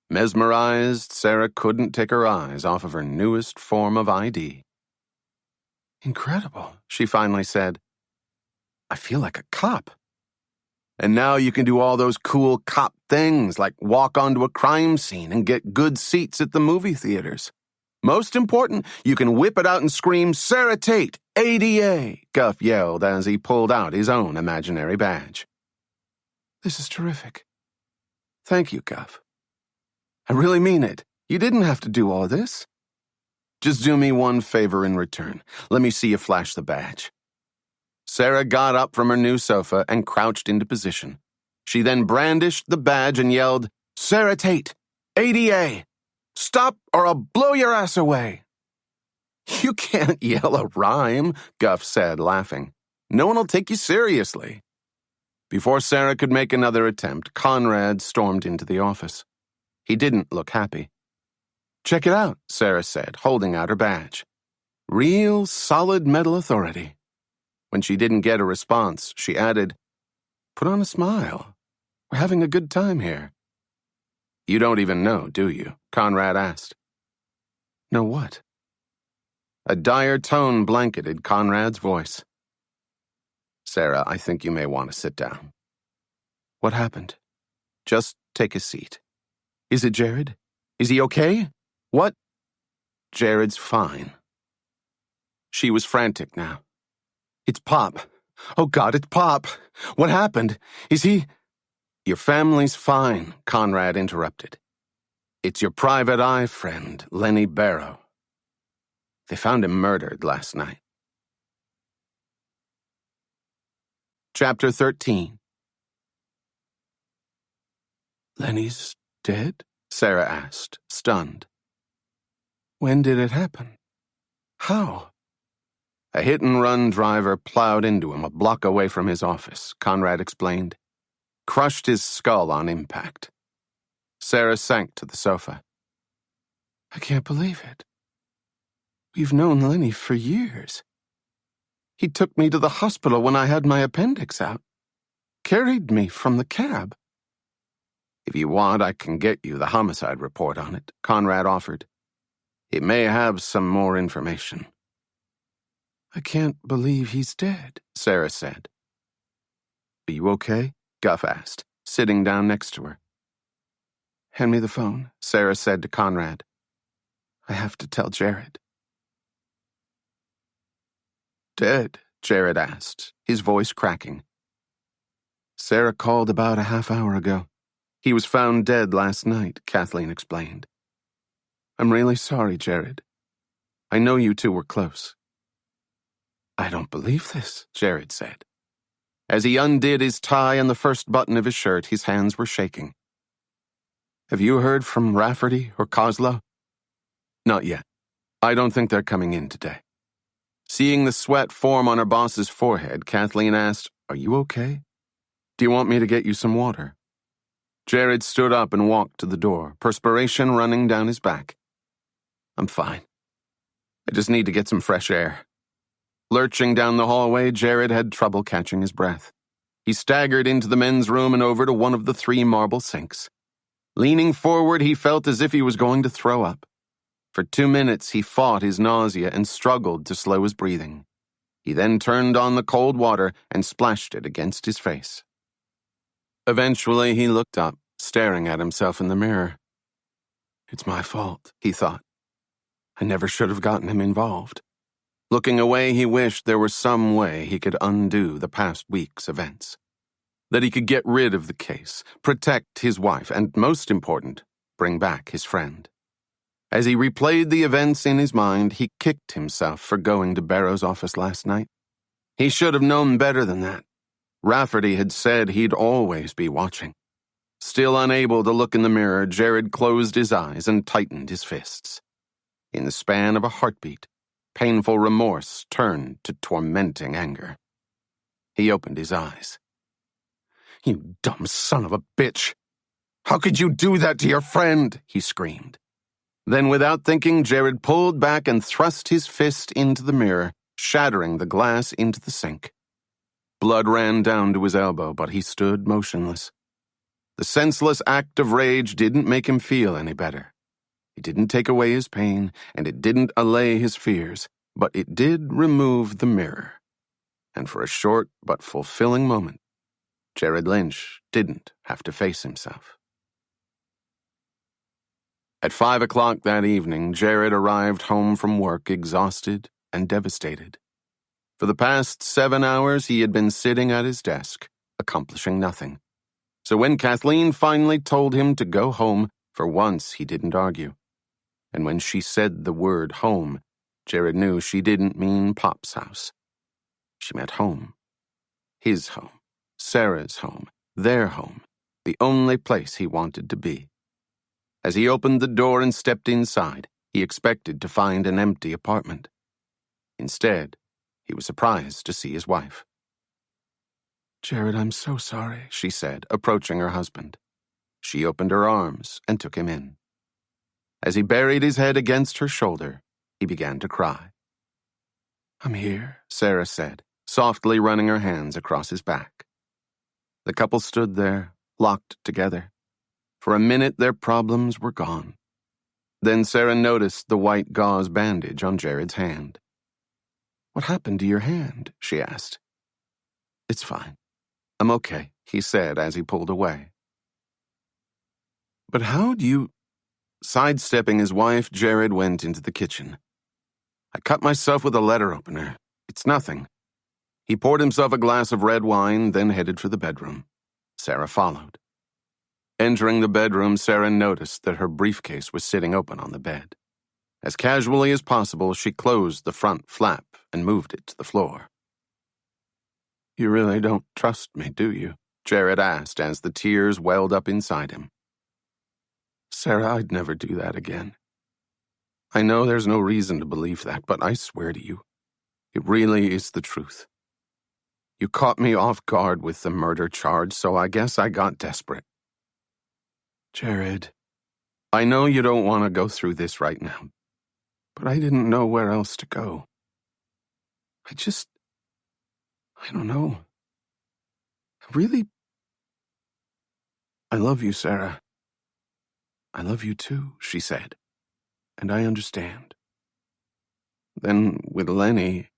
Mesmerized, Sara couldn't take her eyes off of her newest form of ID. Incredible, she finally said. I feel like a cop. And now you can do all those cool cop things like walk onto a crime scene and get good seats at the movie theaters. Most important, you can whip it out and scream, Sara Tate, ADA, Guff yelled as he pulled out his own imaginary badge. This is terrific. Thank you, Guff. I really mean it. You didn't have to do all this. Just do me one favor in return. Let me see you flash the badge. Sara got up from her new sofa and crouched into position. She then brandished the badge and yelled, Sara Tate, ADA, stop or I'll blow your ass away. You can't yell a rhyme, Guff said, laughing. No one will take you seriously. Before Sara could make another attempt, Conrad stormed into the office. He didn't look happy. Check it out, Sara said, holding out her badge. Real solid metal authority. When she didn't get a response, she added, Put on a smile. We're having a good time here. You don't even know, do you? Conrad asked. Know what? A dire tone blanketed Conrad's voice. Sara, I think you may want to sit down. What happened? Just take a seat. Is it Jared? Is he okay? What? Jared's fine. She was frantic now. It's Pop. Oh, God, it's Pop. What happened? Is he... Your family's fine, Conrad interrupted. It's your private eye friend, Lenny Barrow. They found him murdered last night. Chapter 13. Lenny's dead? Sara asked, stunned. When did it happen? How? A hit-and-run driver plowed into him a block away from his office, Conrad explained. Crushed his skull on impact. Sara sank to the sofa. I can't believe it. We've known Lenny for years. He took me to the hospital when I had my appendix out. Carried me from the cab. If you want, I can get you the homicide report on it, Conrad offered. It may have some more information. I can't believe he's dead, Sara said. Are you okay? Guff asked, sitting down next to her. Hand me the phone, Sara said to Conrad. I have to tell Jared. Dead? Jared asked, his voice cracking. Sara called about a half hour ago. He was found dead last night, Kathleen explained. I'm really sorry, Jared. I know you two were close. I don't believe this, Jared said. As he undid his tie and the first button of his shirt, his hands were shaking. Have you heard from Rafferty or Kozlow? Not yet. I don't think they're coming in today. Seeing the sweat form on her boss's forehead, Kathleen asked, Are you okay? Do you want me to get you some water? Jared stood up and walked to the door, perspiration running down his back. I'm fine. I just need to get some fresh air. Lurching down the hallway, Jared had trouble catching his breath. He staggered into the men's room and over to one of the 3 marble sinks. Leaning forward, he felt as if he was going to throw up. For 2 minutes, he fought his nausea and struggled to slow his breathing. He then turned on the cold water and splashed it against his face. Eventually, he looked up, staring at himself in the mirror. It's my fault, he thought. I never should have gotten him involved. Looking away, he wished there were some way he could undo the past week's events. That he could get rid of the case, protect his wife, and, most important, bring back his friend. As he replayed the events in his mind, he kicked himself for going to Barrow's office last night. He should have known better than that. Rafferty had said he'd always be watching. Still unable to look in the mirror, Jared closed his eyes and tightened his fists. In the span of a heartbeat, painful remorse turned to tormenting anger. He opened his eyes. You dumb son of a bitch! How could you do that to your friend? He screamed. Then, without thinking, Jared pulled back and thrust his fist into the mirror, shattering the glass into the sink. Blood ran down to his elbow, but he stood motionless. The senseless act of rage didn't make him feel any better. It didn't take away his pain, and it didn't allay his fears, but it did remove the mirror. And for a short but fulfilling moment, Jared Lynch didn't have to face himself. At 5 o'clock that evening, Jared arrived home from work exhausted and devastated. For the past 7 hours, he had been sitting at his desk, accomplishing nothing. So when Kathleen finally told him to go home, for once he didn't argue. And when she said the word home, Jared knew she didn't mean Pop's house. She meant home. His home. Sarah's home. Their home. The only place he wanted to be. As he opened the door and stepped inside, he expected to find an empty apartment. Instead, he was surprised to see his wife. Jared, I'm so sorry, she said, approaching her husband. She opened her arms and took him in. As he buried his head against her shoulder, he began to cry. I'm here, Sarah said, softly running her hands across his back. The couple stood there, locked together. For a minute, their problems were gone. Then Sarah noticed the white gauze bandage on Jared's hand. What happened to your hand? She asked. It's fine. I'm okay, he said as he pulled away. But how do you... Sidestepping his wife, Jared went into the kitchen. I cut myself with a letter opener. It's nothing. He poured himself a glass of red wine, then headed for the bedroom. Sarah followed. Entering the bedroom, Sarah noticed that her briefcase was sitting open on the bed. As casually as possible, she closed the front flap and moved it to the floor. You really don't trust me, do you? Jared asked as the tears welled up inside him. Sarah, I'd never do that again. I know there's no reason to believe that, but I swear to you, it really is the truth. You caught me off guard with the murder charge, so I guess I got desperate. Jared, I know you don't want to go through this right now, but I didn't know where else to go. I don't know. I love you, Sarah. I love you too, she said. And I understand. Then with Lenny...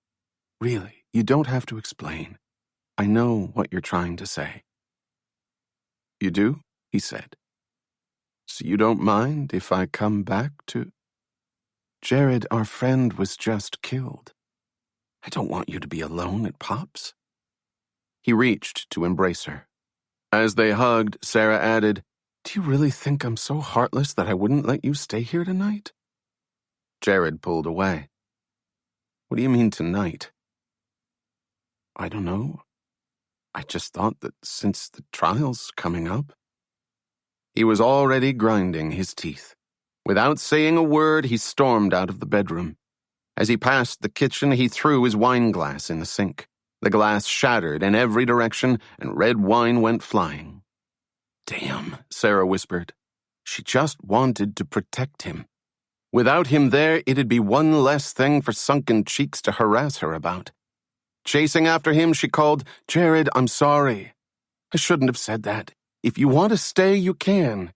Really, you don't have to explain. I know what you're trying to say. You do? He said. So you don't mind if I come back to... Jared, our friend was just killed. I don't want you to be alone at Pop's. He reached to embrace her. As they hugged, Sarah added, Do you really think I'm so heartless that I wouldn't let you stay here tonight? Jared pulled away. What do you mean tonight? I don't know. I just thought that since the trial's coming up... He was already grinding his teeth. Without saying a word, he stormed out of the bedroom. As he passed the kitchen, he threw his wine glass in the sink. The glass shattered in every direction, and red wine went flying. Damn, Sarah whispered. She just wanted to protect him. Without him there, it'd be one less thing for Sunken Cheeks to harass her about. Chasing after him, she called, Jared, I'm sorry. I shouldn't have said that. If you want to stay, you can.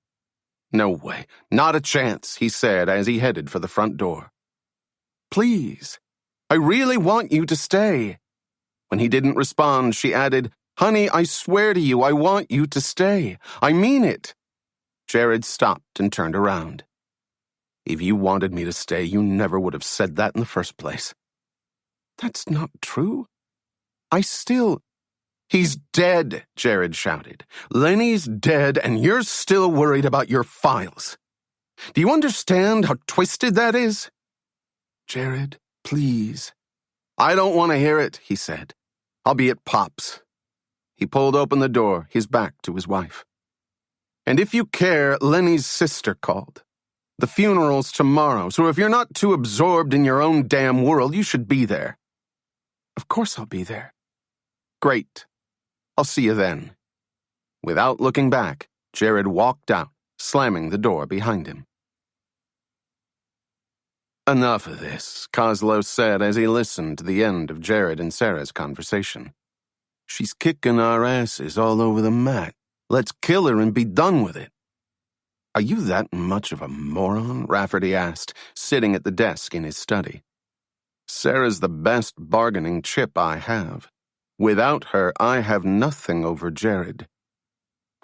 No way, not a chance, he said as he headed for the front door. Please, I really want you to stay. When he didn't respond, she added, "Honey, I swear to you, I want you to stay. I mean it." Jared stopped and turned around. "If you wanted me to stay, you never would have said that in the first place." "That's not true. He's dead," Jared shouted. "Lenny's dead, and you're still worried about your files. Do you understand how twisted that is?" "Jared, please." "I don't want to hear it," he said. "I'll be at Pop's." He pulled open the door, his back to his wife. "And if you care, Lenny's sister called. The funeral's tomorrow, so if you're not too absorbed in your own damn world, you should be there." "Of course I'll be there." "Great. I'll see you then." Without looking back, Jared walked out, slamming the door behind him. "Enough of this," Kozlo said as he listened to the end of Jared and Sarah's conversation. "She's kicking our asses all over the mat. Let's kill her and be done with it." "Are you that much of a moron?" Rafferty asked, sitting at the desk in his study. "Sarah's the best bargaining chip I have. Without her, I have nothing over Jared."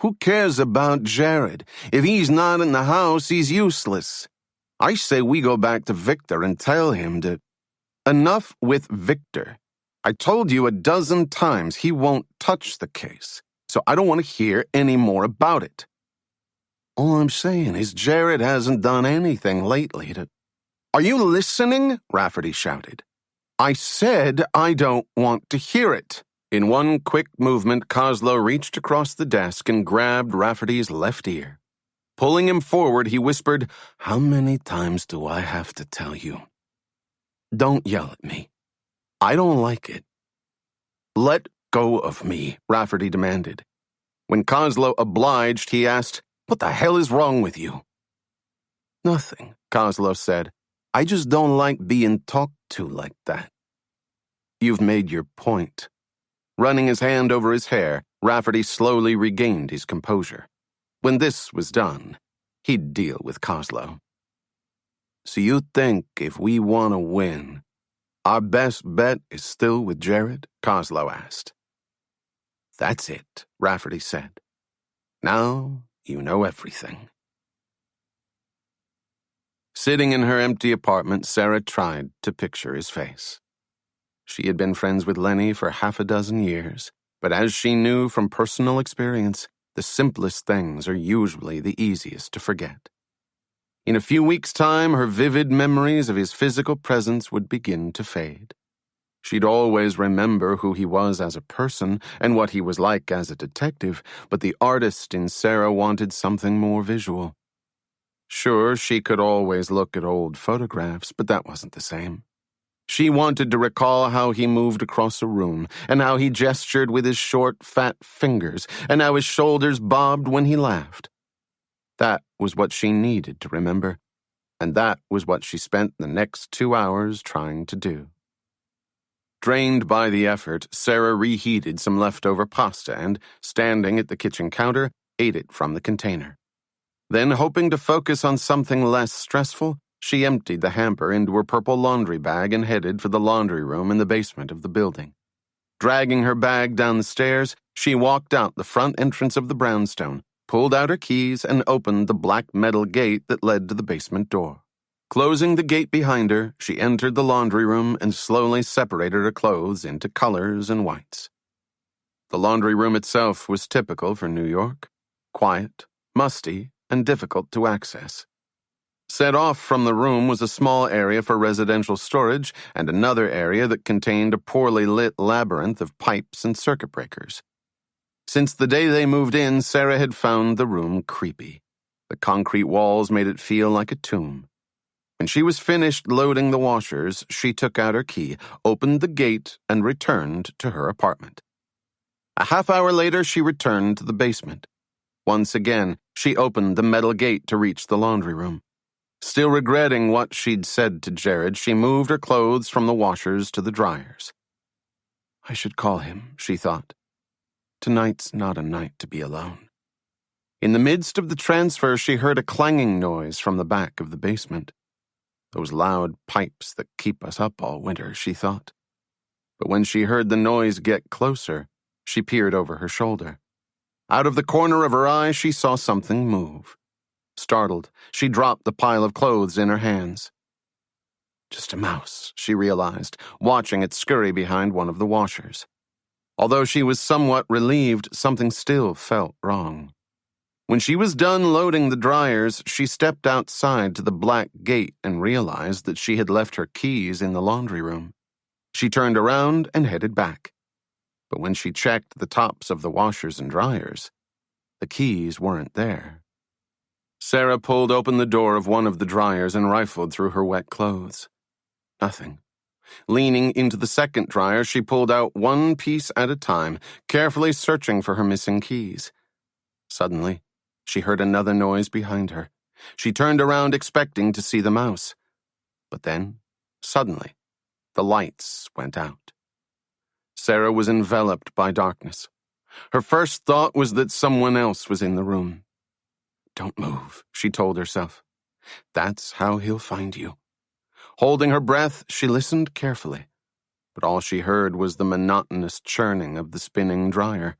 "Who cares about Jared? If he's not in the house, he's useless. I say we go back to Victor and tell him to—" "Enough with Victor. I told you a dozen times he won't touch the case, so I don't want to hear any more about it. All I'm saying is Jared hasn't done anything lately to—" "Are you listening?" Rafferty shouted. "I said I don't want to hear it." In one quick movement, Kozlo reached across the desk and grabbed Rafferty's left ear. Pulling him forward, he whispered, "How many times do I have to tell you? Don't yell at me. I don't like it." "Let go of me," Rafferty demanded. When Kozlo obliged, he asked, "What the hell is wrong with you?" "Nothing," Kozlo said. "I just don't like being talked to like that." "You've made your point." Running his hand over his hair, Rafferty slowly regained his composure. When this was done, he'd deal with Kozlo. "So you think if we want to win, our best bet is still with Jared?" Kozlo asked. "That's it," Rafferty said. "Now you know everything." Sitting in her empty apartment, Sarah tried to picture his face. She had been friends with Lenny for half a dozen years, but as she knew from personal experience, the simplest things are usually the easiest to forget. In a few weeks' time, her vivid memories of his physical presence would begin to fade. She'd always remember who he was as a person and what he was like as a detective, but the artist in Sarah wanted something more visual. Sure, she could always look at old photographs, but that wasn't the same. She wanted to recall how he moved across a room, and how he gestured with his short, fat fingers, and how his shoulders bobbed when he laughed. That was what she needed to remember, and that was what she spent the next 2 hours trying to do. Drained by the effort, Sarah reheated some leftover pasta and, standing at the kitchen counter, ate it from the container. Then, hoping to focus on something less stressful, she emptied the hamper into her purple laundry bag and headed for the laundry room in the basement of the building. Dragging her bag down the stairs, she walked out the front entrance of the brownstone, pulled out her keys, and opened the black metal gate that led to the basement door. Closing the gate behind her, she entered the laundry room and slowly separated her clothes into colors and whites. The laundry room itself was typical for New York: quiet, musty, and difficult to access. Set off from the room was a small area for residential storage and another area that contained a poorly lit labyrinth of pipes and circuit breakers. Since the day they moved in, Sarah had found the room creepy. The concrete walls made it feel like a tomb. When she was finished loading the washers, she took out her key, opened the gate, and returned to her apartment. A half hour later, she returned to the basement. Once again, she opened the metal gate to reach the laundry room. Still regretting what she'd said to Jared, she moved her clothes from the washers to the dryers. I should call him, she thought. Tonight's not a night to be alone. In the midst of the transfer, she heard a clanging noise from the back of the basement. Those loud pipes that keep us up all winter, she thought. But when she heard the noise get closer, she peered over her shoulder. Out of the corner of her eye, she saw something move. Startled, she dropped the pile of clothes in her hands. Just a mouse, she realized, watching it scurry behind one of the washers. Although she was somewhat relieved, something still felt wrong. When she was done loading the dryers, she stepped outside to the black gate and realized that she had left her keys in the laundry room. She turned around and headed back. But when she checked the tops of the washers and dryers, the keys weren't there. Sara pulled open the door of one of the dryers and rifled through her wet clothes. Nothing. Leaning into the second dryer, she pulled out one piece at a time, carefully searching for her missing keys. Suddenly, she heard another noise behind her. She turned around expecting to see the mouse. But then, suddenly, the lights went out. Sara was enveloped by darkness. Her first thought was that someone else was in the room. Don't move, she told herself. That's how he'll find you. Holding her breath, she listened carefully. But all she heard was the monotonous churning of the spinning dryer.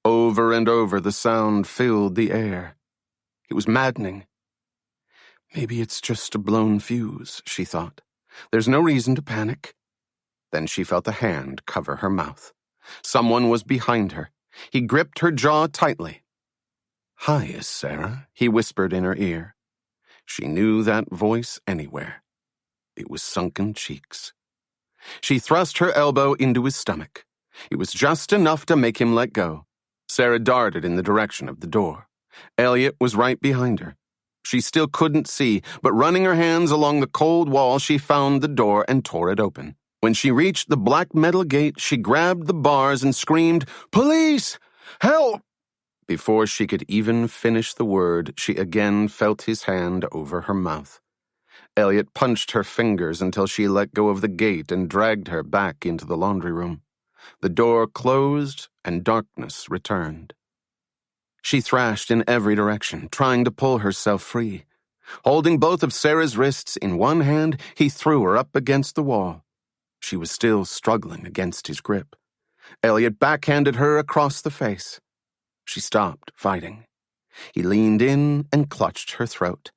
Over and over, the sound filled the air. It was maddening. Maybe it's just a blown fuse, she thought. There's no reason to panic. Then she felt a hand cover her mouth. Someone was behind her. He gripped her jaw tightly. "Hi, Sara," he whispered in her ear. She knew that voice anywhere. It was sunken cheeks. She thrust her elbow into his stomach. It was just enough to make him let go. Sara darted in the direction of the door. Elliot was right behind her. She still couldn't see, but running her hands along the cold wall, she found the door and tore it open. When she reached the black metal gate, she grabbed the bars and screamed, "Police! Help!" Before she could even finish the word, she again felt his hand over her mouth. Elliot punched her fingers until she let go of the gate and dragged her back into the laundry room. The door closed and darkness returned. She thrashed in every direction, trying to pull herself free. Holding both of Sara's wrists in one hand, he threw her up against the wall. She was still struggling against his grip. Elliot backhanded her across the face. She stopped fighting. He leaned in and clutched her throat.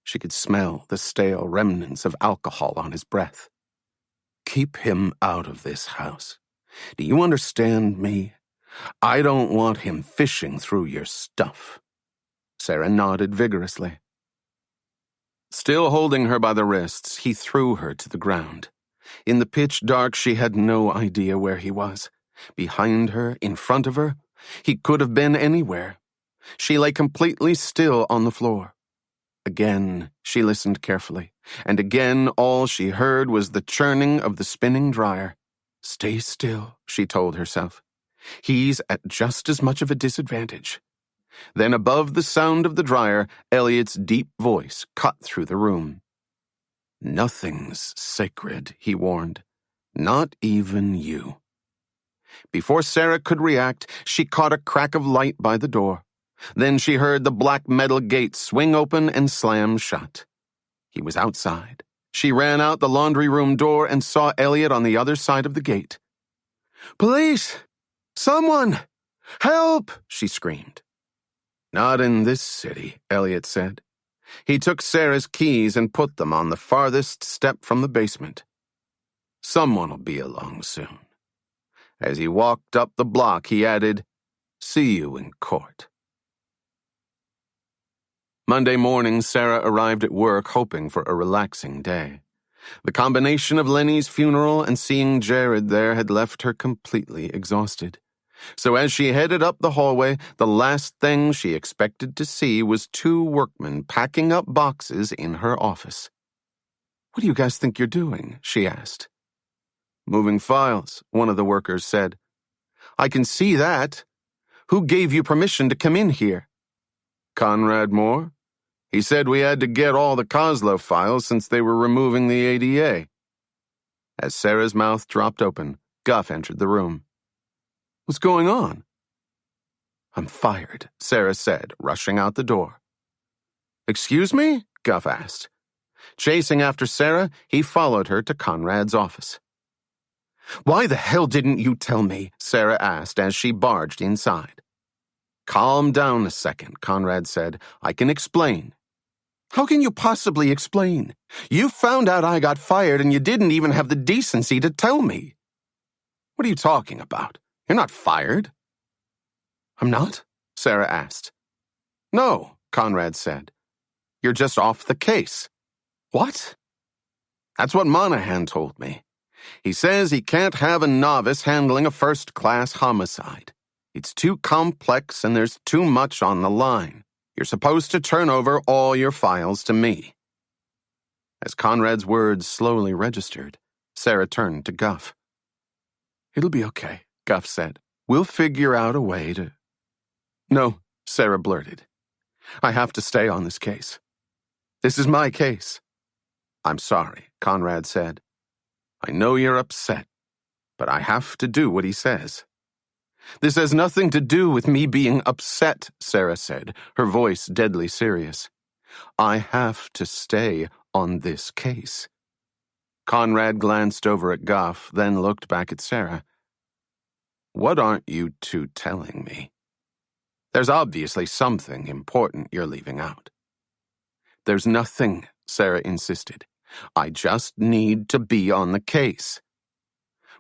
She could smell the stale remnants of alcohol on his breath. "Keep him out of this house. Do you understand me? I don't want him fishing through your stuff." Sara nodded vigorously. Still holding her by the wrists, he threw her to the ground. In the pitch dark, she had no idea where he was. Behind her, in front of her, he could have been anywhere. She lay completely still on the floor. Again, she listened carefully, and again all she heard was the churning of the spinning dryer. "Stay still," she told herself. "He's at just as much of a disadvantage." Then above the sound of the dryer, Elliot's deep voice cut through the room. "Nothing's sacred," he warned. "Not even you." Before Sara could react, she caught a crack of light by the door. Then she heard the black metal gate swing open and slam shut. He was outside. She ran out the laundry room door and saw Elliot on the other side of the gate. "Police! Someone! Help!" she screamed. "Not in this city," Elliot said. He took Sara's keys and put them on the farthest step from the basement. "Someone'll be along soon." As he walked up the block, he added, "See you in court." Monday morning, Sara arrived at work hoping for a relaxing day. The combination of Lenny's funeral and seeing Jared there had left her completely exhausted. So as she headed up the hallway, the last thing she expected to see was two workmen packing up boxes in her office. "What do you guys think you're doing?" she asked. "Moving files," one of the workers said. "I can see that. Who gave you permission to come in here?" "Conrad Moore. He said we had to get all the Kozlo files since they were removing the ADA." As Sara's mouth dropped open, Guff entered the room. "What's going on?" "I'm fired," Sara said, rushing out the door. "Excuse me?" Guff asked. Chasing after Sara, he followed her to Conrad's office. Why the hell didn't you tell me? Sara asked as she barged inside. Calm down a second, Conrad said. I can explain. How can you possibly explain? You found out I got fired and you didn't even have the decency to tell me. What are you talking about? You're not fired. I'm not? Sara asked. No, Conrad said. You're just off the case. What? That's what Monahan told me. He says he can't have a novice handling a first-class homicide. It's too complex and there's too much on the line. You're supposed to turn over all your files to me. As Conrad's words slowly registered, Sara turned to Guff. It'll be okay, Guff said. We'll figure out a way to... No, Sara blurted. I have to stay on this case. This is my case. I'm sorry, Conrad said. I know you're upset, but I have to do what he says. This has nothing to do with me being upset, Sara said, her voice deadly serious. I have to stay on this case. Conrad glanced over at Guff, then looked back at Sara. What aren't you two telling me? There's obviously something important you're leaving out. There's nothing, Sara insisted. I just need to be on the case.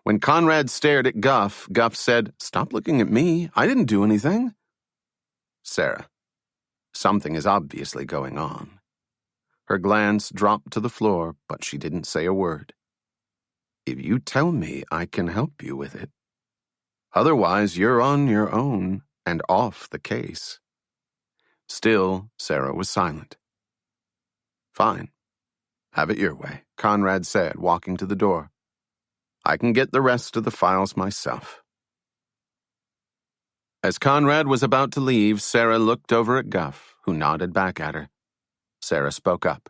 When Conrad stared at Guff, Guff said, Stop looking at me. I didn't do anything. Sara, something is obviously going on. Her glance dropped to the floor, but she didn't say a word. If you tell me, I can help you with it. Otherwise, you're on your own and off the case. Still, Sara was silent. Fine. Have it your way, Conrad said, walking to the door. I can get the rest of the files myself. As Conrad was about to leave, Sara looked over at Guff, who nodded back at her. Sara spoke up.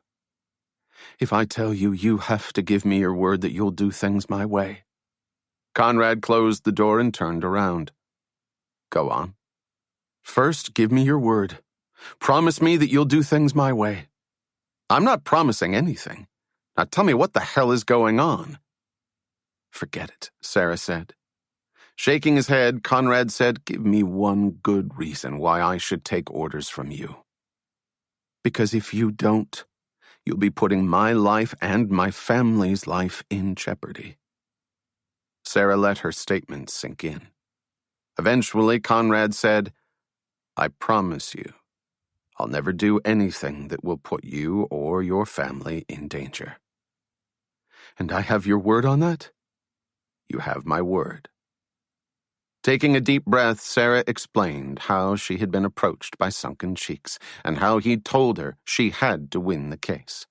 If I tell you, you have to give me your word that you'll do things my way. Conrad closed the door and turned around. Go on. First, give me your word. Promise me that you'll do things my way. I'm not promising anything. Now tell me what the hell is going on. Forget it, Sara said. Shaking his head, Conrad said, Give me one good reason why I should take orders from you. Because if you don't, you'll be putting my life and my family's life in jeopardy. Sara let her statement sink in. Eventually, Conrad said, I promise you, I'll never do anything that will put you or your family in danger. And I have your word on that? You have my word. Taking a deep breath, Sara explained how she had been approached by Sunken Cheeks and how he'd told her she had to win the case.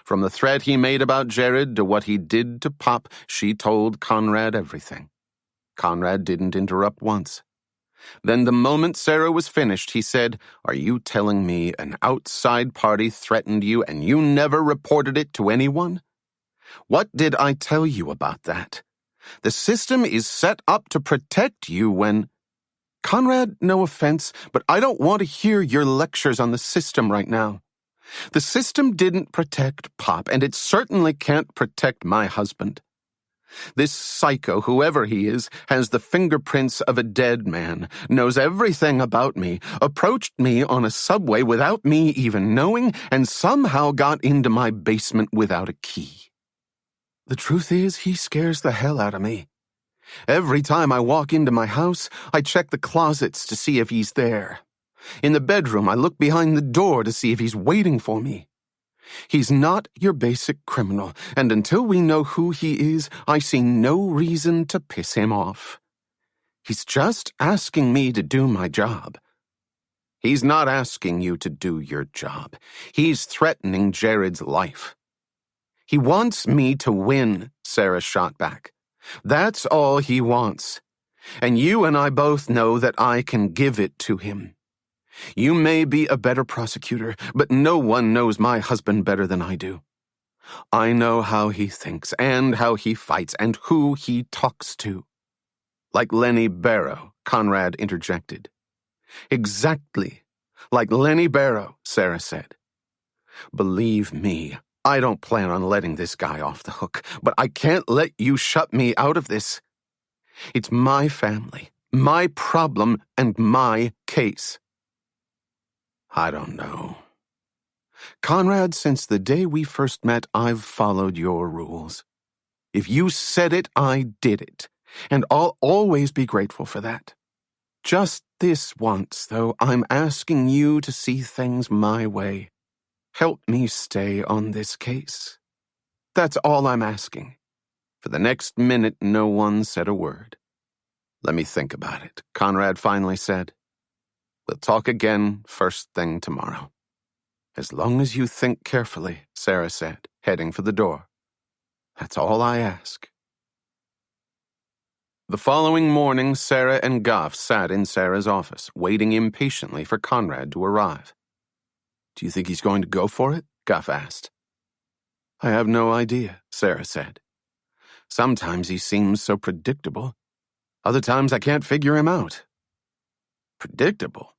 From the threat he made about Jared to what he did to Pop, she told Conrad everything. Conrad didn't interrupt once. Then the moment Sara was finished, he said, Are you telling me an outside party threatened you and you never reported it to anyone? What did I tell you about that? The system is set up to protect you when... Conrad, no offense, but I don't want to hear your lectures on the system right now. The system didn't protect Pop, and it certainly can't protect my husband. This psycho, whoever he is, has the fingerprints of a dead man, knows everything about me, approached me on a subway without me even knowing, and somehow got into my basement without a key. The truth is, he scares the hell out of me. Every time I walk into my house, I check the closets to see if he's there. In the bedroom, I look behind the door to see if he's waiting for me. He's not your basic criminal, and until we know who he is, I see no reason to piss him off. He's just asking me to do my job. He's not asking you to do your job. He's threatening Jared's life. He wants me to win, Sara shot back. That's all he wants. And you and I both know that I can give it to him. You may be a better prosecutor, but no one knows my husband better than I do. I know how he thinks and how he fights and who he talks to. Like Lenny Barrow, Conrad interjected. Exactly. Like Lenny Barrow, Sara said. Believe me, I don't plan on letting this guy off the hook, but I can't let you shut me out of this. It's my family, my problem, and my case. I don't know. Conrad, since the day we first met, I've followed your rules. If you said it, I did it, and I'll always be grateful for that. Just this once, though, I'm asking you to see things my way. Help me stay on this case. That's all I'm asking. For the next minute, no one said a word. Let me think about it, Conrad finally said. We'll talk again first thing tomorrow. As long as you think carefully, Sara said, heading for the door. That's all I ask. The following morning, Sara and Goff sat in Sara's office, waiting impatiently for Conrad to arrive. Do you think he's going to go for it? Goff asked. I have no idea, Sara said. Sometimes he seems so predictable. Other times I can't figure him out. Predictable?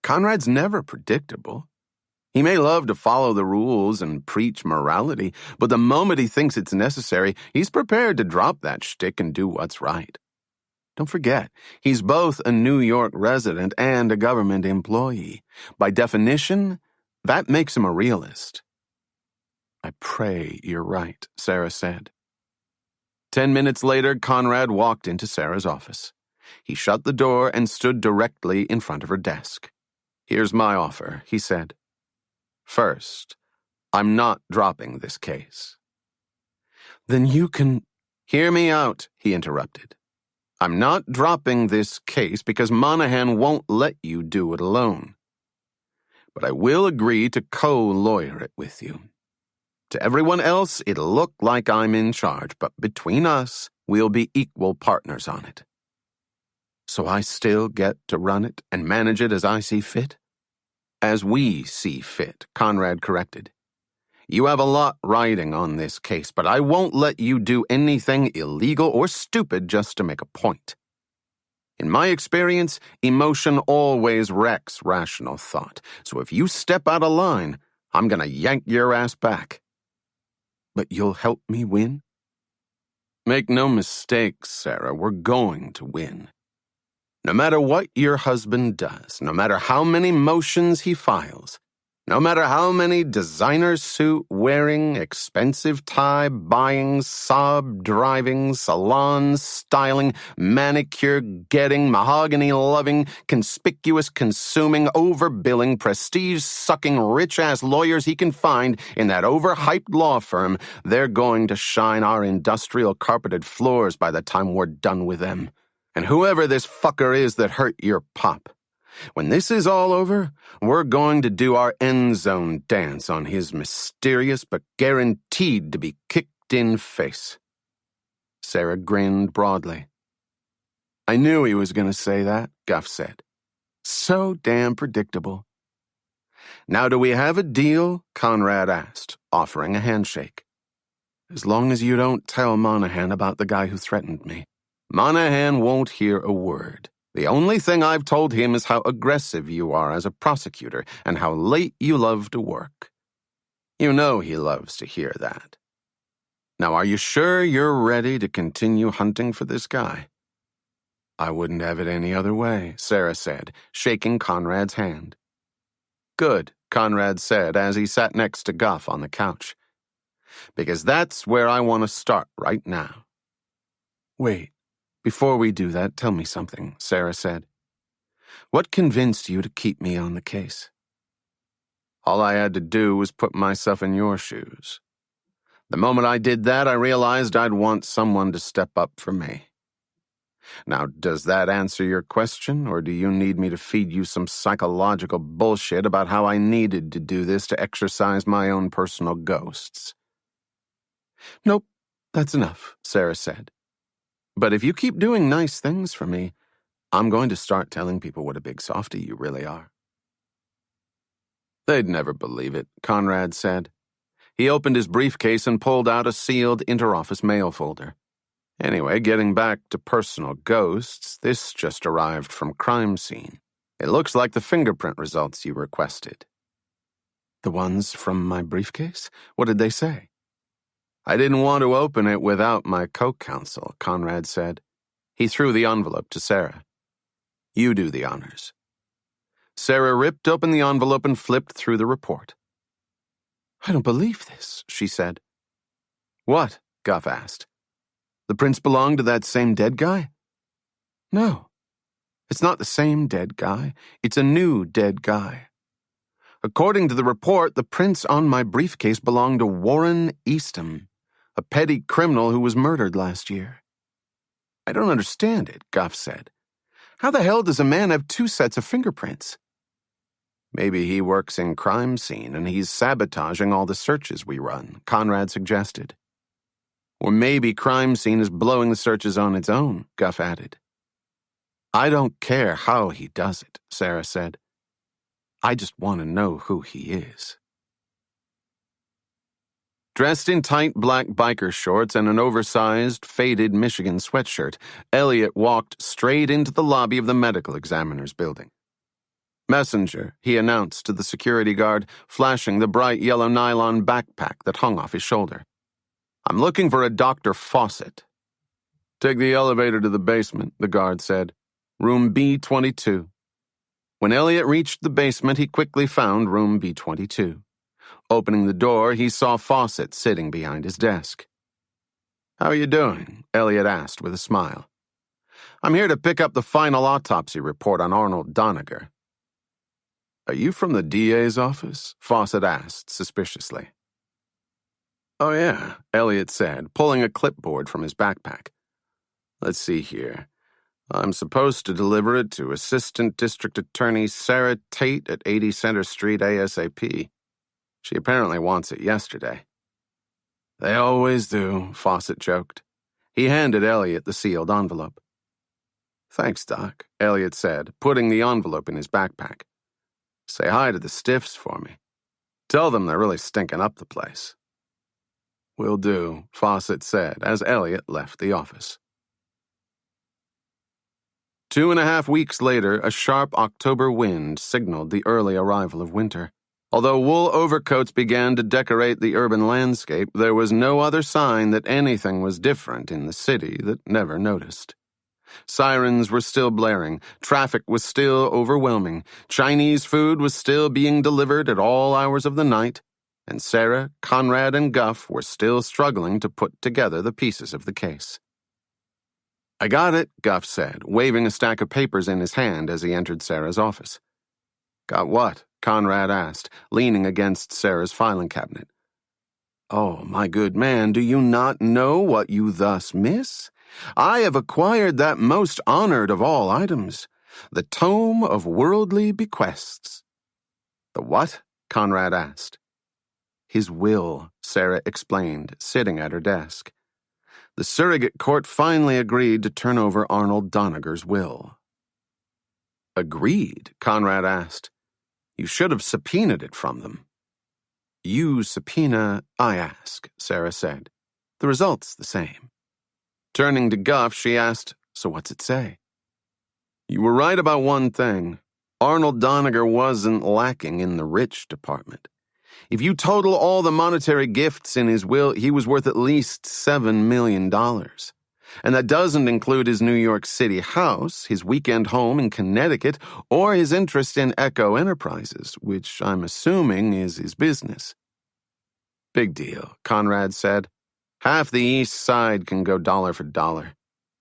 Conrad's never predictable. He may love to follow the rules and preach morality, but the moment he thinks it's necessary, he's prepared to drop that shtick and do what's right. Don't forget, he's both a New York resident and a government employee. By definition, that makes him a realist. I pray you're right, Sara said. 10 minutes later, Conrad walked into Sara's office. He shut the door and stood directly in front of her desk. Here's my offer, he said. First, I'm not dropping this case. Then you can... Hear me out, he interrupted. I'm not dropping this case because Monahan won't let you do it alone. But I will agree to co-lawyer it with you. To everyone else, it'll look like I'm in charge, but between us, we'll be equal partners on it. So I still get to run it and manage it as I see fit? As we see fit, Conrad corrected. You have a lot riding on this case, but I won't let you do anything illegal or stupid just to make a point. In my experience, emotion always wrecks rational thought, so if you step out of line, I'm gonna yank your ass back. But you'll help me win? Make no mistake, Sara, we're going to win. No matter what your husband does, no matter how many motions he files, no matter how many designer suit wearing, expensive tie buying, Saab driving, salon styling, manicure getting, mahogany loving, conspicuous consuming, overbilling, prestige sucking, rich ass lawyers he can find in that overhyped law firm, they're going to shine our industrial carpeted floors by the time we're done with them. And whoever this fucker is that hurt your pop, when this is all over, we're going to do our end zone dance on his mysterious but guaranteed to be kicked in face. Sara grinned broadly. I knew he was going to say that, Goff said. So damn predictable. Now do we have a deal? Conrad asked, offering a handshake. As long as you don't tell Monahan about the guy who threatened me. Monahan won't hear a word. The only thing I've told him is how aggressive you are as a prosecutor and how late you love to work. You know he loves to hear that. Now, are you sure you're ready to continue hunting for this guy? I wouldn't have it any other way, Sara said, shaking Conrad's hand. Good, Conrad said as he sat next to Goff on the couch. Because that's where I want to start right now. Wait. Before we do that, tell me something, Sara said. What convinced you to keep me on the case? All I had to do was put myself in your shoes. The moment I did that, I realized I'd want someone to step up for me. Now, does that answer your question, or do you need me to feed you some psychological bullshit about how I needed to do this to exercise my own personal ghosts? Nope, that's enough, Sara said. But if you keep doing nice things for me, I'm going to start telling people what a big softy you really are. They'd never believe it, Conrad said. He opened his briefcase and pulled out a sealed interoffice mail folder. Anyway, getting back to personal ghosts, this just arrived from crime scene. It looks like the fingerprint results you requested. The ones from my briefcase? What did they say? I didn't want to open it without my co-counsel, Conrad said. He threw the envelope to Sara. You do the honors. Sara ripped open the envelope and flipped through the report. I don't believe this, she said. What? Guff asked. The prints belong to that same dead guy? No. It's not the same dead guy. It's a new dead guy. According to the report, the prints on my briefcase belong to Warren Eastham, a petty criminal who was murdered last year. I don't understand it, Guff said. How the hell does a man have two sets of fingerprints? Maybe he works in crime scene and he's sabotaging all the searches we run, Conrad suggested. Or maybe crime scene is blowing the searches on its own, Guff added. I don't care how he does it, Sara said. I just want to know who he is. Dressed in tight black biker shorts and an oversized, faded Michigan sweatshirt, Elliot walked straight into the lobby of the medical examiner's building. Messenger, he announced to the security guard, flashing the bright yellow nylon backpack that hung off his shoulder. I'm looking for a Dr. Fawcett. Take the elevator to the basement, the guard said. Room B22. When Elliot reached the basement, he quickly found room B22. Opening the door, he saw Fawcett sitting behind his desk. How are you doing? Elliot asked with a smile. I'm here to pick up the final autopsy report on Arnold Doniger. Are you from the DA's office? Fawcett asked suspiciously. Oh yeah, Elliot said, pulling a clipboard from his backpack. Let's see here. I'm supposed to deliver it to Assistant District Attorney Sara Tate at 80 Center Street ASAP. She apparently wants it yesterday. They always do, Fawcett joked. He handed Elliot the sealed envelope. Thanks, Doc, Elliot said, putting the envelope in his backpack. Say hi to the stiffs for me. Tell them they're really stinking up the place. Will do, Fawcett said as Elliot left the office. 2.5 weeks later, a sharp October wind signaled the early arrival of winter. Although wool overcoats began to decorate the urban landscape, there was no other sign that anything was different in the city that never noticed. Sirens were still blaring, traffic was still overwhelming, Chinese food was still being delivered at all hours of the night, and Sara, Conrad, and Guff were still struggling to put together the pieces of the case. I got it, Guff said, waving a stack of papers in his hand as he entered Sara's office. Got what? Conrad asked, leaning against Sara's filing cabinet. Oh, my good man, do you not know what you thus miss? I have acquired that most honored of all items, the Tome of Worldly Bequests. The what? Conrad asked. His will, Sara explained, sitting at her desk. The surrogate court finally agreed to turn over Arnold Doniger's will. Agreed? Conrad asked. You should have subpoenaed it from them. You subpoena, I ask, Sara said. The result's the same. Turning to Guff, she asked, so what's it say? You were right about one thing. Arnold Doniger wasn't lacking in the rich department. If you total all the monetary gifts in his will, he was worth at least $7 million. And that doesn't include his New York City house, his weekend home in Connecticut, or his interest in Echo Enterprises, which I'm assuming is his business. Big deal, Conrad said. Half the East Side can go dollar for dollar.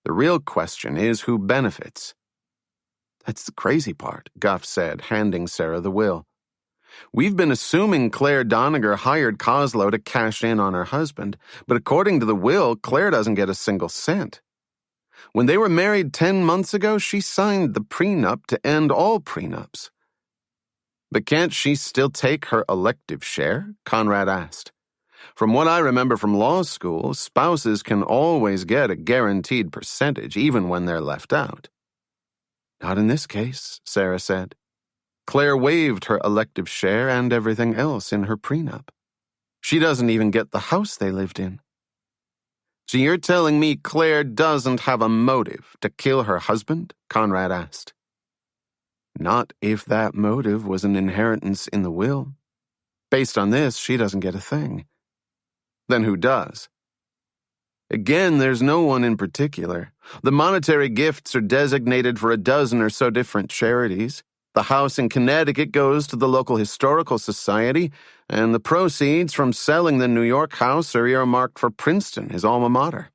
The real question is who benefits. That's the crazy part, Guff said, handing Sara the will. We've been assuming Claire Doniger hired Coslow to cash in on her husband, but according to the will, Claire doesn't get a single cent. When they were married 10 months ago, she signed the prenup to end all prenups. But can't she still take her elective share? Conrad asked. From what I remember from law school, spouses can always get a guaranteed percentage, even when they're left out. Not in this case, Sara said. Claire waived her elective share and everything else in her prenup. She doesn't even get the house they lived in. So you're telling me Claire doesn't have a motive to kill her husband? Conrad asked. Not if that motive was an inheritance in the will. Based on this, she doesn't get a thing. Then who does? Again, there's no one in particular. The monetary gifts are designated for a dozen or so different charities. The house in Connecticut goes to the local historical society, and the proceeds from selling the New York house are earmarked for Princeton, his alma mater.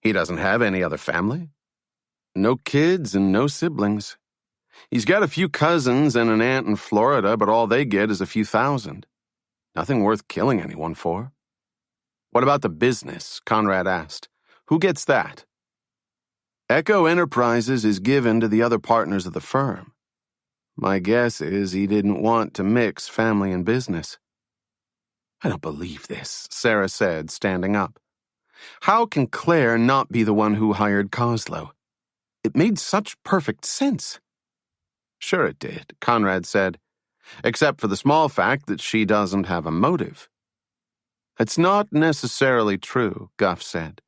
He doesn't have any other family. No kids and no siblings. He's got a few cousins and an aunt in Florida, but all they get is a few thousand. Nothing worth killing anyone for. What about the business? Conrad asked. Who gets that? Echo Enterprises is given to the other partners of the firm. My guess is he didn't want to mix family and business. I don't believe this, Sara said, standing up. How can Claire not be the one who hired Coslow? It made such perfect sense. Sure it did, Conrad said, except for the small fact that she doesn't have a motive. It's not necessarily true, Guff said.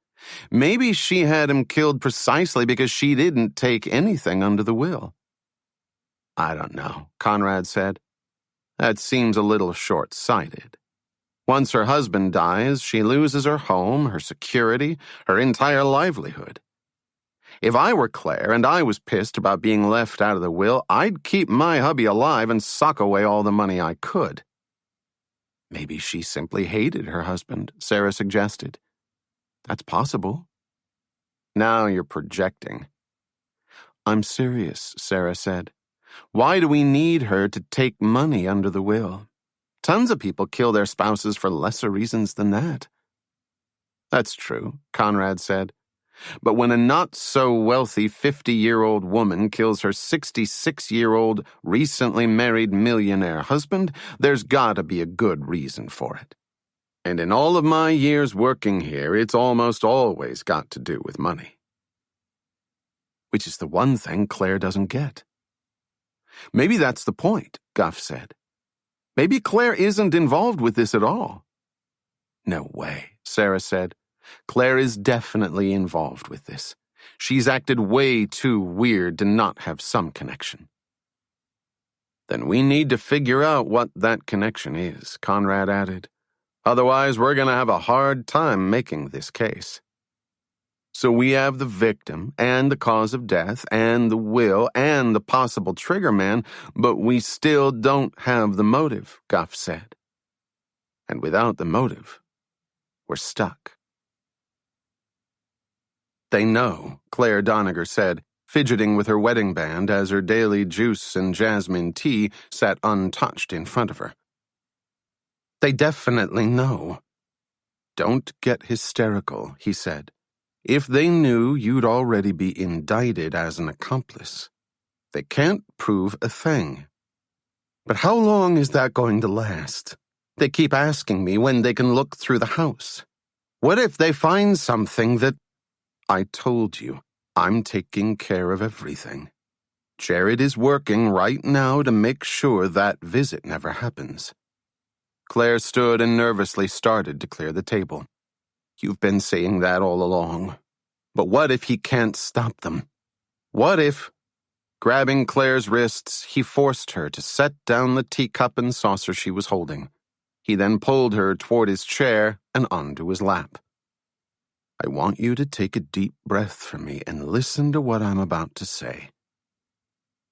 Maybe she had him killed precisely because she didn't take anything under the will. I don't know, Conrad said. That seems a little short-sighted. Once her husband dies, she loses her home, her security, her entire livelihood. If I were Claire and I was pissed about being left out of the will, I'd keep my hubby alive and sock away all the money I could. Maybe she simply hated her husband, Sara suggested. That's possible. Now you're projecting. I'm serious, Sara said. Why do we need her to take money under the will? Tons of people kill their spouses for lesser reasons than that. That's true, Conrad said. But when a not-so-wealthy 50-year-old woman kills her 66-year-old, recently married millionaire husband, there's gotta be a good reason for it. And in all of my years working here, it's almost always got to do with money. Which is the one thing Claire doesn't get. Maybe that's the point, Guff said. Maybe Claire isn't involved with this at all. No way, Sara said. Claire is definitely involved with this. She's acted way too weird to not have some connection. Then we need to figure out what that connection is, Conrad added. Otherwise, we're going to have a hard time making this case. So we have the victim and the cause of death and the will and the possible trigger man, but we still don't have the motive, Guff said. And without the motive, we're stuck. They know, Claire Doniger said, fidgeting with her wedding band as her daily juice and jasmine tea sat untouched in front of her. They definitely know. Don't get hysterical, he said. If they knew, you'd already be indicted as an accomplice. They can't prove a thing. But how long is that going to last? They keep asking me when they can look through the house. What if they find something that... I told you, I'm taking care of everything. Jared is working right now to make sure that visit never happens. Claire stood and nervously started to clear the table. You've been saying that all along. But what if he can't stop them? What if... Grabbing Claire's wrists, he forced her to set down the teacup and saucer she was holding. He then pulled her toward his chair and onto his lap. I want you to take a deep breath from me and listen to what I'm about to say.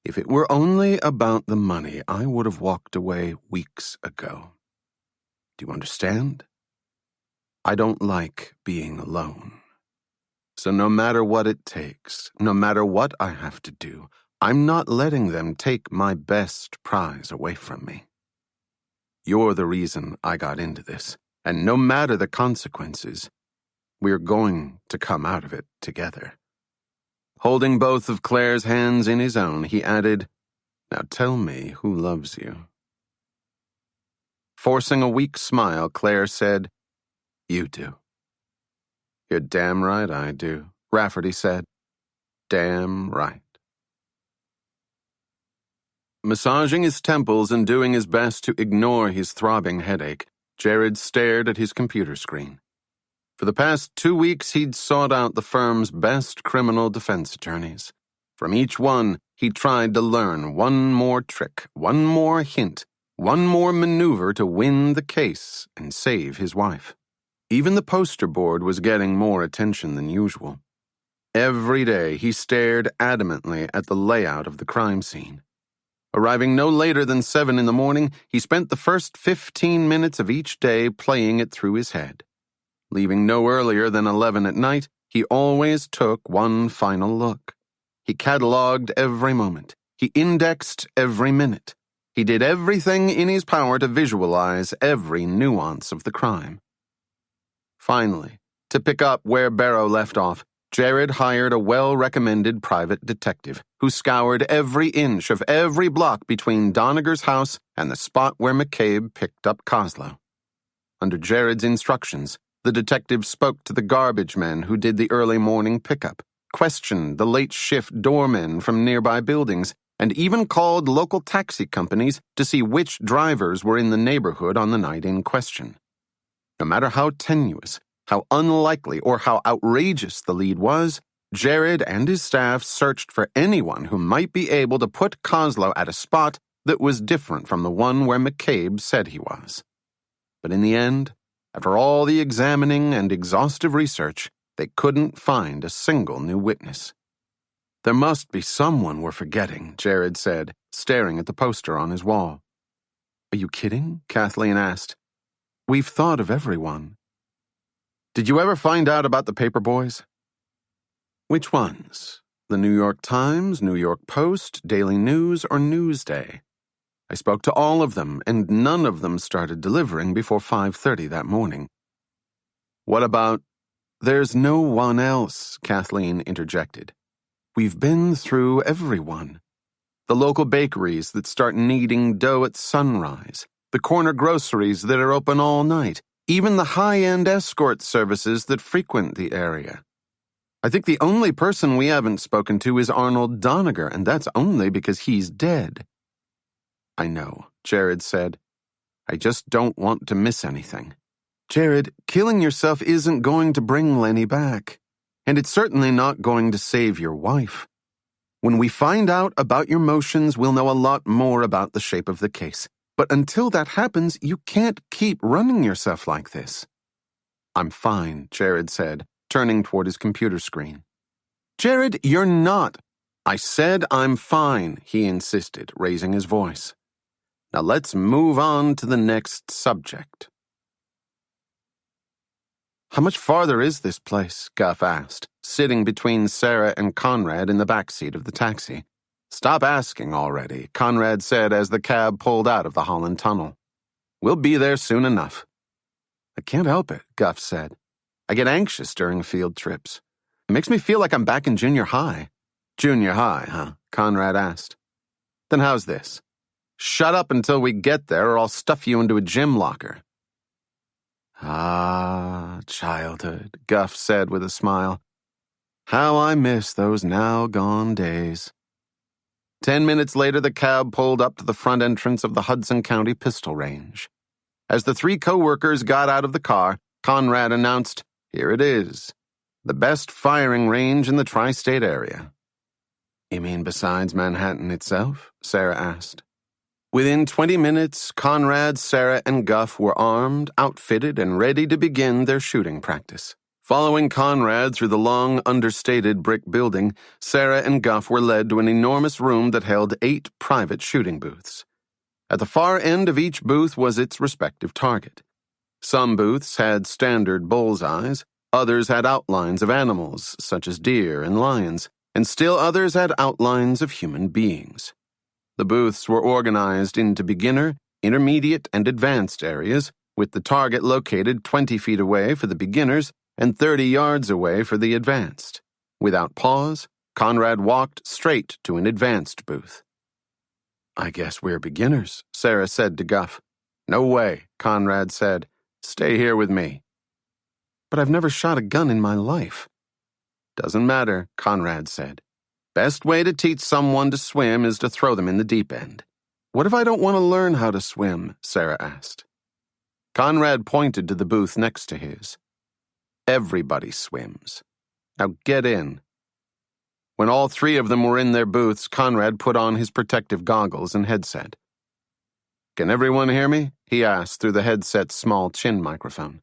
If it were only about the money, I would have walked away weeks ago. Do you understand? I don't like being alone. So no matter what it takes, no matter what I have to do, I'm not letting them take my best prize away from me. You're the reason I got into this, and no matter the consequences, we're going to come out of it together. Holding both of Claire's hands in his own, he added, Now tell me who loves you. Forcing a weak smile, Claire said, You do. You're damn right I do, Rafferty said. Damn right. Massaging his temples and doing his best to ignore his throbbing headache, Jared stared at his computer screen. For the past 2 weeks, he'd sought out the firm's best criminal defense attorneys. From each one, he tried to learn one more trick, one more hint, one more maneuver to win the case and save his wife. Even the poster board was getting more attention than usual. Every day he stared adamantly at the layout of the crime scene. Arriving no later than 7 in the morning, he spent the first 15 minutes of each day playing it through his head. Leaving no earlier than 11 at night, he always took one final look. He catalogued every moment. He indexed every minute. He did everything in his power to visualize every nuance of the crime. Finally, to pick up where Barrow left off, Jared hired a well-recommended private detective who scoured every inch of every block between Doniger's house and the spot where McCabe picked up Coslow. Under Jared's instructions, the detective spoke to the garbage men who did the early morning pickup, questioned the late-shift doormen from nearby buildings, and even called local taxi companies to see which drivers were in the neighborhood on the night in question. No matter how tenuous, how unlikely, or how outrageous the lead was, Jared and his staff searched for anyone who might be able to put Coslow at a spot that was different from the one where McCabe said he was. But in the end, after all the examining and exhaustive research, they couldn't find a single new witness. "There must be someone we're forgetting," Jared said, staring at the poster on his wall. "Are you kidding?" Kathleen asked. "We've thought of everyone." "Did you ever find out about the paper boys?" "Which ones? The New York Times, New York Post, Daily News, or Newsday?" "I spoke to all of them, and none of them started delivering before 5:30 that morning." "What about—" "There's no one else," Kathleen interjected. "We've been through everyone. The local bakeries that start kneading dough at sunrise, the corner groceries that are open all night, even the high-end escort services that frequent the area. I think the only person we haven't spoken to is Arnold Doniger, and that's only because he's dead." "I know," Jared said. "I just don't want to miss anything." "Jared, killing yourself isn't going to bring Lenny back, and it's certainly not going to save your wife. When we find out about your motions, we'll know a lot more about the shape of the case. But until that happens, you can't keep running yourself like this." "I'm fine," Jared said, turning toward his computer screen. "Jared, you're not." "I said I'm fine," he insisted, raising his voice. "Now let's move on to the next subject." "How much farther is this place?" Guff asked, sitting between Sara and Conrad in the back seat of the taxi. "Stop asking already," Conrad said as the cab pulled out of the Holland Tunnel. "We'll be there soon enough." "I can't help it," Guff said. "I get anxious during field trips. It makes me feel like I'm back in junior high." "Junior high, huh?" Conrad asked. "Then how's this? Shut up until we get there or I'll stuff you into a gym locker." "Ah, childhood," Guff said with a smile. "How I miss those now-gone days." 10 minutes later, the cab pulled up to the front entrance of the Hudson County Pistol Range. As the 3 co-workers got out of the car, Conrad announced, "Here it is, the best firing range in the tri-state area." "You mean besides Manhattan itself?" Sara asked. Within 20 minutes, Conrad, Sara, and Guff were armed, outfitted, and ready to begin their shooting practice. Following Conrad through the long, understated brick building, Sara and Guff were led to an enormous room that held 8 private shooting booths. At the far end of each booth was its respective target. Some booths had standard bullseyes, others had outlines of animals, such as deer and lions, and still others had outlines of human beings. The booths were organized into beginner, intermediate, and advanced areas, with the target located 20 feet away for the beginners and 30 yards away for the advanced. Without pause, Conrad walked straight to an advanced booth. "I guess we're beginners," Sara said to Guff. "No way," Conrad said. "Stay here with me." "But I've never shot a gun in my life." "Doesn't matter," Conrad said. "Best way to teach someone to swim is to throw them in the deep end." "What if I don't want to learn how to swim?" Sara asked. Conrad pointed to the booth next to his. "Everybody swims. Now get in." When all 3 of them were in their booths, Conrad put on his protective goggles and headset. Can everyone hear me?" he asked through the headset's small chin microphone.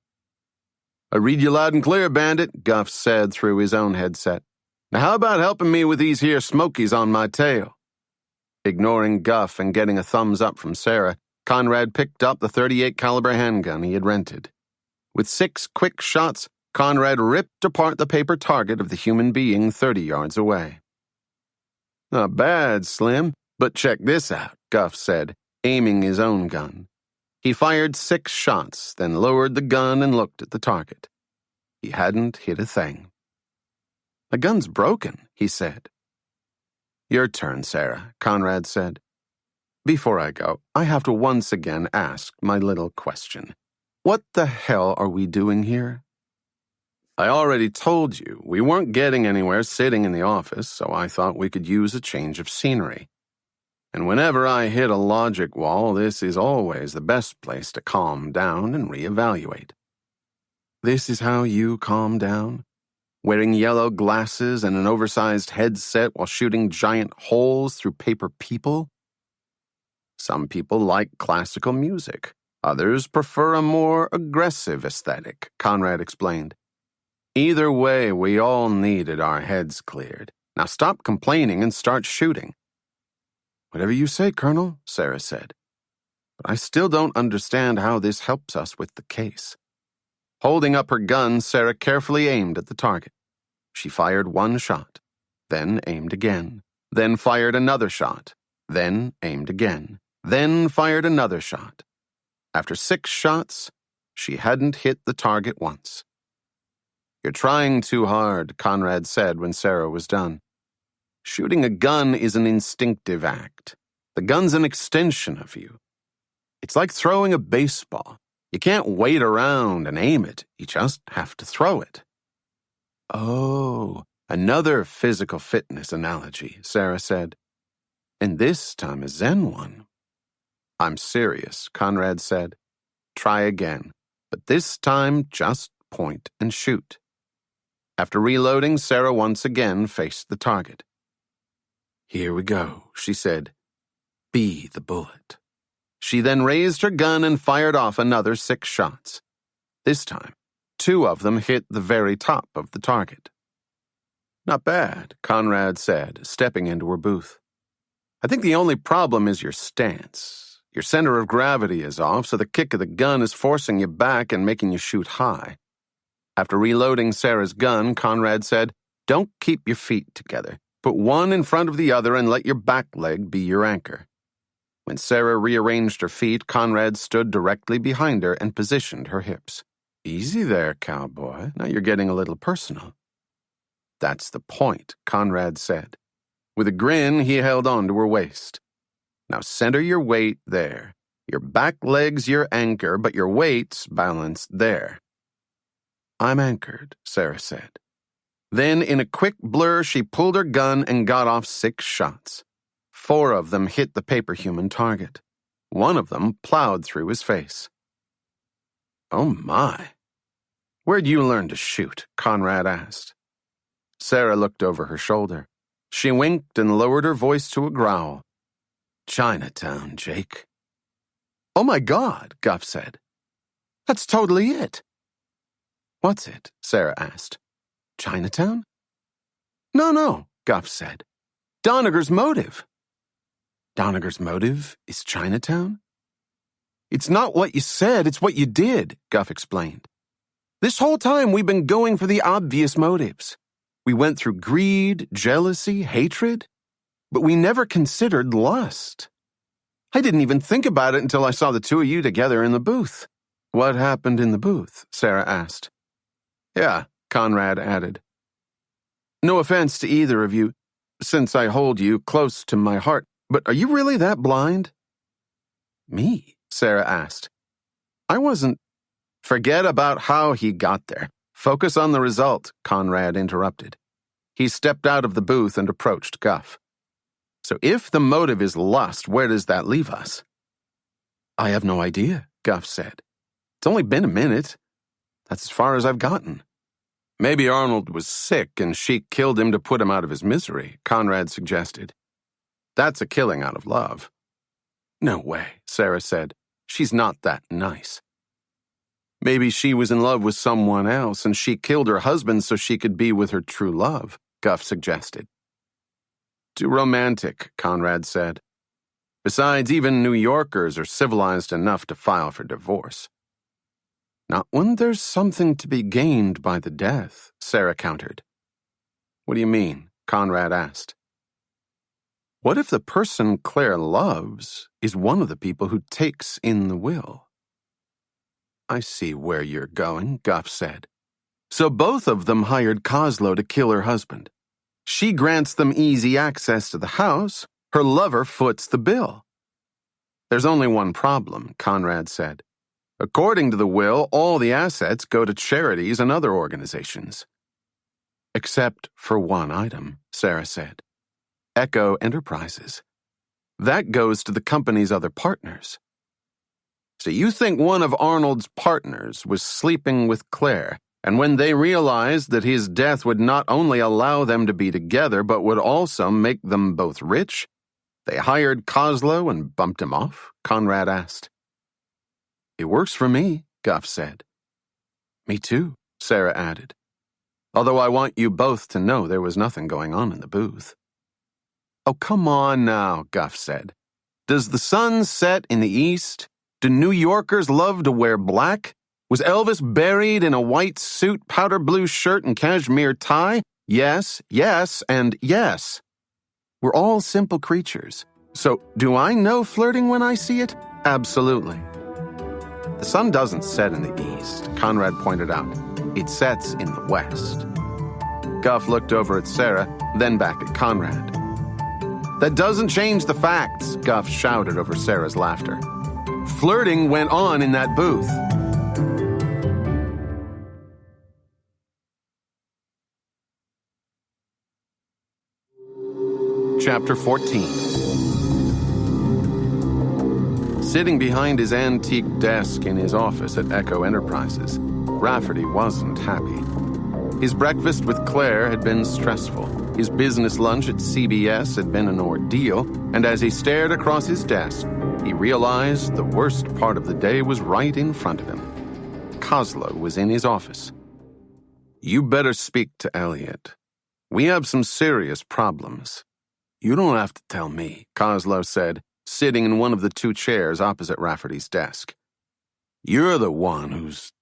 "I read you loud and clear, Bandit," Guff said through his own headset. "Now how about helping me with these here smokies on my tail?" Ignoring Guff and getting a thumbs up from Sara, Conrad picked up the .38 caliber handgun he had rented. With 6 quick shots, Conrad ripped apart the paper target of the human being 30 yards away. "Not bad, Slim, but check this out," Guff said, aiming his own gun. He fired 6 shots, then lowered the gun and looked at the target. He hadn't hit a thing. "The gun's broken," he said. "Your turn, Sara," Conrad said. "Before I go, I have to once again ask my little question. What the hell are we doing here?" "I already told you, we weren't getting anywhere sitting in the office, so I thought we could use a change of scenery. And whenever I hit a logic wall, this is always the best place to calm down and reevaluate." "This is how you calm down? Wearing yellow glasses and an oversized headset while shooting giant holes through paper people?" "Some people like classical music. Others prefer a more aggressive aesthetic," Conrad explained. "Either way, we all needed our heads cleared. Now stop complaining and start shooting." "Whatever you say, Colonel," Sara said. "But I still don't understand how this helps us with the case." Holding up her gun, Sara carefully aimed at the target. She fired 1 shot, then aimed again, then fired another shot, then aimed again, then fired another shot. After 6 shots, she hadn't hit the target once. "You're trying too hard," Conrad said when Sara was done. "Shooting a gun is an instinctive act. The gun's an extension of you. It's like throwing a baseball. You can't wait around and aim it. You just have to throw it." "Oh, another physical fitness analogy," Sara said. "And this time a Zen one." "I'm serious," Conrad said. "Try again, but this time just point and shoot." After reloading, Sara once again faced the target. "Here we go," she said. "Be the bullet." She then raised her gun and fired off another 6 shots. This time, 2 of them hit the very top of the target. "Not bad," Conrad said, stepping into her booth. "I think the only problem is your stance. Your center of gravity is off, so the kick of the gun is forcing you back and making you shoot high." After reloading Sara's gun, Conrad said, "Don't keep your feet together. Put one in front of the other and let your back leg be your anchor." When Sara rearranged her feet, Conrad stood directly behind her and positioned her hips. "Easy there, cowboy. Now you're getting a little personal." "That's the point," Conrad said. With a grin, he held on to her waist. "Now center your weight there. Your back leg's your anchor, but your weight's balanced there." "I'm anchored," Sara said. Then, in a quick blur, she pulled her gun and got off 6 shots. 4 of them hit the paper-human target. 1 of them plowed through his face. "Oh my. Where'd you learn to shoot?" Conrad asked. Sara looked over her shoulder. She winked and lowered her voice to a growl. "Chinatown, Jake." "Oh my God," Guff said. "That's totally it." "What's it?" Sara asked. "Chinatown?" No, Guff said. "Doniger's motive." "Doniger's motive is Chinatown?" "It's not what you said, it's what you did," Guff explained. "This whole time we've been going for the obvious motives. We went through greed, jealousy, hatred, but we never considered lust. I didn't even think about it until I saw the 2 of you together in the booth." "What happened in the booth?" Sara asked. "Yeah," Conrad added. "No offense to either of you, since I hold you close to my heart, but are you really that blind?" "Me?" Sara asked. "I wasn't—" "Forget about how he got there. Focus on the result," Conrad interrupted. He stepped out of the booth and approached Guff. "So if the motive is lust, where does that leave us?" "I have no idea," Guff said. "It's only been a minute. That's as far as I've gotten." "Maybe Arnold was sick and she killed him to put him out of his misery," Conrad suggested. "That's a killing out of love." No way, Sara said. She's not that nice. Maybe she was in love with someone else and she killed her husband so she could be with her true love, Guff suggested. Too romantic, Conrad said. Besides, even New Yorkers are civilized enough to file for divorce. Not when there's something to be gained by the death, Sara countered. What do you mean? Conrad asked. What if the person Claire loves is one of the people who takes in the will? I see where you're going, Guff said. So both of them hired Coslow to kill her husband. She grants them easy access to the house. Her lover foots the bill. There's only one problem, Conrad said. According to the will, all the assets go to charities and other organizations. Except for one item, Sara said. Echo Enterprises. That goes to the company's other partners. So you think one of Arnold's partners was sleeping with Claire, and when they realized that his death would not only allow them to be together but would also make them both rich, they hired Coslow and bumped him off? Conrad asked. It works for me, Guff said. Me too, Sara added. Although I want you both to know there was nothing going on in the booth. Oh, come on now, Guff said. Does the sun set in the east? Do New Yorkers love to wear black? Was Elvis buried in a white suit, powder blue shirt, and cashmere tie? Yes, yes, and yes. We're all simple creatures. So, do I know flirting when I see it? Absolutely. The sun doesn't set in the east, Conrad pointed out. It sets in the west. Guff looked over at Sara, then back at Conrad. That doesn't change the facts, Guff shouted over Sara's laughter. Flirting went on in that booth. Chapter 14. Sitting behind his antique desk in his office at Echo Enterprises, Rafferty wasn't happy. His breakfast with Claire had been stressful. His business lunch at CBS had been an ordeal, and as he stared across his desk, he realized the worst part of the day was right in front of him. Coslow was in his office. You better speak to Elliot. We have some serious problems. You don't have to tell me, Coslow said, sitting in one of the two chairs opposite Rafferty's desk. You're the one who's...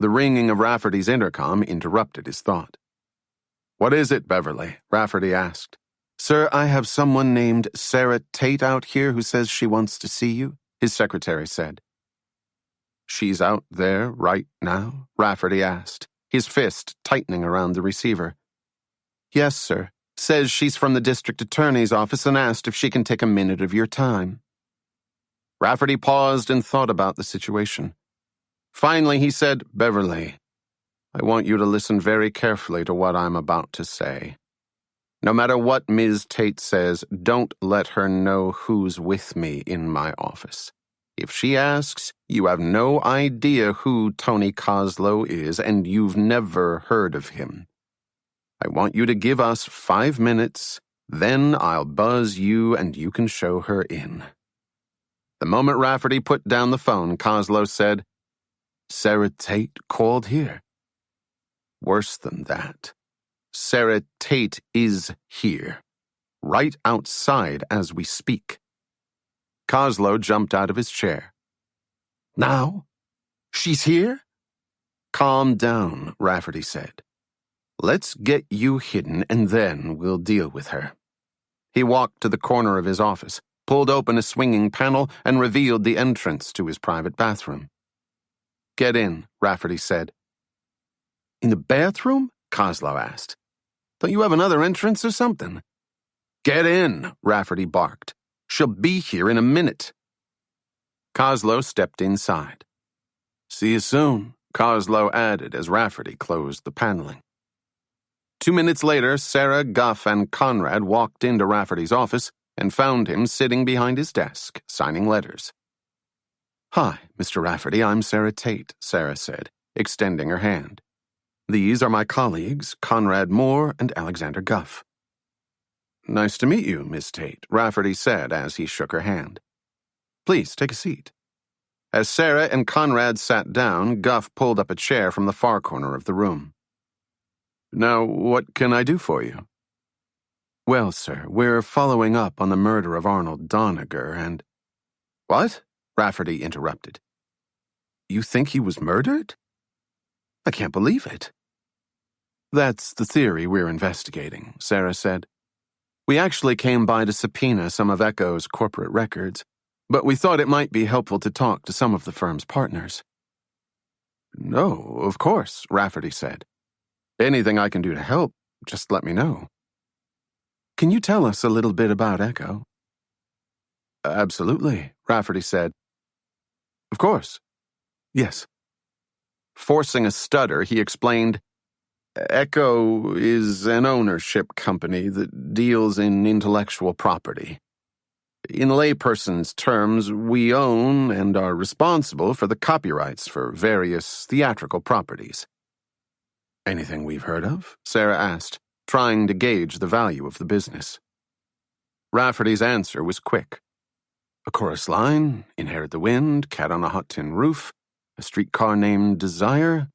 The ringing of Rafferty's intercom interrupted his thought. What is it, Beverly? Rafferty asked. Sir, I have someone named Sara Tate out here who says she wants to see you, his secretary said. She's out there right now? Rafferty asked, his fist tightening around the receiver. Yes, sir. Says she's from the district attorney's office and asked if she can take a minute of your time. Rafferty paused and thought about the situation. Finally, he said, Beverly, I want you to listen very carefully to what I'm about to say. No matter what Ms. Tate says, don't let her know who's with me in my office. If she asks, you have no idea who Tony Coslow is, and you've never heard of him. I want you to give us 5 minutes, then I'll buzz you and you can show her in. The moment Rafferty put down the phone, Coslow said, Sara Tate called here. Worse than that. Sara Tate is here, right outside as we speak. Coslow jumped out of his chair. Now? She's here? Calm down, Rafferty said. Let's get you hidden and then we'll deal with her. He walked to the corner of his office, pulled open a swinging panel, and revealed the entrance to his private bathroom. Get in, Rafferty said. In the bathroom? Coslow asked. Don't you have another entrance or something? Get in, Rafferty barked. She'll be here in a minute. Coslow stepped inside. See you soon, Coslow added as Rafferty closed the paneling. 2 minutes later, Sara, Guff, and Conrad walked into Rafferty's office and found him sitting behind his desk, signing letters. Hi, Mr. Rafferty, I'm Sara Tate, Sara said, extending her hand. These are my colleagues, Conrad Moore and Alexander Guff. Nice to meet you, Miss Tate, Rafferty said as he shook her hand. Please, take a seat." As Sara and Conrad sat down, Guff pulled up a chair from the far corner of the room. "Now, what can I do for you?" "Well, sir, we're following up on the murder of Arnold Doniger and—" "What?" Rafferty interrupted. "You think he was murdered? I can't believe it." "That's the theory we're investigating," Sara said. "We actually came by to subpoena some of Echo's corporate records, but we thought it might be helpful to talk to some of the firm's partners." "No, of course," Rafferty said. "Anything I can do to help, just let me know." "Can you tell us a little bit about Echo?" "Absolutely," Rafferty said. "Of course. Yes." Forcing a stutter, he explained, "Echo is an ownership company that deals in intellectual property. In layperson's terms, we own and are responsible for the copyrights for various theatrical properties." "Anything we've heard of?" Sara asked, trying to gauge the value of the business. Rafferty's answer was quick. "A Chorus Line, Inherit the Wind, Cat on a Hot Tin Roof, A Streetcar Named Desire.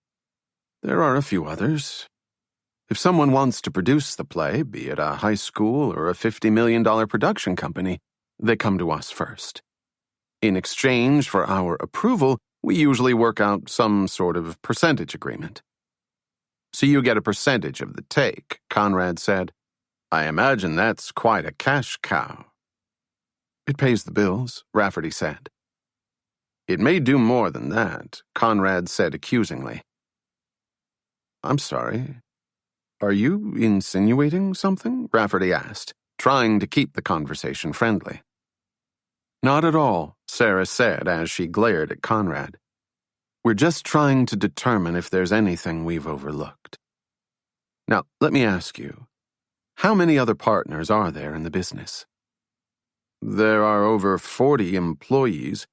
There are a few others. If someone wants to produce the play, be it a high school or a $50 million production company, they come to us first. In exchange for our approval, we usually work out some sort of percentage agreement." "So you get a percentage of the take," Conrad said. "I imagine that's quite a cash cow." "It pays the bills," Rafferty said. "It may do more than that," Conrad said accusingly. "I'm sorry. Are you insinuating something?" Rafferty asked, trying to keep the conversation friendly. "Not at all," Sara said as she glared at Conrad. "We're just trying to determine if there's anything we've overlooked. Now, let me ask you, how many other partners are there in the business?" "There are over 40 employees,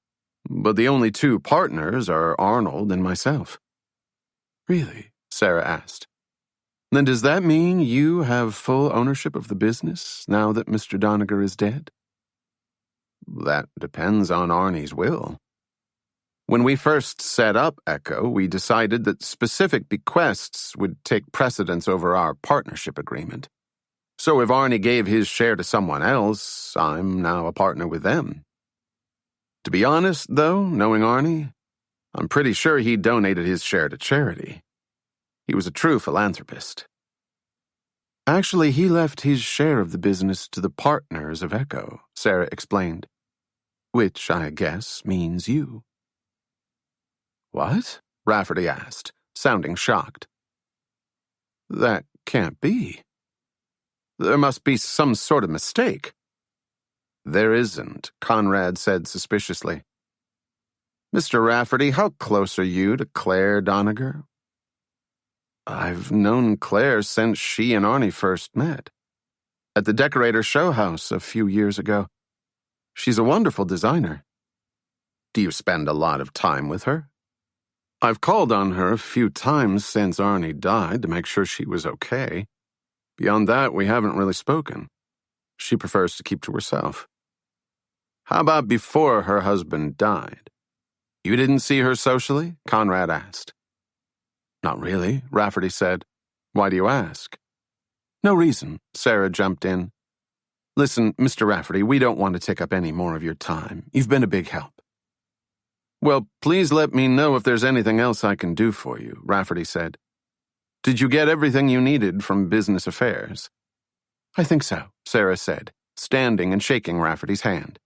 but the only two partners are Arnold and myself." "Really?" Sara asked. "Then does that mean you have full ownership of the business now that Mr. Doniger is dead?" "That depends on Arnie's will. When we first set up Echo, we decided that specific bequests would take precedence over our partnership agreement. So if Arnie gave his share to someone else, I'm now a partner with them. To be honest, though, knowing Arnie, I'm pretty sure he donated his share to charity. He was a true philanthropist." "Actually, he left his share of the business to the partners of Echo," Sara explained. "Which, I guess, means you." "What?" Rafferty asked, sounding shocked. "That can't be. There must be some sort of mistake." "There isn't," Conrad said suspiciously. "Mr. Rafferty, how close are you to Claire Doniger?" "I've known Claire since she and Arnie first met. At the Decorator Show House a few years ago. She's a wonderful designer." "Do you spend a lot of time with her?" "I've called on her a few times since Arnie died to make sure she was okay. Beyond that, we haven't really spoken. She prefers to keep to herself." "How about before her husband died? You didn't see her socially?" Conrad asked. "Not really," Rafferty said. "Why do you ask?" "No reason," Sara jumped in. "Listen, Mr. Rafferty, we don't want to take up any more of your time. You've been a big help." "Well, please let me know if there's anything else I can do for you," Rafferty said. "Did you get everything you needed from business affairs?" "I think so," Sara said, standing and shaking Rafferty's hand.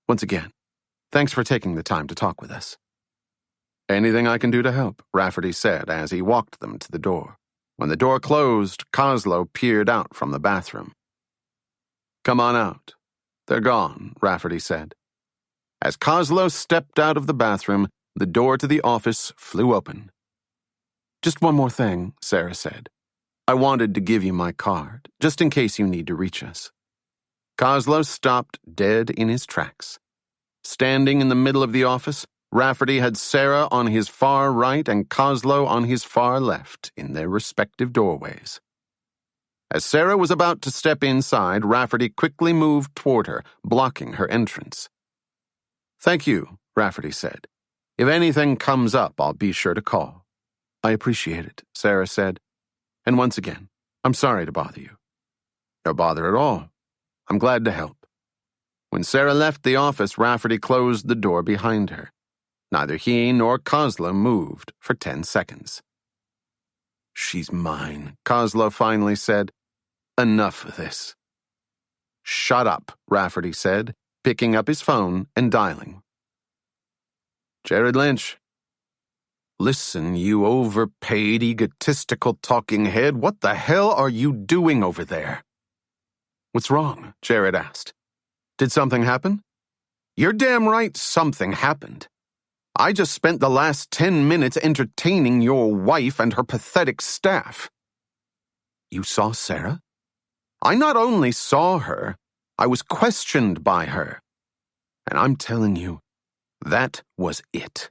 "Once again, thanks for taking the time to talk with us." "Anything I can do to help," Rafferty said as he walked them to the door. When the door closed, Coslow peered out from the bathroom. "Come on out. They're gone," Rafferty said. As Coslow stepped out of the bathroom, the door to the office flew open. "Just one more thing," Sara said. "I wanted to give you my card, just in case you need to reach us." Coslow stopped dead in his tracks. Standing in the middle of the office, Rafferty had Sara on his far right and Coslow on his far left in their respective doorways. As Sara was about to step inside, Rafferty quickly moved toward her, blocking her entrance. Thank you, Rafferty said. If anything comes up, I'll be sure to call. I appreciate it, Sara said. And once again, I'm sorry to bother you. No bother at all. I'm glad to help. When Sara left the office, Rafferty closed the door behind her. Neither he nor Kozlo moved for 10 seconds. She's mine, Kozlo finally said. Enough of this. Shut up, Rafferty said, picking up his phone and dialing. Jared Lynch. Listen, you overpaid, egotistical talking head, what the hell are you doing over there? What's wrong? Jared asked. Did something happen? You're damn right something happened. I just spent the last 10 minutes entertaining your wife and her pathetic staff. You saw Sara? I not only saw her, I was questioned by her. And I'm telling you, that was it.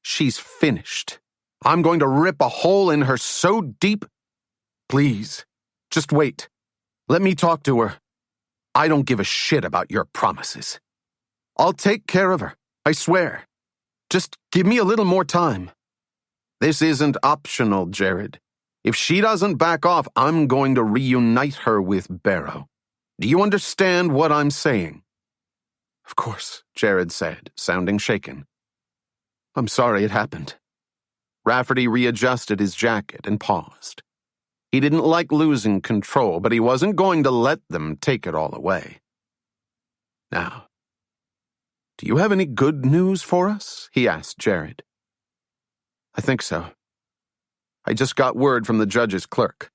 She's finished. I'm going to rip a hole in her so deep. Please, just wait. Let me talk to her. I don't give a shit about your promises. I'll take care of her, I swear. Just give me a little more time. This isn't optional, Jared. If she doesn't back off, I'm going to reunite her with Barrow. Do you understand what I'm saying? Of course, Jared said, sounding shaken. I'm sorry it happened. Rafferty readjusted his jacket and paused. He didn't like losing control, but he wasn't going to let them take it all away. Now, do you have any good news for us? He asked Jared. I think so. I just got word from the judge's clerk.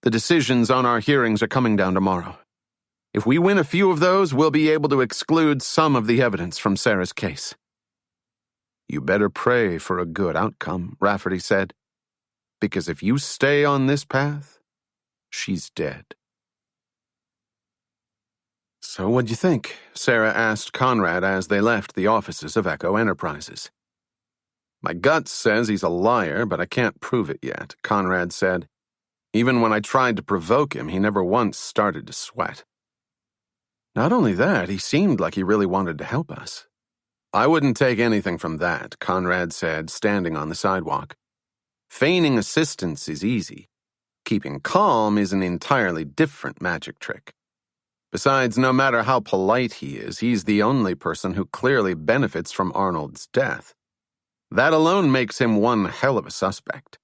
The decisions on our hearings are coming down tomorrow. If we win a few of those, we'll be able to exclude some of the evidence from Sara's case. You better pray for a good outcome, Rafferty said. Because if you stay on this path, she's dead. So what'd you think? Sara asked Conrad as they left the offices of Echo Enterprises. My gut says he's a liar, but I can't prove it yet, Conrad said. Even when I tried to provoke him, he never once started to sweat. Not only that, he seemed like he really wanted to help us. I wouldn't take anything from that, Conrad said, standing on the sidewalk. Feigning assistance is easy. Keeping calm is an entirely different magic trick. Besides, no matter how polite he is, he's the only person who clearly benefits from Arnold's death. That alone makes him one hell of a suspect.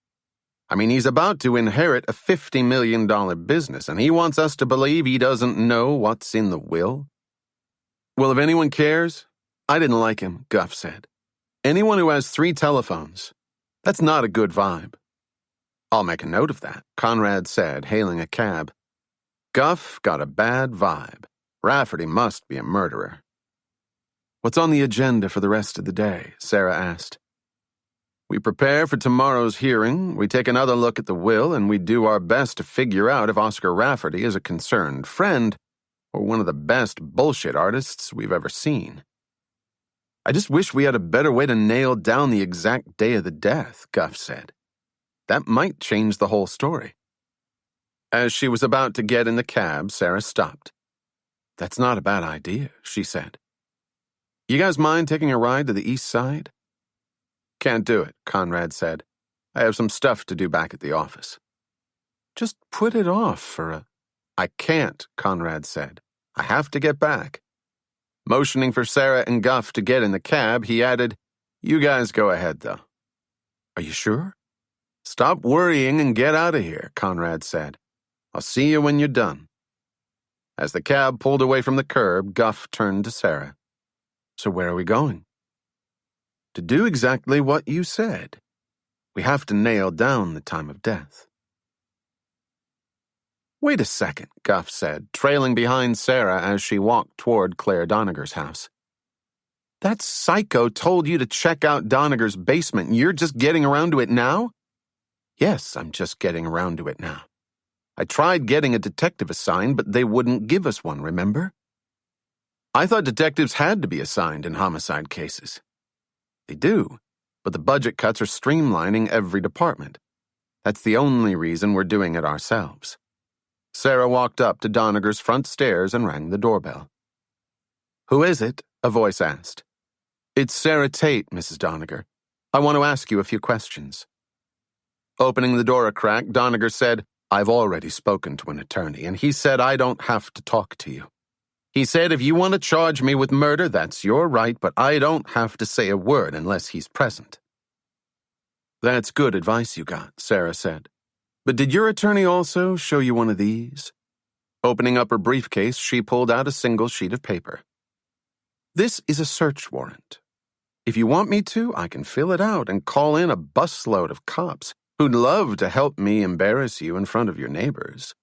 I mean, he's about to inherit a $50 million business, and he wants us to believe he doesn't know what's in the will? Well, if anyone cares, I didn't like him, Guff said. Anyone who has 3 telephones, that's not a good vibe. I'll make a note of that, Conrad said, hailing a cab. Guff got a bad vibe. Rafferty must be a murderer. What's on the agenda for the rest of the day? Sara asked. We prepare for tomorrow's hearing, we take another look at the will, and we do our best to figure out if Oscar Rafferty is a concerned friend or one of the best bullshit artists we've ever seen. I just wish we had a better way to nail down the exact day of the death, Guff said. That might change the whole story. As she was about to get in the cab, Sara stopped. That's not a bad idea, she said. You guys mind taking a ride to the east side? Can't do it, Conrad said. I have some stuff to do back at the office. Just put it off for a... I can't, Conrad said. I have to get back. Motioning for Sara and Guff to get in the cab, he added, You guys go ahead, though. Are you sure? Stop worrying and get out of here, Conrad said. I'll see you when you're done. As the cab pulled away from the curb, Guff turned to Sara. So where are we going? To do exactly what you said. We have to nail down the time of death. Wait a second, Guff said, trailing behind Sara as she walked toward Claire Doniger's house. That psycho told you to check out Doniger's basement and you're just getting around to it now? Yes, I'm just getting around to it now. I tried getting a detective assigned, but they wouldn't give us one, remember? I thought detectives had to be assigned in homicide cases. They do, but the budget cuts are streamlining every department. That's the only reason we're doing it ourselves. Sara walked up to Doniger's front stairs and rang the doorbell. Who is it? A voice asked. It's Sara Tate, Mrs. Doniger. I want to ask you a few questions. Opening the door a crack, Doniger said, I've already spoken to an attorney, and he said I don't have to talk to you. He said if you want to charge me with murder, that's your right, but I don't have to say a word unless he's present. That's good advice you got, Sara said. But did your attorney also show you one of these? Opening up her briefcase, she pulled out a single sheet of paper. This is a search warrant. If you want me to, I can fill it out and call in a busload of cops who'd love to help me embarrass you in front of your neighbors.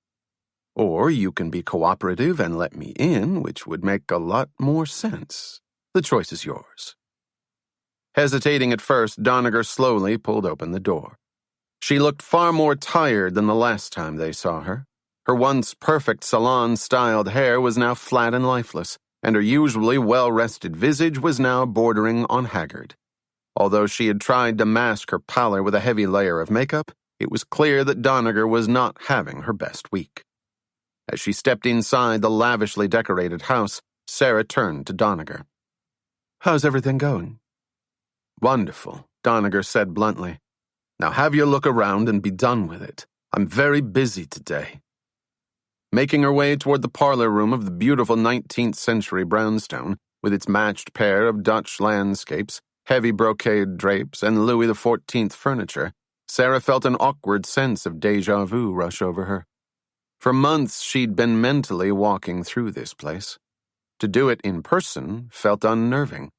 Or you can be cooperative and let me in, which would make a lot more sense. The choice is yours. Hesitating at first, Doniger slowly pulled open the door. She looked far more tired than the last time they saw her. Her once perfect salon-styled hair was now flat and lifeless, and her usually well-rested visage was now bordering on haggard. Although she had tried to mask her pallor with a heavy layer of makeup, it was clear that Doniger was not having her best week. As she stepped inside the lavishly decorated house, Sara turned to Doniger. How's everything going? Wonderful, Doniger said bluntly. Now have your look around and be done with it. I'm very busy today. Making her way toward the parlor room of the beautiful 19th century brownstone, with its matched pair of Dutch landscapes, heavy brocade drapes, and Louis XIV furniture, Sara felt an awkward sense of déjà vu rush over her. For months she'd been mentally walking through this place. To do it in person felt unnerving.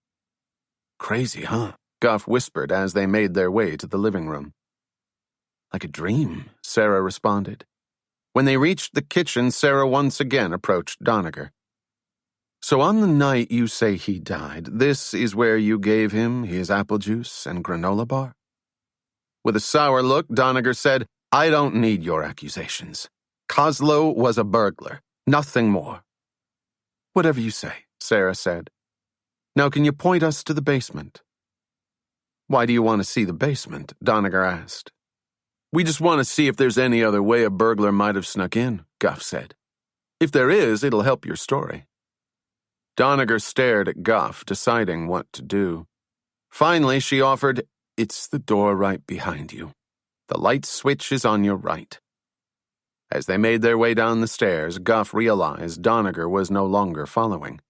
Crazy, huh? Goff whispered as they made their way to the living room. Like a dream, Sara responded. When they reached the kitchen, Sara once again approached Doniger. So on the night you say he died, this is where you gave him his apple juice and granola bar? With a sour look, Doniger said, I don't need your accusations. Kozlo was a burglar, nothing more. Whatever you say, Sara said. Now can you point us to the basement? Why do you want to see the basement? Doniger asked. We just want to see if there's any other way a burglar might have snuck in, Goff said. If there is, it'll help your story. Doniger stared at Goff, deciding what to do. Finally, she offered, It's the door right behind you. The light switch is on your right. As they made their way down the stairs, Goff realized Doniger was no longer following.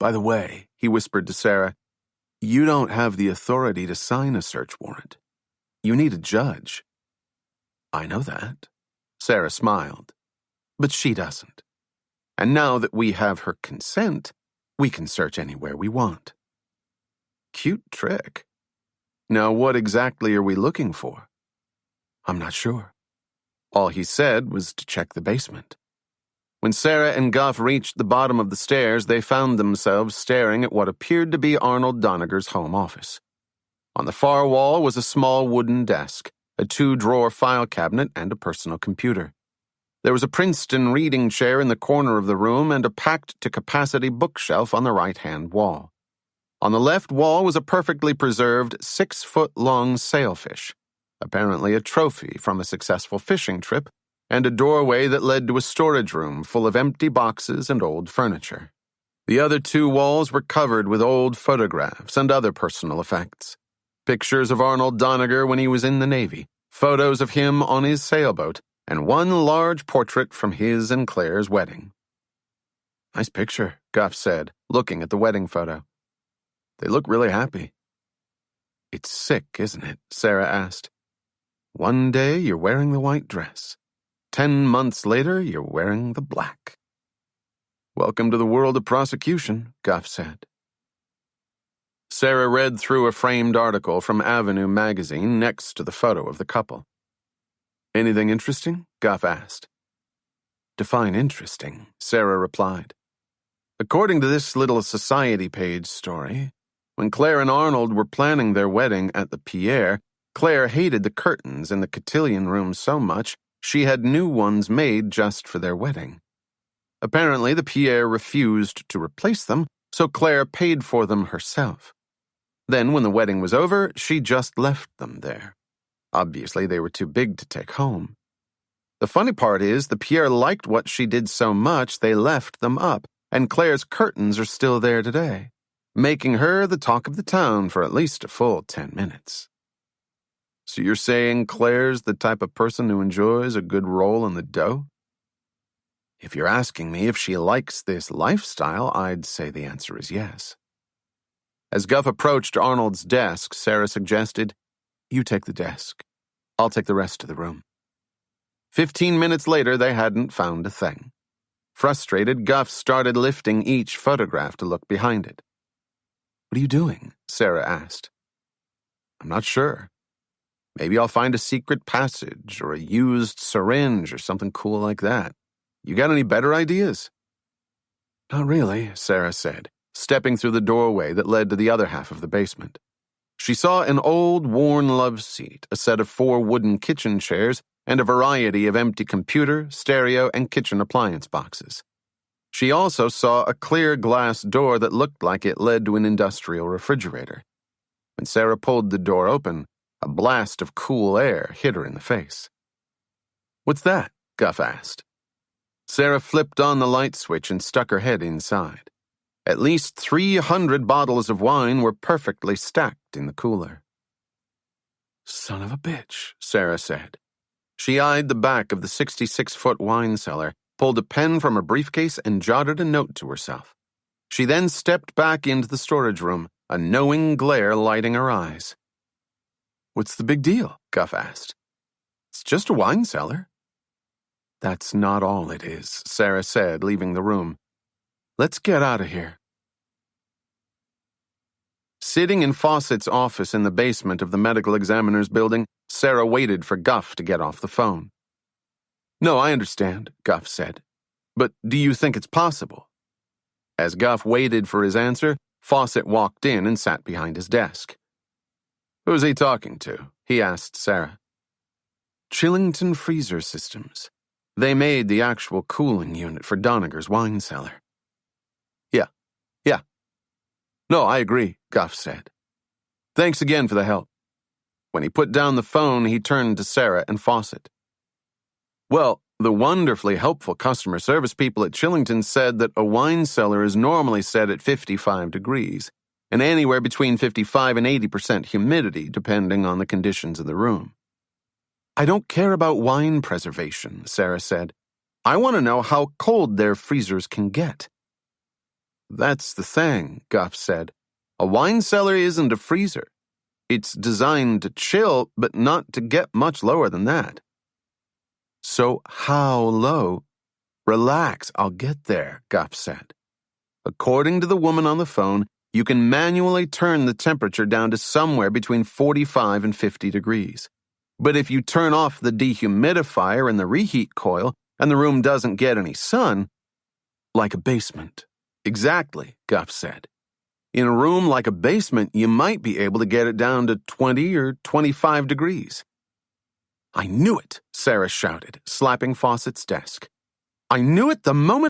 By the way, he whispered to Sara, you don't have the authority to sign a search warrant. You need a judge. I know that. Sara smiled. But she doesn't. And now that we have her consent, we can search anywhere we want. Cute trick. Now what exactly are we looking for? I'm not sure. All he said was to check the basement. When Sara and Goff reached the bottom of the stairs, they found themselves staring at what appeared to be Arnold Doniger's home office. On the far wall was a small wooden desk, a 2-drawer file cabinet, and a personal computer. There was a Princeton reading chair in the corner of the room and a packed-to-capacity bookshelf on the right-hand wall. On the left wall was a perfectly preserved 6-foot-long sailfish, apparently a trophy from a successful fishing trip, and a doorway that led to a storage room full of empty boxes and old furniture. The other 2 walls were covered with old photographs and other personal effects. Pictures of Arnold Doniger when he was in the Navy, photos of him on his sailboat, and one large portrait from his and Claire's wedding. Nice picture, Goff said, looking at the wedding photo. They look really happy. It's sick, isn't it? Sara asked. One day you're wearing the white dress. 10 months later, you're wearing the black. Welcome to the world of prosecution, Goff said. Sara read through a framed article from Avenue magazine next to the photo of the couple. Anything interesting? Goff asked. Define interesting, Sara replied. According to this little society page story, when Claire and Arnold were planning their wedding at the Pierre, Claire hated the curtains in the cotillion room so much she had new ones made just for their wedding. Apparently, the Pierre refused to replace them, so Claire paid for them herself. Then, when the wedding was over, she just left them there. Obviously, they were too big to take home. The funny part is, the Pierre liked what she did so much they left them up, and Claire's curtains are still there today. making her the talk of the town for at least a full 10 minutes. So you're saying Claire's the type of person who enjoys a good roll in the dough? If you're asking me if she likes this lifestyle, I'd say the answer is yes. As Guff approached Arnold's desk, Sara suggested, "You take the desk. I'll take the rest of the room." 15 minutes later, they hadn't found a thing. Frustrated, Guff started lifting each photograph to look behind it. "What are you doing?" Sara asked. "I'm not sure. Maybe I'll find a secret passage or a used syringe or something cool like that. You got any better ideas?" "Not really," Sara said, stepping through the doorway that led to the other half of the basement. She saw an old, worn love seat, a set of 4 wooden kitchen chairs, and a variety of empty computer, stereo, and kitchen appliance boxes. She also saw a clear glass door that looked like it led to an industrial refrigerator. When Sara pulled the door open, a blast of cool air hit her in the face. "What's that?" Guff asked. Sara flipped on the light switch and stuck her head inside. At least 300 bottles of wine were perfectly stacked in the cooler. "Son of a bitch," Sara said. She eyed the back of the 66-foot wine cellar, pulled a pen from her briefcase, and jotted a note to herself. She then stepped back into the storage room, a knowing glare lighting her eyes. "What's the big deal?" Guff asked. "It's just a wine cellar." "That's not all it is," Sara said, leaving the room. "Let's get out of here." Sitting in Fawcett's office in the basement of the medical examiner's building, Sara waited for Guff to get off the phone. "No, I understand," Guff said. "But do you think it's possible?" As Guff waited for his answer, Fawcett walked in and sat behind his desk. "Who's he talking to?" he asked Sara. "Chillington Freezer Systems. They made the actual cooling unit for Doniger's wine cellar." Yeah. "No, I agree," Guff said. "Thanks again for the help." When he put down the phone, he turned to Sara and Fawcett. "Well, the wonderfully helpful customer service people at Chillington said that a wine cellar is normally set at 55 degrees, and anywhere between 55 and 80% humidity, depending on the conditions of the room." "I don't care about wine preservation," Sara said. "I want to know how cold their freezers can get." "That's the thing," Guff said. "A wine cellar isn't a freezer. It's designed to chill, but not to get much lower than that." "So how low?" "Relax, I'll get there," Guff said. "According to the woman on the phone, you can manually turn the temperature down to somewhere between 45 and 50 degrees. But if you turn off the dehumidifier and the reheat coil, and the room doesn't get any sun—" "Like a basement." "Exactly," Guff said. "In a room like a basement, you might be able to get it down to 20 or 25 degrees. "I knew it," Sara shouted, slapping Fawcett's desk. "I knew it the moment